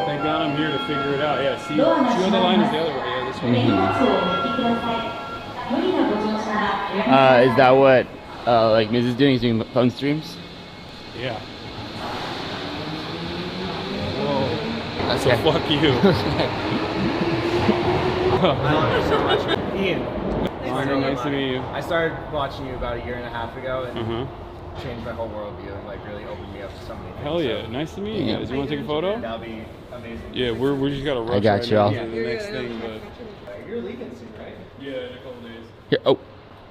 Thank God I'm here to figure it out. Yeah, see, the line is the other way. Yeah, this way. Is that what like Miz is doing? He's doing phone streams? Yeah. Whoa. Okay. So fuck you. Ian. Nice to meet you. I started watching you about 1.5 years ago and Uh-huh. changed my whole worldview and like really opened me up to so many things. Hell yeah. So, Nice to meet you guys. You want to take a photo? That'd be amazing. Yeah, we just got to rush got right you now all. to the next thing, but You're leaving soon, right? yeah, in a couple days. Here, oh,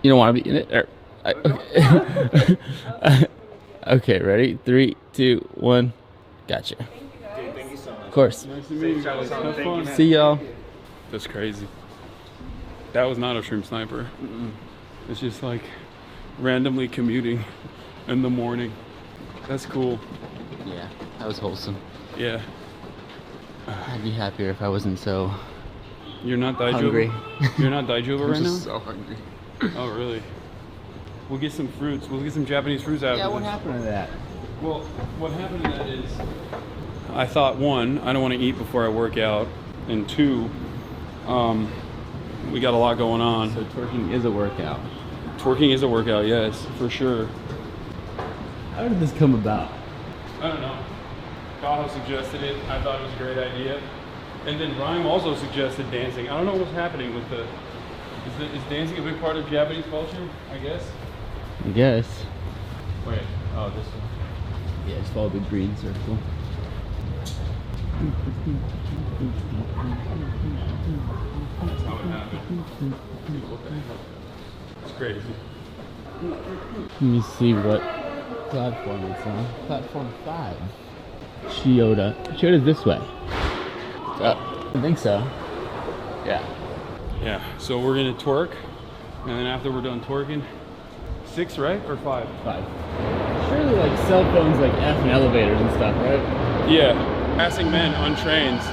you don't want to be in it? Okay. Okay, ready? 3, 2, 1. Gotcha. Dude, thank you so much. Of course. Nice to meet you guys. Have fun. See y'all. That's crazy. That was not a Shroom Sniper. It's just like randomly commuting in the morning. That's cool. Yeah, that was wholesome. Yeah. I'd be happier if I wasn't so You're not hungry. Daijuba? You're not Daijuba I'm right now? just so hungry. Oh, really? We'll get some fruits. We'll get some Japanese fruits out Yeah, of what this. happened to that? Well, what happened to that is I thought, 1, I don't want to eat before I work out, and 2, we got a lot going on. So twerking is a workout. Twerking is a workout, yes, for sure. How did this come about? I don't know. Kaho suggested it. I thought it was a great idea. And then Rhyme also suggested dancing. I don't know what's happening with the... Is dancing a big part of Japanese culture, I guess? I guess. Wait. Oh, this one. Yeah, just follow the green circle. That's how it happened. What the hell? It's crazy. Let me see what platform it's on. Platform 5. Chiyoda. Chiyoda's this way. I think so. Yeah. Yeah, so we're gonna twerk, and then after we're done twerking, 6, right? Or 5? 5. Surely like cell phones like F in elevators and stuff, right? Yeah. Passing men on trains.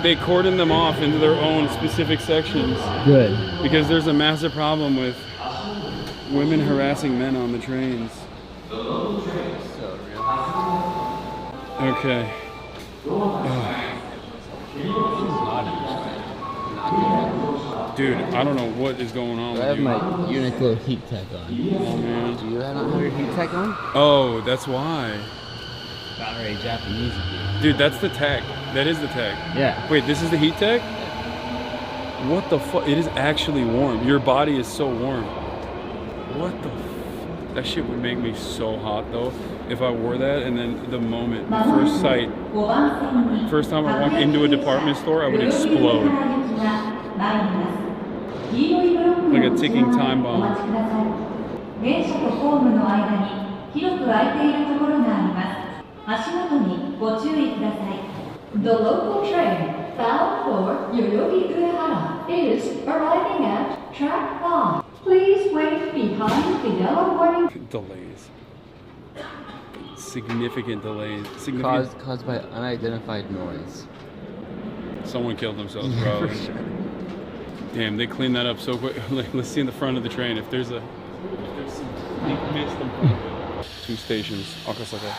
They cordon them off into their own specific sections. Good. Because there's a massive problem with women harassing men on the trains. Okay. Dude, I don't know what is going on I have with you. my Uniqlo heat tech on. Oh, man. Do you not have your heat tech on? Oh, that's why. Not very Japanese of you. Dude, that's the tech. That is the tech. Yeah. Wait, this is the heat tech? What the fuck? It is actually warm. Your body is so warm. What the fuck? That shit would make me so hot though. If I wore that and then the moment, first sight, first time I walk into a department store, I would explode. Like a ticking time bomb. 電車とホームの間に広く空いているところがあります。足元にご注意ください。The local train bound for Yoyogi Uehara is arriving at track 5. Please wait behind the yellow warning. Delays. Significant delays. Caused by unidentified noise. Someone killed themselves, bro. For sure. Damn, they cleaned that up so quick. Like, let's see in the front of the train if there's some mist in front of it. 2 stations, Akasaka.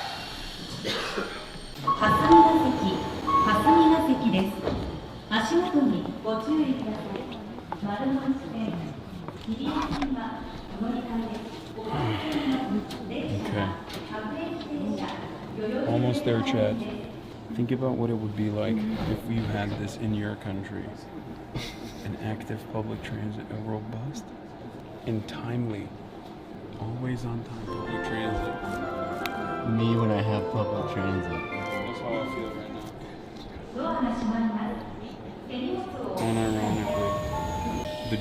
霞ヶ関です。足元にご注意ください。丸の内線、日比谷線は乗り換えです。 Okay. Almost there, Chad. Think about what it would be like if you had this in your country. An active public transit, a robust and timely, always on time public transit. Me when I have public transit. That's how I feel right now. Unironically, the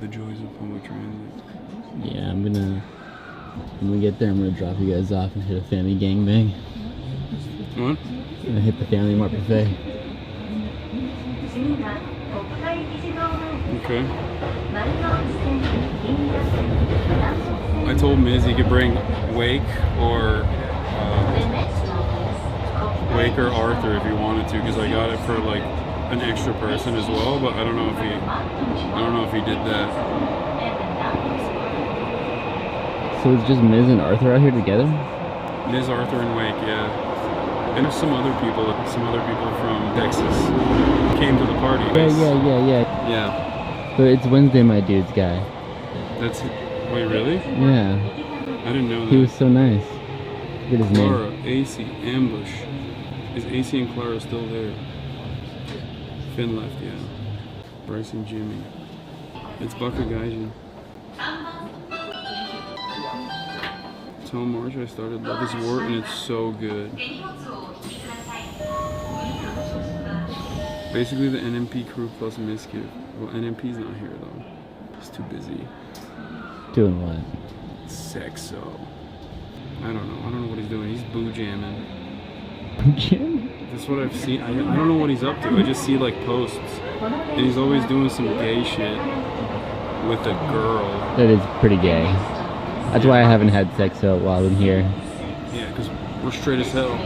joys of public transit. Yeah, I'm gonna get there. I'm gonna drop you guys off and hit a family gangbang. What? I'm gonna hit the family mart buffet. Okay. I told Miz he could bring Wake or Arthur if he wanted to, because I got it for like an extra person as well. But I don't know if he did that. So it's just Miz and Arthur out here together? Miz, Arthur, and Wake, yeah. And there's some other people from Texas came to the party. Yeah. So it's Wednesday, my dude's guy. Wait, really? Yeah. I didn't know that. He was so nice. Look at his Clara, name. AC, Ambush. Is AC and Clara still there? Finn left, yeah. Bryce and Jimmy. It's Bucker Gaijin. Tell March I started Love is War and it's so good. Basically the NMP crew plus Miskiv. Well, NMP's not here though. He's too busy. Doing what? Sexo. I don't know what he's doing. He's boo jamming. That's what I've seen. I don't know what he's up to. I just see like posts. And he's always doing some gay shit with a girl. That is pretty gay. That's why I haven't had sex while I'm here. Yeah, because we're straight as hell.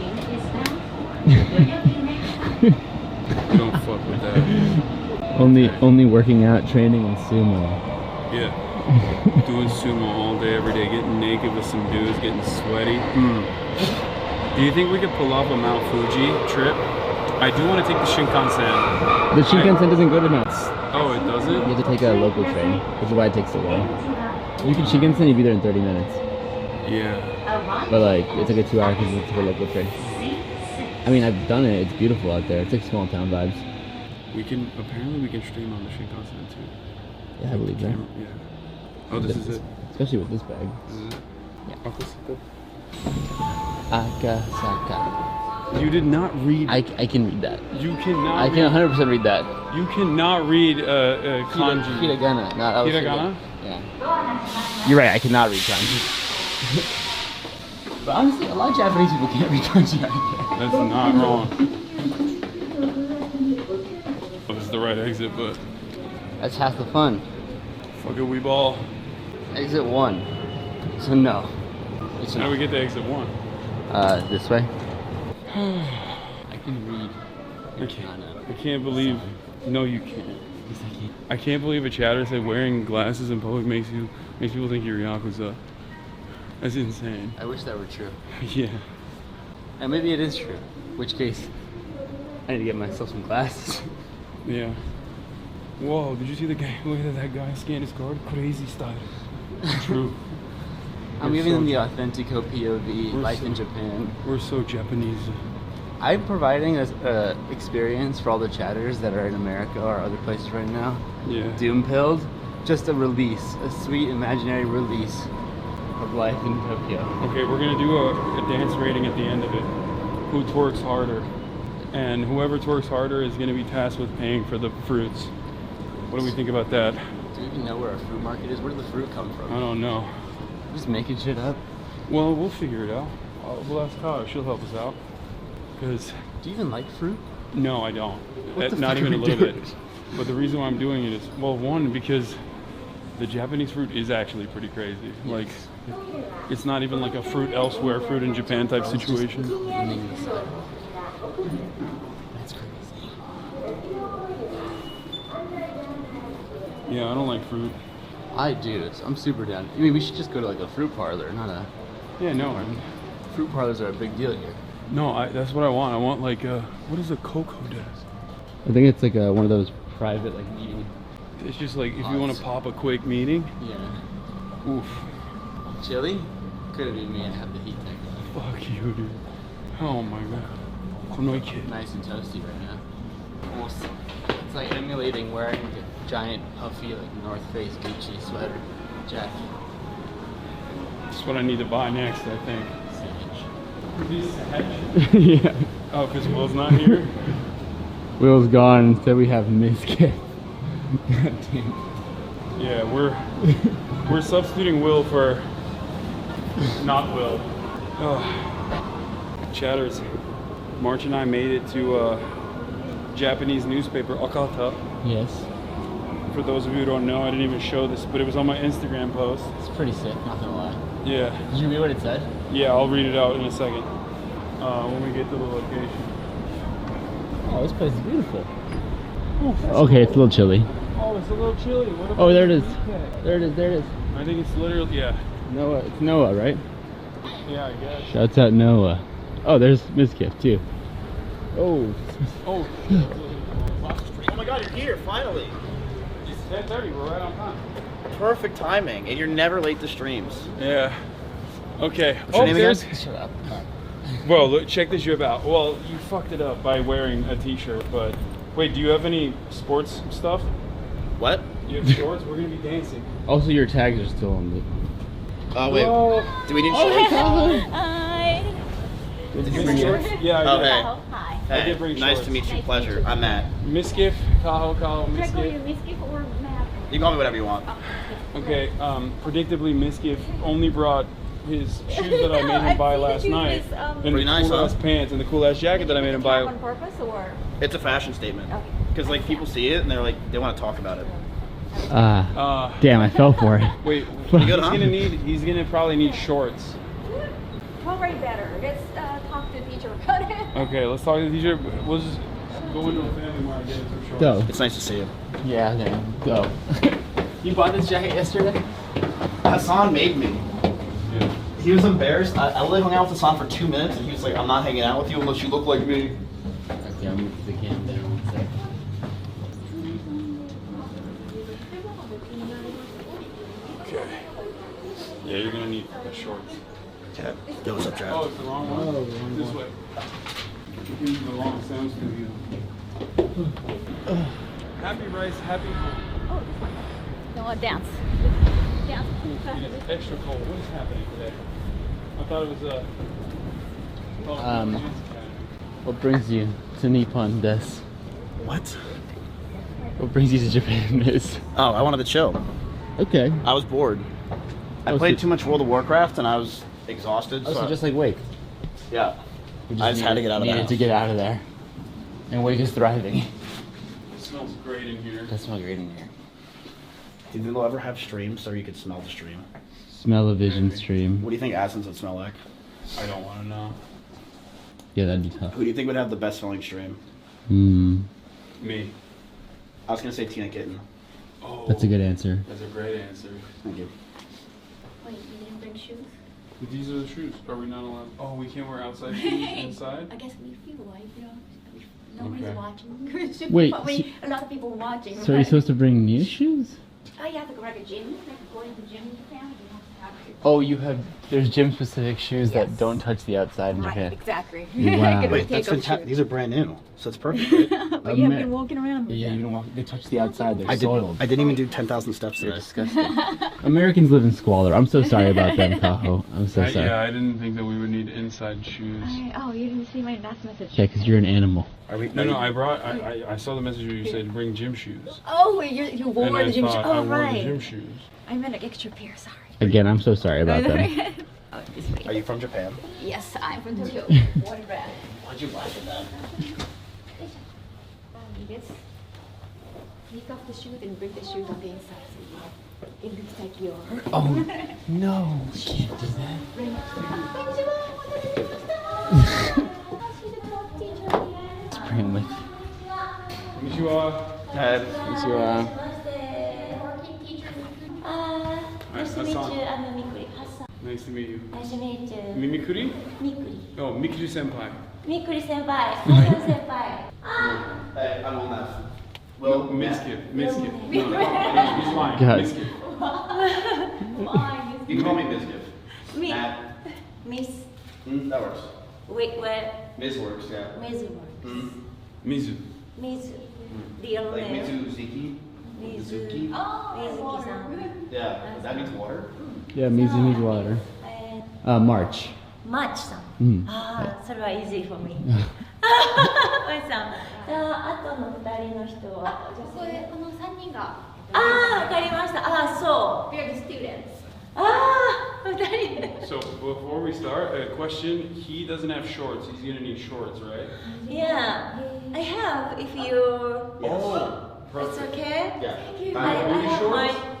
We don't fuck with that. Only working out, training, and sumo. Yeah. Doing sumo all day, every day, getting naked with some dudes, getting sweaty. Do you think we could pull off a Mount Fuji trip? I do want to take the Shinkansen. The Shinkansen doesn't go to Mount. Oh, it doesn't? You have to take a local train, which is why it takes so long. You can Shinkansen, you'd be there in 30 minutes. Yeah. But like, it's like a 2 hour because it's a local train. I mean, I've done it. It's beautiful out there. It's like small town vibes. Apparently we can stream on the Shinkansen too. Yeah, I believe that. Yeah. Oh, this is it. Especially with this bag. This is it? Yeah. Akasaka. Akasaka. You did not read. I can read that. You cannot. I can 100% read that. You cannot read kanji. Hiragana. Not Hiragana? Yeah. You're right. I cannot read kanji. But honestly, a lot of Japanese people can't read kanji. That's not wrong. This is the right exit, but that's half the fun. Fuck it, we ball. Exit 1. So no. How do we get to exit 1? This way. I can read. I can't believe. No, you can't. I can't believe a chatter said wearing glasses in public makes people think you're Yakuza. That's insane. I wish that were true. Yeah. And maybe it is true. In which case, I need to get myself some glasses. Yeah. Whoa, did you see the guy? Look at that guy scan his card. Crazy style. True. I'm giving them the Authentico POV, life in Japan. We're so Japanese. I'm providing a experience for all the chatters that are in America or other places right now. Yeah. Doom-pilled. Just a release, a sweet imaginary release of life in Tokyo. Okay, we're gonna do a dance rating at the end of it. Who twerks harder? And whoever twerks harder is gonna be tasked with paying for the fruits. What do we think about that? Do you even know where a fruit market is? Where did the fruit come from? I don't know. Just making shit up. Well, we'll figure it out. We'll ask Kyle. She'll help us out. Cause do you even like fruit? No, I don't. What the Not fuck even are a we little doing? bit. But the reason why I'm doing it is, well, one, because the Japanese fruit is actually pretty crazy. Yes. Like, it's not even like a fruit elsewhere, fruit in Japan type situation. That's crazy. Yeah, I don't like fruit. I do. So I'm super down. I mean, we should just go to like a fruit parlor, not a. Yeah, no. Fruit parlors are a big deal here. No, that's what I want. I want like what is a cocoa desk? I think it's like one of those private like meeting. It's just like if you want to pop a quick meeting. Yeah. Oof. Chili? Could have been me. I have the heat tech on. Fuck you, dude. Oh my god. I'm no kid. Nice and toasty right now. Almost. It's like emulating wearing a giant puffy like North Face Gucci sweater jacket. That's what I need to buy next, I think. Yeah. Oh, because Will's not here? Will's gone. Instead, we have Miskit. God damn. Yeah, we're substituting Will for not Will. Oh. Chatters. March and I made it to a Japanese newspaper, Akata. Yes. For those of you who don't know, I didn't even show this, but it was on my Instagram post. It's pretty sick, not gonna lie. Yeah. Did you read what it said? Yeah, I'll read it out in a second when we get to the location. Oh, this place is beautiful. Ooh, Okay, it's a little chilly. Oh, it's a little chilly. What about Oh, there it is. UK? There it is. There it is. I think it's literally, yeah. Noah. It's Noah, right? Yeah, I guess. Shouts out Noah. Oh, there's Miskit too. Oh. Oh. Oh my god, you're here, finally. It's 10:30, we're right on time. Perfect timing, and you're never late to streams. Yeah. Okay. What's your name there's... again? Shut up. Well, look, check this jib out. Well, you fucked it up by wearing a t-shirt, but... Wait, do you have any sports stuff? What? You have shorts? We're gonna be dancing. Also, your tags are still on the. Oh, wait. Whoa. Do we need Oh, shorts? Hi. Did you bring shorts? Yeah, I Oh, did. hey. Hi. I Hey, did bring nice shorts. to meet you. Pleasure. I'm Matt. Miskiff, Kaho, Should I call you Miskiff. Miskif or Matt? You call me whatever you want. Okay, predictably, Miskiff only brought his shoes that I made him buy last night, and Pretty the nice, cool-ass huh? pants, and the cool-ass jacket that I made him buy. On purpose or? It's a fashion statement. Because, like, people see it, and they're like, they want to talk about it. Damn, I fell for it. Wait, Pretty good, huh? he's gonna probably need shorts. Probably better. Let's talk to the teacher about it. Okay, let's talk to the teacher. We'll just go into a family mart and get him some shorts. Go. It's nice to see you. Yeah, damn. Go. You bought this jacket yesterday? Hassan made me. Yeah. He was embarrassed. I literally hung out with Hassan for 2 minutes, and he was like, I'm not hanging out with you unless you look like me. Okay, I'm gonna put the cam down 1 second. Okay. Yeah, you're gonna need the shorts. Okay. Yo, what's up, Trav? Oh, it's the wrong one. Oh, the wrong This one. way. You're using the wrong sound studio. Happy rice, happy home. Oh, this one. No, dance. Dance. It is extra cold. What is happening today? I thought it was What brings you to Nippon Des? What? What brings you to Japan, Miss? Oh, I wanted to chill. Okay. I was bored. I Oh, played so- too much World of Warcraft, and I was exhausted. Oh, so just like Wake. Yeah. We I just had to get out of the needed house. to get out of there. And Wake is thriving. It smells great in here. That smells great in here. Do you think they'll ever have streams so you could smell the stream? Smell-o-vision stream. What do you think Athens would smell like? I don't want to know. Yeah, that'd be tough. Who do you think would have the best smelling stream? Hmm. Me. I was gonna say Tina Kitten. Oh, That's a good answer. That's a great answer. Thank you. Wait, you didn't bring shoes? But these are the shoes. Are we not allowed? Oh, we can't wear outside shoes inside? I guess we feel like, you know, nobody's Okay. watching. It's super Wait, funny. A lot of people watching. So are you supposed to bring new shoes? Oh, you have to go like a gym, like go into gym in Japan. You have to Oh, there's gym-specific shoes that don't touch the outside in Japan. Exactly. Wow. Wait, that's fantastic. These are brand new, so it's perfect. Right? But you have been walking around with Yeah, them. you don't walk. They touch the outside. They're soiled. I didn't even do 10,000 steps today. Disgusting. Americans live in squalor. I'm so sorry about them, Tahoe. I'm so sorry. Yeah, I didn't think that we would need inside shoes. Oh, you didn't see my last message. Yeah, because you're an animal. No, I saw the message where you said bring gym shoes. Oh, you wore And I the gym shoes. thought Oh, I wore right. the gym shoes. I meant an extra pair, sorry. Again, I'm so sorry about them. Oh, this way. Are you from Japan? Yes, I'm from Tokyo. One brand. Why'd you laugh at that? This. Take off the shoes and bring the shoes on the inside. So it looks like you're. Oh, no. We can't do that. Let's bring him with. Konnichiwa. Konnichiwa. Nice to meet you. I'm Mikuri Hassan. Nice to meet you. Nice to meet you. Mimikuri? Mikuri. Oh, Mikuri senpai. Mikuri senpai. Hassan senpai. Hey, I'm on that. Well, Miskit. No, he's lying. God. Miskit. You can call me Biscuit. Me. Miss. That works. Wait, where? Miz works, yeah. Miss works. Mizu. Miss. Real Like name. Mizuzuki. Mizuki. Mizuki-san. Yeah, that means water. Yeah, Mizu needs water. March. March-san. Mm. それは easy for me. マイさん。じゃあ、あとの2人の人はこの3人が。わかりました。そう。 We are the students. 2人。 So before we start, a question. He doesn't have shorts. He's gonna need shorts, right? Yeah, I have. If you. Oh, It's perfect. okay. Yeah.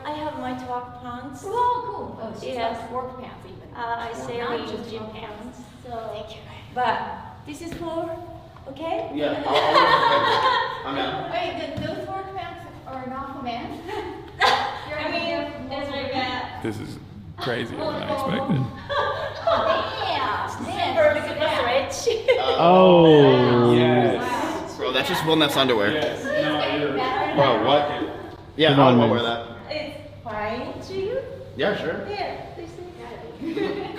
I have my work pants. Oh, cool. Oh, she Yes. has work pants even. I say not we just gym work pants. So, Thank you. but this is for, okay? Yeah, I'm down. Wait, those work pants are not for men? I mean, it's like that. This is crazier than I expected. Super stretch. Oh. Yes. Bro, that's just Wilneff's underwear. Yes. No, you're. Bro, what? Yeah, Come I on, won't Miz. wear that. It's fine to you? Yeah, sure. Yeah, this is.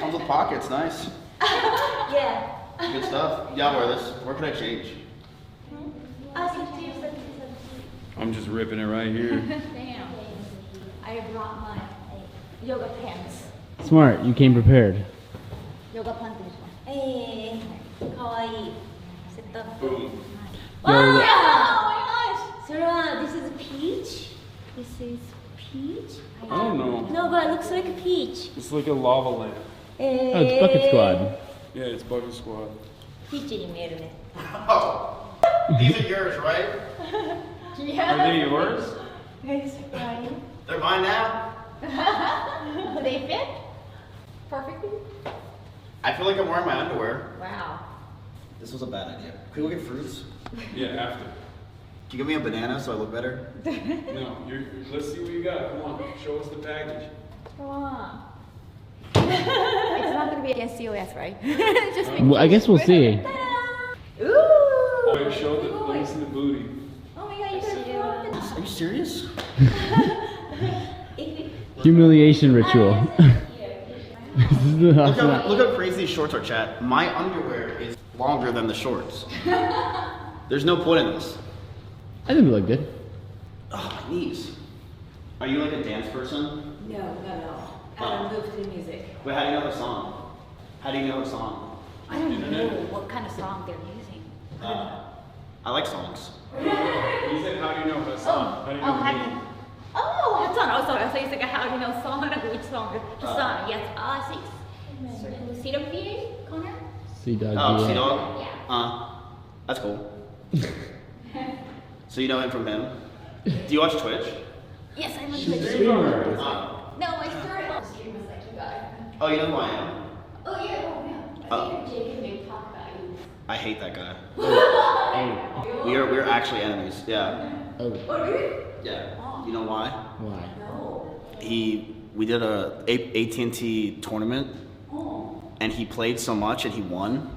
Comes with pockets, nice. Yeah. Good stuff. Yeah, I'll wear this. Where can I change? I'm just ripping it right here. Damn. I brought my yoga pants. Smart. You came prepared. Yoga pants. かわいい。セットアップ。 Boom. Wow! Oh my gosh! So, this is peach. This is peach. I don't know. No, but it looks like a peach. It's like a lava lamp. Oh, it's Bucket Squad. Yeah, it's Bucket Squad. ピーチに見えるね。 Oh, these are yours, right? Are they yours? It's fine. They're mine now. They fit perfectly. I feel like I'm wearing my underwear. Wow. This was a bad idea. Can we look at fruits? Yeah, after. Can you give me a banana so I look better? No, let's see what you got. Come on, show us the package. Come on. It's not going to be against COS, right? Just make Well, I guess we'll see. Ooh. Wait, show the links in the booty. Oh my god, you could have Are you serious? Humiliation ritual. This is the Look how crazy these shorts are, chat. My underwear is longer than the shorts. There's no point in this. I think we look good. Oh, my knees. Are you like a dance person? No. I don't move to music. Wait, how do you know the song? How do you know the song? I don't know what kind of song they're using. I like songs. He said, how do you know her song? How do you know her name? Oh, that's on. Oh, sorry. I thought you said how do you know song? Which song? The song. Yes. Six. CWPA, Connor? C-Dog. Oh, yeah. C-Dog? That's cool. So you know him from him? Do you watch Twitch? Yes, I'm a She's a Twitch. streamer. No, my third stream was like you guys. Oh, you know who I am? Oh yeah. I think Jake and Dave talk about you. I hate that guy. We're actually enemies. Yeah. Oh. really? Yeah. You know why? Why? No. We did a AT&T tournament, and he played so much and he won,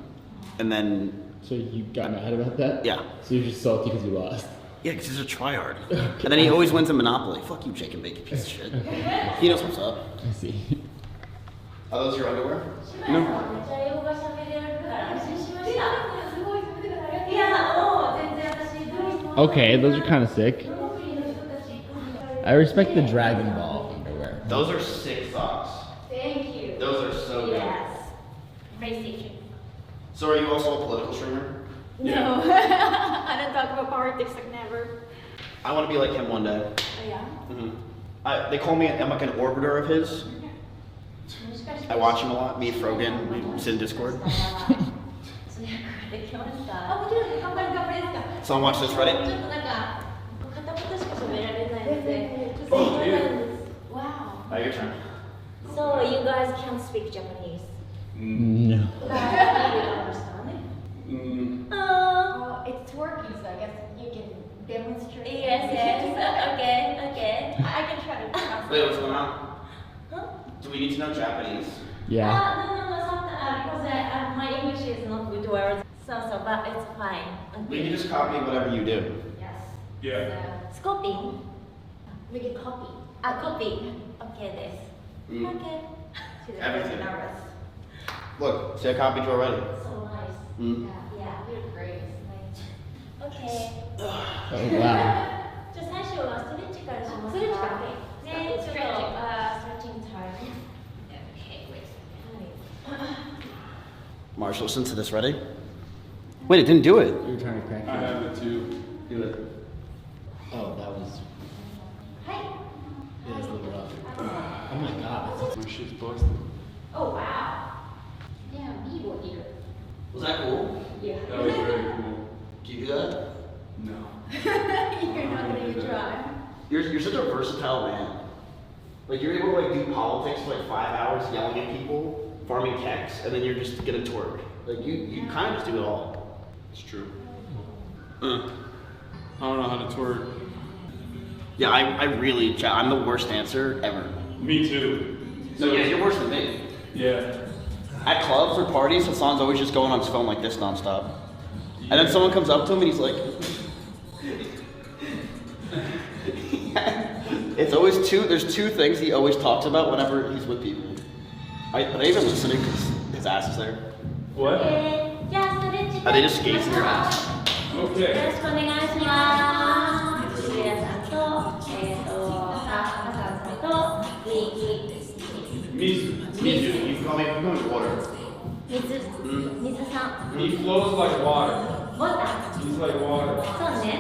and then So you got mad about that? yeah. So you're just salty because you lost? Yeah, because he's a tryhard. And then he always wins in Monopoly. Fuck you, Jake and Bacon, piece of shit. He knows what's up. I see. Are those your underwear? No. Okay, those are kind of sick. I respect the Dragon Ball underwear. Those are sick socks. Thank you. Those are so good. Yes. PlayStation. So are you also a political streamer? No. I don't talk about politics, like never. I want to be like him one day. Oh yeah? They call me, I'm like an orbiter of his. I watch him a lot, me, Frogan, we sit in Discord. So I'm watching this Reddit. Oh, dude. Wow. Your turn. So you guys can't speak Japanese? No. It's working, so I guess you can demonstrate. Yes. Okay. I can try to translate. Wait, what's going on? Do we need to know Japanese? Yeah. No, sometimes, because my English is not good words. So, but it's fine. We can just copy whatever you do. Yes. Yeah. Scoping. We can copy. Copy. Okay, this. Okay. Everything. Nervous. Look, see, I copied you already. So nice. Yeah, you're great. Okay. Oh, wow. じゃあ最初はストレッチからしますか。ストレッチからね。ちょっとストレッチングタイム。Okay, wait. Marshall, listen to this. Ready? Wait, it didn't do it. You were trying to crack it. I have it too. Do it. Oh, that was. Hi. It was a little rough. Oh my god. My shit's busted. Oh wow. Yeah, B-boy here. Was that cool? Yeah. That was very cool. Can you do that? No. You're not gonna even try. You're such a versatile man. Like you're able to like do politics for like 5 hours, yelling at people, farming techs, and then you're just gonna twerk. Like you kind of just do it all. It's true. I don't know how to twerk. Yeah, I really, I'm the worst dancer ever. Me too. No, yeah, you're worse than me. Yeah. At clubs or parties, Hassan's always just going on his phone like this nonstop. And then someone comes up to him and he's like, it's always there's two things he always talks about whenever he's with people. Are they even listening because his ass is there? What? Are they just gazing your ass? Okay. Mizu. You call me water. He flows like water. What? He's like water. Okay.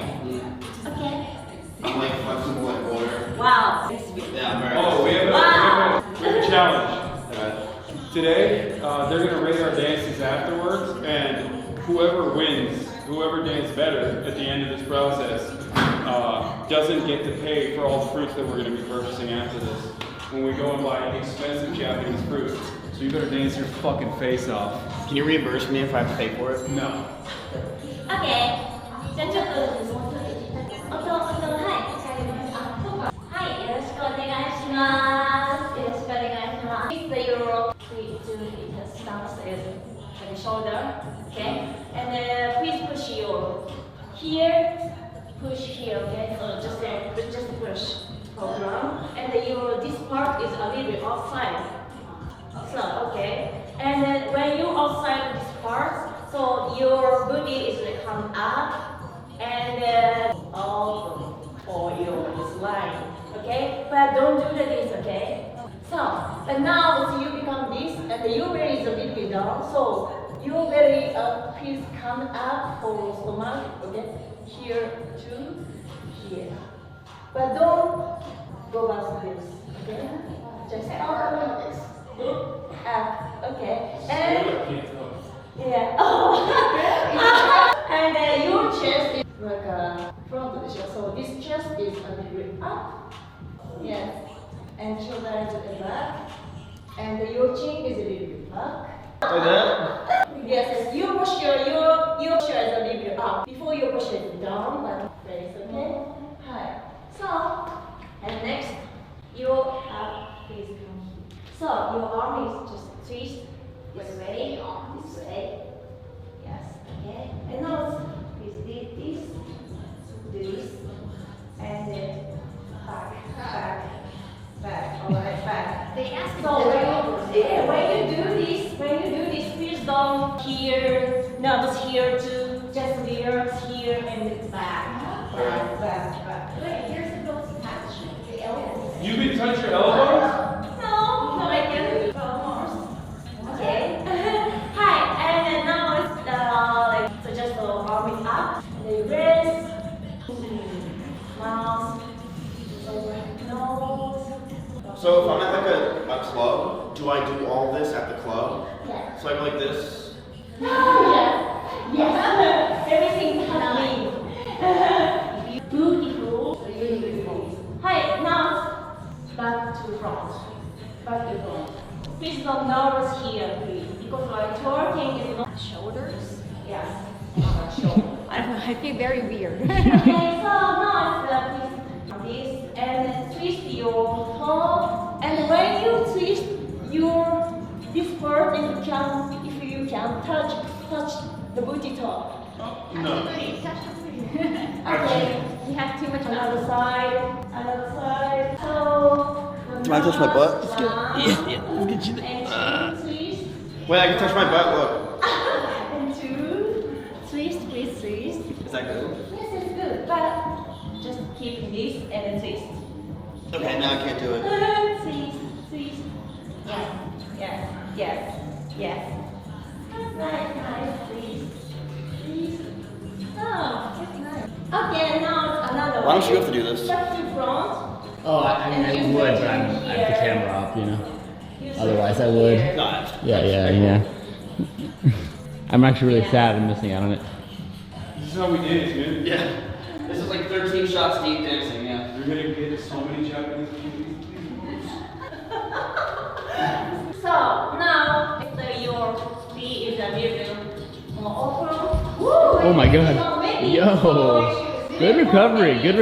I'm like flexible like water. Wow. Yeah, I'm very Oh, we have a challenge. Today, they're gonna rate our dances afterwards, and whoever wins, whoever dances better at the end of this process, doesn't get to pay for all the fruits that we're gonna be purchasing after this. When we go and buy expensive Japanese fruit. So you better dance your fucking face off. Can you reimburse me if I have to pay for it? No. Okay. じゃあちょっと音はいよろしくお願いします。よろしくお願いします。If your please do it stance is the shoulder, okay? And please push your here, push here, okay? So just push program. And this part is a little bit outside. So okay. And then when you outside this part, so your booty is like come up and then all for your line, okay? But don't do this, okay? So, but now so you become this, and your belly is a little bit down. So your belly please come up for stomach, okay? Here to here. But don't go back to this, okay? Just like this. Up, okay? And yeah. Oh. And your chest is like a front position. So this chest is a little bit up. Yes. And shoulder is at the back. And your chin is a little bit back. Like that? Yes, your posture, your posture is a little bit up. Before your posture is down, like face, okay? Hi. So, and next, your please come here. So your arm is just twist this way, this way. Yes, okay. And now please do this, and then back. Alright, back. They ask so when here, nervous here too, just relax here and back. Wait, here's the nose touch. The elbows. You can touch your elbows? No, I can. Okay. Hi, and then now it's like, so just the arm is up, the wrist, mouth, nose. So if I'm at like a club, do I do all this at the club? Yeah. So I go like this? Yes. Yes. Everything's happening. Beautiful. Beautiful. Hi, now back to front. Back to front. Please don't nervous here, please. Because like twerking is not shoulders. Yes. Shoulder. I don't know, I feel very weird. Okay, so now this and twist your toe. And when you twist your this part, and you can, if you can touch the booty top. No. Okay, you have too much on the other side. So. Can I touch my butt? Yeah. Let's get you And twist. Wait, I can touch my butt, look. And two. Twist. Is that good? Yes, it's good, but just keep this and then twist. Okay, now I can't do it. Twist. Yes. Nice, please. Oh, that's nice. Okay, now another Why don't you have to do this? Step to front. Oh, I mean, I would, but I have the camera up, you know. Otherwise, I would. Yeah. I'm actually really sad I'm missing out on it. This is how we dance, man. Yeah. This is like 13 shots deep dancing, yeah. You're gonna get so many Japanese people. So now, if your feet is a little more open. Oh my god. Yo. Good recovery. Your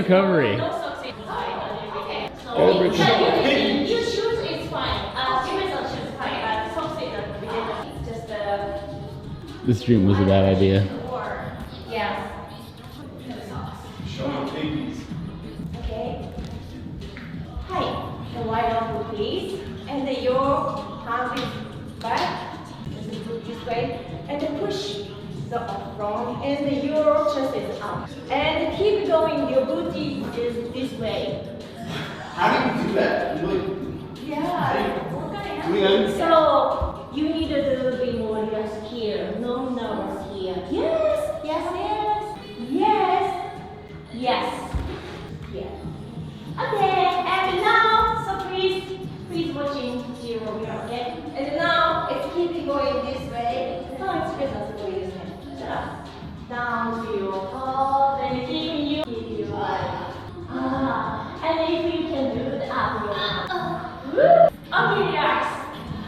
shoes is fine. Shoes is fine. Socks is just This dream was a bad idea. yeah. Show them babies. Okay. Hi. The wide open please. And then your hand is back. Just put this way. And then push the front. And then your chest is up. And keep going. Your booty is this way. How do you do that? Yeah. So you need a little bit more relax here. No nervous here. Yes. Okay. And now, so please watching here. Okay. And now it's keep going this way. Now it's better to go this way. Shut up. Down to your toe. Then keep you. And if you can do the up your arm. Okay, relax.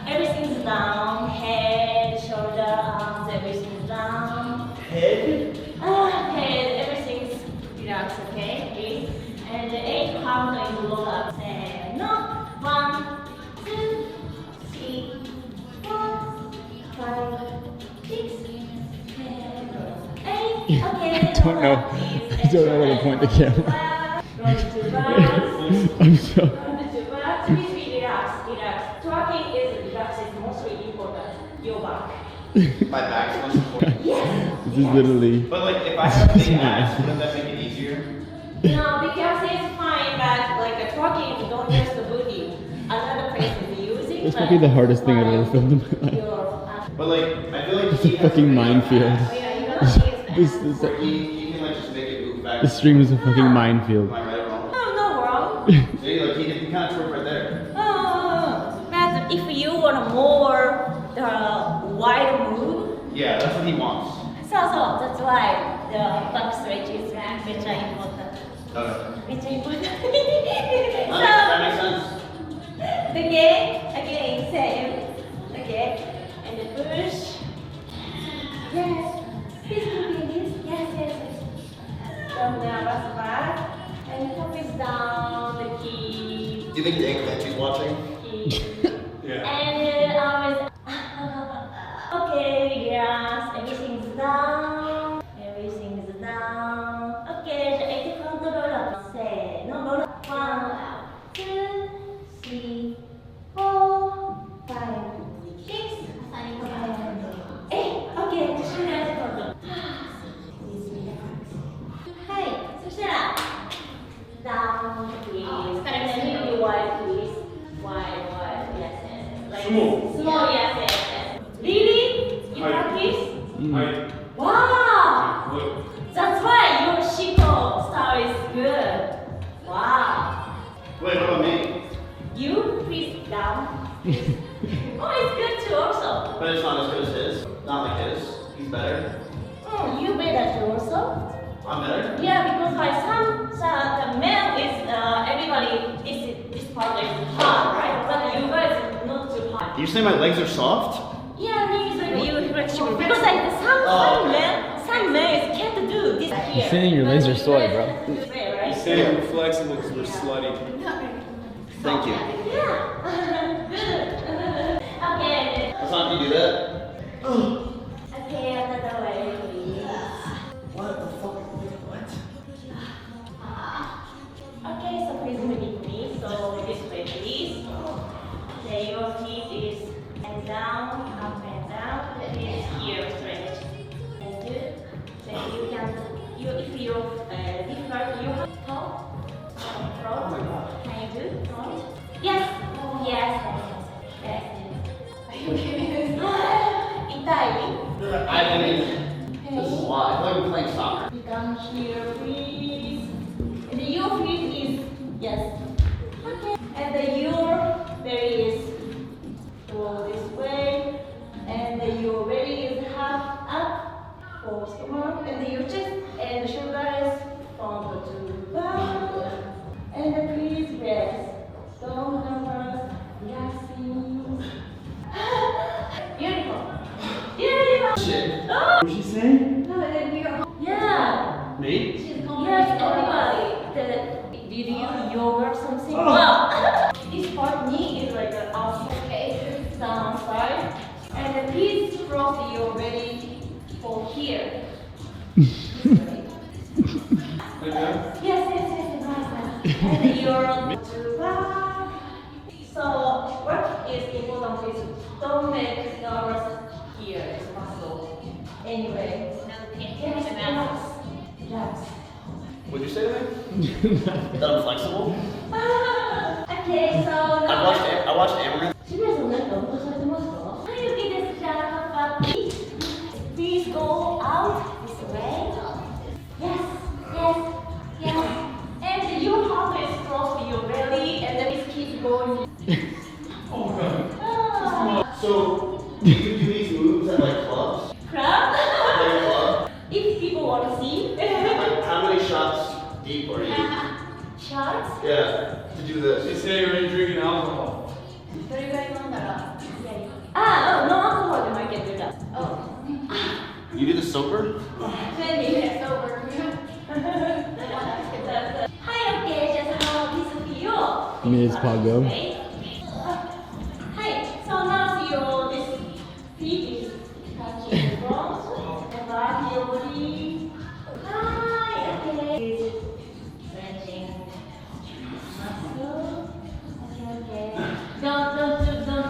Everything's down. Head, shoulder, arms, everything's down. Head? Head, everything's relaxed, okay? Please. And the 8 count and look up. 1, 2, 3, 4, 5, 6, 7, 8. Okay. I don't know where to point the camera. I'm so. Please be relaxed. Twerking is mostly important. Your back. My back's most important. Yes. This is literally. But like, if I have big ass, wouldn't that make it easier? No, because it's fine, but like a twerking, you don't use the booty. Another place is using. It's probably the hardest thing I've ever filmed in my life. But like, I feel like It's a fucking minefield. This he can like just make it move back. This stream is a fucking minefield. Am I right or wrong? No wrong. See, like he kind of twerk right there. But if you want a more wide move, Yeah, that's what he wants. so that's why the back stretch is very important. Okay. Very important. That makes sense. Again, same. Okay, and then push. Yes. Please do this. Yes. From the back, and focus down the key. Do you think Dave Benji's watching? Yeah. And okay, yes, everything's down. Okay, the 80 count roll up. Say, no, 1, 2, 3, 4, 5, 6, 7, 8. Okay, But it's not as good as his. Not like his. He's better. Oh, you better too also. I'm better? Yeah, because like the male is everybody this part is hard, right? But you guys are not too hard. You say my legs are soft? Yeah, knees like you flexible because like some men can't do this here. You're saying your legs are soy, bro. He's saying we're flexible because we're slutty. Thank you. Yeah. Okay. That's not how you do that. Okay, another way, please. What the fuck? What? Okay, so please repeat me. So this way, please. Okay, your feet is and down, up and down. That is here, straight. And good. Then you can, if you difficult, you have top, front. Can you do front? Yes. Yes. Yes. Italy. I mean, this is a lot. I feel like we're playing soccer. You come here, please. And your feet is, yes. Okay. And your belly is go this way. And your belly is half up for stomach. And your chest and shoulders from to back. And please rest. Don't numbers, relaxing. Beautiful. Beautiful. Shit. Oh. What's she saying? Yeah. Me? Yes, everybody. Did you yoga or something? Oh. Well, this part knee is like an outside, okay, downside. And then please cross your belly for here. Yes, nice. And your to back. So what is important is don't make nervous here, this muscle. Anyway, yes, relax. What'd you say to me? That I'm flexible? Okay, so I watched Amaranth. Please go out this way. Yes. And your heart is close to your belly, and then please keep going. Oh my god. So, you can do these moves at like clubs? Crab? Like a club? If people want to see. How many shots deep are you? Shots? Yeah, to do this. They say you're drinking alcohol. No alcohol, then I can do that. Oh. You do this sober? Then you get sober. Hi, okay, just how this feel. Minutes Pago. Hi, so now your this feet is touching the ground. And back your body. Hi, okay. Stretching. Okay. Don't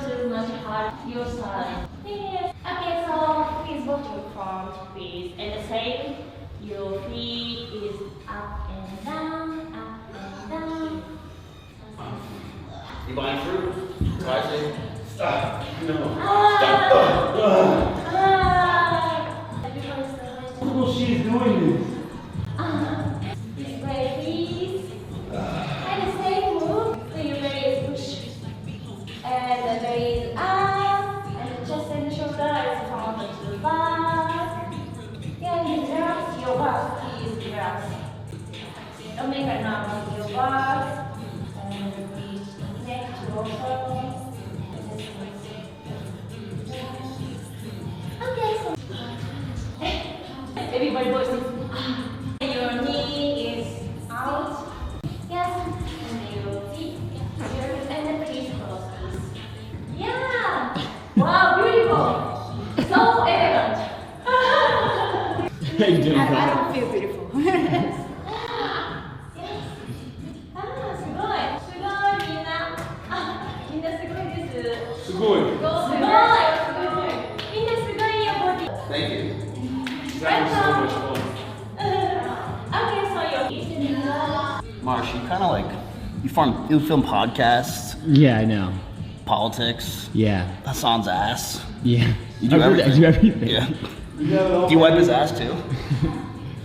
do much hard. Your side. Yes. Okay, so please go to your front, please. And the same. Your feet is up and down, up and down. You buying fruit? Rising? Stop. No. Stop. She is doing this. This way, please. And the same move. So your belly is push. And the belly is up. And the chest and the shoulder is front to the back. Yeah, you relax your back. Please relax. Don't make a knot with your back. And the neck to also. Okay, so everybody goes this. Your knee is out. Yes. And your feet here. And then please cross this. Yeah. Wow, beautiful. So elegant. How you doing, I bro? don't feel beautiful. Yes. Thank you. That was so much fun. Marsh, you kind of like, you film podcasts, Yeah, I know. politics. Yeah. Hassan's ass. Yeah. You do I really- everything. I do everything. Yeah. Do you wipe his ass too?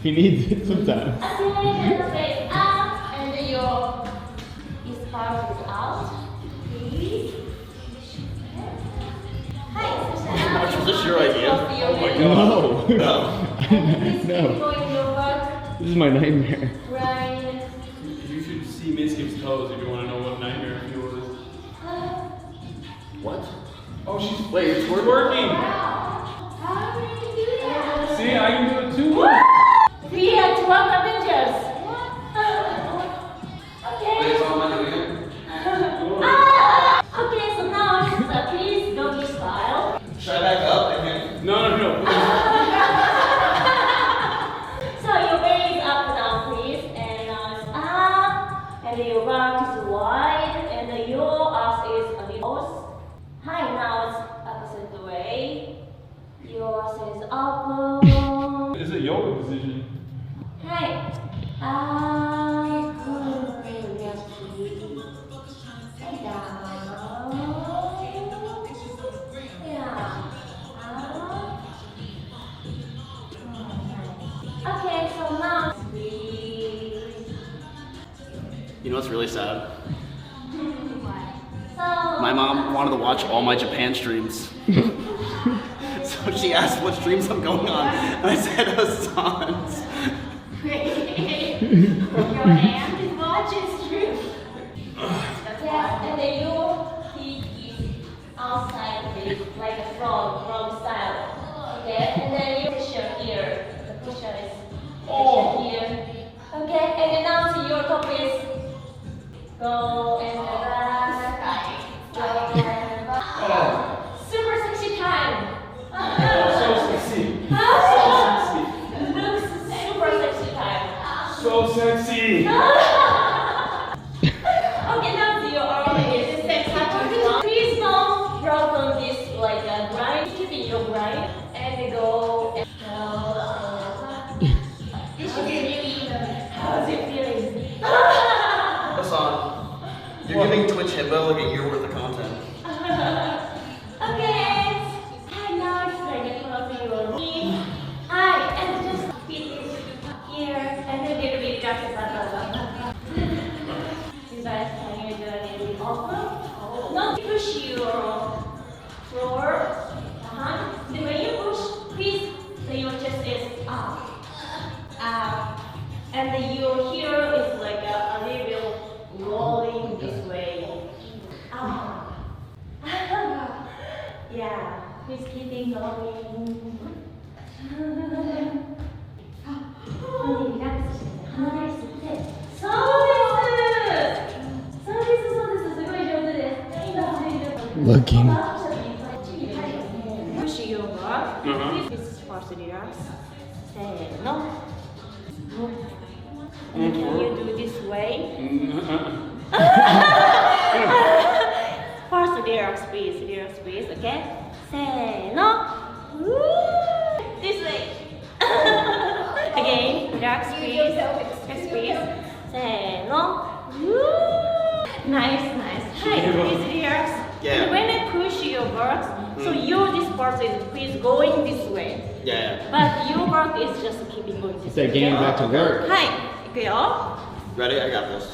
He needs it sometimes. Okay, up and your part is out. Please. Hi. Was this your idea? Oh my God. No. No. Going your work. This is my nightmare. Right. You should see Miskip's toes if you want to know what nightmare fuel is. What? Oh, she's wait, it's working. How do you do that? See, I can do it too. We have 12 Avengers. Okay. Wait, so am I doing it? Okay, so now please doggy style. Should I back up? No. So your belly is up and down, please, and now it's up, and your back is wide, and your ass is a little. Hi, now it's opposite way. Your ass is up. It's a yoga position. Hi. Okay, so now You know what's really sad? so My mom wanted to watch all my Japan streams. So she asked what streams I'm going on, and I said Hassan's. your hand is watching stream. Yeah, and then your feet is outside of it, like a frog style. Okay, and then your position here. The position is here. Okay, and then now to your top is go and back. Go and back. Super sexy time. So sexy. Looks super sexy time. So sexy. Okay, now to your arm is sex touching. Please don't drop on this like a grind. Keep in your grind and go and this should be really. How's it feeling? Hassan, you're giving Twitch Himbo like a year worth of content. Okay. Hi, now it's like a close your knee. Hi, and just feet is here and a little bit just You guys, can you do a little bit open? Not push your floor. Then when you push, please, then your chest is up. And then your heel is like a little rolling this way. Yeah, please keeping going. Looking. Push your back. Please first relax. No. And can you do this way? First relax, please. Okay? Say no. This way. Again, relax, please. Say no. Nice. Hi, please relax. Yeah. And when I push your back, so this part is please going this way. Yeah. But your back is just keeping going this way. They're getting back to work. Hi. Ikuyo. Ready? I got this.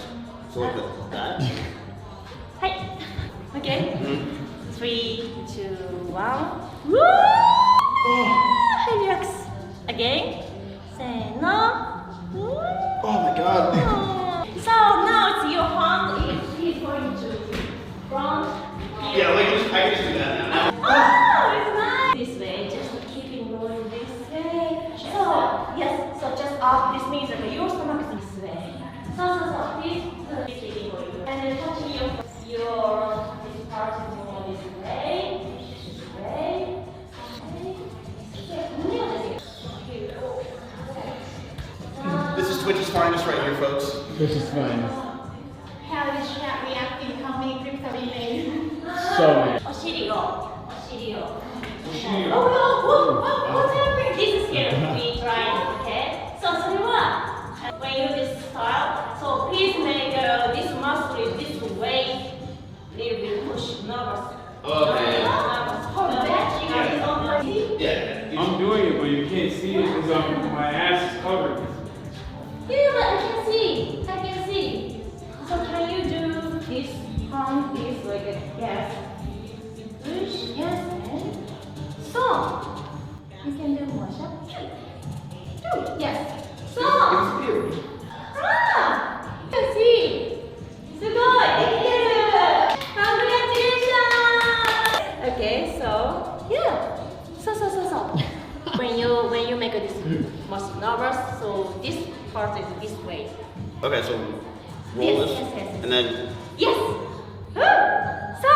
So like that. Hi. Okay. 3, 2, 1. Woo! Relax. Again. Say no. Oh my God. So now it's your hand is going to front. Yeah, like I can just do that now. Oh, it's nice. This way, just keeping going this way. So yes, so just up. This means that your stomach is this way. So please keeping going. And then touching your this part is more this way. This is Twitch's finest right here, folks. This is fine. How is chat reacting? How many clips have we made? So many. Oshiri. What's happening? This is here. We try, okay? So, when you do this style, so please make this muscle this way. Little bit push, nervous. Okay. Yeah. I'm doing it, but you can't see it because my ass is covered. Yeah, but I can see. So can you do this palm is like a yes. Push, yes, and so So, you can do more shot. Yes. So, let's see. すごい。できてる。Congratulations. Okay, so yeah. So. when you make this most nervous, so this part is this way. Okay, so roll this, Yes. and then. Yes. So.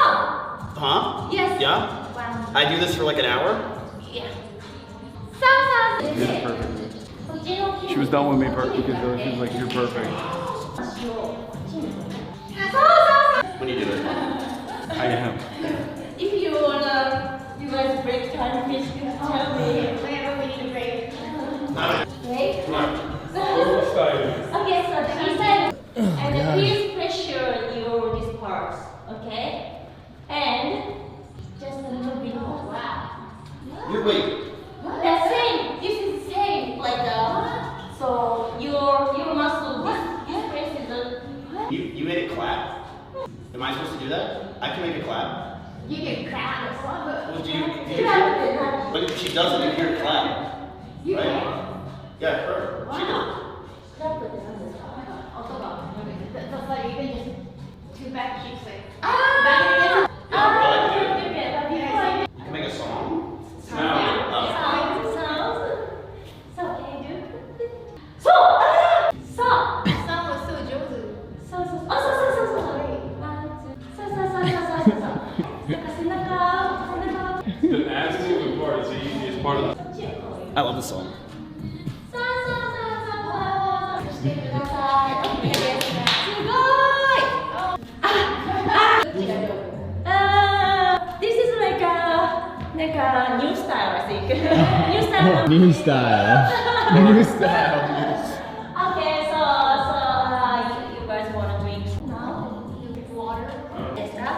Huh? Yes. Yeah. One. I do this for like an hour. Yeah. So. She was done with me because she was like, "You're perfect." When you do it. I am. If you wanna, you guys break time, please tell me. Whenever we need a break. Break? Okay, so she said, and please pressure these parts, okay? And just a little bit more. Wow. Wait. That's same. This is same. Like so your muscle. This place is a. You made it clap. Am I supposed to do that? I can make it clap. You can clap. Well, but she doesn't if you're clap. You right? can. Yeah, her. She did. Clap with the hands. That's like you can just two back cheeks like. You can make a song. So can you do? So. Sound was so jozu. The ass moving part is the easiest part of the. I love this song. This is like a new style, I think. New style. New style. New style. Okay, so you guys want to drink now? Water. Extra.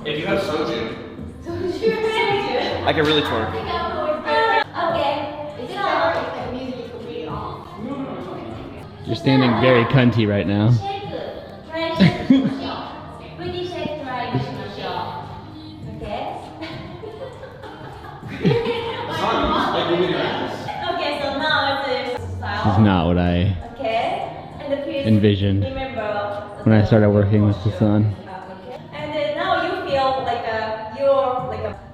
If you have soju, Soju. I can really twerk. Okay. You're standing very cunty right now. Pretty shake triangle. Okay. Okay, so now it's style. This is not what I Okay. And please envisioned remember when I started working with the sun. Okay. And then now you feel like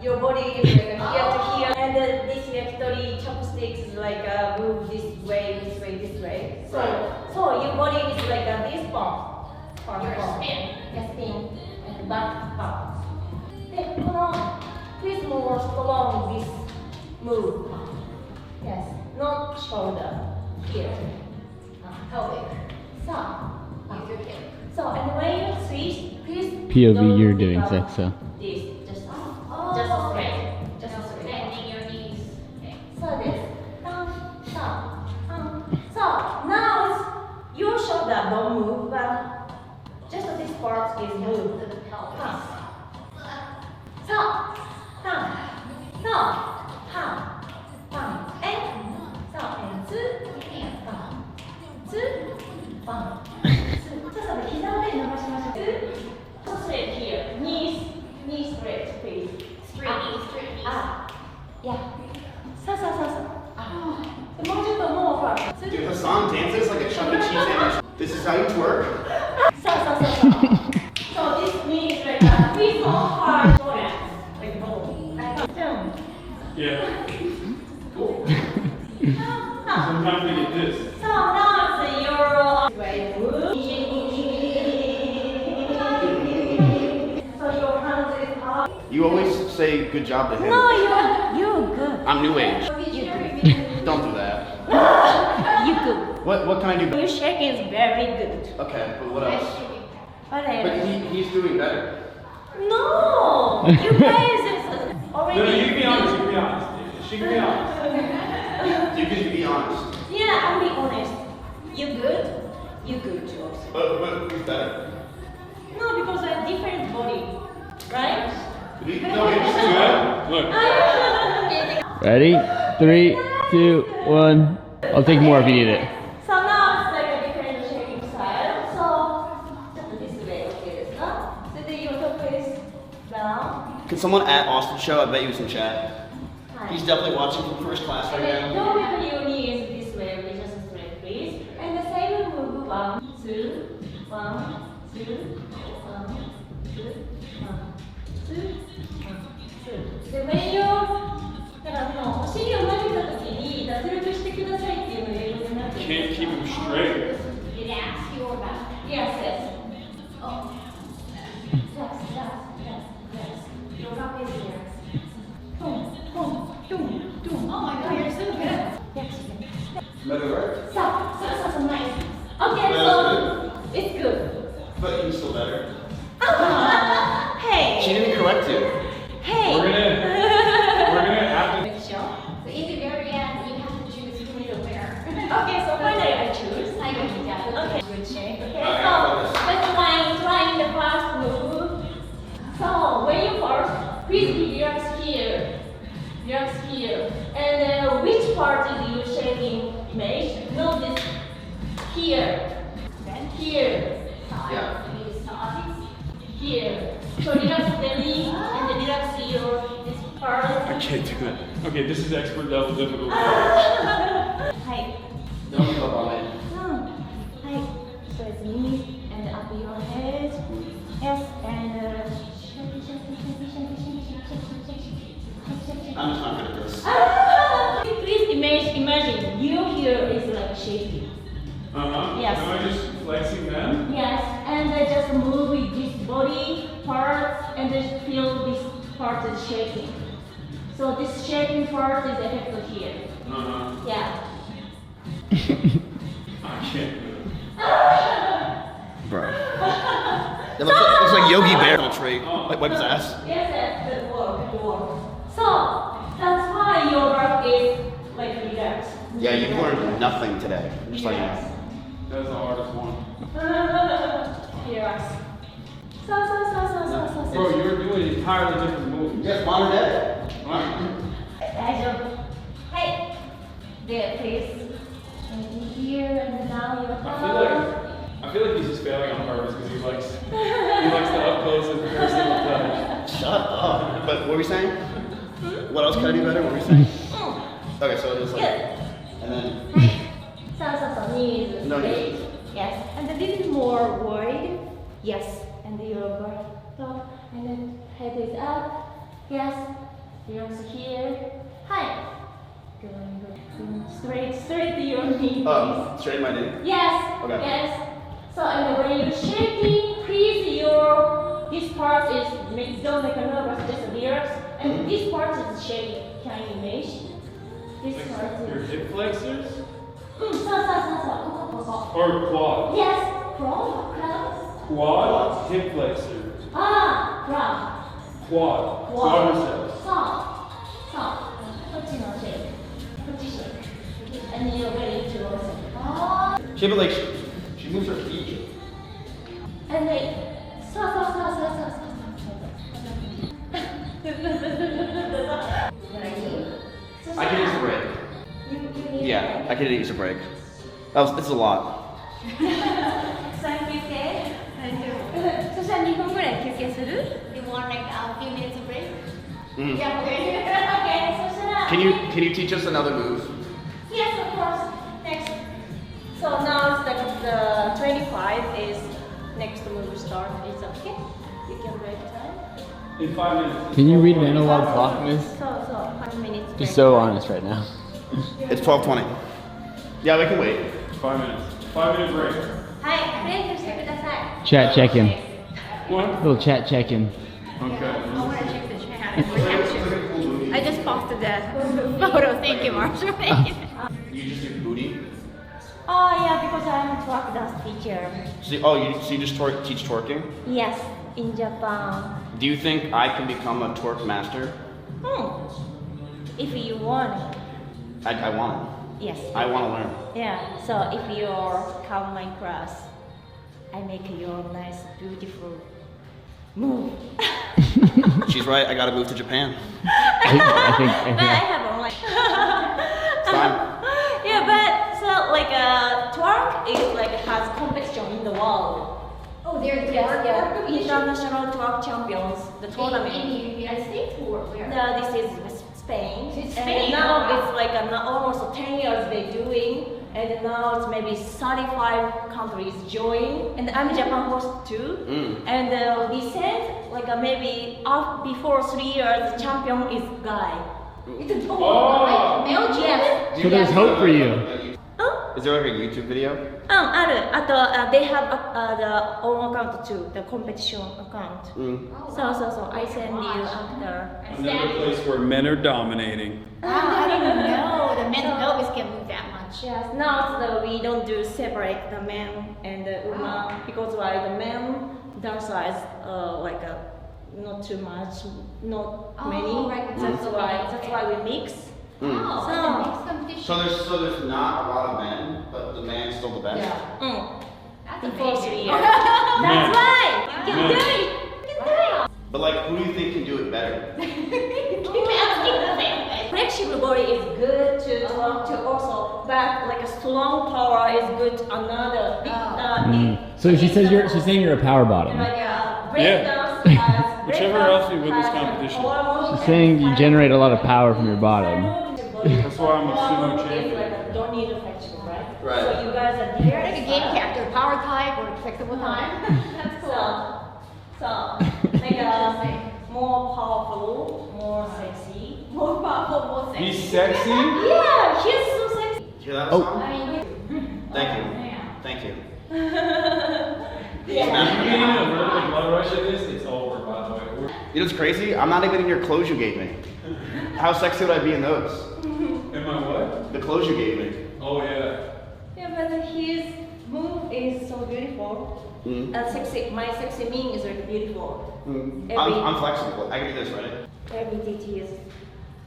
your body is like here to here, and then this actually chopsticks is like move this way, this way, this way. So your body is like this bump. Spin. Yeah, spin. And back up. Then come on. Please more strong this move. Yes. Not shoulder. Here. Pelvic. So and when you switch, please. POV, don't you're pick doing up sex, so. This, just straight. Just straight. Bending your knees. Okay. So this. So now your shoulder don't move, but just this part is moved to the pelvis. So, straight here. Knees straight, please. Straight knees. Yeah. Dude, Hassan dances like a Chuck E. Cheese sandwich. This is how you twerk. So this means like please don't hard like boom. Yeah. Cool. Sometimes we get this. So now it's your way move. So your hands is up. You always say good job to him. No, you're good. I'm new age. You're Don't do that. You good. What can I do? Your shaking is very good. Okay, but what else? What But else? he's doing better. No, you guys is already. No, you can be honest. You can be honest. She can be honest. You can be honest. Yeah, I'll be honest. You good? You good, George. But who's better? No, because I have different body, right? No, it's good. Look. Ready? 3, 2, 1. I'll take more if you need it. So now it's like a different shaking style. So just this way, okay, so then you put this down. Can someone at Austin show? I bet you was in chat. Hi. He's definitely watching from first class right now. Don't have your knees this way, okay, just straight, please. And the same move, 1, 2, 1, 2, 1, 2, 1, 2, 1, 2. で、when you だからお尻を投げたときに脱力してくださいっていうのを英語になってる。 Can't keep him straight. Relax your back. Yes, yes. Oh. Yes, yes, yes, yes. Your back is relaxed. Boom, boom, boom, boom. Oh my God, you're so good. Yes. Better, right? So, nice. Okay, Well, so that's it's good. But he's still better. Hey. She didn't correct you. Hey. We're gonna have to. So in the very end, you have to choose who you wear. Okay, so finally I choose. I go to that. Okay. Good shape. Okay, so let's try the first move. So when you first, please relax here. Relax here. And which part is you shaking image? Notice here. Then here. Yeah. Here. So relax belly and then relax your this part. I can't do that. Okay, this is expert level difficult. Hi. Don't give up on it. Hi. So it's knees and up your head. Yes, and I'm just not good at this. Please imagine you here is like shaking. Yes. Am I just flexing them? Yes, and then just move with this body part and just feel this part is shaking. So this shaking part is affected here. Yeah. I can't do it. Bro. It looks like Yogi Bear on a tree. Like wipe his ass. Yes, yes, good work, good work. So that's why your back is like relaxed. Yeah, you learned nothing today. Just like Yes. That's the hardest one. Relax. So. Bro, you're doing entirely different moves. Yes, modern day. Hey, there, please. And here and down your I feel like he's just failing on purpose because he likes the up close and personal touch. Shut up. But what were we saying? What else can I do better? What were we saying? Okay, so it was like, and then. So, knees No straight. knees. Yes, and then this is more wide. Yes, and your back top, and then head is up. Yes, relax here. Hi. Good. Straight to your knee. Oh, straighten my knee? Yes. Okay. Yes. So and when you're shaking, please this part is don't make a nervous, just relax. And this part is shaking. Can you imagine? This part Your is. hip flexors? So. Or quad? Yes. Quad. Quad, hip flexor. Quad. Quadriceps. So. こっちのシェイク。こっちシェイク。And you're ready to also. Yeah, but like, she moves her feet. And then, so. I could use a break. Yeah, I could use a break. This is a lot. 3休憩そしたら2分ぐらい休憩する You want like a few minutes of break? Mm. Yeah, okay. Okay, so shall I? Can you teach us another move? Yes, of course. Next. So now it's like the 25 is next move start. It's okay. You can break time. In 5 minutes. Can you read an analog clock, miss? So 5 minutes. Be break so time. honest right now. It's 12:20. Yeah, we can wait. 5 minutes. 5 minute break. はい、ブレイクしてください。 Chat check-in. What? Little chat check-in. Okay. I want to check the chat reaction. I just posted the photo. Thank you, Marshall. You just do booty? Oh yeah, because I'm a twerk dance teacher. So you just teach twerking? Yes, in Japan. Do you think I can become a twerk master? If you want. I want it. Yes. I want to learn. Yeah. So if you come my class, I make your nice, beautiful move. She's right. I got to move to Japan. I think. But I have online. It's fine. Yeah, but so like twerk is like has competition in the world. Oh, there's International twerk champions, the tournament. In the United States or where? No, this is Spain. It's And Spain, now wow. it's like almost 10 years they're doing, and now it's maybe 35 countries join, and I'm Japan host too. And we said like maybe before 3 years, the champion is guy. It's a Oh. Yes. So there's hope for you. Is there like a YouTube video? ある。あと、they have the own account too, the competition account. So I send you after. Another place where men are dominating. I didn't know the men's pelvis can move that much. Yes, now we don't do separate the men and the women because like the men their size not too much, not many. Right, That's why we mix. So there's not a lot of men, but the man's still the best. Before 3 years. That's right. You can do it. You can do it. But like, who do you think can do it better? Flexible body is good to also, but like a strong power is good. Another. So she's saying you're a power bottom. Whichever else you win this competition. She's saying you generate a lot of power from your bottom. That's why I'm a sumo champion. Don't need a flexible, right? Right. So you guys are You're like a game character, power type or flexible type. That's cool. So like more powerful, more sexy. More powerful, more sexy. He's sexy? Yeah, he's so sexy. Hear that Oh. song? Thank you. Thank you. If you're getting a vertical blood rush at this, it's over, by the way. You know what's crazy? I'm not even in your clothes you gave me. How sexy would I be in those? Am I what? The clothes you gave me. Oh yeah. Yeah, but his move is so beautiful. Sexy. My sexy mean is really beautiful. I'm flexible. I can do this, right? Every DT is.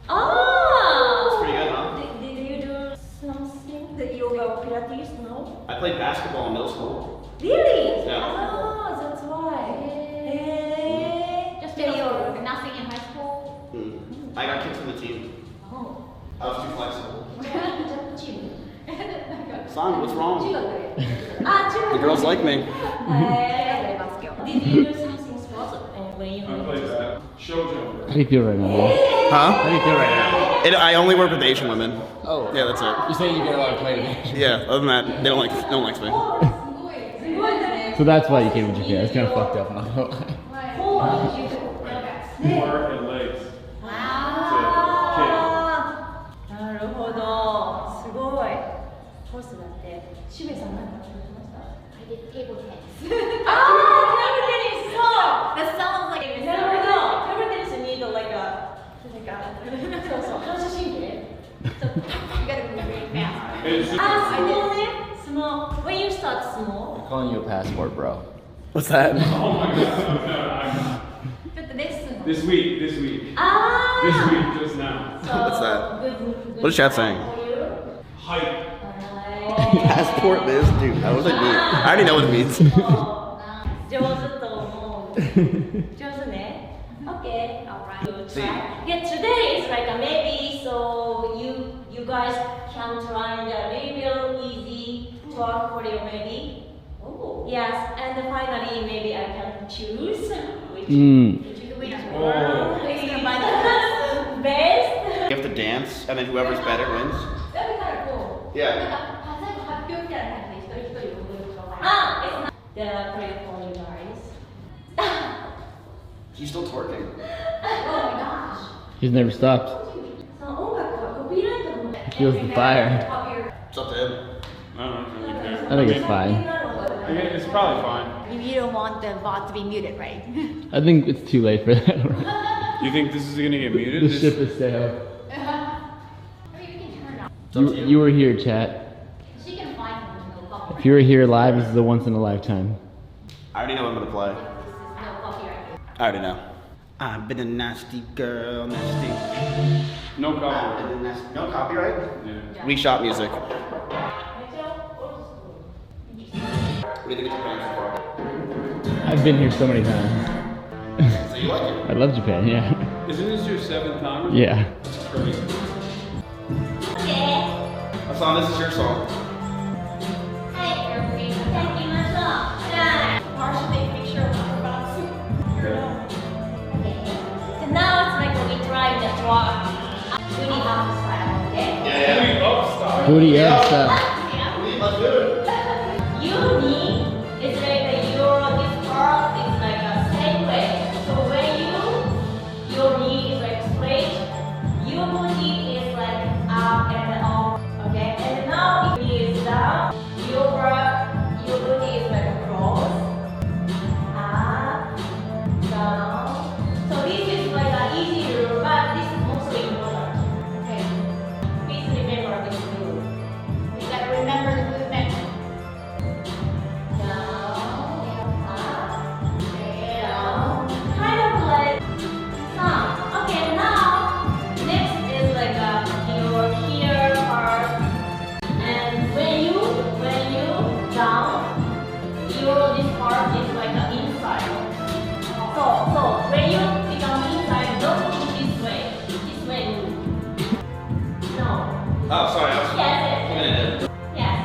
Oh! It's pretty good, huh? Did you do something? The yoga or Pilates? No? I played basketball in middle school. Really? Yeah. Oh, that's why. Just yoga, nothing in high school. I got kicked from the team. Oh. I was too flexible. Son, what's wrong? The girls like me. Did you do something sports when you I played that. Show jumper. How do you feel right now, bro? Huh? How do you feel right now? I only work with Asian women. Oh. Yeah, that's it. You're saying you get a lot of play today? Yeah, other than that, no one likes me. So that's why you came to Japan. It's kind of fucked up, I'm not gonna lie. Core and legs. なるほど。すごい。コースだって。しべさん何か聞いてました？ I did table tennis. Table tennis. That sounds like a Never know. Table tennis needそう反射神経。You gotta move really fast. Small ね。Small. When you start small. I'm calling you a passport, bro. What's that? Oh my god. No, I'm not. This week. This week, just now. What's that? What is chat saying? Hype. Passport biz? Dude, what does that mean? I already know what it means. 上手と思う。上手ね。Okay, alright. Good try. Yeah, today is like a maybe so you guys can try the little easy talk for you maybe. Oh. Yes, and finally maybe I can choose which best. You have to dance, and then whoever's better wins. That'd be kind of cool. Yeah. It's not the prayer for you guys. He's still twerking. Oh my gosh. He's never stopped. He feels the fire. It's up to him. I don't really care. I think it's fine. It's probably fine. You don't want the VOD to be muted, right? I think it's too late for that. You think this is gonna get muted? The ship is sailed. You were here, chat. She can find him with no copyright. If you were here live, this is a once in a lifetime. I already know what I'm gonna play. No copyright. I already know. I've been a nasty girl, nasty. No copyright. No copyright? Yeah. We shot music. What do you think of Japan so far? I've been here so many times. So you like it? I love Japan, yeah. Isn't this your 7th time? Yeah. That's crazy. Hassan, this is your song. So now it's like we try the talk. Booty up stuff. Let's do it. Your knee is like your this part is like a same way. So when your knee is like straight, your body is like up and up. Okay, and now if knee is down, your body is like cross, up, down. So this is like an easy rule, but this is also important. Okay, please remember this rule. You gotta remember the movement. Kind of like some. Okay, now next is like your here part, and when you down, your this part is like inside. So when you become inside, don't go this way move. No. Oh, sorry. I was Yes. Yes.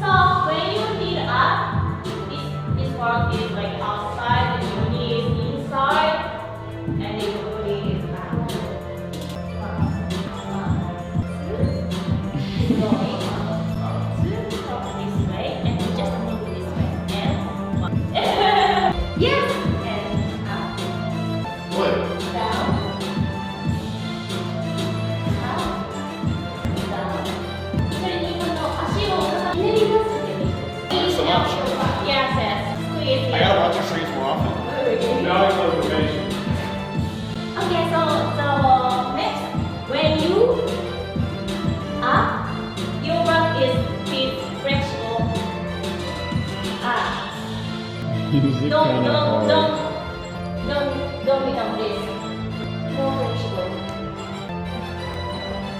So when you knee up, this part is like outside, and your knee is inside, and your body is back. This way, and you just move this way. And yes. And up. What? Down. Up. Down. それに足をひねりますね。So much. Yes, yes. Squeeze. I gotta watch your streams more often. Now it's motivation. Okay, so next, when you up, your back is flexible. Don't become this. More flexible.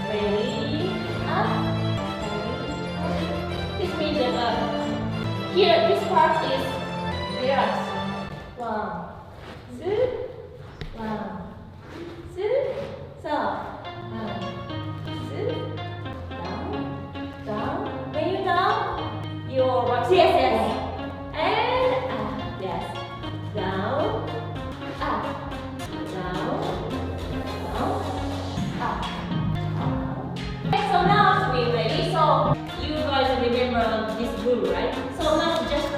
Ready? Up. This means that here, this part is relaxed. 1, 2, 1, 2, so 1, 2, down. When you down, your right. Yes. And up. Yes. Down. Up. Down. Down. Up. Okay, so now we're ready. So you guys remember this rule, right? So now just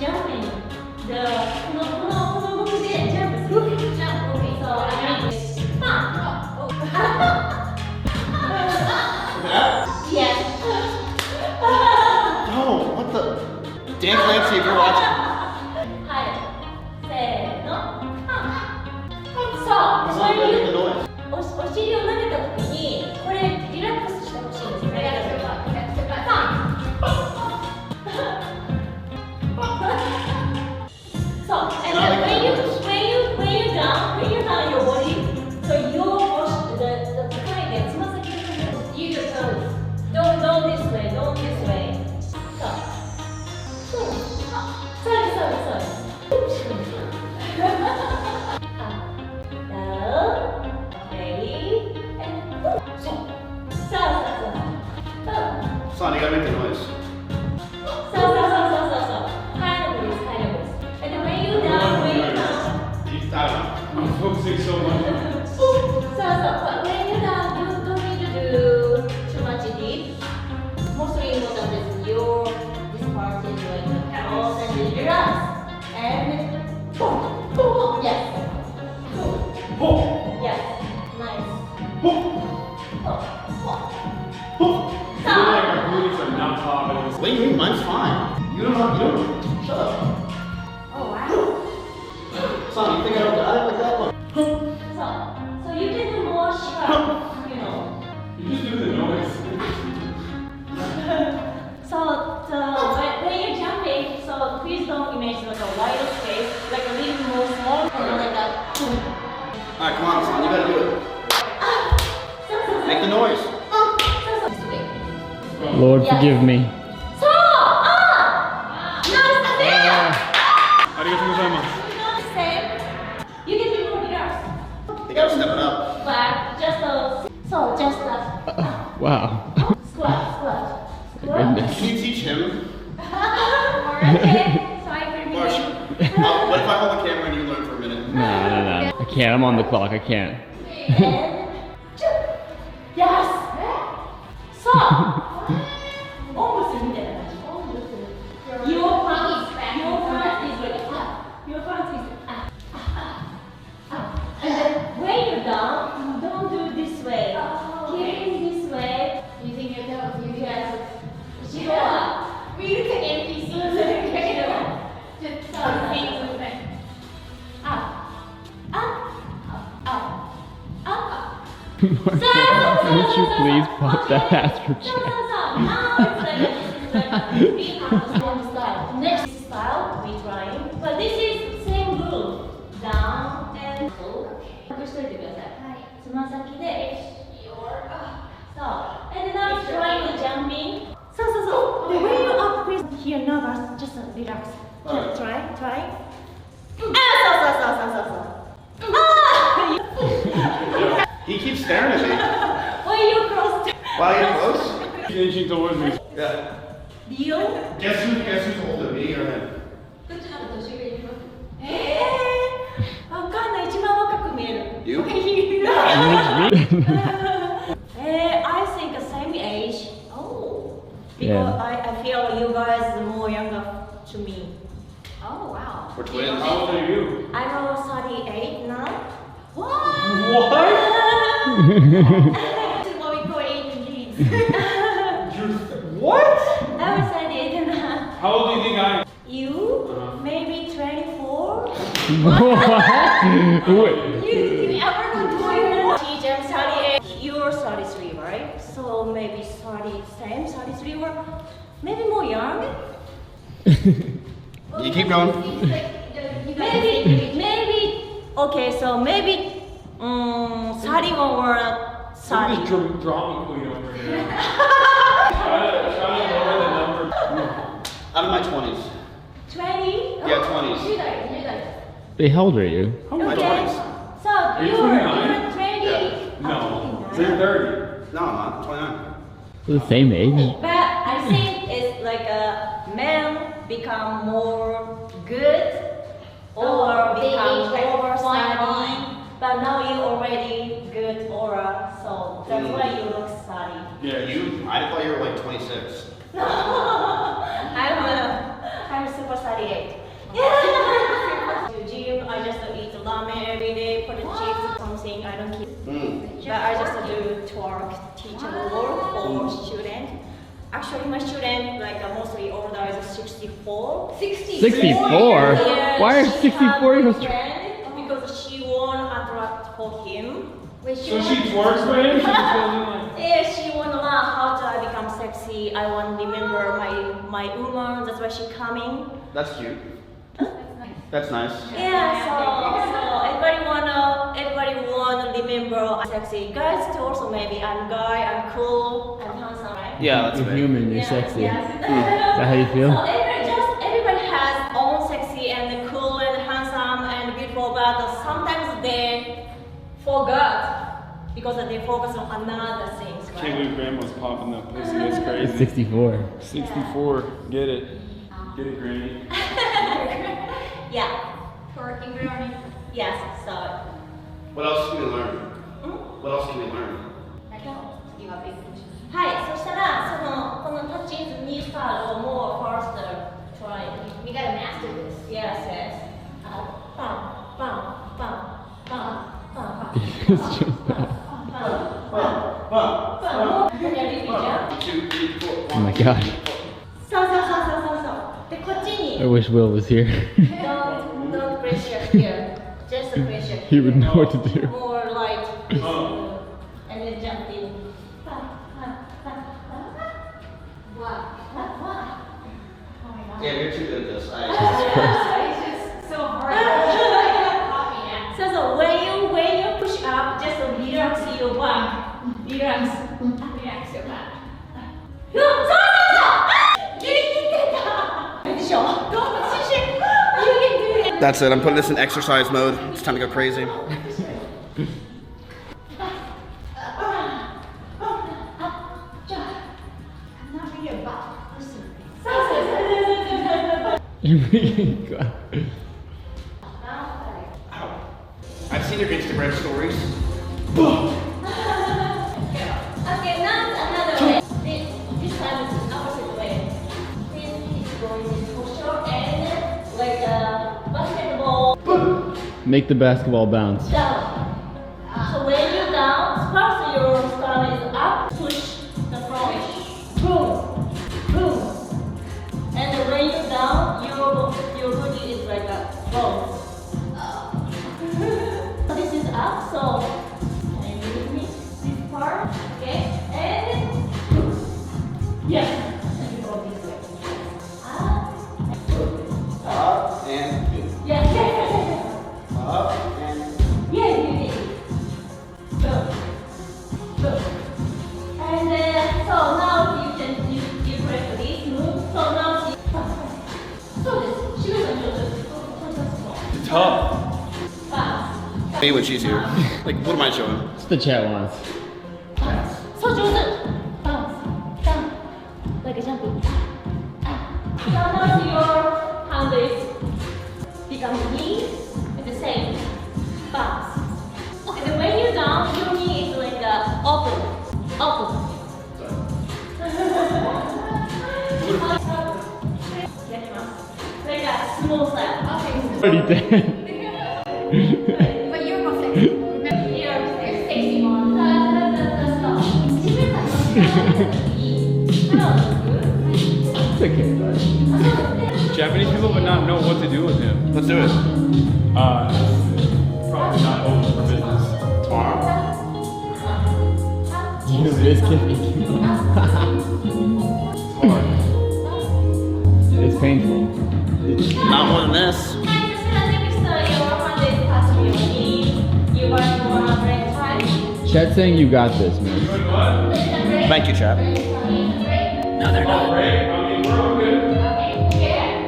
jumping. The no, jump. Okay, so I got this. Yes. No, what the? Dan Clancy, if you're watching. はい。せーの。そう。これにお尻を投げたときにこれリラックスしてほしいんですね。So, and then when you down your body, so your the kind of tsumasaki use your toes. Don't this way. Sorry. Down, ready, and so. Son, you gotta make the noise. So. Kind of this. And then when you down. I'm focusing so much. But when you down, you don't need to do too much deep. Mostly important is this part is like close and then relax. And boom. Yes. Boom. Yes. Nice. Boom. What do you mean? Mine's fine. You don't. Shut up. Oh wow. Son, you think I don't got it like that one? So you can do more sharp, You just do the noise. So when you're jumping, so please don't imagine like a wider space, like a little more small, and then like a. Alright, come on, son, you gotta do it. Make the noise. Lord, forgive me. You can be more relaxed. You gotta step it up. But just Wow. squat. Goodness. Can you teach him? Okay, so I can What if I hold the camera and you learn for a minute? No. I can't. I'm on the clock. I can't. Yes. So Would you please pop that ass for Now it's like this is style. Next style we trying, but this is same groove. Down and up. 隠しといてください。つま先で stop. And now it's trying to jumping. So. When you up here nervous, just relax. Just try. He keeps staring at me. Why are you close? Why are you close? He's inching towards me. Yeah. Leo? Guess who's older, me or him? どっちの方が年上いるの？わかんない。一番若く見える。You? I think the same age. Oh. Because Yeah. I feel you guys are more younger to me. Oh wow. We're twins. How old are you? I'm 38 now. What? This is what we call Asian kids. What? I'm 38 now. How old do you think I am? You? Maybe 24? Wait. You ever go to your teach I'm 38. You're 33, right? So maybe 30, same 33 or maybe more young? You keep going. Maybe, okay, so maybe 31 or 30. Drama queen over here. Try to lower the number. I'm in my 20s. 20? Yeah, 20s. Wait, how old are you? My 20s. So you you're 29? 20. No. So you're 30. No, I'm not. I'm 29. We're the same age. But I think it's like a man become more good or become over study. But now you already good aura, so that's why you look study. Yeah, you. I thought you were like 26. I'm super 38. To gym, I just eat ramen every day, put chips, something I don't keep. But I just do twerk, teachable work for student. Actually, my student, like mostly older, is 64. 64? Yeah, Why are she 64 have year olds? friend because she won a drug for him. So she twerks for him? Yeah, she want to learn how to become sexy. I want to remember my woman. That's why she coming. That's cute. That's nice. Yeah, so everybody wanna remember I'm sexy. Guys too also maybe I'm guy, I'm cool, I'm handsome, right? Yeah, that's You're me. human, you're sexy. Yes. Is that how you feel? So everybody has own sexy and cool and handsome and beautiful, but sometimes they forgot because they focus on another things, Can't right? believe grandma's popping that pussy. That's It's crazy. 64. 64. Get it. Get it, granny. Yeah. Working granny. Yes, so. What else can we learn? What else can we learn? はい、そしたらこのタッチイズニースタイルをもう faster try. We gotta master this. Yes, yes. Bam, bam, bam, bam, bam, It's just that. Oh my god. そう。で、こっちに I wish Will was here. don't pressure here. Just pressure. He would know what to do. More light. And then jump in. Yeah, you're too good at this. It's just so hard. So when you push up, just relax your back. Relax your back. That's it. I'm putting this in exercise mode. It's time to go crazy. You're making God. I've seen your Instagram stories. Okay, now another way. This time is opposite way. This is going for sure and like a basketball Make the basketball bounce. down. So when you down, first your style is up, push the front. Boom, boom. And when you down, your body is like a bounce. This is up, so can you with me? This part. Yes. Up and good. Yes, yes, yes, yes. Up and Yes, you did. Good. Good. And so now you can you press this move. So now she will tough. Hey, what's easier? Like, what am I showing? It's the chat wants. So Joseph. Bounce. Down. Like a jumping. So now your hand is become knee at the same. Bounce. And then when you're down, your knee is like open. Open. Like a small slap. Already dead. But you're not sexy. You're sexy one. It's okay, bud. Japanese people would not know what to do with him. Let's do it. Probably not open for business tomorrow. You know, it is kidding. It's painful. Not more than this. Chat's saying you got this, man. Thank you, chat. No, they're not.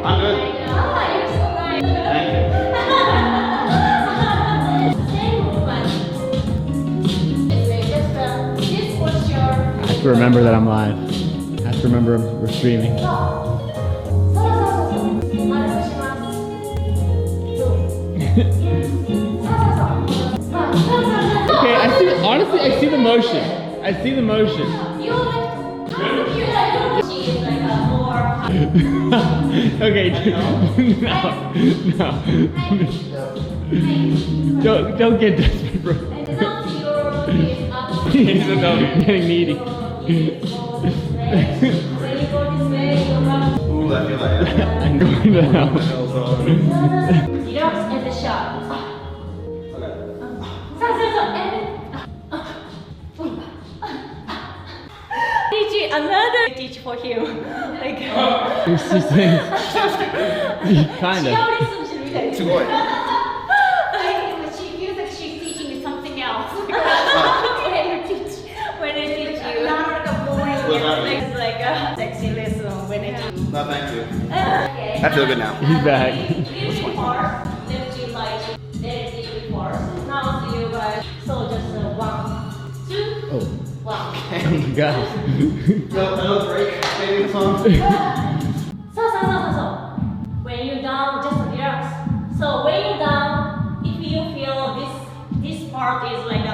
I'm good. Thank you. I have to remember that I'm live. I have to remember we're streaming. Okay, honestly, I see the motion. I see the motion. Okay, no. Don't get desperate, bro. He's getting needy. Ooh, I feel like I'm going to hell. Relax at the shot. Another teach for him. Like, It's just saying. Kind of. Too late. She feels like she's teaching you something else. when I teach you. It's like a sexy lesson when I teach. No, thank you. Okay. I feel good now. He's back. Now you guys. So just 1, 2, Oh. 1. Oh my gosh. Another break. Maybe the song. So. When you're down, just relax. So when you're down, if you feel this part is like a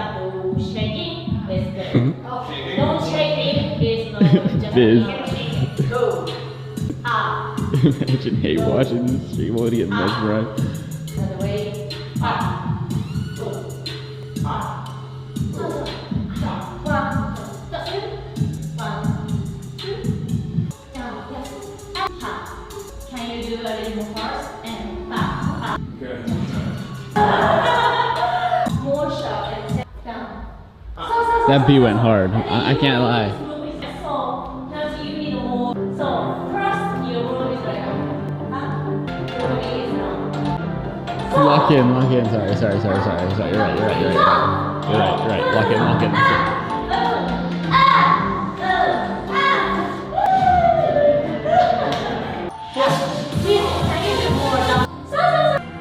shaking, it's good. Don't shake it. It's no. Just go. Imagine Hay watching this stream while he gets mesmerized. Other way. Up. Go. Up. Can you do a little more fast and back? More sharp and down. That B went hard. I can't lie. So now you need more. So first your room is like Lock in. Sorry. You're right. Lock in.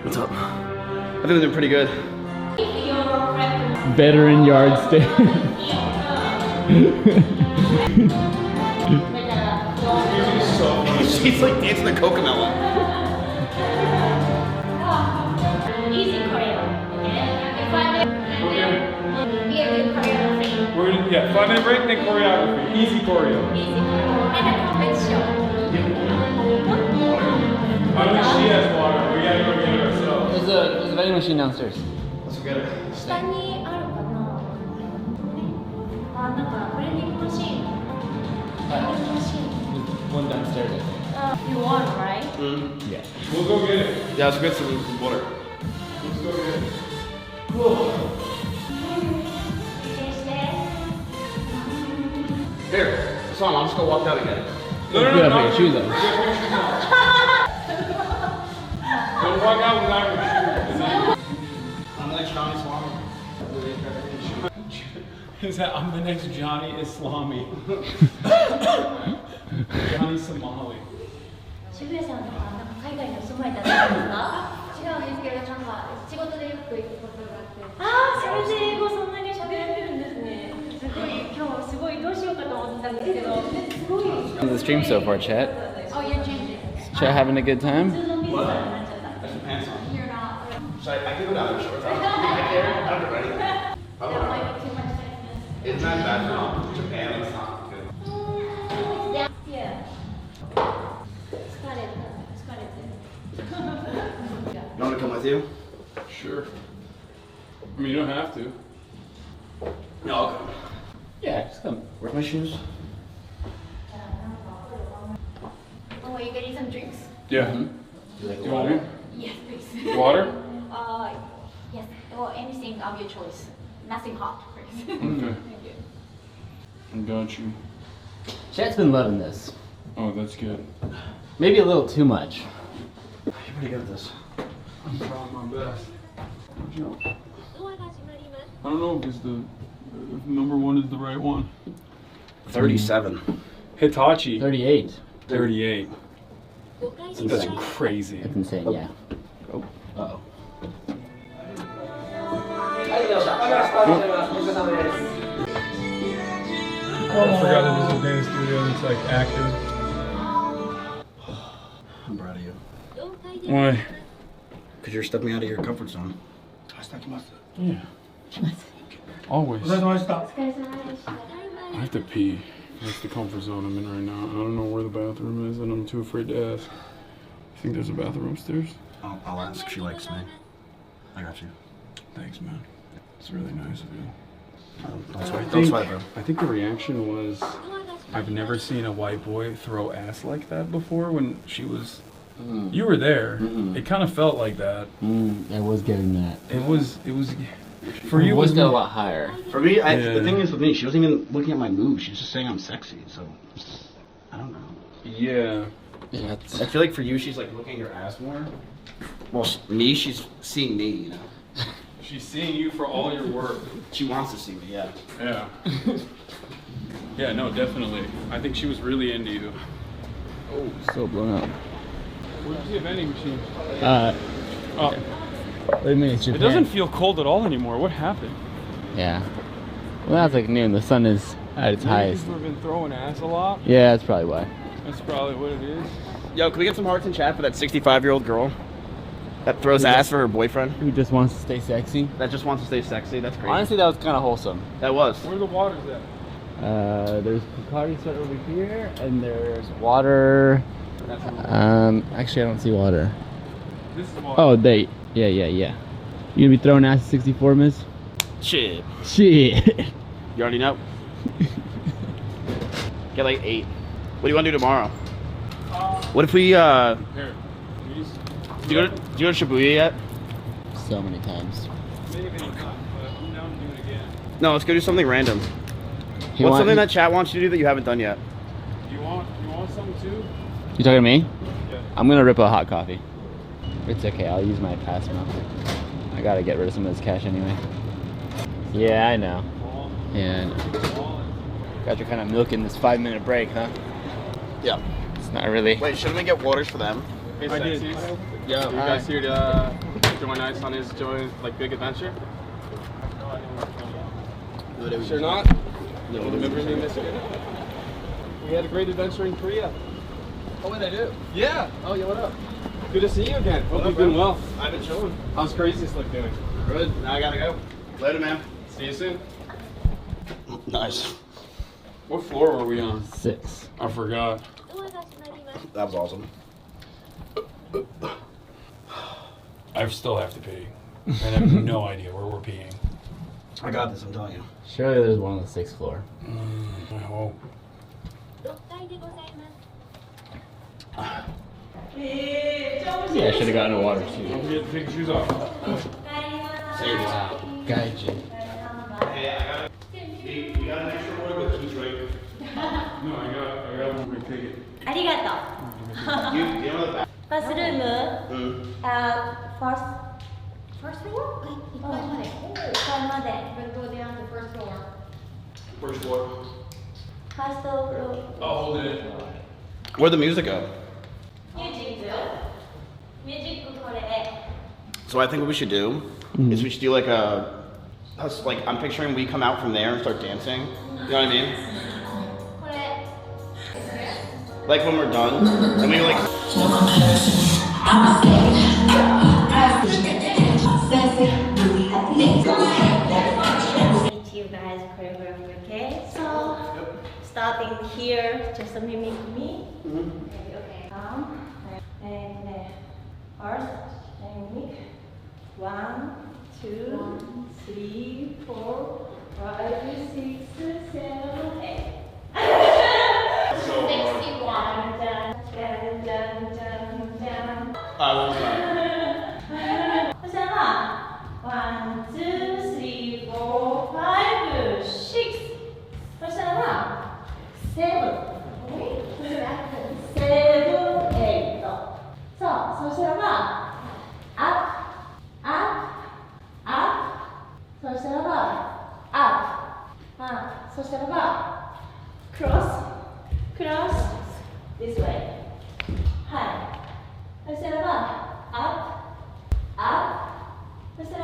What's up? I think we're doing pretty good. Veteran yard stay. She's like dancing the Cocomelon. Easy choreo. We're gonna, 5-minute break, then choreography. Easy choreo. And a competition. I think she has water. We gotta go get it ourselves. There's a vending machine downstairs. Let's go get it. 下にあるかな。なんかブレンディングマシーン。One downstairs, I think. You want, right? Yeah. We'll go get it. Yeah, let's get some water. Let's go get it. Here, It's on. I'll just go walk out again. No, you gotta put your shoes on. Don't walk out without your shoes. I'm like Johnny Islami. Is that I'm the next Johnny Islami? Johnny Somali. 渋谷さんはなんか海外にお住まいだったんですか？違うんですけど、なんか仕事でよく行くことがあって。ああ、それで英語そんなに喋れるんですね。すごい今日すごいどうしようかと思ってたんですけど、すごい。 How's the stream so far, chat? Oh, you're changing. Chat having a good time? What? That's some pants on. You're not. Should I can go down there shorts. I don't know anything. That might be too much sexiness. It's not bad for Japan. It's not good. Yeah. 疲れて。You want me to come with you? Sure. I mean, you don't have to. No, I'll come. Yeah, just come. Where's my shoes? Oh, are you getting some drinks? Yeah. You like You want me? Yes, please. Water? Yes. Or anything of your choice. Nothing hot, please. Okay. Thank you. I got you. Chat's been loving this. Oh, that's good. Maybe a little too much. You're pretty good at this. I'm trying my best. I don't know if number one is the right one. 37. Hitachi. 38. 38. That's That's insane. crazy. That's insane, yeah. Oh. Uh-oh. I forgot that this is a dance studio and it's like active. I'm proud of you. Why? Because you're stepping out of your comfort zone. Yeah. Always. I have to pee. That's the comfort zone I'm in right now. I don't know where the bathroom is and I'm too afraid to ask. You think there's a bathroom upstairs? I'll ask. She likes me. I got you. Thanks, man. It's really nice of you. Don't sweat, bro. I think the reaction was, I've never seen a white boy throw ass like that before when she was, you were there. It kind of felt like that. I was getting that. It was, for you, it was a lot higher. For me, the thing is with me, she wasn't even looking at my moves. She was just saying I'm sexy. So, I don't know. Yeah. I feel like for you, she's like looking at your ass more. Well, me, she's seeing me, you know. She's seeing you for all your work. She wants to see me, yeah. Yeah. Yeah, no, definitely. I think she was really into you. Oh, so blown up. Where'd you see a vending machine? Oh. Oh. What do you mean? It's It Japan. doesn't feel cold at all anymore. What happened? Yeah. Well, that's like noon. The sun is at its Maybe highest. because we've been throwing ass a lot. Yeah, that's probably why. That's probably what it is. Yo, can we get some hearts in chat for that 65-year-old girl that throws ass for her boyfriend? Who just wants to stay sexy? That just wants to stay sexy. That's crazy. Honestly, that was kind of wholesome. That was. Where the water's at? There's Bacardi sweat over here, and there's water. Actually, I don't see water. This is water. Oh, yeah. You gonna be throwing ass at 64, miss? Shit. Shit. You already know. Get like 8. What do you want to do tomorrow? What if we, Here. do you go to Shibuya yet? So many times. Maybe not, but I'm down to do it again. No, let's go do something random. What's something that chat wants you to do that you haven't done yet? You want something too? You talking to me? Yeah. I'm gonna rip a hot coffee. It's okay, I'll use my pass now. I gotta get rid of some of this cash anyway. Yeah, I know. Yeah, I know. Guys are kind of milking this 5-minute break, huh? Yeah. It's not really. Wait, shouldn't we get waters for them? Hey, Sexy. Yeah. You guys here to join Ice on his big adventure? Sure not? No. Remember me, Michigan? We had a great adventure in Korea. Oh, what did I do? Yeah. Oh, yeah, what up? Good to see you again. Hope you've been well. I've been chilling. How's Crazy Slick doing? Good. Now I gotta go. Later, man. See you soon. Nice. What floor were we on? 6. I forgot. That was awesome. I still have to pee. And I have no idea where we're peeing. I got this, I'm telling you. Surely there's one on the 6th floor. I hope. Yeah, I should have gotten a water too. Don't forget to take your shoes off. Wow. Gaijin. Hey, you got an extra water with Keith right? No, I got one more ticket. ありがとう。 You know the back. ファーストルーム、first floor? 1階まで。1階まで。We'll go down to first floor. First floor. First floor. I'll hold it. Where'd the music go? Music これ。 So I think what we should do is we should do like I'm picturing we come out from there and start dancing. You know what I mean? これ。 Like when we're done, and we like. Teach you guys choreography, okay? So, starting here, just mimic me. Okay. And first, mimic. 1, 2, 3, 4, 5, 6, 7, 8. そしたら1、2、3、4、5、6。そしたら7、8。そう、そしたらup。そしたらそしたらcross this way。はい。そしたらup。そしたら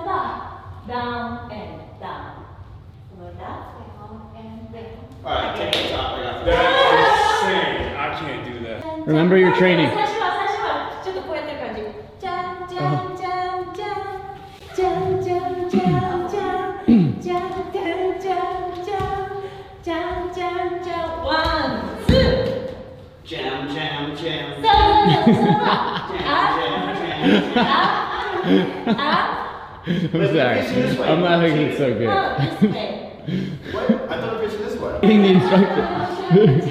down and down。覚えた？ Alright, take the top. I got That's insane. I can't do that. Remember your training. 最初はちょっとこうやってる感じ。じゃんじゃんじゃんじゃんじゃんじゃんじゃんじゃんじゃんじゃんじゃんじゃんじゃんじゃん 1, 2 Jam, jam, jam. I'm sorry. I'm not thinking it's so good. What? I thought we were facing this way. Getting the instructions.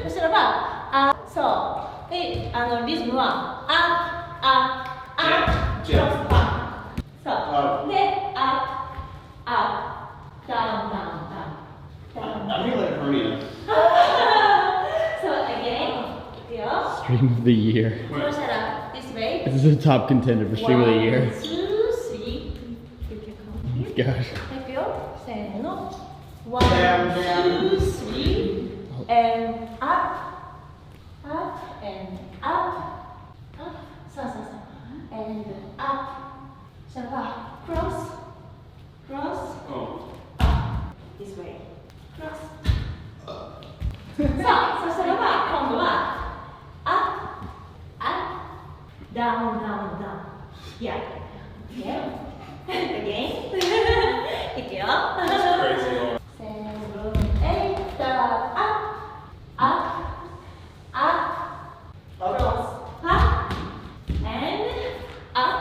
そしたらそうでリズムはクロスバックそうでダウン I feel like Hermia. So again, Stream of the year. so shut up this way. This is a top contender for Stream of the Year. 1, 2, 3. Gosh. いくよせーの 1, 2, 3 and up and up そう and up そしたら cross this way cross さあそしたら今度は up down yeah again いくよ 7, 8 up cross up and up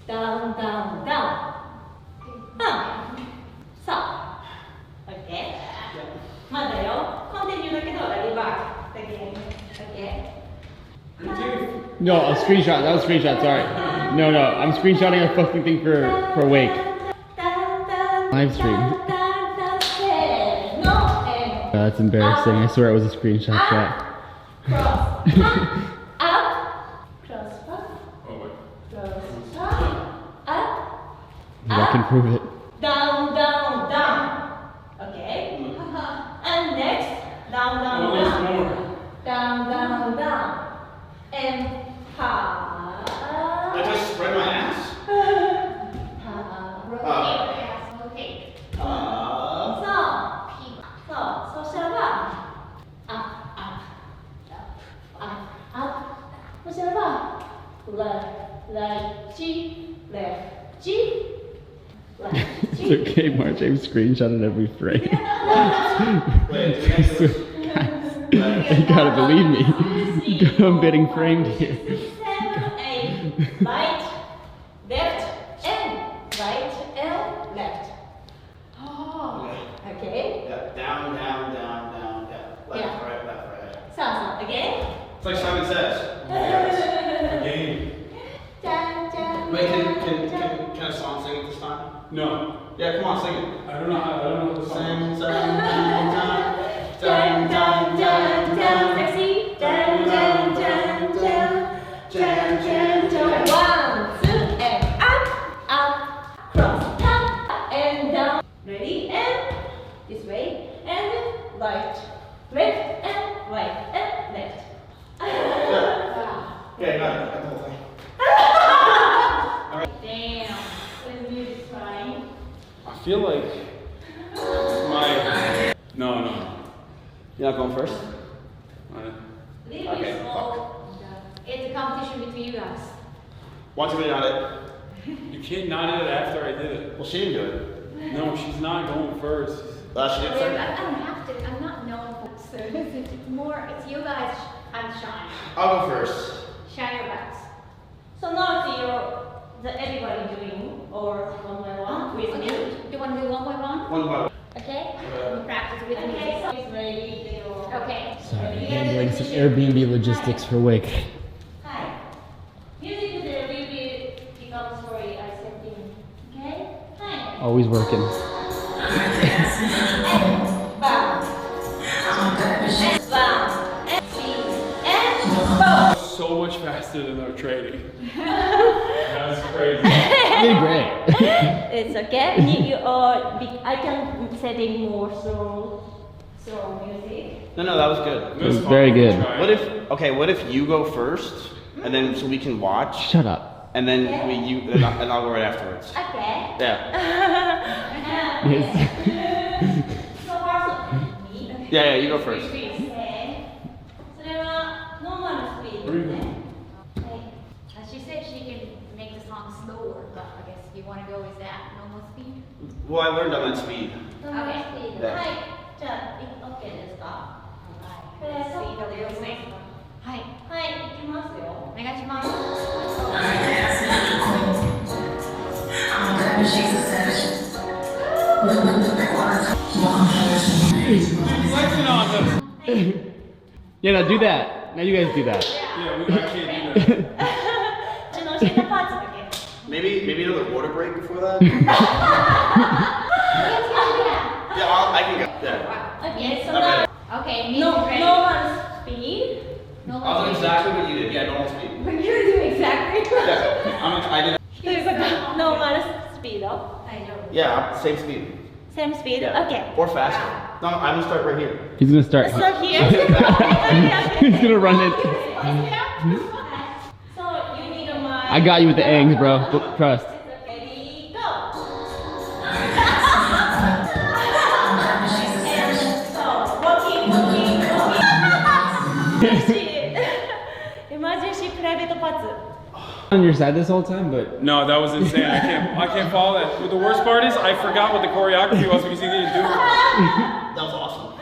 downさあ OK まだよコンティニューだけどリバース again OK No, a screenshot. That was a screenshot. Sorry. No, I'm screenshotting a fucking thing for Wake. Live stream. That's embarrassing. I swear it was a screenshot shot. I can prove it. Down. Okay. And next, down. Down. And I just spread my ass. rotate. So shall I? Up. So shall I? Left, G, left, G. It's okay, March. I'm screenshotting every frame. You gotta believe me. I'm getting framed here. 7, 8, right, left, and right, and left. Oh, okay. Yeah, down. Left, Yeah. right. So, again. It's like Simon Says. Game. Wait, can a song sing at this time? No. Yeah, come on, sing it. I don't know the song. Sing. right, left and right and left. Yeah, got it. Got the whole thing. Damn, the music's fine. I feel like my no. You're not going first? Little Okay, bit slow. It's a competition between you guys. Want to be on it? You can't not do it after I did it. Well, she didn't do it. No, she's not going first. She did I second. don't have to. I'm not known for so it's more. It's you guys. I'm shine. I'll go first. Shine your backs. So now it's everybody doing or one by one with me. You want to do one by one? One by one. Okay. Practice with me. Okay. So it's ready. Okay. Sorry, handling some Airbnb logistics for Wick. Hi. Music is a little bit becomes story I said in. Okay. Hi. Always working. So much faster than our training. That's crazy. You did great. It's okay. I can setting more slow music. No, that was good. It was very good. What if you go first, and then so we can watch? Shut up. And then and I'll go right afterwards. Okay. Yeah. So far, Yeah, you go first. okay. So there are normal speed. She said she can make the song slower, but I guess you want to go with that normal speed? Well, I learned on that speed. Okay. Yeah. はい。じゃあ、OK ですか？はい。スピードで要請。はい。はい、行きますよ。お願いします。Yeah, no, do that. Now you guys do that. Yeah, I can't do that. Maybe another water break before that. Yeah, I can go. Yeah. Okay, so I'm ready. okay, music ready. normal speed. I'll do exactly what you did. Yeah, normal speed. But you do exactly. Yeah, I did. Normal speed. Yeah, same speed. Same speed. Yeah. Okay. Or faster. No, I'm gonna start right here. He's gonna start. So here. He's gonna run it. So you need a mic. I got you with the angs, bro. Trust. Ready, go. So walking. Emergency private parts. On your side this whole time, but No, that was insane. I can't follow that. But the worst part is I forgot what the choreography was because he didn't do it. That was awesome.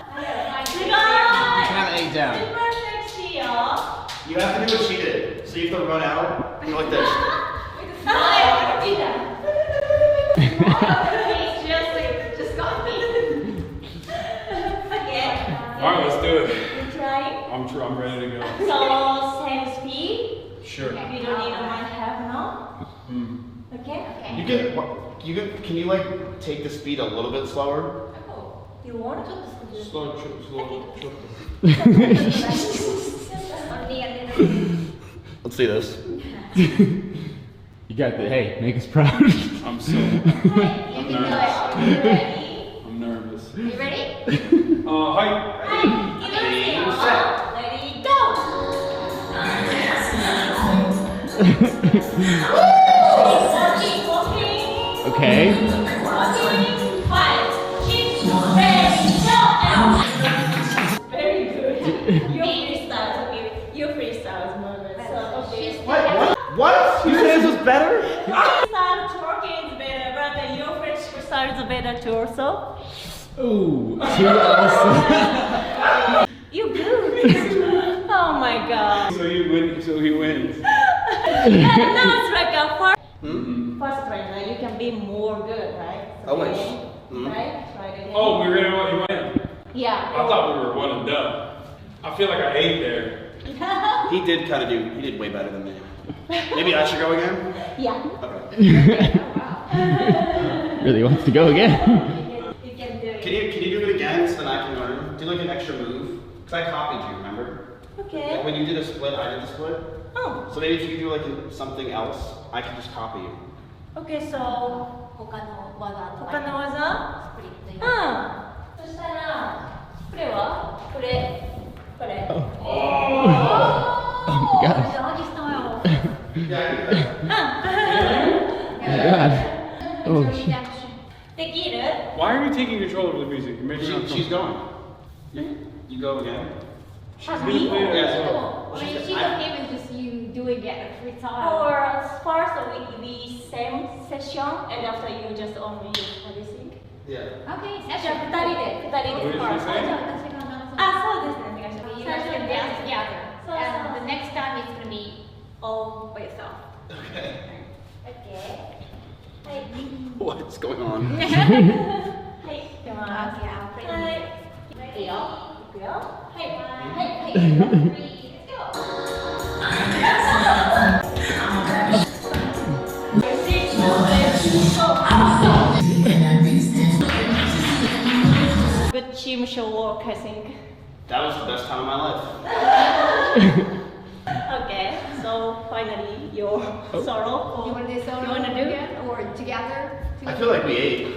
Count 8 down. Super sexy, You have to do what she did. So you have to run out and go like this. Just got me. Okay. All right, let's do it. You try. I'm ready to go. So same speed. Sure. You don't need a mic have now. Okay. Can you like take the speed a little bit slower? You want to? Slow. Let's see this. You got the hey, make us proud. I'm so. You can do it. You ready? I'm nervous. You ready? Hi. Ready, go. Okay. Very good. Your freestyle is moving. So okay. What? You said this was better? Freestyle twerking is better, but your freestyle is better too. Also. Ooh. Too awesome. You good. Oh my god. So he wins. Yeah, now it's like a first try. Now you can be more good, right? I wish. Right? Try it again. Oh, we really want you win. Yeah. I thought we were one and done. I feel like I ate there. He did way better than me. Maybe I should go again? Yeah. Okay. Really wants to go again. You can do it. Can you do it again so then I can learn? Do like an extra move? Because I copied you, remember? Okay. Like when you did a split, I did the split. Oh. So maybe if you do like something else, I can just copy you. Okay, so 他の技とか他の技？そしたらこれはれ。これ。Oh my gosh. Doggy style. Oh my god. Oh shit. できる？ Why are you taking control of the music? You're making it She's going. You go again. Me? Yeah, When she don't give it, just you doing it every time. Or first we same session and after you just only what do you think? Yeah. Okay, じゃあ2人でfirst. じゃあ私がそうですね、お願いします。最初に dance together. And the next time it's gonna be all by yourself. Okay. Okay. はい。 What's going on? はい、いきます。はい。いいよ。いくよ。はい。はい。はい。Good team show work, I think. That was the best time of my life. Okay, so finally your solo. You want to do solo? You want to do again or together? I feel like we ate.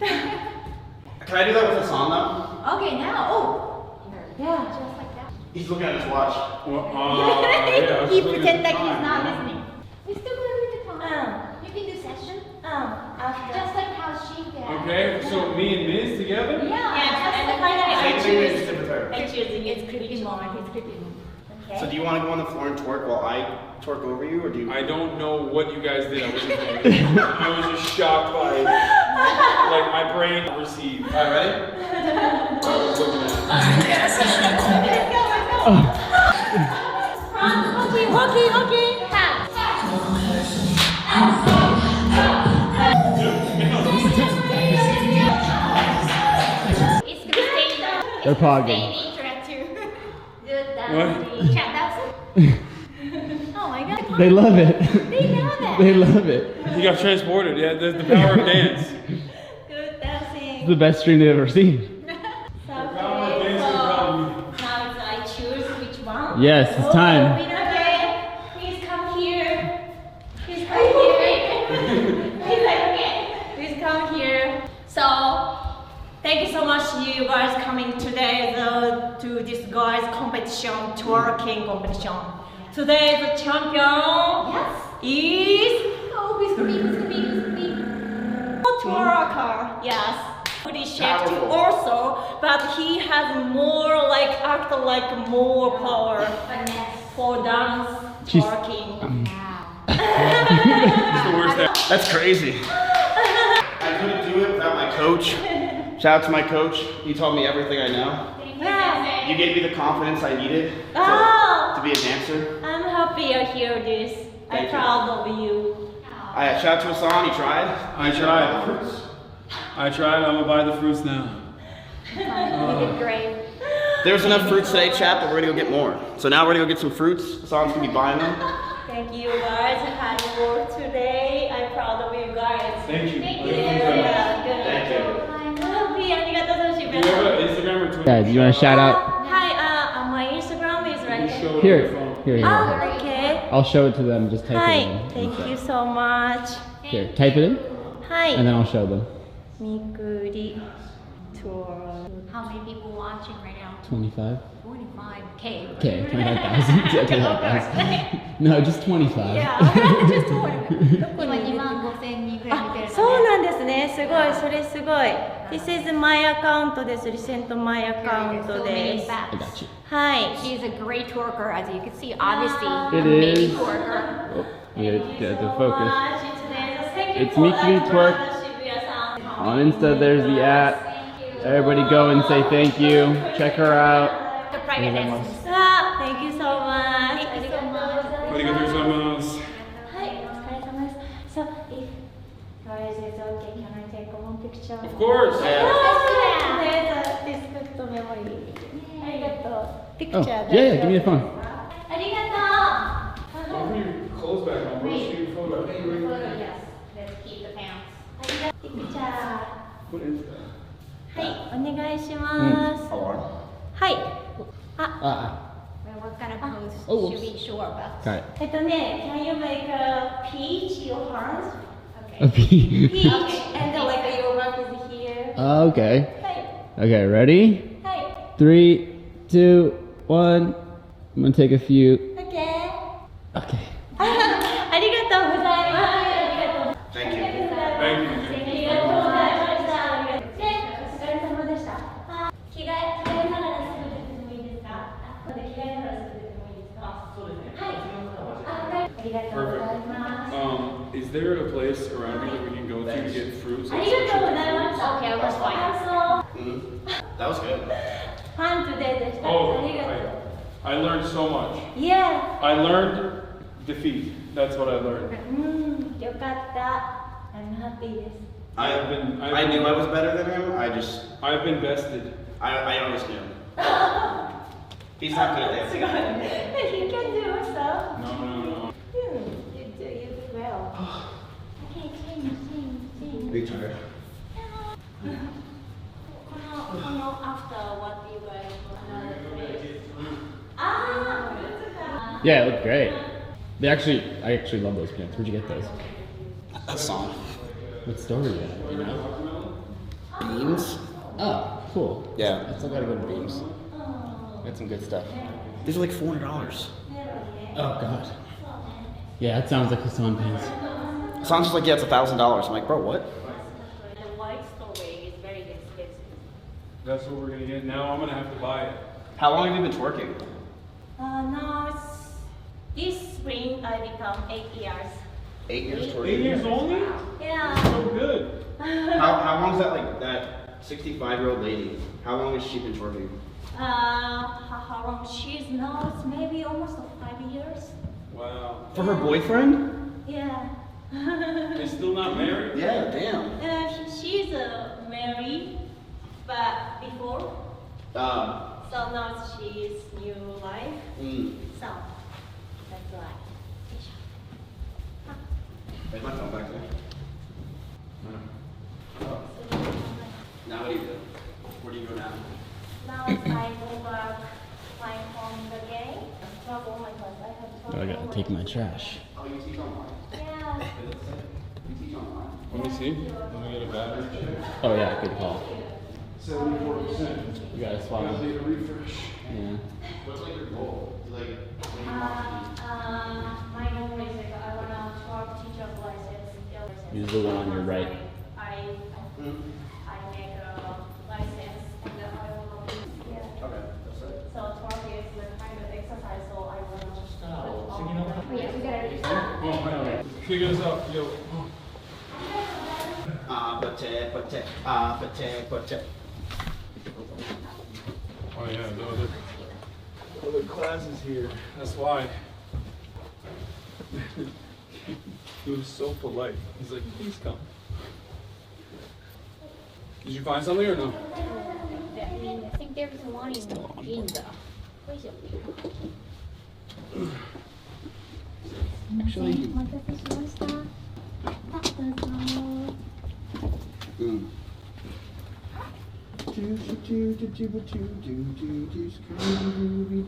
Can I do that with a song though? Okay, now. Oh, yeah, just like that. He's looking at his watch. Yeah, He pretend like he's not listening. We still gonna do the time. You can do session. Just like how she did. Okay, so me and Miz together? Yeah, and finally I Same thing choose. as with her. I choose it's creepy moment. It's creepy moment. Okay. So do you want to go on the floor and twerk while I twerk over you, or do you? I don't know what you guys did. I wasn't paying. I was just shocked by like my brain received. All right, ready? I was looking Okay. It's gonna stay now. They're pogging. What? Oh my god. They love it. They love it. They love it. You got transported. Yeah, the power of dance. Good dancing. It's the best stream they've ever seen. Now I choose which one. Yes, it's time. Okay, please come here. Please come here. Please come here. So, thank you so much, you guys coming today to this guys competition, twerking competition. Today the champion is Who's gonna be? twerker. Yes. Pretty shaped also, but he has more like act like more power for dance twerking. It's the worst. That's crazy. I couldn't do it without my coach. Shout out to my coach. He taught me everything I know. You gave me the confidence I needed to be a dancer. I'm happy I hear this. I'm proud of you. Shout out to Hassan. He tried. I tried. I'm gonna buy the fruits now. You did great. There's enough fruits today, chat, but we're gonna go get more. So now we're gonna go get some fruits. Hassan's gonna be buying them. Thank you guys. Hard work today. I'm proud of you guys. Thank you. Thank you. Thank you. Happy. ありがとうございます。 Do you have an Instagram or Twitter? Guys, you want to shout out? Hi, my Instagram is right there. Here. Oh, okay. I'll show it to them. Just type Hi, it in. thank you so much. Here, type it in. Hi. And then I'll show them. Mikuri tour. How many people watching right now? 25. 25K. Okay, 25,000. Yeah, 25,000. No, just 25. Yeah, just 25. 今25,000人ぐらい見てるので。そうなんですね。すごい、それすごい。This is my account です。リセント my account です。 I got you. はい。 She's a great twerker, as you can see. Obviously, It amazing is. twerker. Oh, we get the focus. Thank you It's for Mikuri that, Twerk. Shibuya-san. On Insta, there's the app. Everybody go and say thank you. Check her out. The private lessons. Ah, thank you so much. Thank you so much. ありがとうございます。はい、お疲れ様です。So, if guys is okay, can I take one picture? Of course. Oh, there's this good memory. ありがとう。Picture. Oh, yeah, give me the phone. ありがとう。 Put your clothes back on. We'll shoot your photo. Yes. Let's keep the pants. ありがとう。Picture. What is that? はい、お願いします。はい。あ、 Well, what kind of pose Oh, should we show our best? Got it. can you make a peach, your hands? A pee. Peach, and then like your mouth is here. Okay. はい。 Okay, ready? はい。 3, 2, 1. I'm gonna take a few. Okay. Okay. ありがとうございます。Thank you. ありがとうございました。で、お疲れ様でした。着替えながらすぐ出てもいいですか？着替えながらすぐ出てもいいですか？そうですね。はい。ありがとうございます。 Is there a place around here that we can go to get fruits? ありがとうございました。Okay, I was fine. That was good. Fun today でした。 Oh, ありがとう。 I learned so much. Yeah. I learned defeat. That's what I learned. よかった。I'm happy です。 I knew I was better than him. I've been bested. I always knew. He's not good at that. You can do stuff. No. You do well. Okay, sing. Big tired. この after what you guys another place. Yeah, it looked great. I actually love those pants. Where'd you get those? That song. What store are you at? You know? Beams? Oh, cool. Yeah. I still gotta go to Beams. Got some good stuff. These are like $400. Oh god. Yeah, that sounds like Hassan pants. Sounds just like, yeah, it's $1,000. I'm like, bro, what? The white story is very expensive. That's what we're gonna get. Now I'm gonna have to buy it. How long have you been twerking? Now this spring I become 8 years. 8 years twerking? 8 years only? Yeah. So good. How long is that, like, that 65-year-old lady? How long has she been twerking? How long she's now? It's maybe almost 5 years. Wow. For her boyfriend? Yeah. They're still not married? Yeah, damn. She's married, but before. So now she's new life. So that's why. There's my phone back there. Now what do you do? Where do you go now? Now I go back, find home again. Trouble my class. I have trouble. I gotta take my trash. Oh, you teach online? Yeah. You teach online? Let me see. Let me get a battery check. Oh yeah, good call. 74%. You gotta swap I need a them. refresh. Yeah. What's like your goal? Like, My goal is like I wanna work teacher license. Use the one on your right. I make a license and then I wanna yeah. Okay, that's it. So twerk is the kind of exercise. So I wanna. Yeah, we gotta. Oh, figure this out. Yo. Pate. Oh yeah, the other classes here. That's why. He was so polite. He's like, please come. Did you find something or no? I think there's one in Ginza. Where's it? Actually.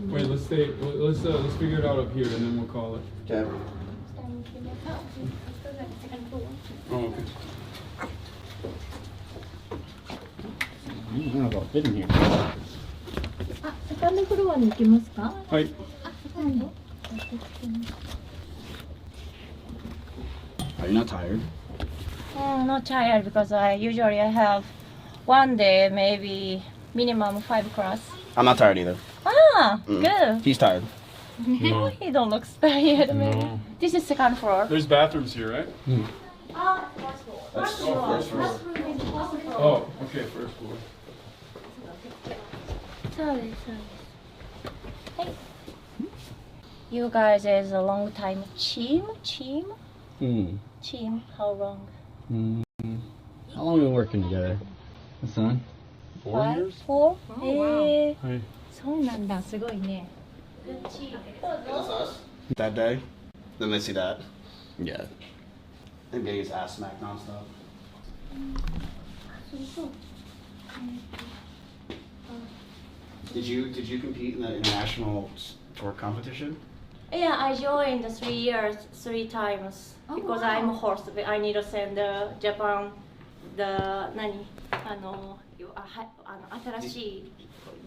Wait, let's figure it out up here and then we'll call it. Okay. Oh, okay. I don't know about fitting here. セカンドフロアに行きますか？はい。セカンド。 Are you not tired? Not tired because I usually have one day maybe minimum 5 class. I'm not tired either. Good. He's tired. No. He don't look tired. Maybe. No. This is second floor. There's bathrooms here, right? First floor. First floor. Oh, okay, first floor. Sorry. Hey. You guys is a long time team? Team, how long? How long have we been working together? Hassan? 4 years? 4? Hi. そうなんだ、すごいね。 Is this us? That day? Then they see that. Yeah. And getting his ass smacked nonstop. Did you compete in the international twerk competition? Yeah, I joined 3 years, 3 times because I'm a host. I need to send Japan the よ新しい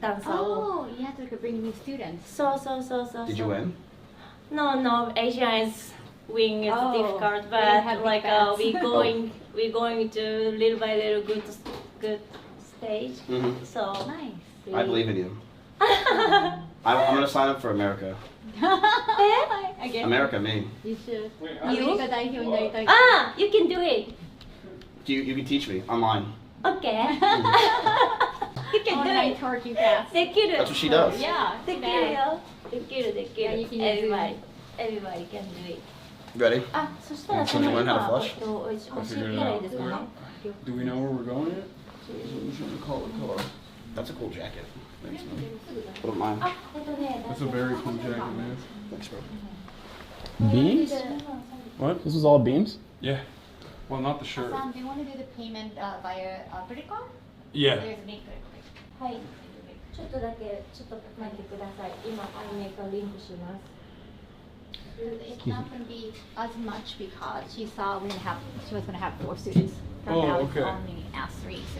ダンサーを Oh, you have to bring new students. そう Did you win? No, Asians win is Oh, difficult, we but have like big fans. we going to little by little good stage. Mhm. So Nice. I believe in you. I'm gonna sign up for America. Again. America, me. You should. アメリカ代表になりたい。 Ah, you can do it. You can teach me online. Okay. You can do Online it. Turkey class. できる。 That's what she does. Yeah. できるよ。できるでき Yeah, る。 you can use Everybody can do it. Ready? あ、そしたら So その you learn 今 how to flush? 教えたらいいですかね。 Do we know where we're going yet? I'm trying to call the car. That's a cool jacket. Thanks, man. What about mine? あ、ね、 That's a very cool jacket, man. Thanks, bro. Beams? What? This was all beams? Yeah. Well, not the shirt. Sam, do you want to do the payment via credit card? Yeah. There's a link credit card. はい。ちょっとだけちょっと待ってください。今アイメイクリンクします。 It's not going to be as much because she saw she was going to have 4 students. From Oh, now okay. It's only asked 3, so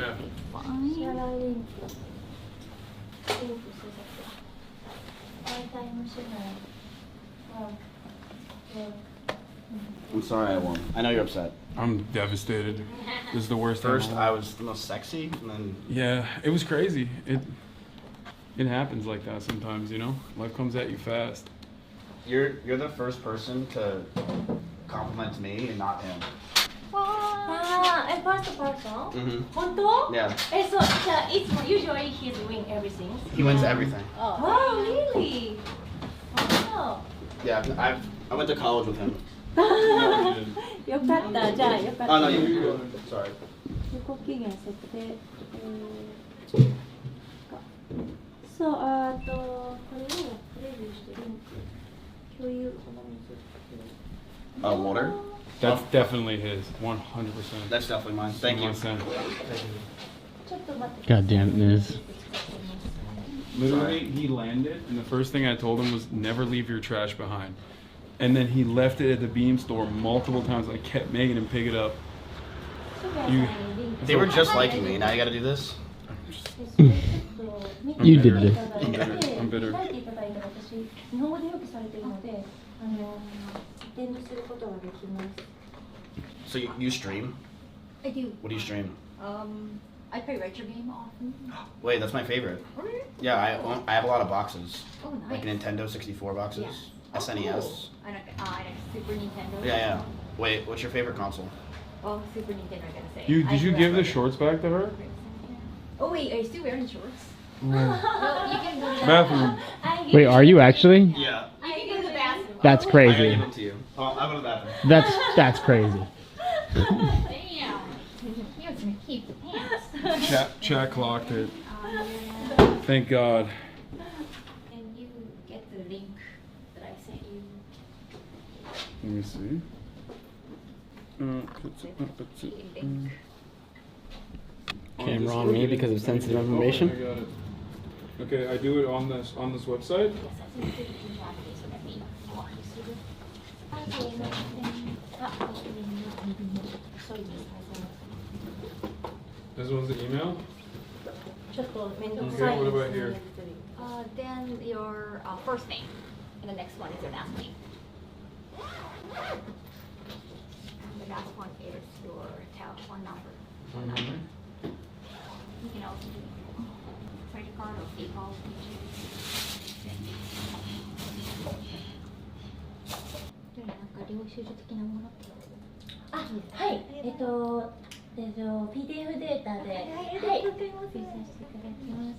Yeah. fine. シャラリンク。リンクしてさせて。大体もしない。I'm sorry I won. I know you're upset. I'm devastated. This is the worst time. First, I was the most sexy, and then Yeah, it was crazy. It happens like that sometimes, you know? Life comes at you fast. you're the first person to compliment me and not him. ああ、first person? Mhm. 本当？ Yeah. そう、じゃあいつも usually he's win everything. He wins everything. Oh, really? Oh. Yeah, I went to college with him. よかった、じゃあよかった。 Oh no, you. Sorry. 無効期限設定。そう、これをプレビューしてリンク共有。 Water. That's definitely his, 100%. That's definitely mine. Thank you. 100%. ちょっと待って。 God damn it, Niz. Literally, he landed, and the first thing I told him was never leave your trash behind. And then he left it at the Beam store multiple times. I kept making him pick it up. They were just liking me. Now you gotta do this. You did this. I'm bitter. 書いていただいた私、日本語で表記されているので、アテンドすることができます。 So you stream? I do. What do you stream? I play retro game often. Wait, that's my favorite. Yeah, I have a lot of boxes. Oh, nice. Like Nintendo 64 boxes, Yeah. SNES. I know Super Nintendo. Yeah. Wait, what's your favorite console? Oh, Super Nintendo, I gotta say. Did you give the shorts back to her? Oh wait, are you still wearing shorts? Yeah. Well, you can go to the Bathroom. Wait, are you actually? Yeah. You can go to the bathroom. That's I crazy. give them to you. Oh, I'll go to the bathroom. That's crazy. Damn. He was gonna keep the pants. Chat clocked it. Thank God. And you get the link that I sent you. Let me see. Camera on me because of sensitive Oh, I information. got it. Okay, I do it on this website. This one's the email. ちょっと面倒く Okay, さい what です about ね here? Then your first name, and the next one is your last name. And the last one is your telephone number. You can also do credit card or PayPal. なんか領収書的なものってあ、はい。PDF データで、はい、送りさせていただきます。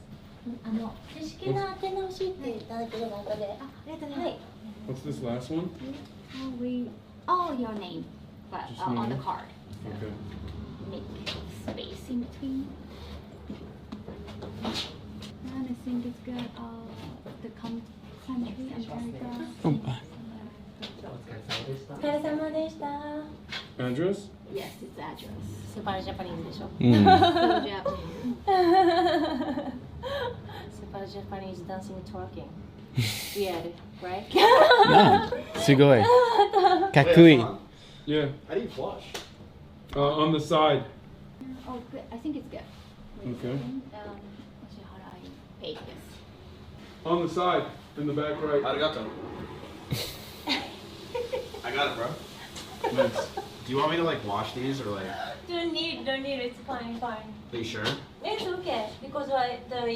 正式な宛名を教えていただければ後で。はい。 What's this last one? Oh, your name, but Just on name? the card. So Okay. make space in between. And I think it's good. The country, America. お疲れ様でした。 Address? Yes, it's address. スパルジャパニーズでしょ。Mm. So Japanese. スパルジャパニーズ dancing twerking. Weird, right? Yeah. Sugoi. Kakui. Wait, hold on. Yeah. How do you flush? On the side. Oh, good. I think it's good. Wait a Okay. second. Let's see how do I pay this. On the side, in the back right. Arigato. I got it, bro. Nice. Do you want me to like wash these or like? Don't need, it's fine. Are you sure? It's okay, because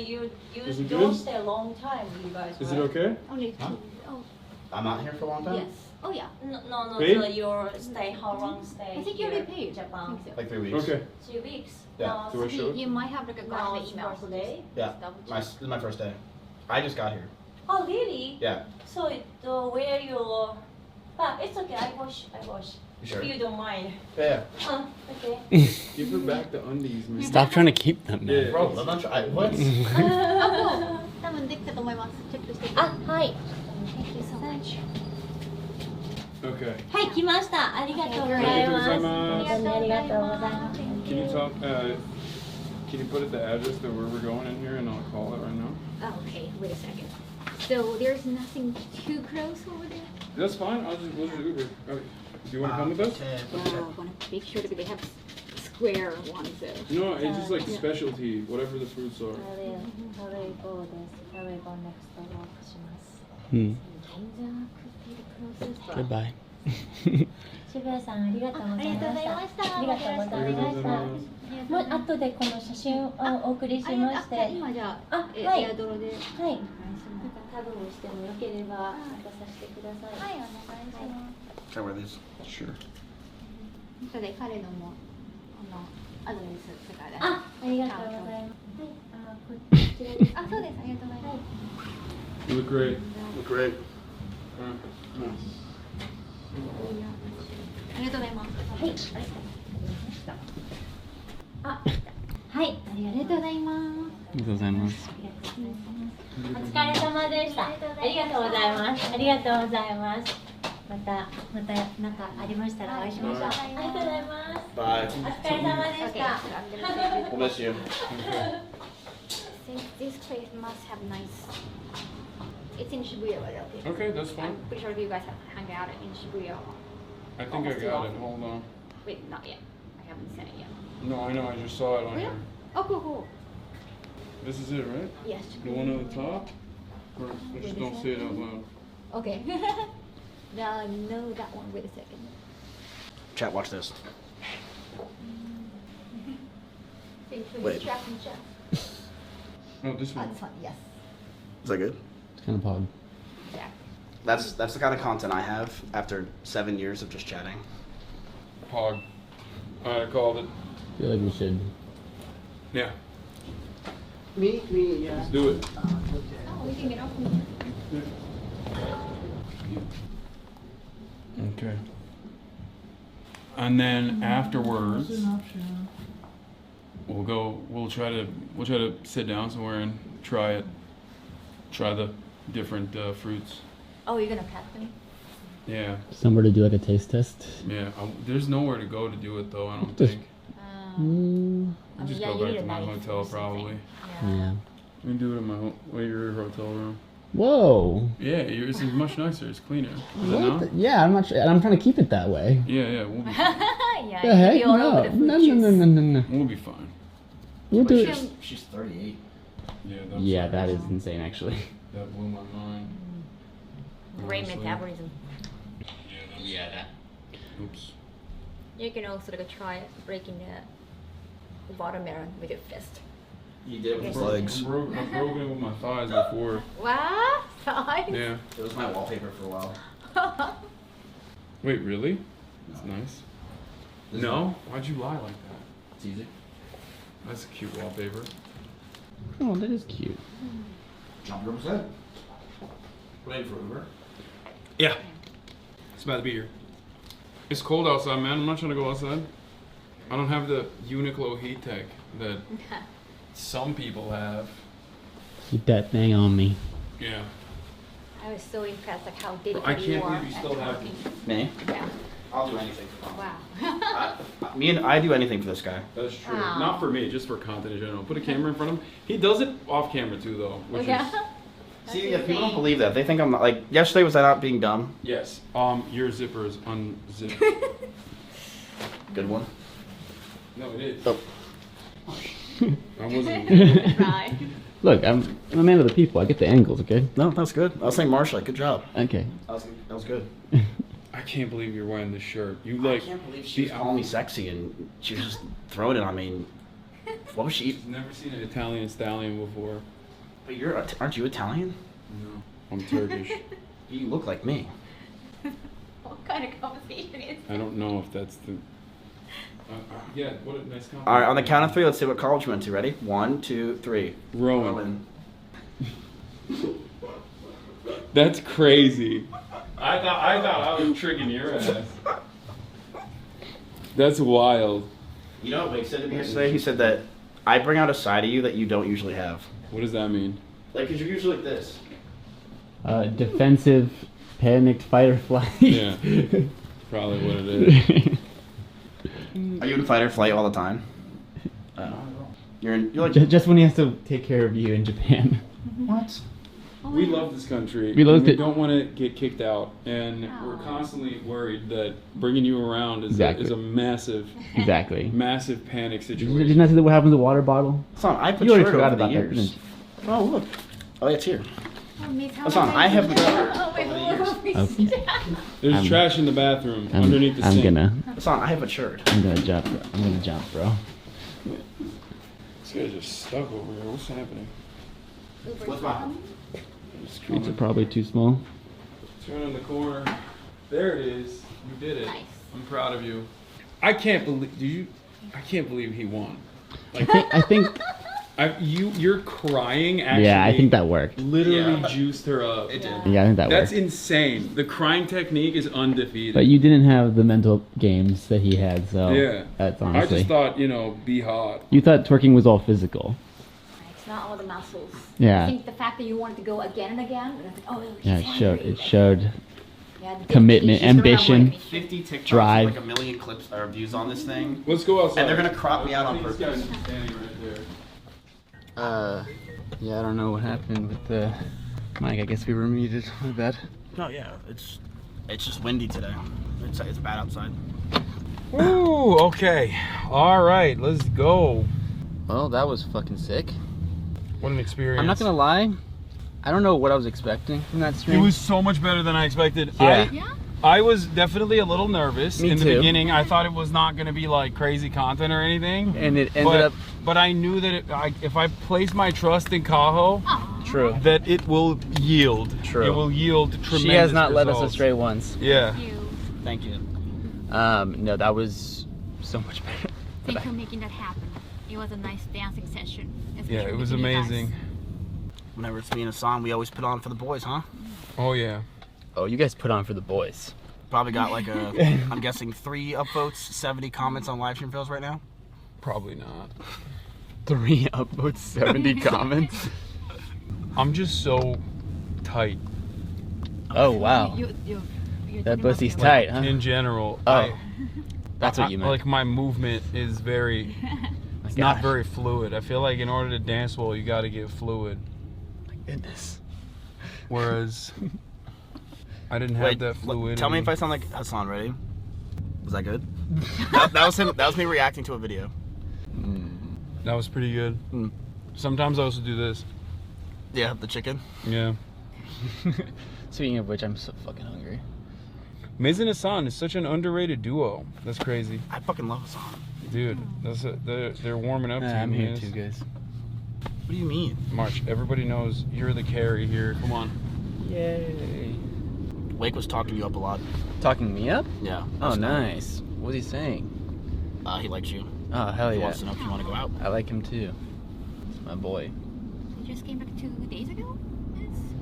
you Is it don't good? stay a long time, you guys. Is it right? okay? Only two. Oh, I'm not here for a long time. yes. Oh, yeah. No, Paid? your stay, how long stay I think here you already paid. Japan? I think so. Like 3 weeks. Okay. 3 weeks. Yeah. Now, Do I show it? You might have like a now gotten it's email. first day. Yeah. Double This is my first day. I just got here. Oh, really? Yeah. So where you? But it's okay. I wash. You sure? If you don't mind. Yeah. Okay. Give her back the undies, man. Stop trying to keep them, man. Yeah. Bro, I'm not trying. What? 多分できたと思います。チェックしてください。あ、はい。 Thank you so much. Okay. はい、来ました。ありがとうございます。ありがとうございますありがとうございます。 Can you talk? Can you put it the address that where we're going in here, and I'll call it right now. Oh, okay, wait a second. So there's nothing too close over there? That's fine. We'll just Uber. Okay. Do you want to come with us? Yeah, I want to make sure that they have square ones though. No, it's just like specialty, whatever the fruits are. 食べ行です。食べ行 next ワークします。 Hmm. Closest. Goodbye. 渋谷さんありがとうございました。ありがとうございました。ありがとうございます。もう後でこの写真をお送りしまして。今じゃあ、はい。エアドロで。はい。タグをしてもよければ渡させてください。はい、お願いします。 Can I wear these? Sure. 後で彼のもアドレスとかで。ありがとうございます。はい。こちらです。あ、そうです。ありがとうございます。 You look great. Look great. Nice. ありがとうございます。はい。あ、はい。ありがとうございます。ありがとうございます。お疲れ様でした。ありがとうございます。ありがとうございます。またなんかありましたらお会いしましょう。ありがとうございます。 Bye. お疲れ様でした。 We'll miss you. I think this place must have nice. It's in Shibuya, right? Okay, that's fine. I'm pretty sure you guys have hung out in Shibuya. I think Almost I too got it. often. Hold on. Wait, not yet. I haven't sent it yet. No, I know. I just saw it on Oh, yeah? here. Oh, cool. This is it, right? Yes. The one on the top? Or just don't say it out loud. Okay. Now I know that one. Wait a second. Chat, watch this. Wait. Wait. Strap and strap. No, this Oh, one. this one. Yes. Is that good? It's kind of pog. Yeah. That's the kind of content I have after 7 years of just chatting. Pog. I called it. I feel like we should. Yeah. Me, yeah. Let's do it. Oh, we can get off from here. Okay. And then afterwards, we'll try to sit down somewhere and try the different fruits. Oh, you're gonna pack them? Yeah. Somewhere to do like a taste test. Yeah. There's nowhere to go to do it though. I don't Just- think. Mm, I'll just yeah, go you back need to a my knife hotel or something. probably. yeah. We can do it in your hotel room. Whoa. Yeah, it's much nicer. It's cleaner. Is it What? not? Yeah, I'm not. I'm trying to keep it that way. Yeah, we'll be fine. Yeah. The heck? you're all No. over the fruit No. juice. No. We'll be fine. We'll do it. She's 38. Yeah. Yeah, that is insane, actually. That blew my mind. Great Honestly. metabolism. Yeah, that. Oops. You can also like try breaking the watermelon with your fist. You did it with his Okay. legs. I've broken it with my thighs before. Wow. Nice. Yeah. It was my wallpaper for a while. Wait, really? That's nice. Is No? Why'd you lie like that? It's easy. That's a cute wallpaper. Oh, that is cute. Jump room set. Waiting for Uber. Yeah. It's about to be here. It's cold outside, man. I'm not trying to go outside. I don't have the Uniqlo heat tech that some people have. Keep that thing on me. Yeah. I was so impressed like how I dedicated you can't are. believe you at still have talking. Me? Yeah. I'll do anything for fun. Wow. I do anything for this guy. That's true. Aw. Not for me, just for content in general. Put a camera in front of him. He does it off camera too, though. Which Yeah. is See, yeah, people don't believe that. They think I'm not, like, yesterday was I not being dumb? yes. Your zipper is unzipped. Good one. No, it is. Oh. I wasn't. Look, I'm a man of the people. I get the angles, okay? No, that's good. I was saying Marshall, good job. Okay. That was good. I can't believe you're wearing this shirt. You I like. can't believe she was calling me sexy and she was just throwing it on me. What was she? She's never seen an Italian stallion before. But aren't you Italian? No, I'm Turkish. You look like me. What kind of conversation is I don't know if that's the. Yeah, what a nice compliment. All right, on the count of 3, let's see what college you went to. Ready? 1, 2, 3. Rowan. That's crazy. I thought I was tricking your ass. That's wild. You know what Blake said to me yesterday? He said that I bring out a side of you that you don't usually have. What does that mean? Like, because you're usually like this. Defensive, panicked fight or flight. Yeah, probably what it is. Are you in fight or flight all the time? You're like just when he has to take care of you in Japan. What? We love this country. We love we it. don't want to get kicked out, and we're constantly worried that bringing you around is Exactly. is a massive, massive panic situation. Did you not see what happened to the water bottle? Son, I put You already shirt forgot over the about that, years. didn't Oh, look. Oh, it's here. Oh, Son, I have the Okay. There's I'm- trash in the bathroom underneath the I'm sink. gonna. Son, I have a shirt. I'm gonna jump. I'm gonna jump, bro. This guy's just stuck over here. What's happening? What's my? Streets are probably too small. Turn in the corner. There it is. You did it. I'm proud of you. I can't believe I can't believe he won. Like, I think. You're crying. Actually, Yeah, I think that worked. Literally juiced her up. It did. Yeah, I think that That's worked. insane. The crying technique is undefeated. But you didn't have the mental games that he had, so Yeah. that's I honestly. just thought, be hot. You thought twerking was all physical. It's not all the muscles. Yeah. I think the fact that you wanted to go again and again, and I think, oh, Yeah, she's it showed. hungry. It showed Yeah, the commitment, dedication. ambition, 50 TikToks, drive. like a million clips or views on this thing. Let's go outside. And they're gonna crop me out on These purpose. guys are standing right there. Yeah, I don't know what happened with the mic. I guess we were muted. My bad. No, yeah, it's just windy today. It's bad outside. Ooh, okay. All right, let's go. Well, that was fucking sick. What an experience. I'm not gonna lie. I don't know what I was expecting from that stream. It was so much better than I expected. Yeah. I was definitely a little nervous Me in the too. beginning. I thought it was not going to be like crazy content or anything. And it ended up. But I knew that if I place my trust in Kaho, True. that it will yield. True. It will yield tremendous She has not led us results. astray once. Yeah. Thank you. No, that was so much better. Thanks for making that happen. It was a nice dancing session. Yeah, it was amazing. Whenever it's me and Hassan, we always put on for the boys, huh? Oh yeah. Oh, you guys put on for the boys. Probably got like I'm guessing 3 upvotes, 70 comments on live stream fails right now. Probably not. 3 upvotes, 70 comments. I'm just so tight. Oh wow. That pussy's tight, huh? In general. Oh. That's what you meant. Like my movement is very. It's not very fluid. I feel like in order to dance well, you got to get fluid. My goodness. Whereas I didn't have that fluidity. Tell me if I sound like Hassan. Ready? Was that good? that was him. That was me reacting to a video. That was pretty good. Sometimes I also do this. Yeah, the chicken. Yeah. Speaking of which, I'm so fucking hungry. Miz and Hassan is such an underrated duo. That's crazy. I fucking love Hassan. Dude, they're warming up to I'm you, here Miz. too, guys. What do you mean? March, everybody knows you're the carry here. Come on. Yay. Wake was talking you up a lot. Talking me up? Yeah. Oh, nice. What's he saying? He likes you. Oh, hell He yeah. wants to know if you want to go out. I like him too. He's my boy. You just came back 2 days ago?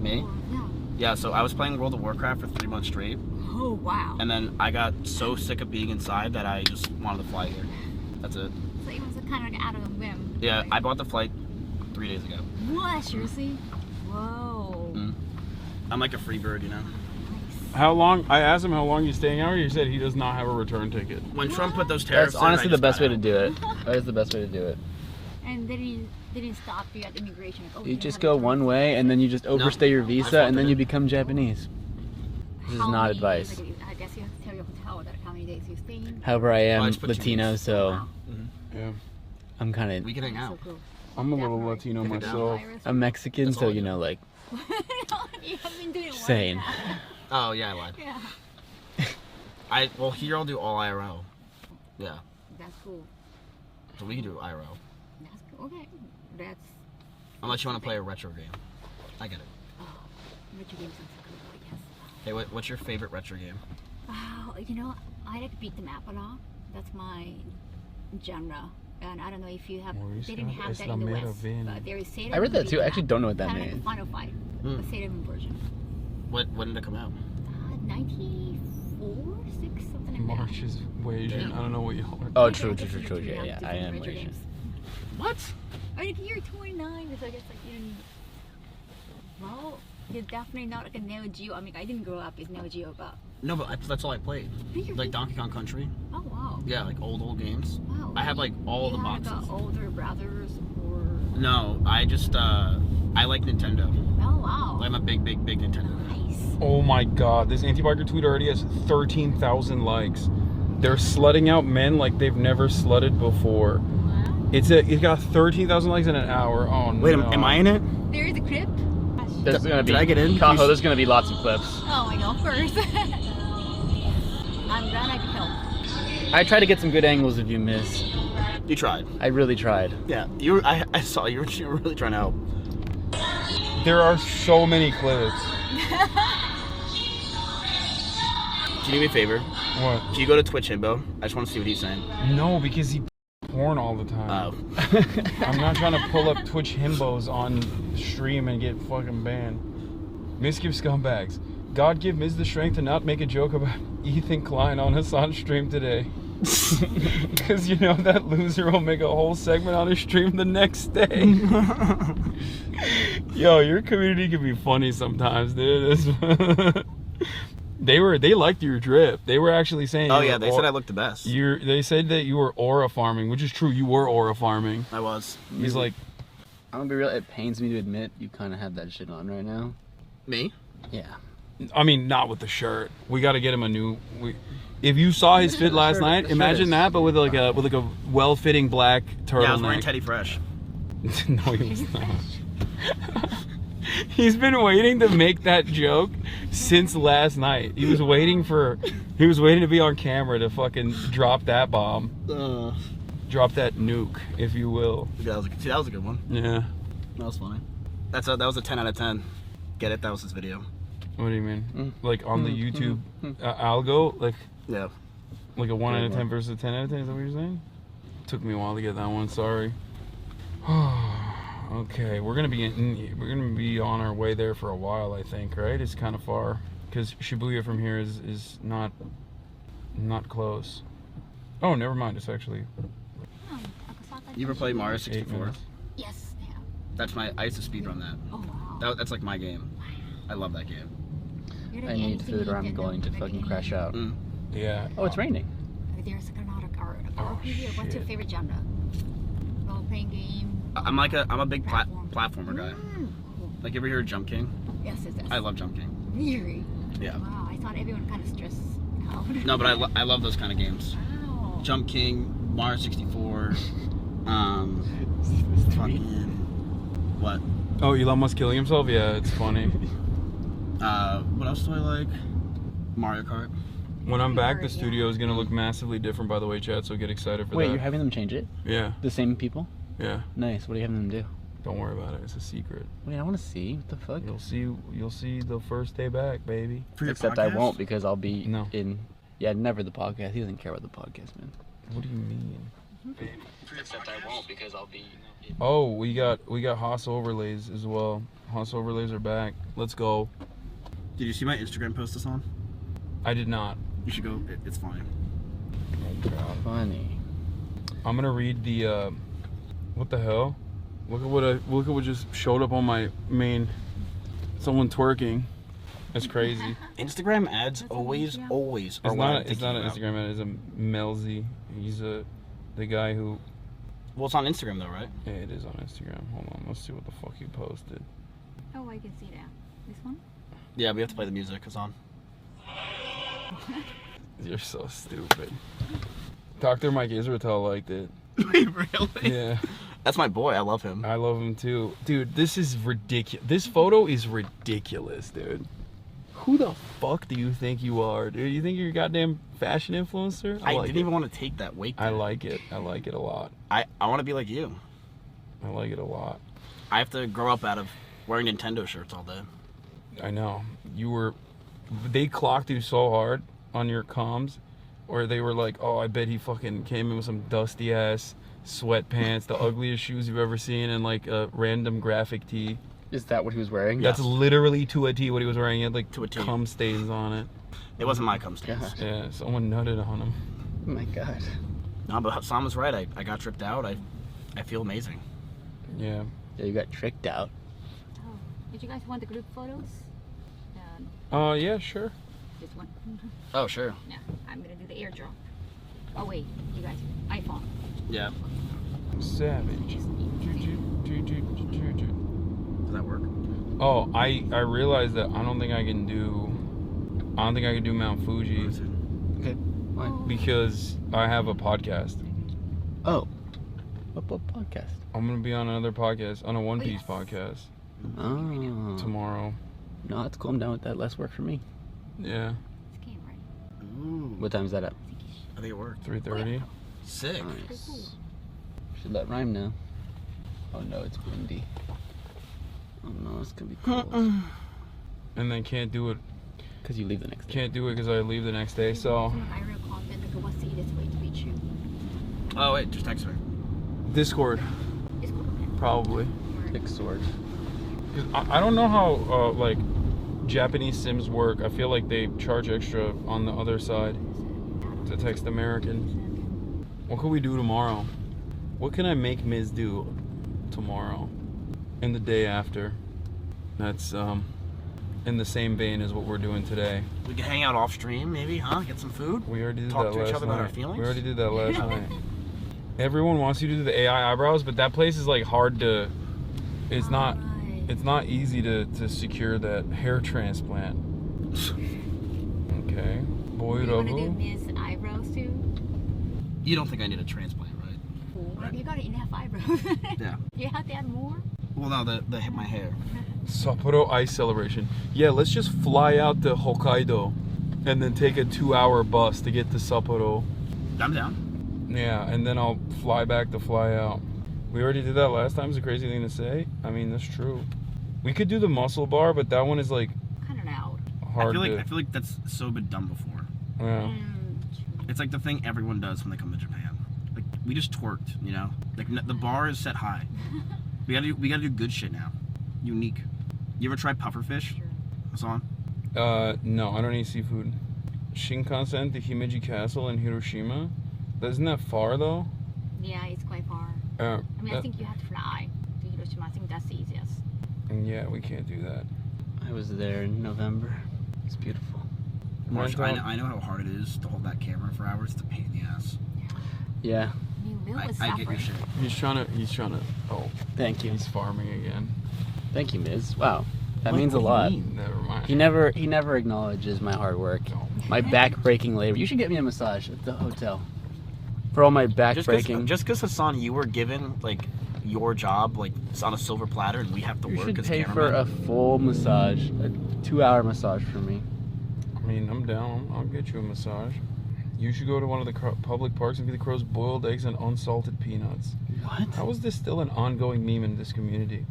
Me? Yeah. Yeah, so I was playing World of Warcraft for 3 months straight. Oh, wow. And then I got so sick of being inside that I just wanted to fly here. That's it. So it was a kind of like out of a whim. Yeah, I bought the flight 3 days ago. What? Seriously? Whoa. I'm like a free bird, you know? How long? I asked him how long he's staying out. He said he does not have a return ticket. When Trump put those tariffs That's honestly the best way to do it. That is the best way to do it. And they didn't stop you at immigration. Like, oh, You just go one way and then you just overstay your visa and then you become Japanese. This is not advice. I guess you have to tell your hotel that how many days you staying. However, I am Latino, so Yeah. I'm kind of. We can hang out. I'm a little Latino myself. I'm Mexican, so you know, like. You have been doing Same. Oh yeah, I lied. Yeah. Well, here I'll do all IRL. Yeah. That's cool. So we can do IRL. That's cool. Okay. That's. Unless you want to play a retro game. I get it. Oh, retro games sounds cool. I guess. Hey, what's your favorite retro game? Oh, you know, I like beat them up a lot. That's my genre. And I don't know if you have. They didn't have that in the West, but there is Sailor I read that Moon too. I beat 'em actually up. don't know what that Kind of means. like a Final Fight, a Sailor Moon version. When did it come out? 94, 6, something like that. March is way Asian. I don't know what y'all are. Oh, true. Yeah, I am retro Asian. games. What? I mean, you're 29, so I guess like you didn't. Well, you're definitely not like a Neo Geo. I mean, I didn't grow up with Neo Geo, but. No, but that's all I played. Like Donkey Kong Country. Oh wow. Yeah, like old games. Wow. I had like all the You boxes. have older brothers or. No, I just I like Nintendo. Oh wow. I'm a big Nintendo guy. Oh my god, this anti-biker tweet already has 13,000 likes. They're slutting out men like they've never slutted before. It's got 13,000 likes in an hour. Oh no. Wait, am I in it? There is a clip. There's gonna be. Did I get in? Kaho, there's gonna be lots of clips. Oh, I know, of course. I'm glad I could help. I tried to get some good angles of you, miss. You tried. I really tried. Yeah, I saw you were really trying to help. There are so many clips. Can you do me a favor? What? Can you go to Twitch Himbo? I just want to see what he's saying. No, because he porn all the time. Oh. I'm not trying to pull up Twitch himbos on stream and get fucking banned. Misgive scumbags. God give Miz the strength to not make a joke about Ethan Klein on Hassan's stream today. Because you know that loser will make a whole segment on his stream the next day. Yo, your community can be funny sometimes, dude. They liked your drip. They were actually saying. Oh yeah, they said I looked the best. They said that you were aura farming, which is true. You were aura farming. I was. He's like, I'm gonna be real. It pains me to admit you kind of have that shit on right now. Me? Yeah. I mean, not with the shirt. We got to get him a new. If you saw his fit last night, imagine that, but with like a well-fitting black turtleneck. Yeah, I was wearing Teddy Fresh. No, he was not. He's been waiting to make that joke since last night. He was waiting to be on camera to fucking drop that bomb. Drop that nuke, if you will. Yeah, that was a good one. Yeah. That was funny. That was a 10 out of 10. Get it? That was his video. What do you mean? Like on the YouTube algo? Like, yeah. Like a 1 out of 10 versus a 10 out of 10? Is that what you're saying? Took me a while to get that one. Sorry. Okay, we're gonna be on our way there for a while, I think, right? It's kind of far because Shibuya from here is not close. Oh, never mind. It's actually. You ever played Mario 8 64? Oh, Yes, I have. I used to speedrun that. Oh wow. That's like my game. I love that game. I need food or I'm going to fucking crash out. Yeah. Oh, it's raining. There's like another RPG. What's your favorite genre? Role-playing game. I'm a big platformer guy. Like, you ever hear of Jump King? Yes. I love Jump King. Really? Yeah. Wow, I thought everyone kind of stressed out. No, but I love those kind of games. Wow. Jump King, Mario 64. Fucking what? Oh, Elon Musk killing himself? Yeah, it's funny. What else do I like? Mario Kart. When I'm back, the studio is gonna look massively different, by the way, chat. So get excited for Wait, that. you're having them change it? Yeah. The same people? Yeah. Nice. What are you having them do? Don't worry about it. It's a secret. Wait, I want to see. What the fuck? You'll see the first day back, baby. Except I won't because I'll be in. Yeah, never the podcast. He doesn't care about the podcast, man. What do you mean? Except I won't because I'll be. Oh, we got Haas overlays as well. Haas overlays are back. Let's go. Did you see my Instagram post this on? I did not. You should go. It's funny. Funny. I'm gonna read the. What the hell? Look at what just showed up on my main. Someone twerking. That's crazy. Instagram ads always are It's not an Instagram ad. It's a Melzy. He's the guy who. Well, it's on Instagram though, right? Yeah, it is on Instagram. Hold on, let's see what the fuck he posted. Oh, I can see that. This one? Yeah, we have to play the music. It's on. You're so stupid. Dr. Mike Israetel liked it. Wait, really? Yeah. That's my boy. I love him. I love him too. Dude, this is ridiculous. This photo is ridiculous, dude. Who the fuck do you think you are, dude? You think you're a goddamn fashion influencer? I like didn't it. even want to take that weight. I like it. I like it a lot. I want to be like you. I like it a lot. I have to grow up out of wearing Nintendo shirts all day. I know. They clocked you so hard on your comms, or they were like, oh, I bet he fucking came in with some dusty ass sweatpants, the ugliest shoes you've ever seen, and like a random graphic tee. Is that what he was wearing? That's literally to a T what he was wearing. He had like To a T. cum stains on it. It wasn't my cum stains. God. Yeah, someone nutted on him. Oh my God. No, but Hassan was right. I got tricked out. I feel amazing. Yeah. Yeah, you got tricked out. Oh, did you guys want the group photos? Yeah, sure. This one. Oh, sure. Yeah, I'm gonna do the airdrop. Oh wait, you guys, iPhone. Yeah. Savage. Does that work? Oh, I realized that I don't think I can do Mount Fuji. Okay. Why? Because I have a podcast. Oh. What podcast? I'm gonna be on another podcast, on a One Piece podcast. Oh. Tomorrow. No, that's cool. I'm down with that. Less work for me. Yeah. Ooh. What time's that at? I think it worked. 3:30. Sick. Nice. Should let rhyme now. Oh no, it's windy. Oh no, it's gonna be cold. And then can't do it. Because you leave the next day. Can't do it because I leave the next day. So Viral content, like what's the easiest way to reach you? Oh wait, just text her. Discord. Probably. Discord. Because I don't know how like Japanese Sims work. I feel like they charge extra on the other side to text American. What could we do tomorrow? What can I make Miz do tomorrow and the day after? That's in the same vein as what we're doing today. We can hang out off stream, maybe, huh? Get some food. We already did Talk that to last each other night. about our feelings. We already did that last night. Everyone wants you to do the AI eyebrows, but that place is like hard to. It's not easy to secure that hair transplant. Okay, boy, You want to do Miss eyebrows too? You don't think I need a transplant, right? Well, you got enough eyebrows. Yeah. You have to add more? Well, no, my hair. Sapporo Ice Celebration. Yeah, let's just fly out to Hokkaido, and then take a 2-hour bus to get to Sapporo. I'm down. Yeah, and then I'll fly back to fly out. We already did that last time. It's a crazy thing to say. I mean, that's true. We could do the muscle bar, but that one is like kind of out. Hard I feel like that's so been done before. Yeah. It's like the thing everyone does when they come to Japan. Like we just twerked, you know. Like the bar is set high. We gotta do good shit now. Unique. You ever try pufferfish? Hassan? No, I don't eat seafood. Shinkansen to Himeji Castle in Hiroshima. Isn't that far though? Yeah, it's quite far. I mean, I think you have to fly to Hiroshima. I think that's the easiest. Yeah, we can't do that. I was there in November. It's beautiful. Marsh, I know how hard it is to hold that camera for hours. It's a pain in the ass. Yeah. I mean, Will was I get your suffering. shit. He's trying to. Oh, thank you. He's farming again. Thank you, Miz. Wow, that What means a do you lot. mean? Never mind. He never acknowledges my hard work, my back-breaking labor. You should get me a massage at the hotel for all my back-breaking. Just because Hassan, you were given like your job like on a silver platter, and we have to You work should as pay for cameramen. a full massage, a 2-hour massage for me. I mean, I'm down. I'll get you a massage. You should go to one of the public parks and feed the crows boiled eggs and unsalted peanuts. What? How is this still an ongoing meme in this community?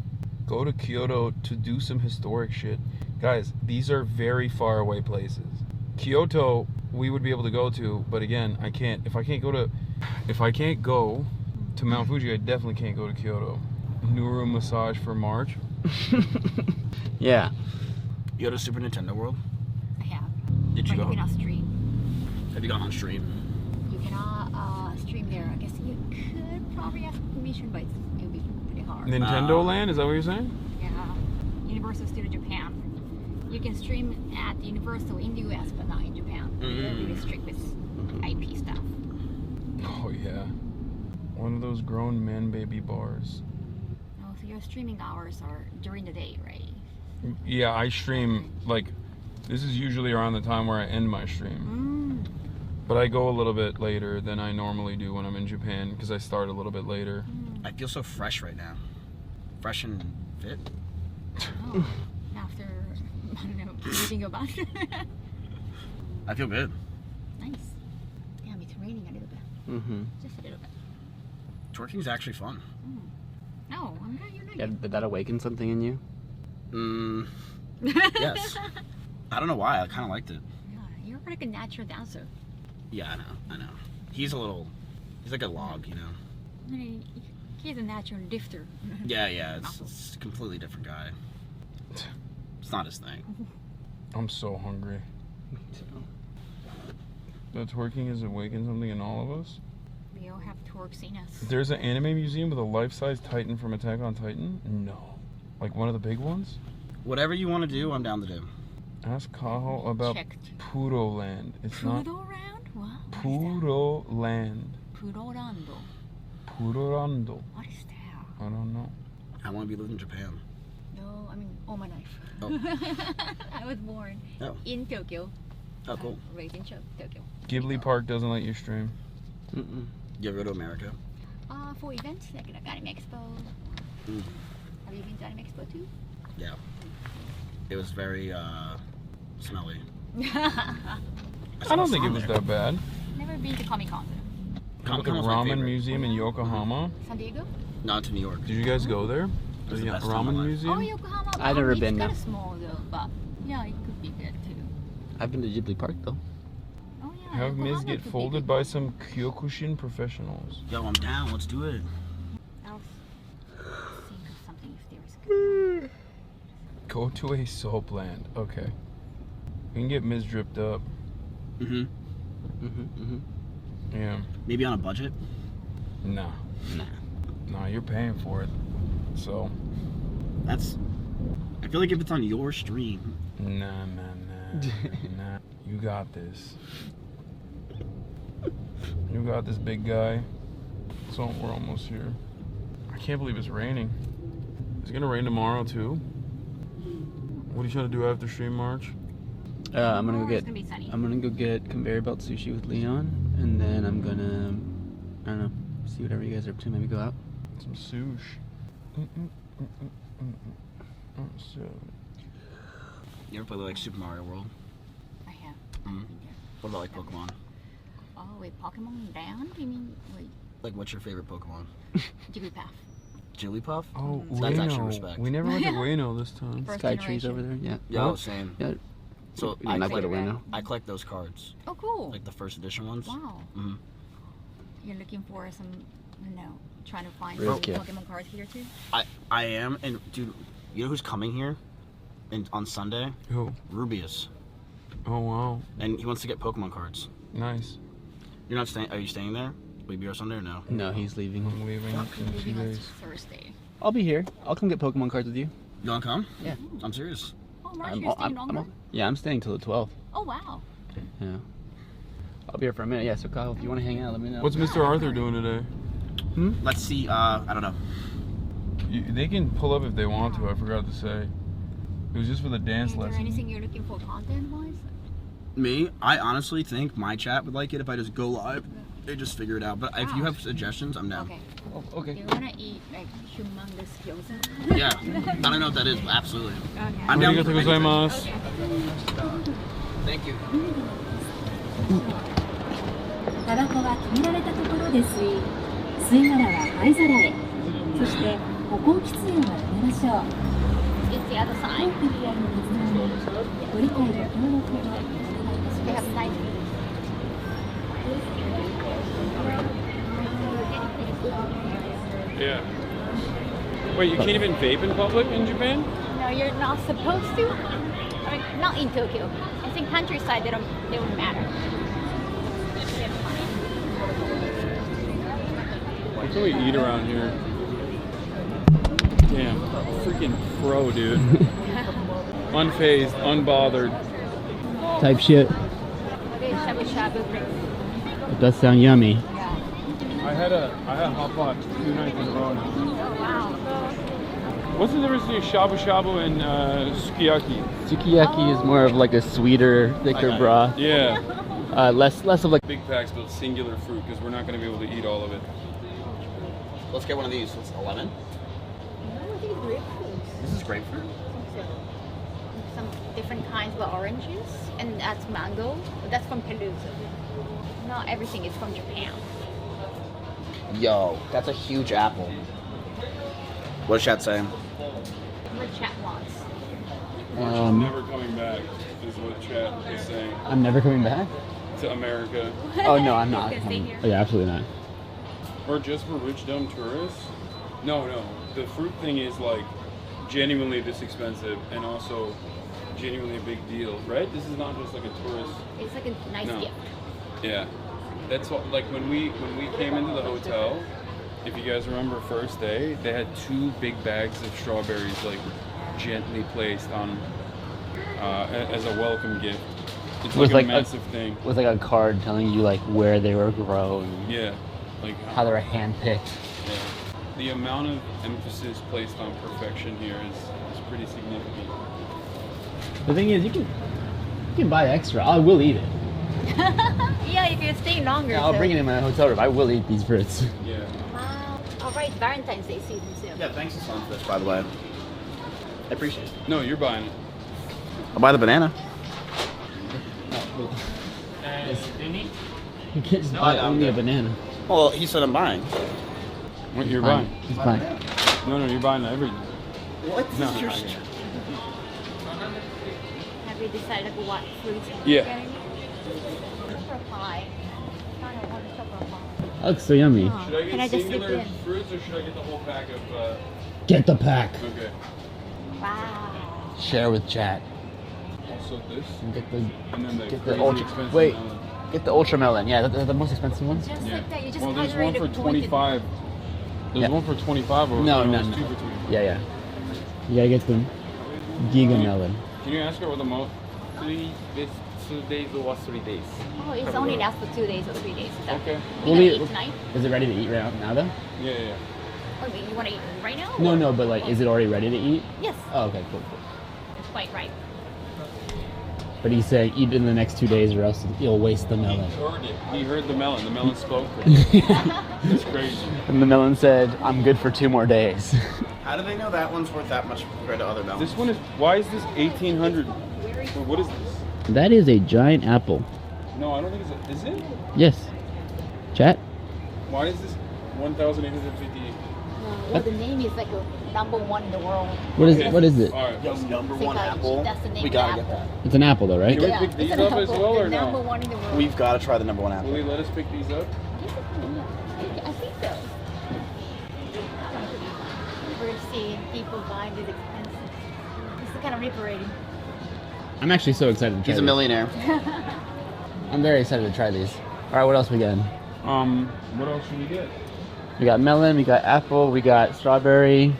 Go to Kyoto to do some historic shit. Guys, these are very far away places. Kyoto, we would be able to go to, but again, I can't. If I can't go to Mount Fuji, I definitely can't go to Kyoto. Nuru massage for March. Yeah. You go to Super Nintendo World? I have. Did you But go? you cannot stream. Have you gone on stream? You cannot stream there. I guess you could probably ask permission, but it would be pretty hard. Nintendo Land, is that what you're saying? Yeah. Universal Studio Japan. You can stream at Universal in the US, but not in Japan. They're really strict with IP stuff. Oh yeah. One of those grown man baby bars. Oh, so your streaming hours are during the day, right? Yeah, I stream like this is usually around the time where I end my stream. But I go a little bit later than I normally do when I'm in Japan because I start a little bit later. I feel so fresh right now. Fresh and fit. Oh, after, I don't know, leaving your bath. I feel good. Nice. Yeah, it's raining a little bit. Mm-hmm. Just a little bit. Twerking's actually fun. No, I'm not. You're not. Yeah, did that awaken something in you? Yes. I don't know why. I kind of liked it. Yeah, you're like a natural dancer. Yeah, I know. He's like a log, you know? I mean, he's a natural lifter. Yeah, it's a completely different guy. It's not his thing. I'm so hungry. The twerking has awakened something in all of us. We all have twerks in us. There's an anime museum with a life-size Titan from Attack on Titan? No. Like one of the big ones? Whatever you want to do, I'm down to do. Ask Kaho about Puro Land. It's not Puro Land? What? Puro Land. Purorando. Purorando. What is that? I don't know. I want to be living in Japan. No, I mean all my life. Oh. I was born in Tokyo. Oh, cool. Raised in Tokyo. Ghibli Park doesn't let you stream. You ever go to America? For events like Anime Expo. Have you been to Anime Expo too? Yeah. It was very smelly. I don't think it was that bad. Never been to Comic Con. Like a ramen museum in Yokohama. San Diego? Not to New York. Did you guys go there? It was the best ramen museum? Oh, Yokohama. I've never been It's there. kind of small though, but yeah, it could be good too. I've been to Ghibli Park though. Oh yeah. Have Miz Yokohama get could be folded good. by some Kyokushin professionals. Yo, I'm down. Let's do it. I'll think of something if there's. Go to a soap land. Okay. We can get Miz dripped up. Yeah. Maybe on a budget? Nah. Nah, you're paying for it. So. That's. I feel like if it's on your stream. Nah. You got this. You got this, big guy. So we're almost here. I can't believe it's raining. Is it gonna rain tomorrow too? What are you trying to do after stream, March? I'm gonna go Tomorrow's get. gonna be sunny. I'm gonna go get conveyor belt sushi with Leon, and then I'm gonna. I don't know. See whatever you guys are up to. Maybe go out. Some sushi. So. You ever play like Super Mario World? I have. What about like Pokemon? Oh, wait, Pokemon down? You mean wait, Like, what's your favorite Pokemon? Jigglypuff? Jigglypuff? Oh, that's actually Ueno. respect. We never went to Ueno this time. First Sky generation. trees over there. Yeah. Yo, What? same. Yeah. So You're not good at Ueno. I collect those cards. Oh, cool. Like the first edition ones. Wow. Mm-hmm. You're looking for some, trying to find Real some kid. Pokemon cards here too? I am, and dude, you know who's coming here? On Sunday? Who? Rubius. Oh wow. And he wants to get Pokemon cards. Nice. You're not staying? Are you staying there? Will you be here Sunday or no? No, he's leaving. I'm leaving in 2 Leaving on days. Thursday. I'll be here. I'll come get Pokemon cards with you. You wanna come? Yeah. I'm serious. Oh, March, you're staying longer? Yeah, I'm staying till the 12th. Oh, wow. Yeah. I'll be here for a minute. Yeah. So Kyle, if you want to hang out, let me know. What's Mr. Arthur doing today? Let's see. I don't know. They can pull up if they want to. I forgot to say. It was just for the dance Is there lesson. anything you're looking for content-wise? Me, I honestly think my chat would like it if I just go live. They just figure it out. But if you have suggestions, I'm down. Okay. Oh, okay. Do you want to eat like humongous gyoza? Yeah. I don't know what that is, but absolutely. Okay. I'm down for Arigatou gozaimasu. Thank you. タバコは決められたところで吸い、吸い殻は灰皿へ。そして歩行喫煙はやめましょう。 It's the other side. クリアの水飲み、ご理解ご協力をお願いいたし They ま have す。 nice. Yeah. Wait, you can't even vape in public in Japan? No, you're not supposed to. I mean, not in Tokyo. I think countryside, they don't matter. What can we eat around here? Damn, freaking pro, dude. Unfazed, unbothered. Type shit. What is shabu shabu? It does sound yummy. I had hot pot 2 nights in a row now. Oh, wow. What's the difference between shabu shabu and sukiyaki? Sukiyaki is more of like a sweeter, thicker broth. Yeah. Less of like big packs, but singular fruit because we're not going to be able to eat all of it. Let's get one of these. What's 11? No, I think it's grapefruit. This is grapefruit. So, some different kinds of oranges, and that's mango. That's from Peru. So not everything is from Japan. Yo, that's a huge apple. What does chat say? What chat wants. Never coming back is what chat is saying. I'm never coming back? To America. Oh no, I'm not. Gonna stay here? Oh, yeah, absolutely not. Or just for rich dumb tourists. No. The fruit thing is like genuinely this expensive and also genuinely a big deal, right? This is not just like a tourist. It's like a nice gift. Yeah. That's what, like when we came into the hotel, if you guys remember first day, they had 2 big bags of strawberries like gently placed on as a welcome gift. It's like a massive thing. With like a card telling you like where they were grown. Yeah. Like how they were handpicked. Yeah. The amount of emphasis placed on perfection here is pretty significant. The thing is, you can buy extra. I will eat it. Yeah, you can stay longer. Yeah, I'll bring it in my hotel room. I will eat these fruits. Yeah. Wow. All right, Valentine's Day season too. Yeah, thanks to Sunfish, by the way. I appreciate it. No, you're buying it. I'll buy the banana. You can't just buy only a banana. Well, he said I'm buying. What you're Fine. buying? He's buying. No, you're buying everything. What? No, You're Have you decided what fruits Yeah. you're getting? For a pie. I don't want to for a pie. That looks so yummy. Should I Can I get just slip singular in? fruits or should I get the whole pack of? Get the pack. Okay. Wow. Share with chat. Also this. And get the And then get crazy the ultra. expensive Wait. melon. Get the ultra melon. Yeah, they're the most expensive ones. Just like that, you just Well, there's one hydrated for and pointed. 25. There's Yeah. one for 25 or No, there's no. 2 for 25. Yeah. You gotta get the giga melon. Can you ask her what the most? 2 days or 3 days. Oh, it's only lasts for 2 days or 3 days. So Okay. You gonna eat tonight? Is it ready to eat right now though? Yeah. Oh, wait, you want to eat right now? No, or- no, but like, is it already ready to eat? Yes. Oh, okay, cool. It's quite right. But he's saying eat in the next 2 days or else you'll waste the melon. He heard it. He heard the melon. The melon spoke for him. It's crazy. And the melon said, I'm good for 2 more days. How do they know that one's worth that much compared to other melons? This one is. Why is this 1800? What is this? That is a giant apple. No, I don't think it's. Is it? Yes. Chat? Why is this 1,850? Well, the name is like a #1 in the world. What is it? All right. Yo, number It's one like, apple. that's the name We of the gotta get apple. that. It's an apple though, right? Can we Yeah, pick it's these an up as apple, well or the no? #1 in the world. We've got to try the number one Will apple. he let us pick these up? I think so. We're seeing people buying these expensive. This is kind of liberating. I'm actually so excited to try He's a these. millionaire. I'm very excited to try these. All right, what else we got? What else should we get? We got melon, we got apple, we got strawberry.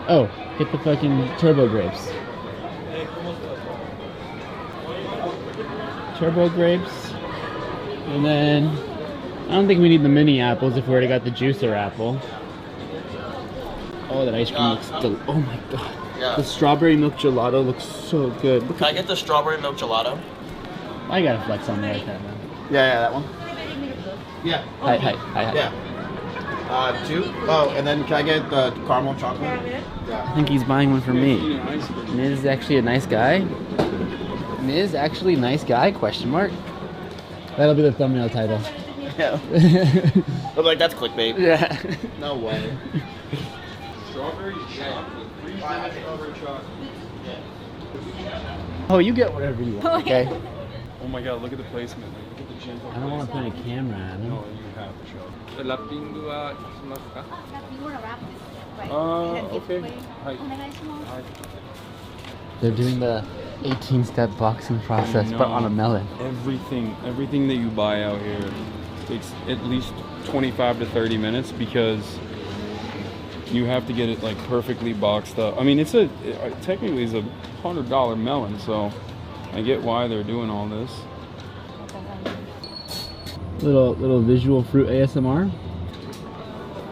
Oh, get the fucking turbo grapes. Turbo grapes. And then, I don't think we need the mini apples if we already got the juicer apple. Oh, that ice cream looks oh my god. Yeah. The strawberry milk gelato looks so good. Look Can I get the strawberry milk gelato? I gotta flex on me like that, man. Yeah, that one. Yeah. Hi. Yeah. 2. Oh, and then can I get the caramel chocolate? I think he's buying one for me. Miz is actually a nice guy. Miz actually nice guy? Question mark. That'll be the thumbnail title. Yeah. I'm like, that's clickbait. Yeah. No way. Strawberry chocolate. Freeze dried strawberry chocolate. Oh, you get whatever you want. Okay. Oh my god, look at the placement. Look at the gentle. I don't want to put a camera on him. No, you have to show. ラッピングはしますか？ You want to wrap this? Right. Okay. Hi. They're doing the 18-step boxing process, but on a melon. Everything that you buy out here takes at least 25 to 30 minutes because you have to get it like perfectly boxed up. I mean, technically it's $100 melon, so I get why they're doing all this. Little visual fruit ASMR.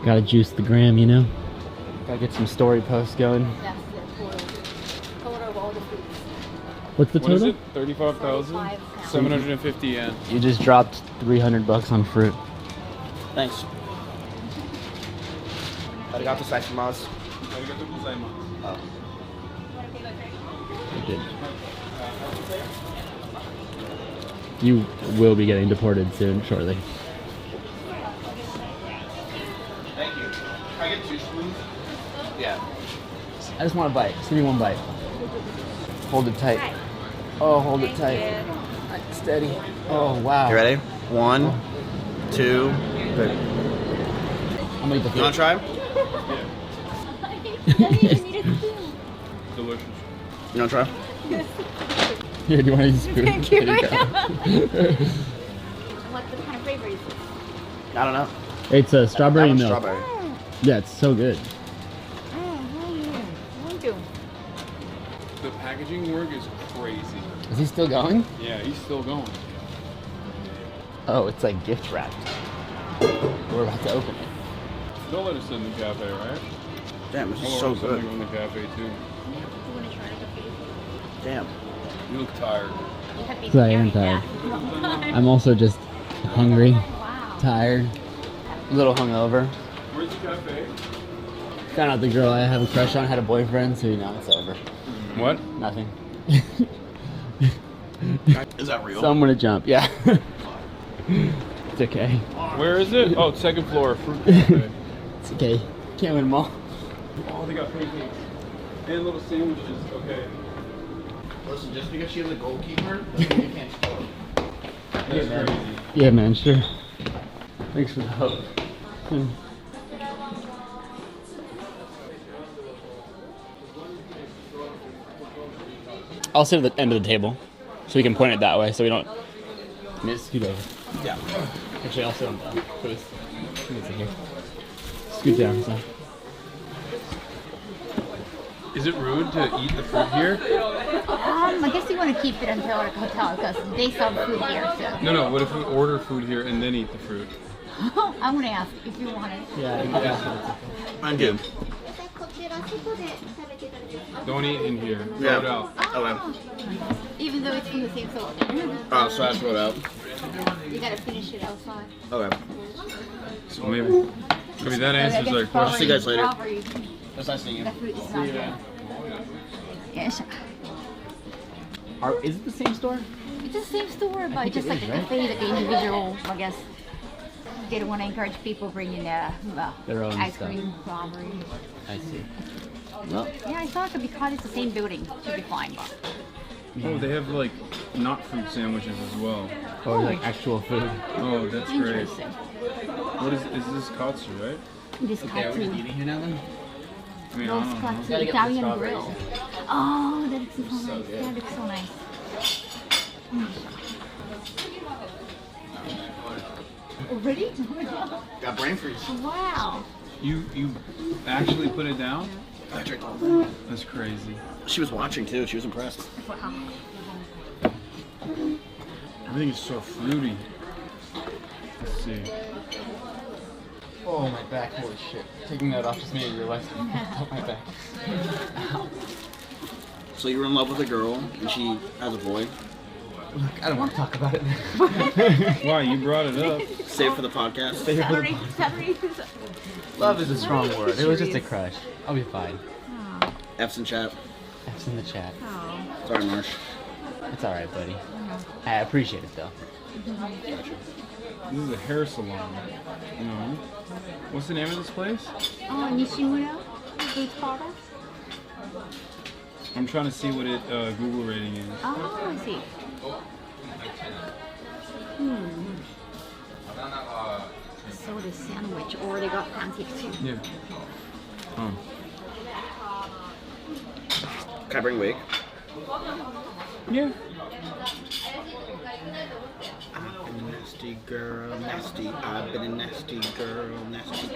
Gotta juice the gram, you know. Gotta get some story posts going. That's the total of all the fruits. What's the What is total? it? 35,750 yen. You just dropped $300 on fruit. Thanks. Arigato gozaimasu. Oh. You did. You will be getting deported soon, shortly. Thank you. Can I get 2 spoons? Yeah. I just want a bite. Just give me one bite. Hold it tight. Oh, hold it tight. Steady. Oh, wow. You ready? 1, 2, 3. I'm gonna eat the You wanna try? Delicious. You wanna try? Here, do you want to use a spoon? Thank you. There go. What kind of flavor is this? I don't know. It's a strawberry That one's milk. strawberry. Yeah, it's so good. Thank you. The packaging work is crazy. Is he still going? Yeah, he's still going. Oh, it's like gift wrapped. We're about to open it. They'll let us in the cafe, right? Damn, this is I'll so order good. something from the cafe too. Damn. You look tired. So I am tired. I'm also just hungry, tired, a little hungover. Where's the cafe? Found out the girl I have a crush on had a boyfriend, so you know it's over. What? Nothing. Is that real? So I'm gonna jump. Yeah. It's okay. Where is it? Oh, second floor, fruit cafe. It's okay. Can't win them all. Oh, they got pancakes and little sandwiches. Okay. Listen, just because she's a goalkeeper, doesn't mean you can't score. That's crazy. Yeah, man. Sure. Thanks for the hope. I'll sit at the end of the table, so we can point it that way, so we don't miss. Scoot over. Yeah. Actually, I'll sit on top. Please. Scoot down. So. Is it rude to eat the fruit here? I guess you want to keep it until our hotel because they sell food here. So. No. What if we order food here and then eat the fruit? I'm gonna ask if you want it. Yeah. I'm good. Don't eat in here. Throw Yeah. it out. Okay. Even though it's from the same store. Oh, so I throw it out. You gotta finish it outside. Okay. So maybe that answers our question. See you guys later. Strawberry. It's nice seeing you. The fruit is not there. Yes. Is it the same store? It's the same store, but think just it like is, a right? cafe, like an individual, I guess. They don't want to encourage people bringing Their own ice stuff. cream, strawberry. I see. Well, Yeah, I thought because it's the same building, it should be fine. But Oh, they have like not fruit sandwiches as well. or like actual food. Oh, that's great. interesting. What is this katsu, right? This Okay, are we just katsu, eating here now then? I mean, I roast don't know. katsu, Gotta get the Italian strawberries. grill. Oh, that looks so nice. good. That looks so nice. Already? Got brain freeze. Wow. You actually put it down? I tricked all that. That's crazy. She was watching too. She was impressed. Wow. Everything is so fruity. Let's see. Oh, my back. Holy shit. Taking that off just made me realize I felt my back. Ow. So you were in love with a girl, and she has a boy. Look, I don't want to talk about it. Why? You brought it up. Save for the podcast. Save it for the Sorry. Love is a strong word. It was just a crush. I'll be fine. F's in chat. F's in the chat. Sorry, Marsh. It's alright, buddy. I appreciate it though. This is a hair salon. You know? What's the name of this place? Oh, Nishimura Food Products. I'm trying to see what it Google rating is. Oh, I see. Soda sandwich, or they got pancakes too. Yeah. Oh. Can I bring wig? Yeah. I've been a nasty girl, nasty. I've been a nasty girl, nasty.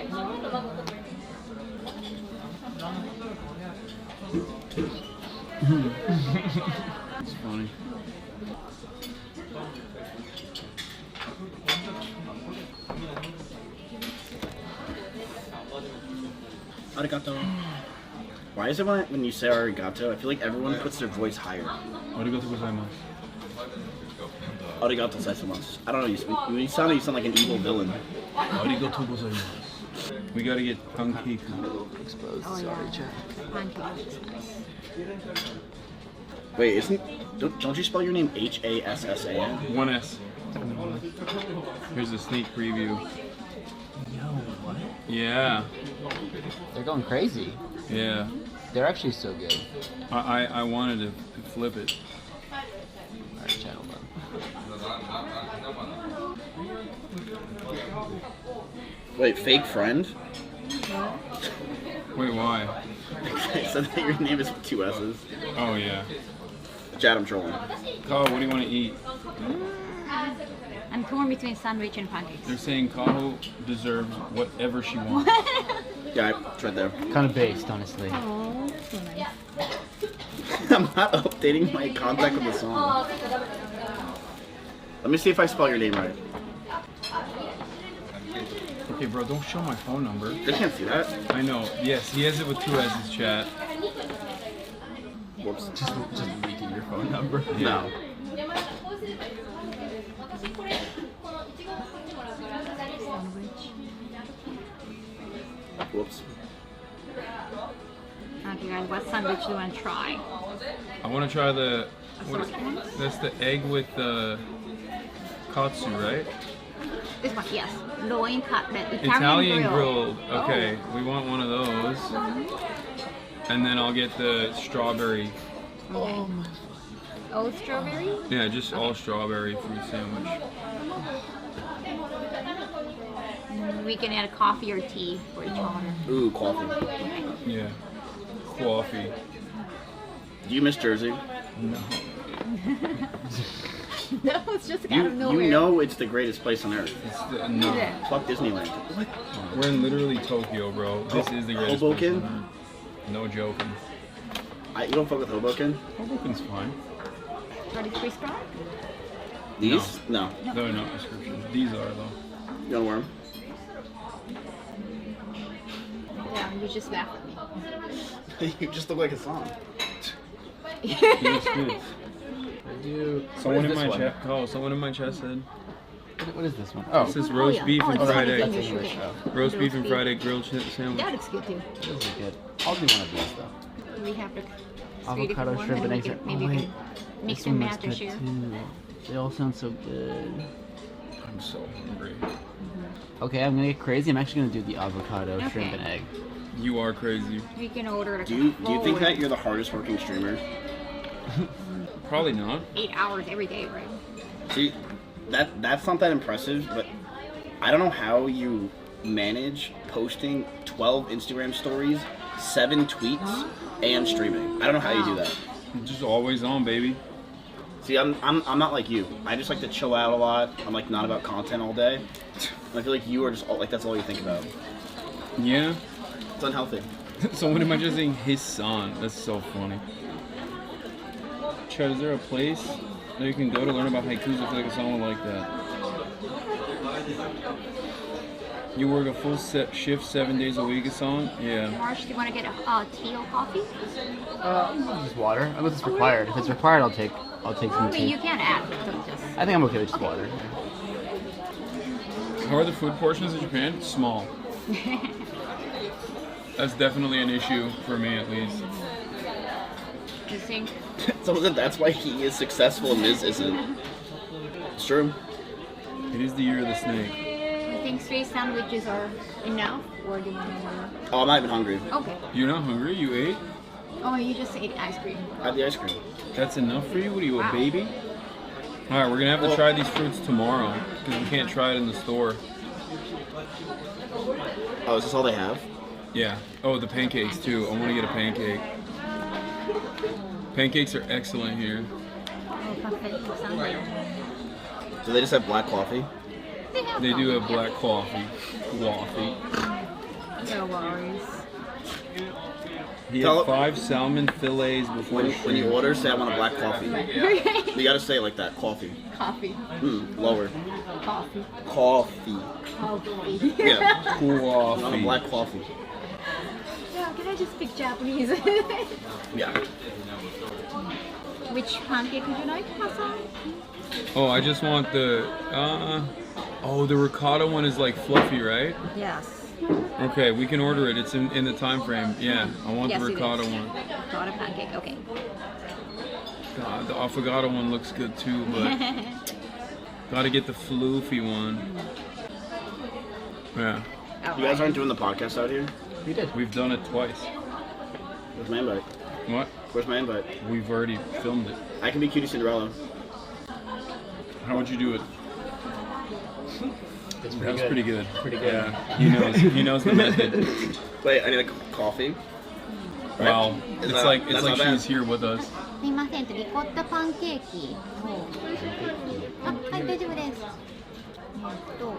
It's funny. Arigato. Why is it when you say arigato, I feel like everyone puts their voice higher? Arigato gozaimasu. Arigato gozaimasu. I don't know, you sound like an evil villain. Arigato gozaimasu. We gotta get pankeku. Exposed. Oh, Sorry, yeah. chat. Pancake is nice. Wait, don't you spell your name Hassan? One S. Here's a sneak preview. Yo, what? Yeah. They're going crazy. Yeah. They're actually so good. I wanted to flip it. Alright, channel done. Wait, fake friend? Wait, why? It said that your name is with 2 S's. Oh, yeah. Chad, I'm trolling. Kaho, what do you want to eat? I'm torn between sandwich and pancakes. They're saying Kaho deserves whatever she wants. Yeah, it's right there. Kind of based, honestly. Oh, so nice. I'm not updating my contact with the song. Let me see if I spell your name right. Okay, bro, don't show my phone number. They can't see that. I know. Yes, he has it with 2 S's, chat. Whoops. Just leaking your phone number. No. Whoops. Okay, guys, what sandwich do you want to try? I want to try the... What is, Assortment? that's the egg with the katsu, right? This one, yes. Loin cutlet. Italian grilled. Oh. Okay, we want one of those. And then I'll get the strawberry. Oh my. Oh, strawberry? Yeah, just all strawberry fruit sandwich. We can add coffee or tea for each other. Ooh, coffee. Yeah. Coffee. Do you miss Jersey? No. No, it's just out of nowhere. You know it's the greatest place on earth. No. Fuck Disneyland. What? We're in literally Tokyo, bro. This is the greatest Hoboken? place on earth. No joking. You don't fuck with Hoboken? Hoboken's fine. Are these prescribed? These? No. No, not prescriptions. These are, though. You wanna wear them? Yeah, you just laugh at me. You just look like a song. He looks good. I do. Someone in this my one? chat. Oh, someone in my chat said. What is this one? This is roast beef and it's fried English, egg. okay. Roast beef and fried egg grilled sandwich. That looks good too. Those are good. I'll do one of these though. We have to Avocado, shrimp, and eggs. maybe Oh, we wait. can mix This and one match looks or good share. too. They all sound so good. I'm so hungry. Okay, I'm gonna get crazy. I'm actually gonna do the avocado, Okay. shrimp, and egg. You are crazy. We can order it. Do you think that you're the hardest working streamer? Probably not. 8 hours every day, right? See, that's not that impressive, but I don't know how you manage posting 12 Instagram stories, 7 tweets, and streaming. I don't know how you do that. Just always on, baby. See, I'm not like you. I just like to chill out a lot. I'm like not about content all day. And I feel like you are just like that's all you think about. Yeah. It's unhealthy. Someone in my chat saying his son. That's so funny. Chad, is there a place that you can go to learn about haikus? I feel like someone like that. You work a full shift 7 days a week, Hassan? Yeah. Marsh, do you want to get a tea or coffee? Just water. Unless it's required. If it's required, I'll take some tea. You can add. So just... I think I'm okay with just water. How are the food portions in Japan? Small. That's definitely an issue for me, at least. You think? Someone said that's why he is successful and Miz isn't. It's true. It is the year of the snake. You think 3 sandwiches are enough, or do you want more? Oh, I'm not even hungry. Okay. You're not hungry? You ate? Oh, you just ate ice cream. I had the ice cream. That's enough for you? What are you, Wow. a baby? Alright, we're gonna have to try these fruits tomorrow, because we can't try it in the store. Oh, is this all they have? Yeah. Oh, the pancakes too. I want to get a pancake. Pancakes are excellent here. Oh, perfect sandwich. Do they just have black coffee? They do have black coffee. Coffee. No worries. He Tell- had 5 salmon fillets before When you order, say I want a black coffee. You gotta say it like that. Coffee. Coffee. Lower. Coffee. Coffee. Coffee. Yeah. Coffee. I want a black coffee. Can I just speak Japanese? Yeah. Which pancake would you like, Hassan? Oh, I just want the. The ricotta one is like fluffy, right? Yes. Okay, we can order it. It's in the time frame. Yeah, I want Yes, the it ricotta is. one. Ricotta pancake, okay. God, the affogato one looks good too, but gotta get the floofy one. Yeah. You guys aren't doing the podcast out here? We did. We've done it twice. Where's my invite? What? Where's my invite? We've already filmed it. I can be Cutie Cinderella. How would you do it? It's That was pretty good. Pretty good. Yeah, he knows the method. Wait, I need a coffee. Right? Wow, it's That's like not bad. she's here with us. すみません、リコッタパンケーキを。あ、はい、大丈夫です。あと、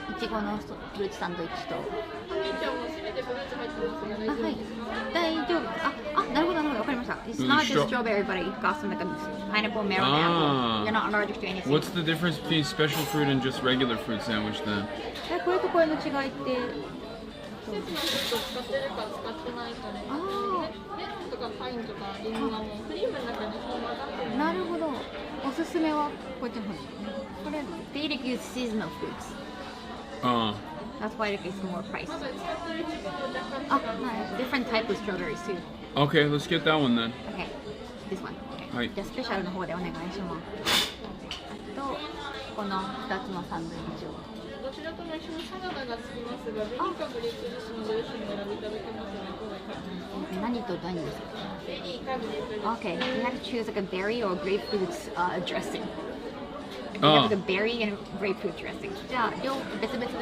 いちごのフルーツサンドイッチと。あ、はい、大丈夫。なるほど、わかりました。It's not just strawberry, but it got some like a pineapple, melon, apple. You're not allergic to anything. What's the difference between special fruit and just regular fruit sandwich then? これとこれの違いって。なるほど。おすすめはこっちの方ですね。これ they like use seasonal fruits. That's why it is more pricey. Different type of strawberries too. Okay, let's get that one then. Okay, this one. はい。じゃあスペシャルの方でお願いします。あとこの2つのサンドイッチを。どちらとも一緒にサラダがつきますが、ベリーかグレープジュースもご一緒にお選びいただけますので、どうぞ確認して。何と何ですか？ベリーかグレープジュース。Okay, you have to choose like a berry or grapefruit dressing. You Oh. have like a berry and grapefruit dressing. じゃあ両別々で。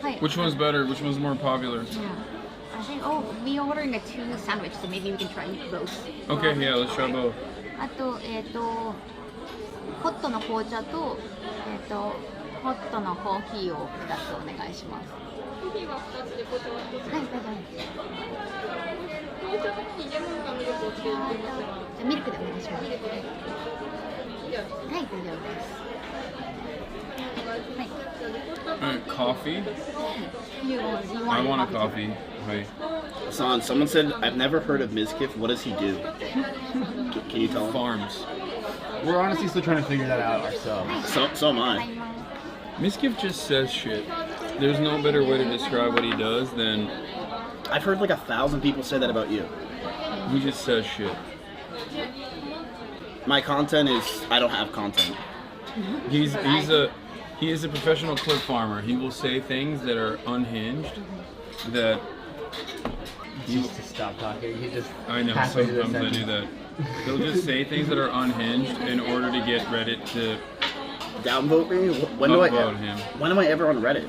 はい。 Which one's better? Which one's more popular? Yeah. I think we ordering a 2 sandwich, so maybe we can try both. Okay, yeah, let's try both. あとホットの紅茶とホットのコーヒーを2つお願いします。コーヒーは2つで紅茶は1つ。はい、大丈夫です。紅茶の方にレモンかミルクをつけていますが。じゃあミルクでお願いします。ミルクで。はい、大丈夫です。Coffee? You I want a coffee. Hi. Hassan, someone said, I've never heard of Mizkif. What does he do? Can you tell him? Farms. We're honestly still trying to figure that out ourselves. So am I. Mizkif just says shit. There's no better way to describe what he does than... I've heard like 1,000 people say that about you. He just says shit. My content is, I don't have content. He is a professional clip farmer. He will say things that are unhinged, that He needs to stop talking. He just I know halfway through the sometimes I do that. They'll just say things that are unhinged in order to get Reddit to downvote me. When am I ever on Reddit?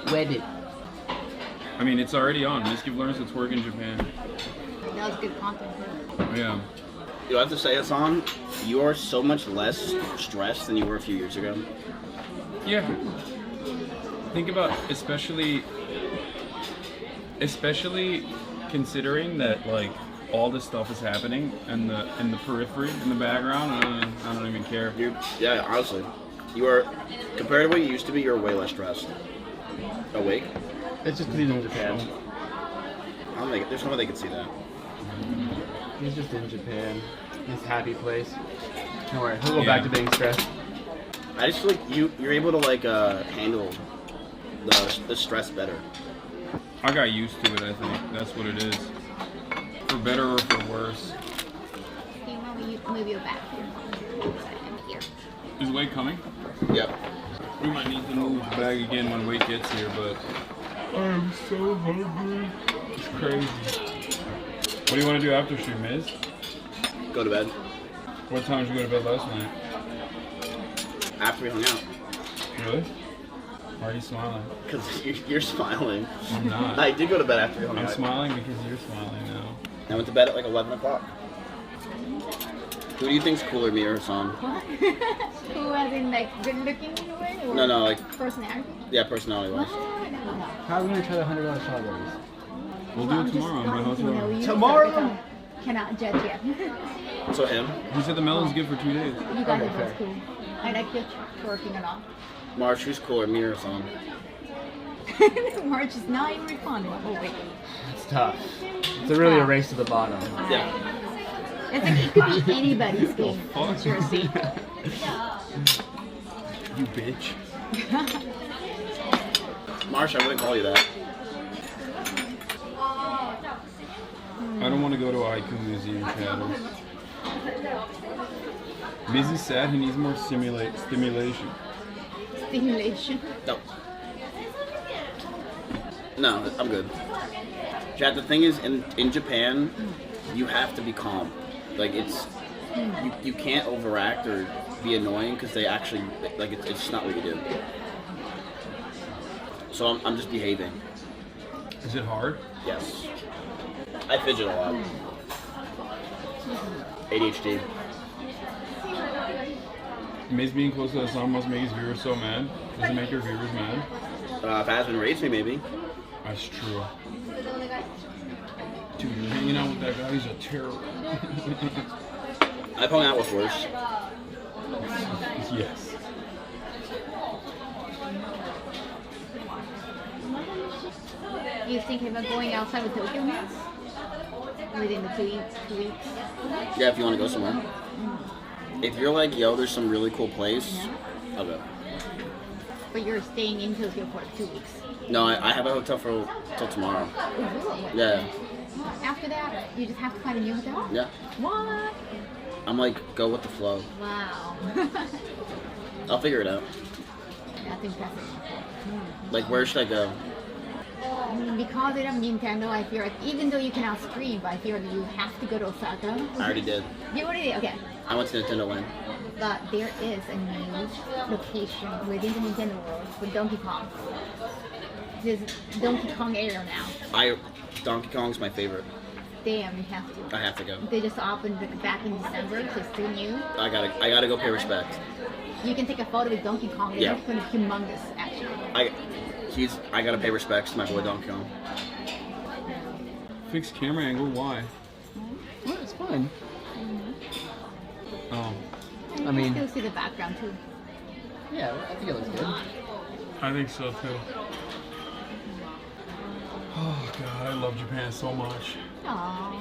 Reddit. I mean, it's already on. Mizkif learns its work in Japan. That was good content. Yeah. You have to say, Hassan, you are so much less stressed than you were a few years ago. Yeah. Think about, especially considering that like all this stuff is happening in the periphery, in the background. I don't even care. Yeah, honestly, you are compared to what you used to be. You're way less stressed. Awake? It's just because he's in Japan. I don't think there's no way they could see that. He's just in Japan. His happy place. Don't worry, he'll go back to being stressed. I just feel like you're able to like handle the stress better. I got used to it. I think that's what it is. For better or for worse. Do you want me to move you back here? Is Wade coming? Yep. We might need to move the bag again when Wade gets here, but I'm so hungry. It's crazy. What do you want to do after stream, Miz? Go to bed. What time did you go to bed last night? After we hung out. Really? Why are you smiling? Because you're smiling. I'm not. I did go to bed after we hung out. I'm smiling because you're smiling now. I went to bed at like 11 o'clock. Who do you think's cooler, me or Hassan? Who as in like good looking in a way? Or No, like personality? Yeah, personality-wise. How are we gonna try the $100 strawberries? We'll do it tomorrow in my hotel. Tomorrow? Cannot judge yet. So him? He said the melon's good for 2 days. You guys are both cool. I like your twerking a lot. Marsh, who's cooler, me or Hassan? March is not even responding. Oh wait. It's tough. It's really a race to the bottom. Yeah. It's like it could be anybody's game. Jersey. You bitch. Marsh, I wouldn't call you that. I don't want to go to IQ Museum Shadows. Miz is sad, he needs more stimulation. Stimulation. No, I'm good. Chad, the thing is, in Japan, you have to be calm. Like, it's... You can't overact or be annoying because they actually... Like, it's just not what you do. So I'm just behaving. Is it hard? Yes. I fidget a lot. ADHD. Miz being close to the sun must make his viewers so mad. Does it make your viewers mad? If Asmund raised me, maybe. That's true. Dude, you're hanging out with that guy, he's a terror. I've hung out with worse. Yes. You thinking about going outside with Tokyo Mans? Within the 2 weeks? Yeah, if you want to go somewhere. If you're like, yo, there's some really cool place, I'll go. But you're staying in Tokyo for 2 weeks. No, I have a hotel for till tomorrow. Oh, really? Yeah. After that, you just have to find a new hotel? Yeah. What? I'm like, go with the flow. Wow. I'll figure it out. That's impressive. Like, where should I go? Because of Nintendo, I feel like even though you cannot stream, but I feel like you have to go to Osaka. I already did. You already did? Okay. I went to Nintendo Land. But there is a new location within the Nintendo world for Donkey Kong. There's Donkey Kong area now. Donkey Kong's my favorite. Damn, you have to. I have to go. They just opened it back in December, so it's still new. I gotta go pay respect. You can take a photo with Donkey Kong. Yeah. It's humongous, actually. I gotta pay respect to my boy Donkey Kong. Fixed camera angle, why? Well, it's fine. Oh. And I mean- you can still see the background too. Yeah, I think it looks good. I think so too. Oh god, I love Japan so much. Aww.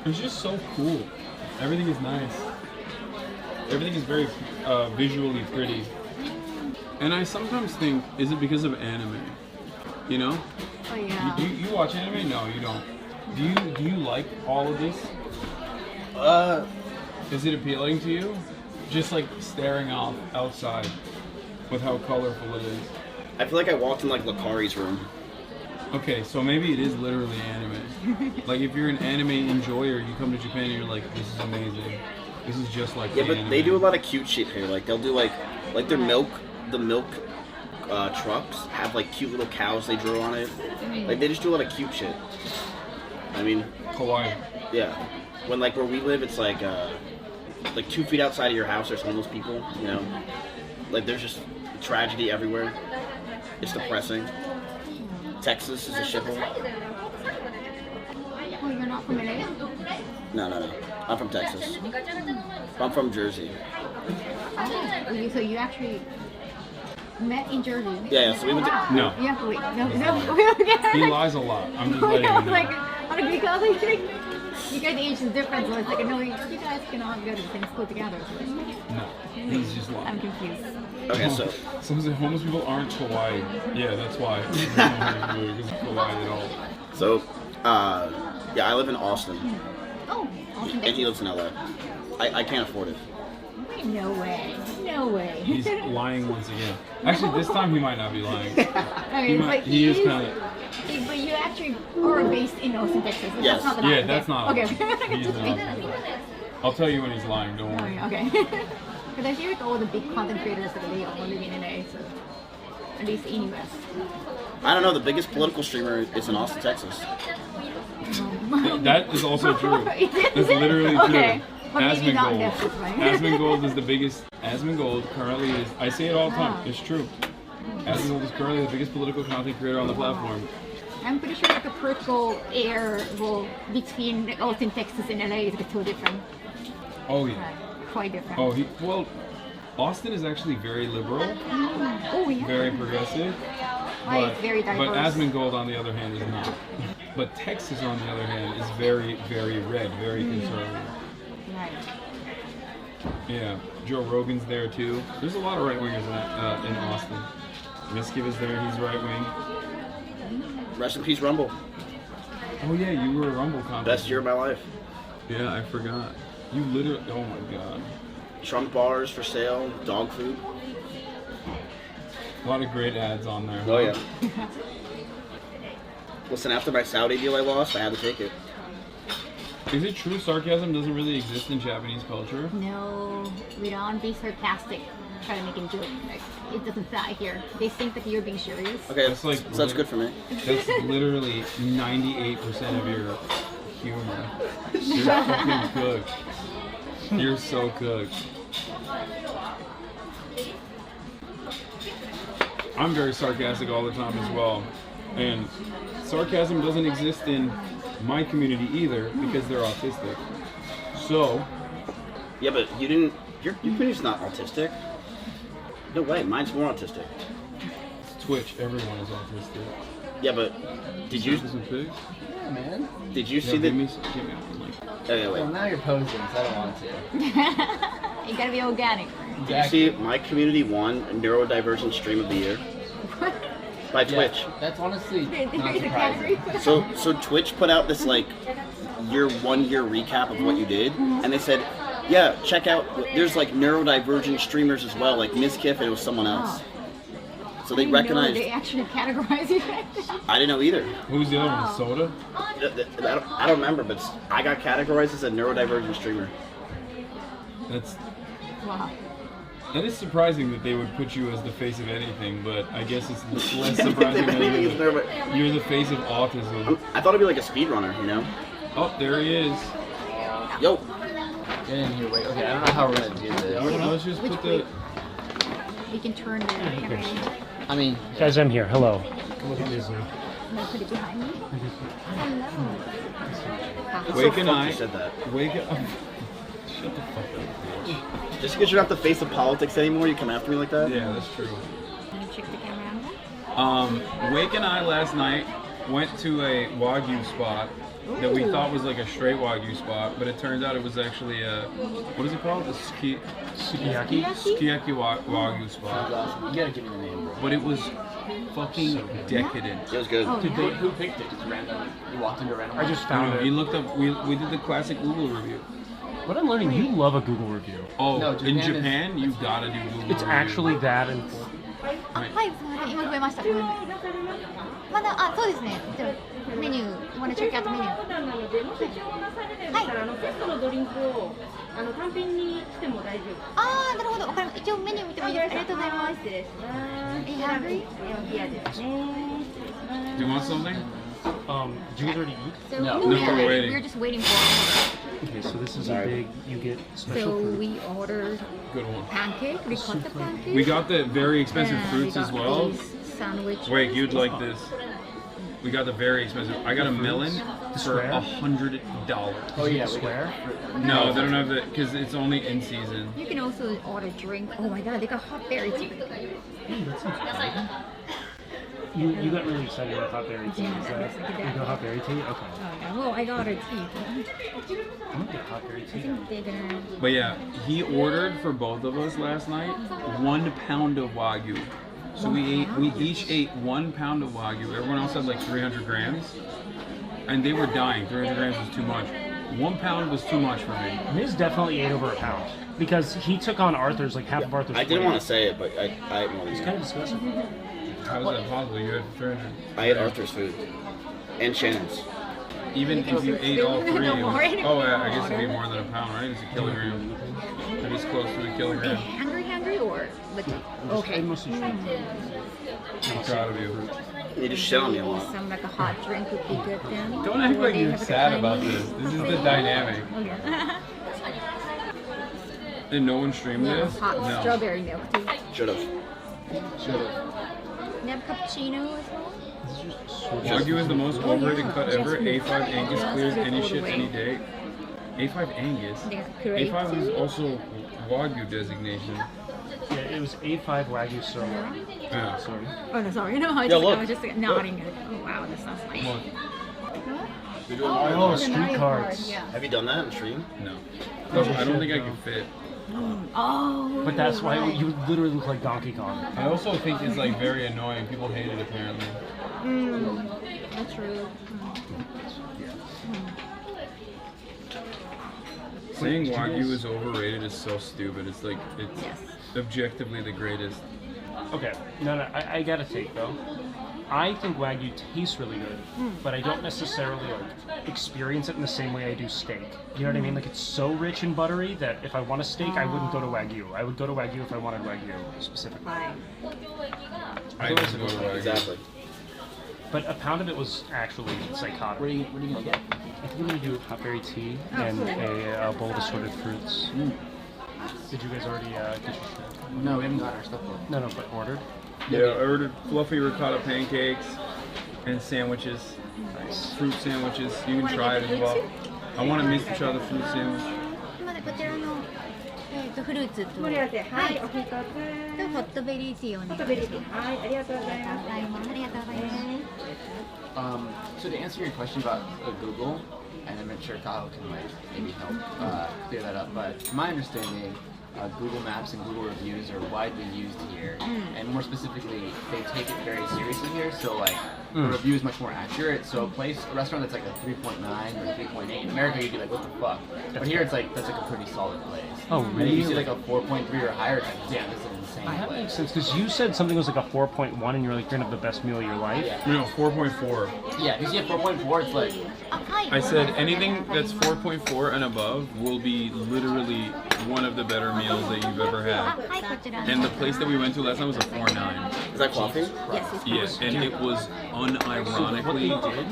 It's just so cool. Everything is nice. Everything is very visually pretty. And I sometimes think, is it because of anime? You know? Oh yeah. You watch anime? No, you don't. Do you like all of this? Is it appealing to you? Just like staring off outside with how colorful it is. I feel like I walked in like Lucari's room. Okay, so maybe it is literally anime. Like if you're an anime enjoyer, you come to Japan and you're like, this is amazing. This is just like Yeah, the but anime. they do a lot of cute shit here. Like they'll do like their milk, the milk trucks have like cute little cows they drew on it. Like they just do a lot of cute shit. I mean, kawaii. Yeah, when like where we live, it's like 2 feet outside of your house there's homeless people. You know, like there's just tragedy everywhere. It's depressing. Texas is a shithole. Oh, you're not from LA? No. I'm from Texas. I'm from Jersey. Oh, so you actually met in Jersey? Yeah, so we went to... Wow. No. Yeah, wait, no. He lies a lot. I'm just letting you I was know. like, you guys' age is different, so it's like, no, you guys can all go to the same school together. So No, he's just lying. I'm confused. Okay, so... Some homeless people aren't kawaii. Yeah, that's why. Because kawaii at all. So, yeah, I live in Austin. Oh, Austin, And he lives in LA. I can't afford it. No way. No way. He's lying once again. Actually, this time he might not be lying. I mean, but he is kind of... But you actually are based in Austin, Texas. But Yes. That's not Yeah, that's not. Okay. He's not. I'll tell you when he's lying. Don't worry. Okay. Because I feel like all the big content creators, they all live in LA, so at least in US. I don't know, the biggest political streamer is in Austin, Texas. That is also true. That's literally true. Okay. But maybe Asmongold. not Texas, right? Asmongold is the biggest. Asmongold currently is. I say it all the time. Ah. It's true. Asmongold is currently the biggest political content creator on the platform. I'm pretty sure like the political air between Austin, Texas and LA is totally different. Oh yeah. Quite different. Well, Austin is actually very liberal, Oh yeah. very progressive, Why it's very But diverse. Asmongold, on the other hand, is not. But Texas, on the other hand, is very, very red, very conservative. Right. Yeah, Joe Rogan's there too. There's a lot of right wingers in Austin. Miskiv is there, he's right wing. Rest in peace, Rumble. Oh yeah, you were a Rumble contest. Best year of my life. Yeah, I forgot. You literally, oh my god. Trump bars for sale, dog food. A lot of great ads on there. Oh yeah. Listen, after my Saudi deal I lost, I had to take it. Is it true sarcasm doesn't really exist in Japanese culture? No, we don't be sarcastic. Try to make a joke. Like, it doesn't fly here. They think that you're being serious. Okay, that's like so that's good for me. That's literally 98% of your humor. You're fucking cooked. You're so cooked. I'm very sarcastic all the time as well, and sarcasm doesn't exist in my community either because they're autistic. So, Yeah, but you didn't. Your community's not autistic. No way, mine's more autistic. Twitch, everyone is autistic. Yeah, but did you? Yeah, man. Did you see the? Give me one, like. Okay, wait. Well, now you're posing, so I don't want to. You gotta be organic. Did you see my community won neurodivergent stream of the year? By Twitch. That's honestly There's not a surprising. category. So Twitch put out this like one year recap of what you did, and they said, yeah, check out. There's like neurodivergent streamers as well, like Miskiff, and it was someone else. So they I didn't know recognized. They actually categorize you like that. I didn't know either. Who's the other one? Soda? I don't remember, but I got categorized as a neurodivergent streamer. That's. Wow. That is surprising that they would put you as the face of anything, but I guess it's less If surprising that anything, it's you're the face of autism. I thought it'd be like a speedrunner, you know? Oh, there he is. Yo. Get in here, wait. Okay, I don't know how we're gonna do this. Let's just put the. We can turn the camera. I mean, guys, I'm here. Hello. Look at this. I'm gonna put it behind me. Hello. Wake and I. said that. Wake up. Shut the fuck up. Just because you're not the face of politics anymore, you come after me like that? Yeah, that's true. Can you check the camera angle? Wake and I last night went to a Wagyu spot that we thought was like a straight Wagyu spot, but it turns out it was actually a, what is it called? A Sukiyaki Wagyu spot. you gotta give me the name, bro. But it was fucking decadent. It was good. Oh, no. Who picked it? Just random. You walked into a random. I just found it. You looked up. We did the classic Google review. What I'm learning, you love a Google review. Oh, No, in Japan Japan, you gotta do Google. It's review. actually that important. あ、はい、すみません。今増えました。ごめんなさい。まだ、あ、そうですね。じゃあメニュー、you wanna check out the menu? なので、もし注文なされてるんだったら、テストのドリンクを単品にしても大丈夫。あー、なるほど。わかりました。一応メニュー見てもいいですか？ありがとうございます。失礼します。 Are you hungry? いやですね。 Do you want something? Did you guys already eat? So No, we we're waiting. We're just waiting for. Okay, so this is a big, you get special So fruit. we ordered Good one. pancake, ricotta pancake. We got the very expensive and fruits we as got well. these sandwiches. Wait, you'd like this. We got the very expensive. I got a melon for Square? $100. Oh yeah, Square? No, they don't have that because it's only in season. You can also order drink. Oh my god, they got hot berry tea. Hey, that sounds fun. You got really excited about hot berry tea. Yeah, Is that, I think you got hot berry tea? Okay. Oh, yeah. Well, I got a tea. I'm gonna get hot berry I tea. think they're gonna. But yeah, he ordered for both of us last night 1 pound of Wagyu. So we each ate 1 pound of Wagyu. Everyone else had like 300 grams. And they were dying. 300 grams was too much. 1 pound was too much for me. Miz definitely ate over a pound because he took on Arthur's, like half of Arthur's. I didn't plate. want to say it, but I ate more than It's you. kind of disgusting. How is that possible? You had 300. I ate Arthur's food. And Shannon's. Even if you ate all 3, it was, More in oh yeah, I guess it'd be more than a pound, right? It's a kilogram. It is close to a Okay, kilogram. hungry or legit? Okay. I'm proud of you. You just shit on me a lot. Some like a hot drink would be good then. Don't act Or like they you're have a sad Chinese- about this. This is the dynamic. Okay. Did no one stream Yeah, this? hot No. strawberry milk tea. Should have. You have cappuccino as well? Wagyu is the most Oh, overrated yeah. cut ever. Yes, A5 Angus clears any all the shit way. any day. A5 Angus? Yeah, great A5 is too. also Wagyu designation. Yeah, it was A5 Wagyu sirloin. Yeah. Sorry. Oh no, sorry. No, I Yeah, just, look. I was just nodding. Oh wow, that sounds nice. Oh, street cards. Yeah. Have you done that in stream? No. I don't think I can fit. Oh. But that's why you literally look like Donkey Kong. I also think it's like very annoying. People hate it apparently. That's true. Saying Wagyu is overrated is so stupid. It's like it's objectively the greatest. Okay, no, I gotta take though. I think Wagyu tastes really good, but I don't necessarily like experience it in the same way I do steak. You know what I mean? Like it's so rich and buttery that if I want a steak, I wouldn't go to Wagyu. I would go to Wagyu if I wanted Wagyu specifically. I would go to Wagyu. Exactly. But a pound of it was actually psychotic. What are you gonna get? I think I'm gonna do a hotberry tea and a bowl of assorted fruits. Did you guys already get your shit? No, we haven't got our stuff yet. No, but ordered. Yeah, I ordered fluffy ricotta pancakes and sandwiches. Nice. Fruit sandwiches. You can try it as well. I want to miss each other fruit sandwich. こちらのフルーツと盛り合わせはいお一つとホットベリーティーお願いします。ホットベリーティーはいありがとうございますありがとうございます。 So to answer your question about Google, and I'm not sure Kyle can like maybe help clear that up, but from my understanding, Google Maps and Google reviews are widely used here, and more specifically, they take it very seriously here. So like, the review is much more accurate. So a restaurant that's like a 3.9 or 3.8 in America, you'd be like, what the fuck? But here it's like that's like a pretty solid place. Oh, And if you see like a 4.3 or higher, it's like, damn, this is an insane That place. makes sense because you said something was like a 4.1, and you're like, you're gonna have the best meal of your life. No, 4.4. Yeah, because you have 4.4, it's like. I said anything that's 4.4 and above will be literally one of the better meals that you've ever had. And the place that we went to last time was a 4.9. Is that coffee? Yes, it's Yes, and it was unironically. What they did,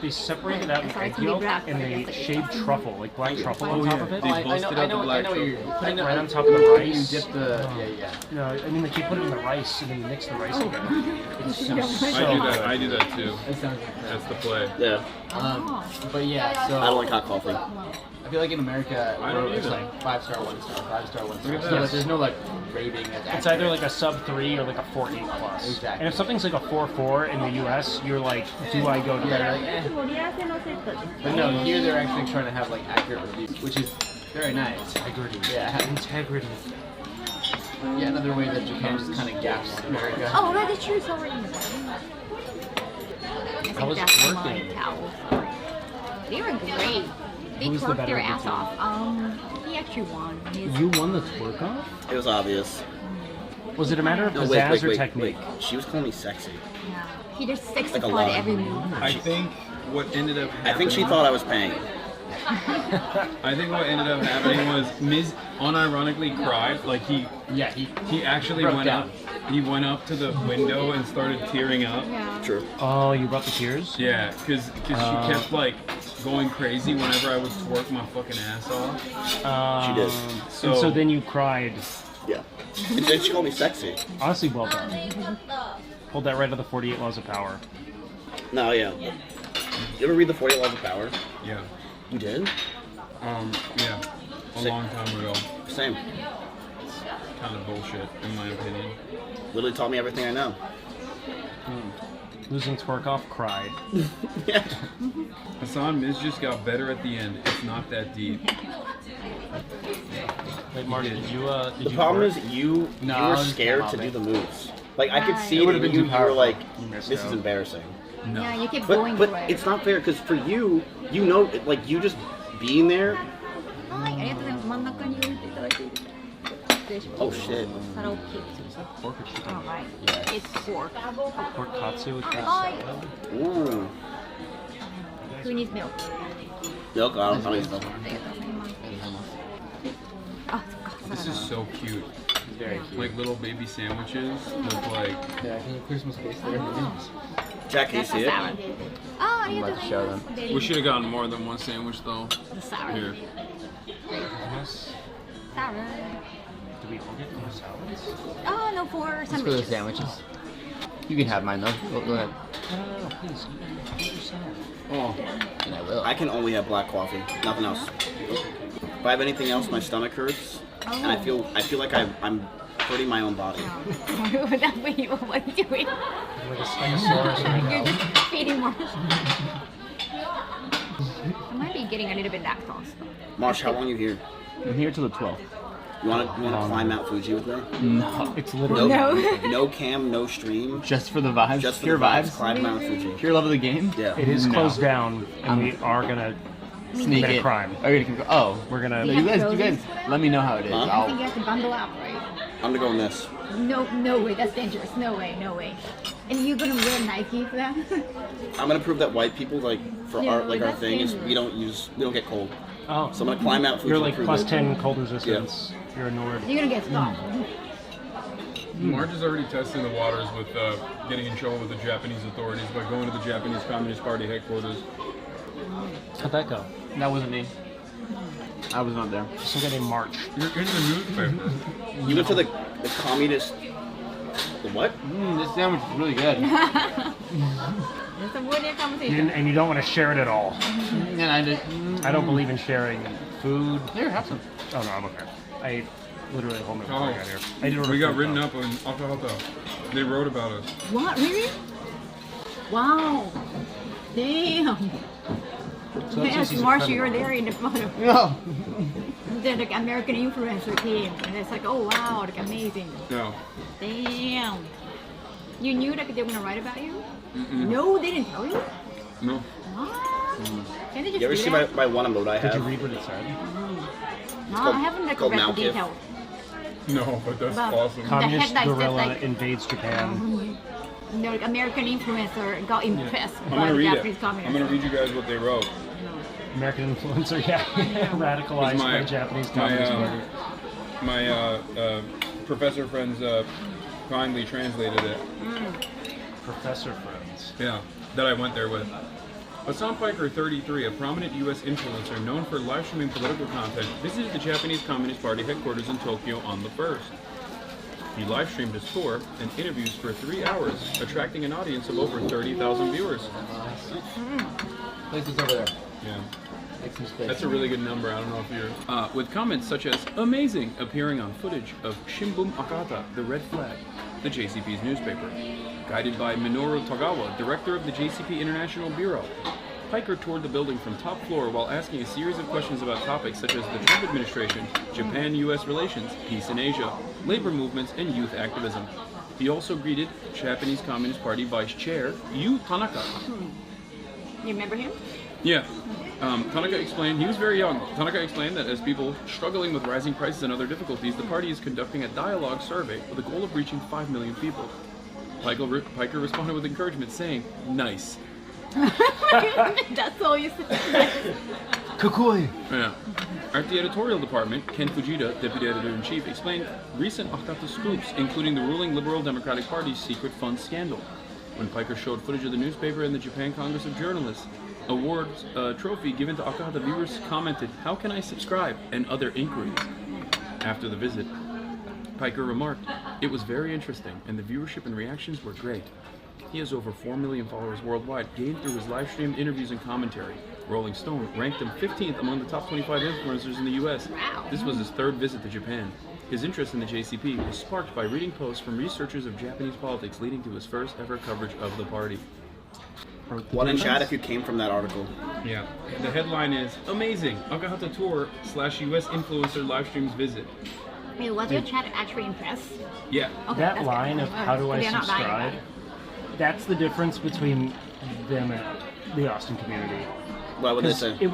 they separated out the egg yolk and they shaved truffle, like black truffle on top of it. They busted out the black I know you're Put putting it it right on top of the rice. You dip the No, I mean like you put it in the rice and then you mix the rice together. It's so I do that too. That's the play. Yeah. But yeah, so I don't like hot coffee. I feel like in America, I don't it's either. like 5-star, 1-star, 5-star, 1-star. Look at So that. like, there's no like rating. It's either like a sub 3 or like a 4.8 plus. Exactly. And if something's like a 4.4 in the US, you're like, do I go to Yeah, there? like, eh. 盛り合わせのセットです But no, here they're actually trying to have like accurate reviews, which is very nice. Integrity. Yeah. Integrity. Yeah, another way that Japan just kind of gaps America. Oh, that is true. Sorry. I was working. They were great. They Who was the twerked better their of the ass two? off. He actually won. You won the twerk off? It was obvious. Was it a matter of No, pizzazz or technique? She was calling me sexy. Yeah. He just Like a sexified lot. every move. I think what ended up happening. I think she thought I was paying. I think what ended up happening was Miz unironically cried. Like he actually broke went down. up. He went up to the window and started tearing up. True. Oh, you brought the tears? Yeah, because she kept like going crazy whenever I would twerk my fucking ass off. She did. So then you cried. Yeah. And then she called me sexy. Honestly, well done. Hold that right to the 48 Laws of Power. No, yeah. You ever read the 48 Laws of Power? Yeah. You did? Yeah. A long time ago. Same. Kind of bullshit, in my opinion. Literally taught me everything I know. Losing twerk off, cried. Yeah. Hassan, Miz just got better at the end. It's not that deep. Wait, Marty, did you The problem is you I were was scared just to came do off the moves. Like I could Right. see It it would've in been you. too You were like, You missed "This is out. embarrassing." No. Yeah, you kept going But for it. it's not fair because for you, you know, like you just being there. はい、ありがとうございます。真ん中に置いていただいていいですか？失礼します。 Oh shit. 皿大きいです。 Is that pork or chicken? Oh, right. Yeah. It's pork. Pork katsu with Hi. Ooh. Who needs milk? Milk? I don't need milk. ありがとうございます。あ、そっか。 This is so cute. Very cute. Like little baby sandwiches with like. Yeah, can you Christmas face there? Jack, can you That's see a it? salad. Oh, ありがとうございI'm about to show ます。We should have gotten more than one sandwich though. The salad. Here. Yes. Salad. Do we all get more salads? Oh, no, for Just for the sandwiches. sandwiches. You can have mine though. Go ahead. No, please. Get your salad. Oh. And I will. I can only have black coffee. Nothing else. If I have anything else, my stomach hurts, and I feel like I'm hurting my own body. That's what you were doing. Like a Stegosaurus right You're now. just feeding more. I might be getting a little bit lactose. Marsh, how long are you here? I'm here till the 12th. You want to climb Mount Fuji with me? No, it's literally no cam, no stream. Just for the vibes. Just for pure the vibes. vibes. Climb Mount Fuji. Pure love of the game. Yeah. It is closed down, and we are gonna sneak commit a it. crime. We're gonna. You You have guys, let me know how it is. Huh? I think you have to bundle up, right? I'm gonna go in this. No way, that's dangerous. No way. And you're gonna wear Nike for that? I'm gonna prove that white people like for Yeah, our our that's thing is dangerous. we don't get cold. Oh. So I'm gonna climb Mount Fuji. You're and like prove plus it. 10 cold resistance. You're a Nord. You're gonna get stopped. Marge is already testing the waters with getting in trouble with the Japanese authorities by going to the Japanese Communist Party headquarters. How'd that go? That wasn't me. I was not there. Some guy named March. You're in the newspaper. You went to the communist. The what? This sandwich is really good. That's a weird conversation. And you don't want to share it at all. And I did. I don't believe in sharing food. Here, have some. Oh no, I'm okay. I ate literally a whole milk before I Oh, got here. I did order we got food, written though. up on Akahata. They wrote about us. What? Really? Wow. Damn. So Yes, he's a Marcia, criminal. you're there in the photo. Yeah. The like, American influencer team. And it's like, oh wow, like amazing. No. Damn. You knew like they were gonna write about you? Mm-mm. No, they didn't tell you? No. What? Can they just You ever do see that? my one emote I have? Did you read what it said? No, called- I haven't like called read the Malkif. details. No, but that's But- awesome. Communist headline said, guerrilla like- invades Japan. The like, American influencer got impressed I'm by gonna the read Japanese it. communists. I'm gonna read you guys what they wrote. American influencer, yeah. Radicalized by Japanese Communist Party. My professor friends kindly translated it. Professor friends. Yeah, that I went there with. Hassan Piker, 33, a prominent U.S. influencer known for live streaming political content, visited the Japanese Communist Party headquarters in Tokyo on the 1st. He live streamed his tour and interviews for 3 hours, attracting an audience of over 30,000 viewers. Place is over there. Yeah. Make some space. That's a really good number. I don't know if you're... with comments such as, amazing, appearing on footage of Shimbun Akata, the red flag, the JCP's newspaper. Guided by Minoru Togawa, director of the JCP International Bureau. Piker toured the building from top floor while asking a series of questions about topics such as the Trump administration, Japan-U.S. relations, peace in Asia, labor movements, and youth activism. He also greeted Japanese Communist Party Vice Chair Yu Tanaka. You remember him? Yeah. Tanaka explained, he was very young. Tanaka explained that as people struggling with rising prices and other difficulties, the party is conducting a dialogue survey with the goal of reaching 5 million people. Piker responded with encouragement, saying, nice. That's all you said. Kukui. Yeah. At the editorial department, Ken Fujita, deputy editor-in-chief, explained recent Akata scoops, including the ruling Liberal Democratic Party's secret fund scandal. When Piker showed footage of the newspaper and the Japan Congress of Journalists awards trophy given to Akata, viewers commented, "How can I subscribe?" and other inquiries. After the visit, Piker remarked, "It was very interesting, and the viewership and reactions were great." He has over 4 million followers worldwide, gained through his live-streamed interviews and commentary. Rolling Stone ranked him 15th among the top 25 influencers in the U.S. This was his 3rd visit to Japan. His interest in the JCP was sparked by reading posts from researchers of Japanese politics, leading to his first ever coverage of the party. One in chat if you came from that article. Yeah. The headline is, amazing, Akahata tour / U.S. influencer live streams visit. Hey, was your chat actually impressed? Yeah. Okay, That that's line good. of how do I They're not lying about subscribe, it. that's the difference between them and the Austin community. What would they 'Cause say?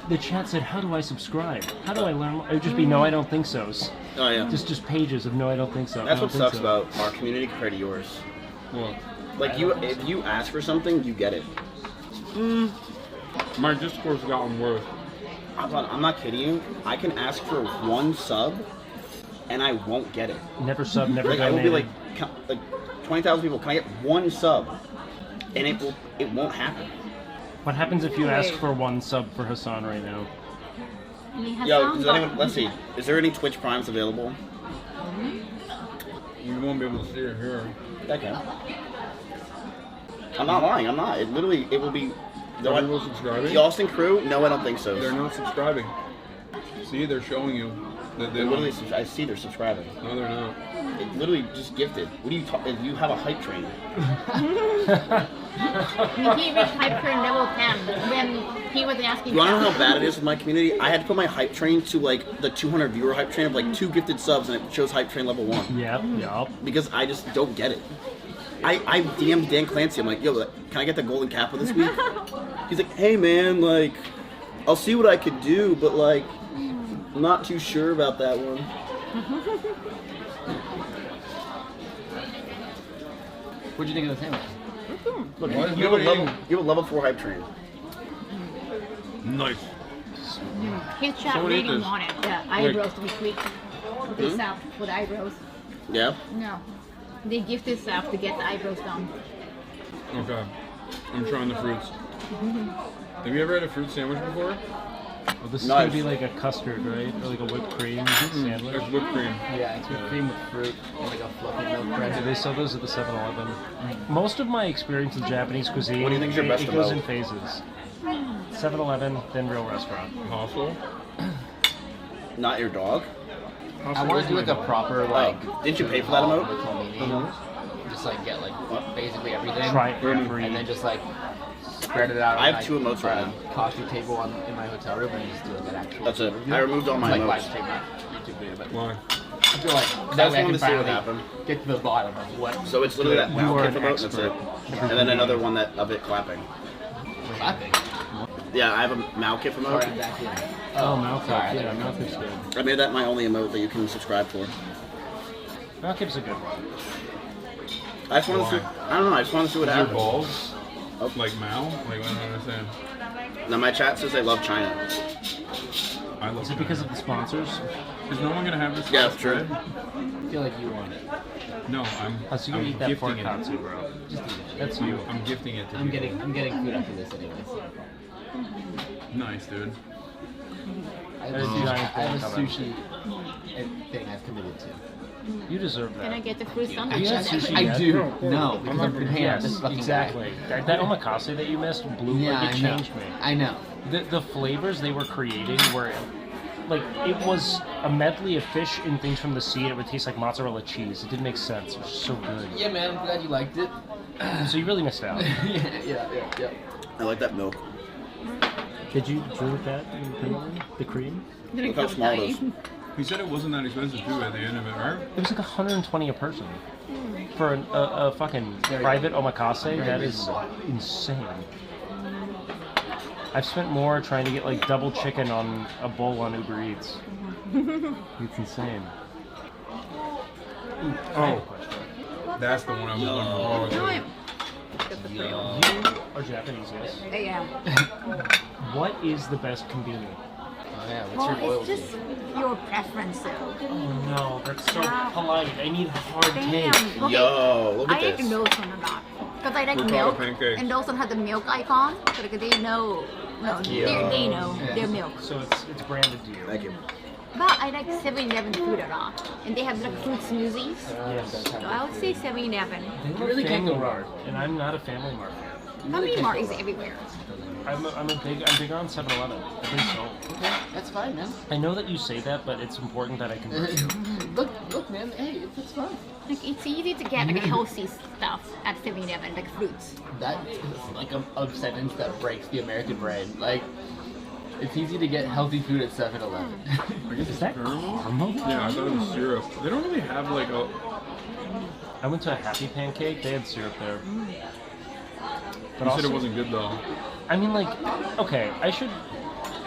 The chat said, how do I subscribe? How do I learn? It would just be, no, I don't think so's. Oh, yeah. Just pages of no, I don't think so. That's I what don't think sucks so. about our community compared to yours. Well, like if you ask for something, you get it. My discourse gotten worse. I'm not kidding you. I can ask for 1 sub, and I won't get it. Never sub, never I will be donated. like 20,000 people. Can I get 1 sub? And it won't happen. What happens if you ask for 1 sub for Hassan right now? Yo, does anyone? Let's see. Is there any Twitch Primes available? You won't be able to see it here. Okay. I'm not lying. I'm not. It literally. It will be. Are people subscribing? The Austin crew? No, I don't think so. They're not subscribing. See, they're showing you that they They're literally, don't. I see they're subscribing. No, they're not. They literally just gifted. What are you talking? You have a hype train. He reached hype train level 10 when he was asking. You want to know how bad it is with my community? I had to put my hype train to like the 200 viewer hype train of like 2 gifted subs, and it shows hype train level 1. Yep. Because I just don't get it. I DM'd Dan Clancy. I'm like, yo, can I get the golden kappa this week? He's like, hey man, like, I'll see what I could do, but like, I'm not too sure about that one. What'd you think of the sandwich? Look, you have a level 4 hype train. Nice. His chat Someone eat really this. wanted the eyebrows to be tweaked with the staff for the eyebrows. Yeah? No. They gifted staff to get the eyebrows done. Okay. I'm trying the fruits. Have you ever had a fruit sandwich before? Well, this is gonna be like a custard, right? Or like a whipped cream sandwich. It's whipped cream. Yeah, it's whipped cream with fruit and like a fluffy milk bread. Do they sell those at the 7-Eleven? Most of my experience with Japanese cuisine, What do you think is your best it goes in about? phases. 7-Eleven, then real restaurant. Hostel? Not your dog? I want to do like a proper like. Didn't you pay for that emote? Just like get like basically everything. Try it for free. And then just like spread it out. I have on, 2 emotes right now. Coffee table in my hotel room and just do like an actual. That's it. review. I removed all my like emotes. live stream my YouTube video, but Why? I feel like I that just way I wanted can to see what finally happened. get to the bottom of what. So it's literally that You mouth are kick an emote, that's it. expert. And then another one of it clapping. Clapping. Yeah, I have a Malkif emote. Sorry, back in. Oh, mouth sorry, yeah, mouth is good. I made that my only emote that you can subscribe for. Mouth is a good one. I just wanted to see, I don't know, I just wanted to see what Is your happens. balls like Mao? Like, I don't understand. Now my chat says they love China. I love Is it because of the sponsors? Is no one gonna have this? Yeah, that's true. I feel like you want it. No, I'm. Oh, so you can I'm eat that gifting pork it. katsu, bro. Just eat it. That's you. I'm gifting it to I'm people. getting food after this anyways. Nice, dude. I have There's a giant I have a thing coming. sushi thing I've committed to. You deserve that. Can I get the fruit Have sundae? you had sushi I yet? do. No, because I'm paying Yes, this fucking exactly. That omakase that you missed blew Yeah, like it I know. changed me. I know. The flavors they were creating were like it was a medley of fish and things from the sea, and it would taste like mozzarella cheese. It didn't make sense. It was so good. Yeah, man. I'm glad you liked it. So you really missed out. yeah. I like that milk. Did you drink that? The cream? Look how small it is. He said it wasn't that expensive too at the end of it, right? It was like 120 a person for a fucking private omakase. That is insane. I've spent more trying to get like double chicken on a bowl on Uber Eats. It's insane. Oh, that's the one I was looking for. You are Japanese, yes? I am. What is the best conveni? Oh yeah. What's Well, your it's loyalty? just your preference, though. Oh no, that's so polite. I need hard cake. Damn. Okay. Yo, look I at like this. Lawson a lot because I like Ricotta milk, pancakes. and Lawson has the milk icon, so like they know, they know their milk. So it's branded to you. Thank you. But I like 7-Eleven food a lot, and they have like fruit smoothies. Yes. So I would say 7-Eleven. They You really can't go wrong. And I'm not a Family Mart fan. Family Mart is everywhere. I'm big on 7-Eleven. I think so. Okay, that's fine, man. I know that you say that, but it's important that I convert you. Look, man. Hey, it's fine. Like it's easy to get like healthy stuff at 7-Eleven, like fruits. That is like a sentence that breaks the American brain. Like, it's easy to get healthy food at 7-Eleven. Is that caramel? Yeah, I thought it was syrup. They don't really have like a. I went to a Happy Pancake. They had syrup there. But You said also- it wasn't good though. I mean, like, okay,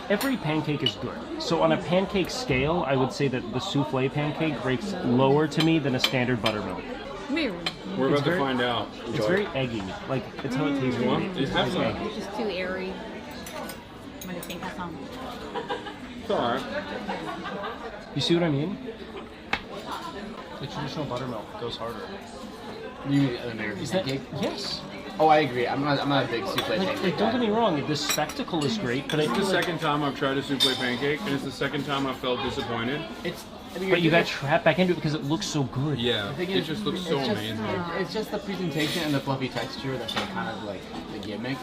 every pancake is good. So on a pancake scale, I would say that the souffle pancake rates lower to me than a standard buttermilk. Weird. We're It's about to very- find out. It's very eggy. Like, it's how it tastes. You want? Just have some. It's just too airy. I'm gonna think of some. It's alright. You see what I mean? The traditional buttermilk goes harder. You mean an American Is that, pancake? yes. Oh, I agree. I'm not a big souffle Like, pancake don't guy. get me wrong, the spectacle is great, but I It's feel the like second time I've tried a souffle pancake, and it's the second time I felt disappointed. It's But you got trapped back into it because it looks so good. Yeah, The thing it is, just looks it's so just- amazing. It's just the presentation and the fluffy texture that's like kind of like the gimmick.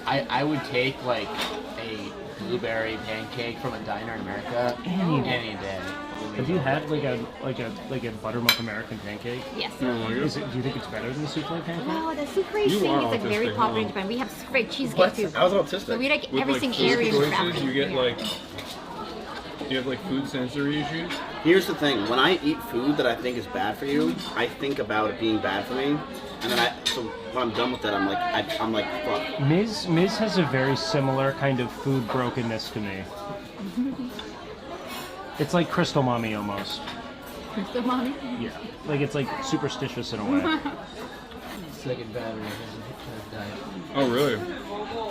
I would take like a blueberry pancake from a diner in America Any any day. Have you had like a buttermilk American pancake? Yes. Oh my Do you think it's better than the souffle pancake? No, the souffle You thing are is like very autistic, popular in huh? Japan. We have great cheesecake What? too. I was autistic. So we like With, everything like, food area choices, traveling. you get Yeah. like, you have like food sensory issues. Here's the thing: when I eat food that I think is bad for you, I think about it being bad for me, and then so when I'm done with that, I'm like, fuck. Miz has a very similar kind of food brokenness to me. It's like Crystal Mommy almost. Crystal Mommy? Yeah. Like it's like superstitious in a way. Second battery has died. Oh really?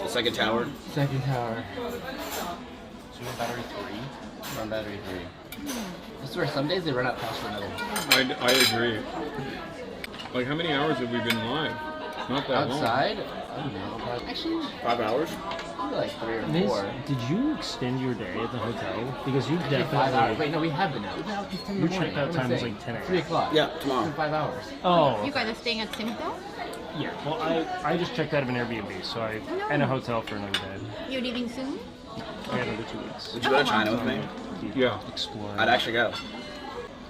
The second tower. Second tower. So you're on battery 3? We're on battery 3. I swear, some days they run out faster than others. I agree. Like how many hours have we been live? Not that Outside? I don't know. Probably Actually, 5 hours. probably like 3 or Miz, 4. did you extend your day at the hotel? Because you Actually, 5 hours. definitely. Wait, no, we have been out. We've been out since 10 in Your the morning. checkout time was like 10 a.m. 3 o'clock. Yeah, tomorrow. It's been 5 hours. Oh. you guys are staying at the same hotel? Yeah. Well, I just checked out of an Airbnb, so I and a hotel for another day. You're leaving soon? I had another 2 weeks. Would you go to China with me? Yeah. Explore. I'd actually go.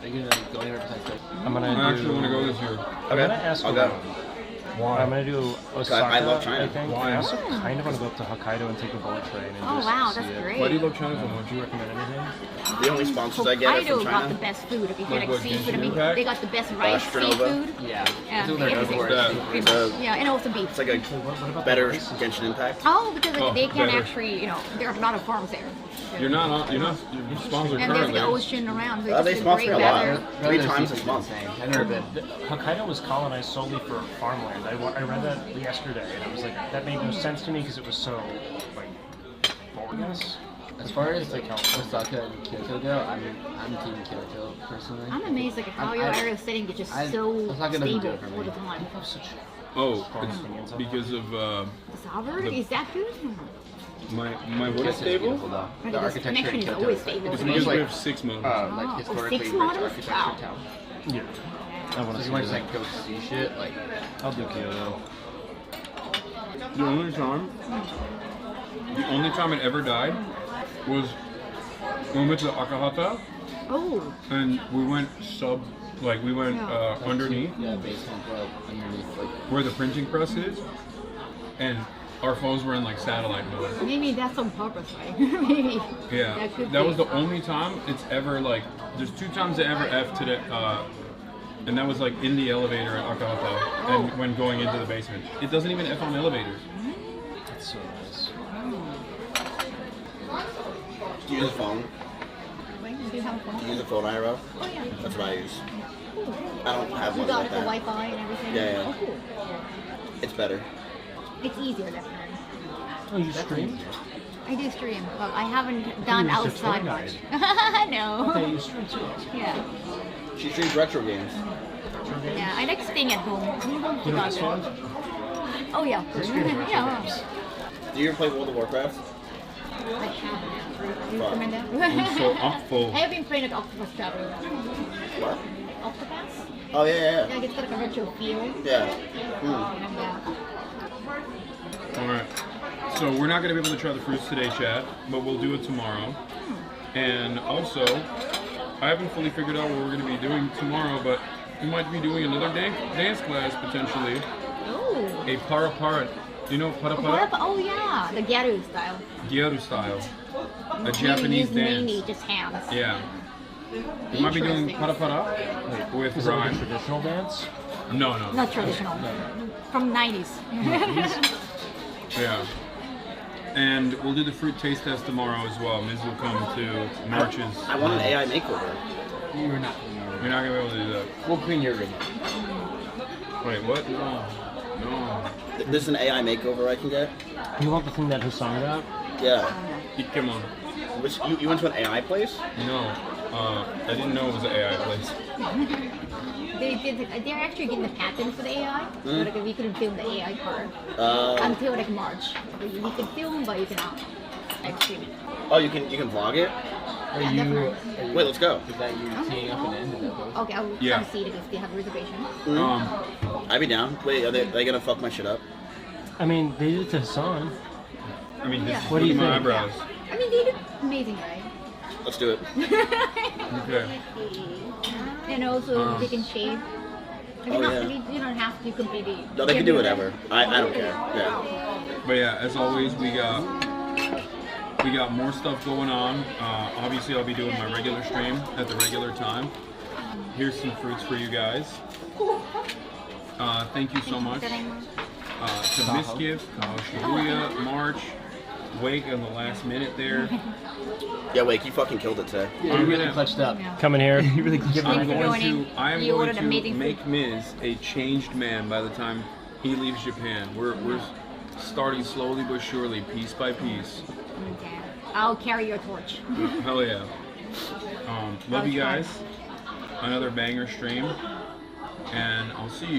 Are you gonna go anywhere besides go? I'm gonna. I actually want to go this year. I'm gonna ask I'll around. go. I'm gonna do Osaka. I love China. I think. Why? I also kind of want to go up to Hokkaido and take a bullet train and Oh, just wow, see that's it. great. Why do you love China so much? Do you recommend anything? The only sponsors I get are Hokkaido from got the China. best food. If you Like like what, seafood, I Genshin mean, Impact? they got the best rice, Strinova. seafood. Yeah. Yeah, It's their everything. worst. That. Yeah, and also beef. It's like a What about better the prices? Genshin Impact. Oh, because like, Oh, they can better. actually, there are a lot of farms there. You're not sponsored And there's currently. the ocean around. So They it's sponsor great me a lot. weather. 3 times this month. I've never been. Hokkaido was colonized solely for farmland. I read that yesterday, and I was like, that made no sense to me because it was so like bogus. As far as like Osaka and Kyoto go, I'm team Kyoto personally. I'm amazed like how your area of setting is just so Osaka doesn't do stable it for all me. the time. Oh, Strong opinions it's on because of The Sovereign, The- is that good? my what is Kyoto's stable? beautiful, though. Right, The this architecture in connection is Kyoto always is like, stable. it's Because like, we have 6 modes. like Oh, historically 6 rich models? architecture Wow. town. Yeah. I want So to if see you want to that. like go see shit, like I'll do Kyoto. The only time it ever died was when we went to the Akahata Oh, and we went underneath yeah, basement underneath like where the printing press is, and our phones were in like satellite mode. maybe that's on purpose, right? Maybe. Yeah, could that be. was the only time it's ever like. There's 2 times it ever F to the, and that was like in the elevator at Akahata, and when going into the basement. It doesn't even F on elevators. That's so nice. Do you use a phone? Wait, do you have a phone? Do you use a phone, IRO? Oh, yeah. That's what I use. Cool. I don't have You one got like it, the that. Wi-Fi and everything? Yeah, yeah. Oh, cool. It's better. It's easier, definitely. Oh, you stream? I do stream, but I haven't done you're just a outside tour much. guide. No. Okay, you stream too. Yeah. She streams retro games. Yeah, I like staying at home. You know this one? Oh, yeah. Yeah. Do you ever play World of Warcraft? I have. Do you recommend that? I'm so awful. I have been playing like Octopus Traveler. What? Octopus? Oh, yeah. Like it's got like a retro feel. Yeah. And, All right. So we're not going to be able to try the fruits today, chat, but we'll do it tomorrow. And also, I haven't fully figured out what we're going to be doing tomorrow, but we might be doing another dance class potentially. Oh. A para. You know para? Oh, yeah. The Gyaru style. Gyaru style. A Maybe Japanese use dance. mainly just hands. Yeah. We might be doing para with Is it like rhyme. a traditional dance? No. Not traditional. From 90s. Yeah. And we'll do the fruit taste test tomorrow as well. Miz will come to March's. I want an AI makeover. You're not. You're not gonna be able to do that. We'll clean your room. Wait, what? No. There's an AI makeover I can get. You want the thing that Hassan got? Yeah. Come on. Which, you went to an AI place? No. I didn't know it was an AI place. They're actually getting the patent for the AI. So like we couldn't film the AI part until like March. You can film, but you cannot like stream it. Oh, you can vlog it? Are Yeah, you? definitely. Wait, let's go. Is that you teeing up and ending up? Okay, I'll Yeah. come see it if they have a reservation. I'd be down. Wait, are they gonna fuck my shit up? I mean, they did it to Hassan. I mean, Yeah. What do you my think? eyebrows. I mean, they did amazing, right? Let's do it. Okay. And also, they can shave. I mean, Oh, not, yeah. you don't have to completely. No, they can do whatever. I don't care. Yeah. But yeah, as always, we got more stuff going on. Obviously, I'll be doing my regular stream at the regular time. Here's some fruits for you guys. Thank you so much to Miskiff, Shibuya, March, Wake on the last minute there. Yeah, Wake, you fucking killed it today. Yeah, you really clutched up. Coming here. You really clutched up. I am going You ordered to amazing make Miz a changed man by the time he leaves Japan. We're starting slowly but surely, piece by piece. Okay. I'll carry your torch. Hell yeah. Love you guys. Another banger stream. And I'll see you.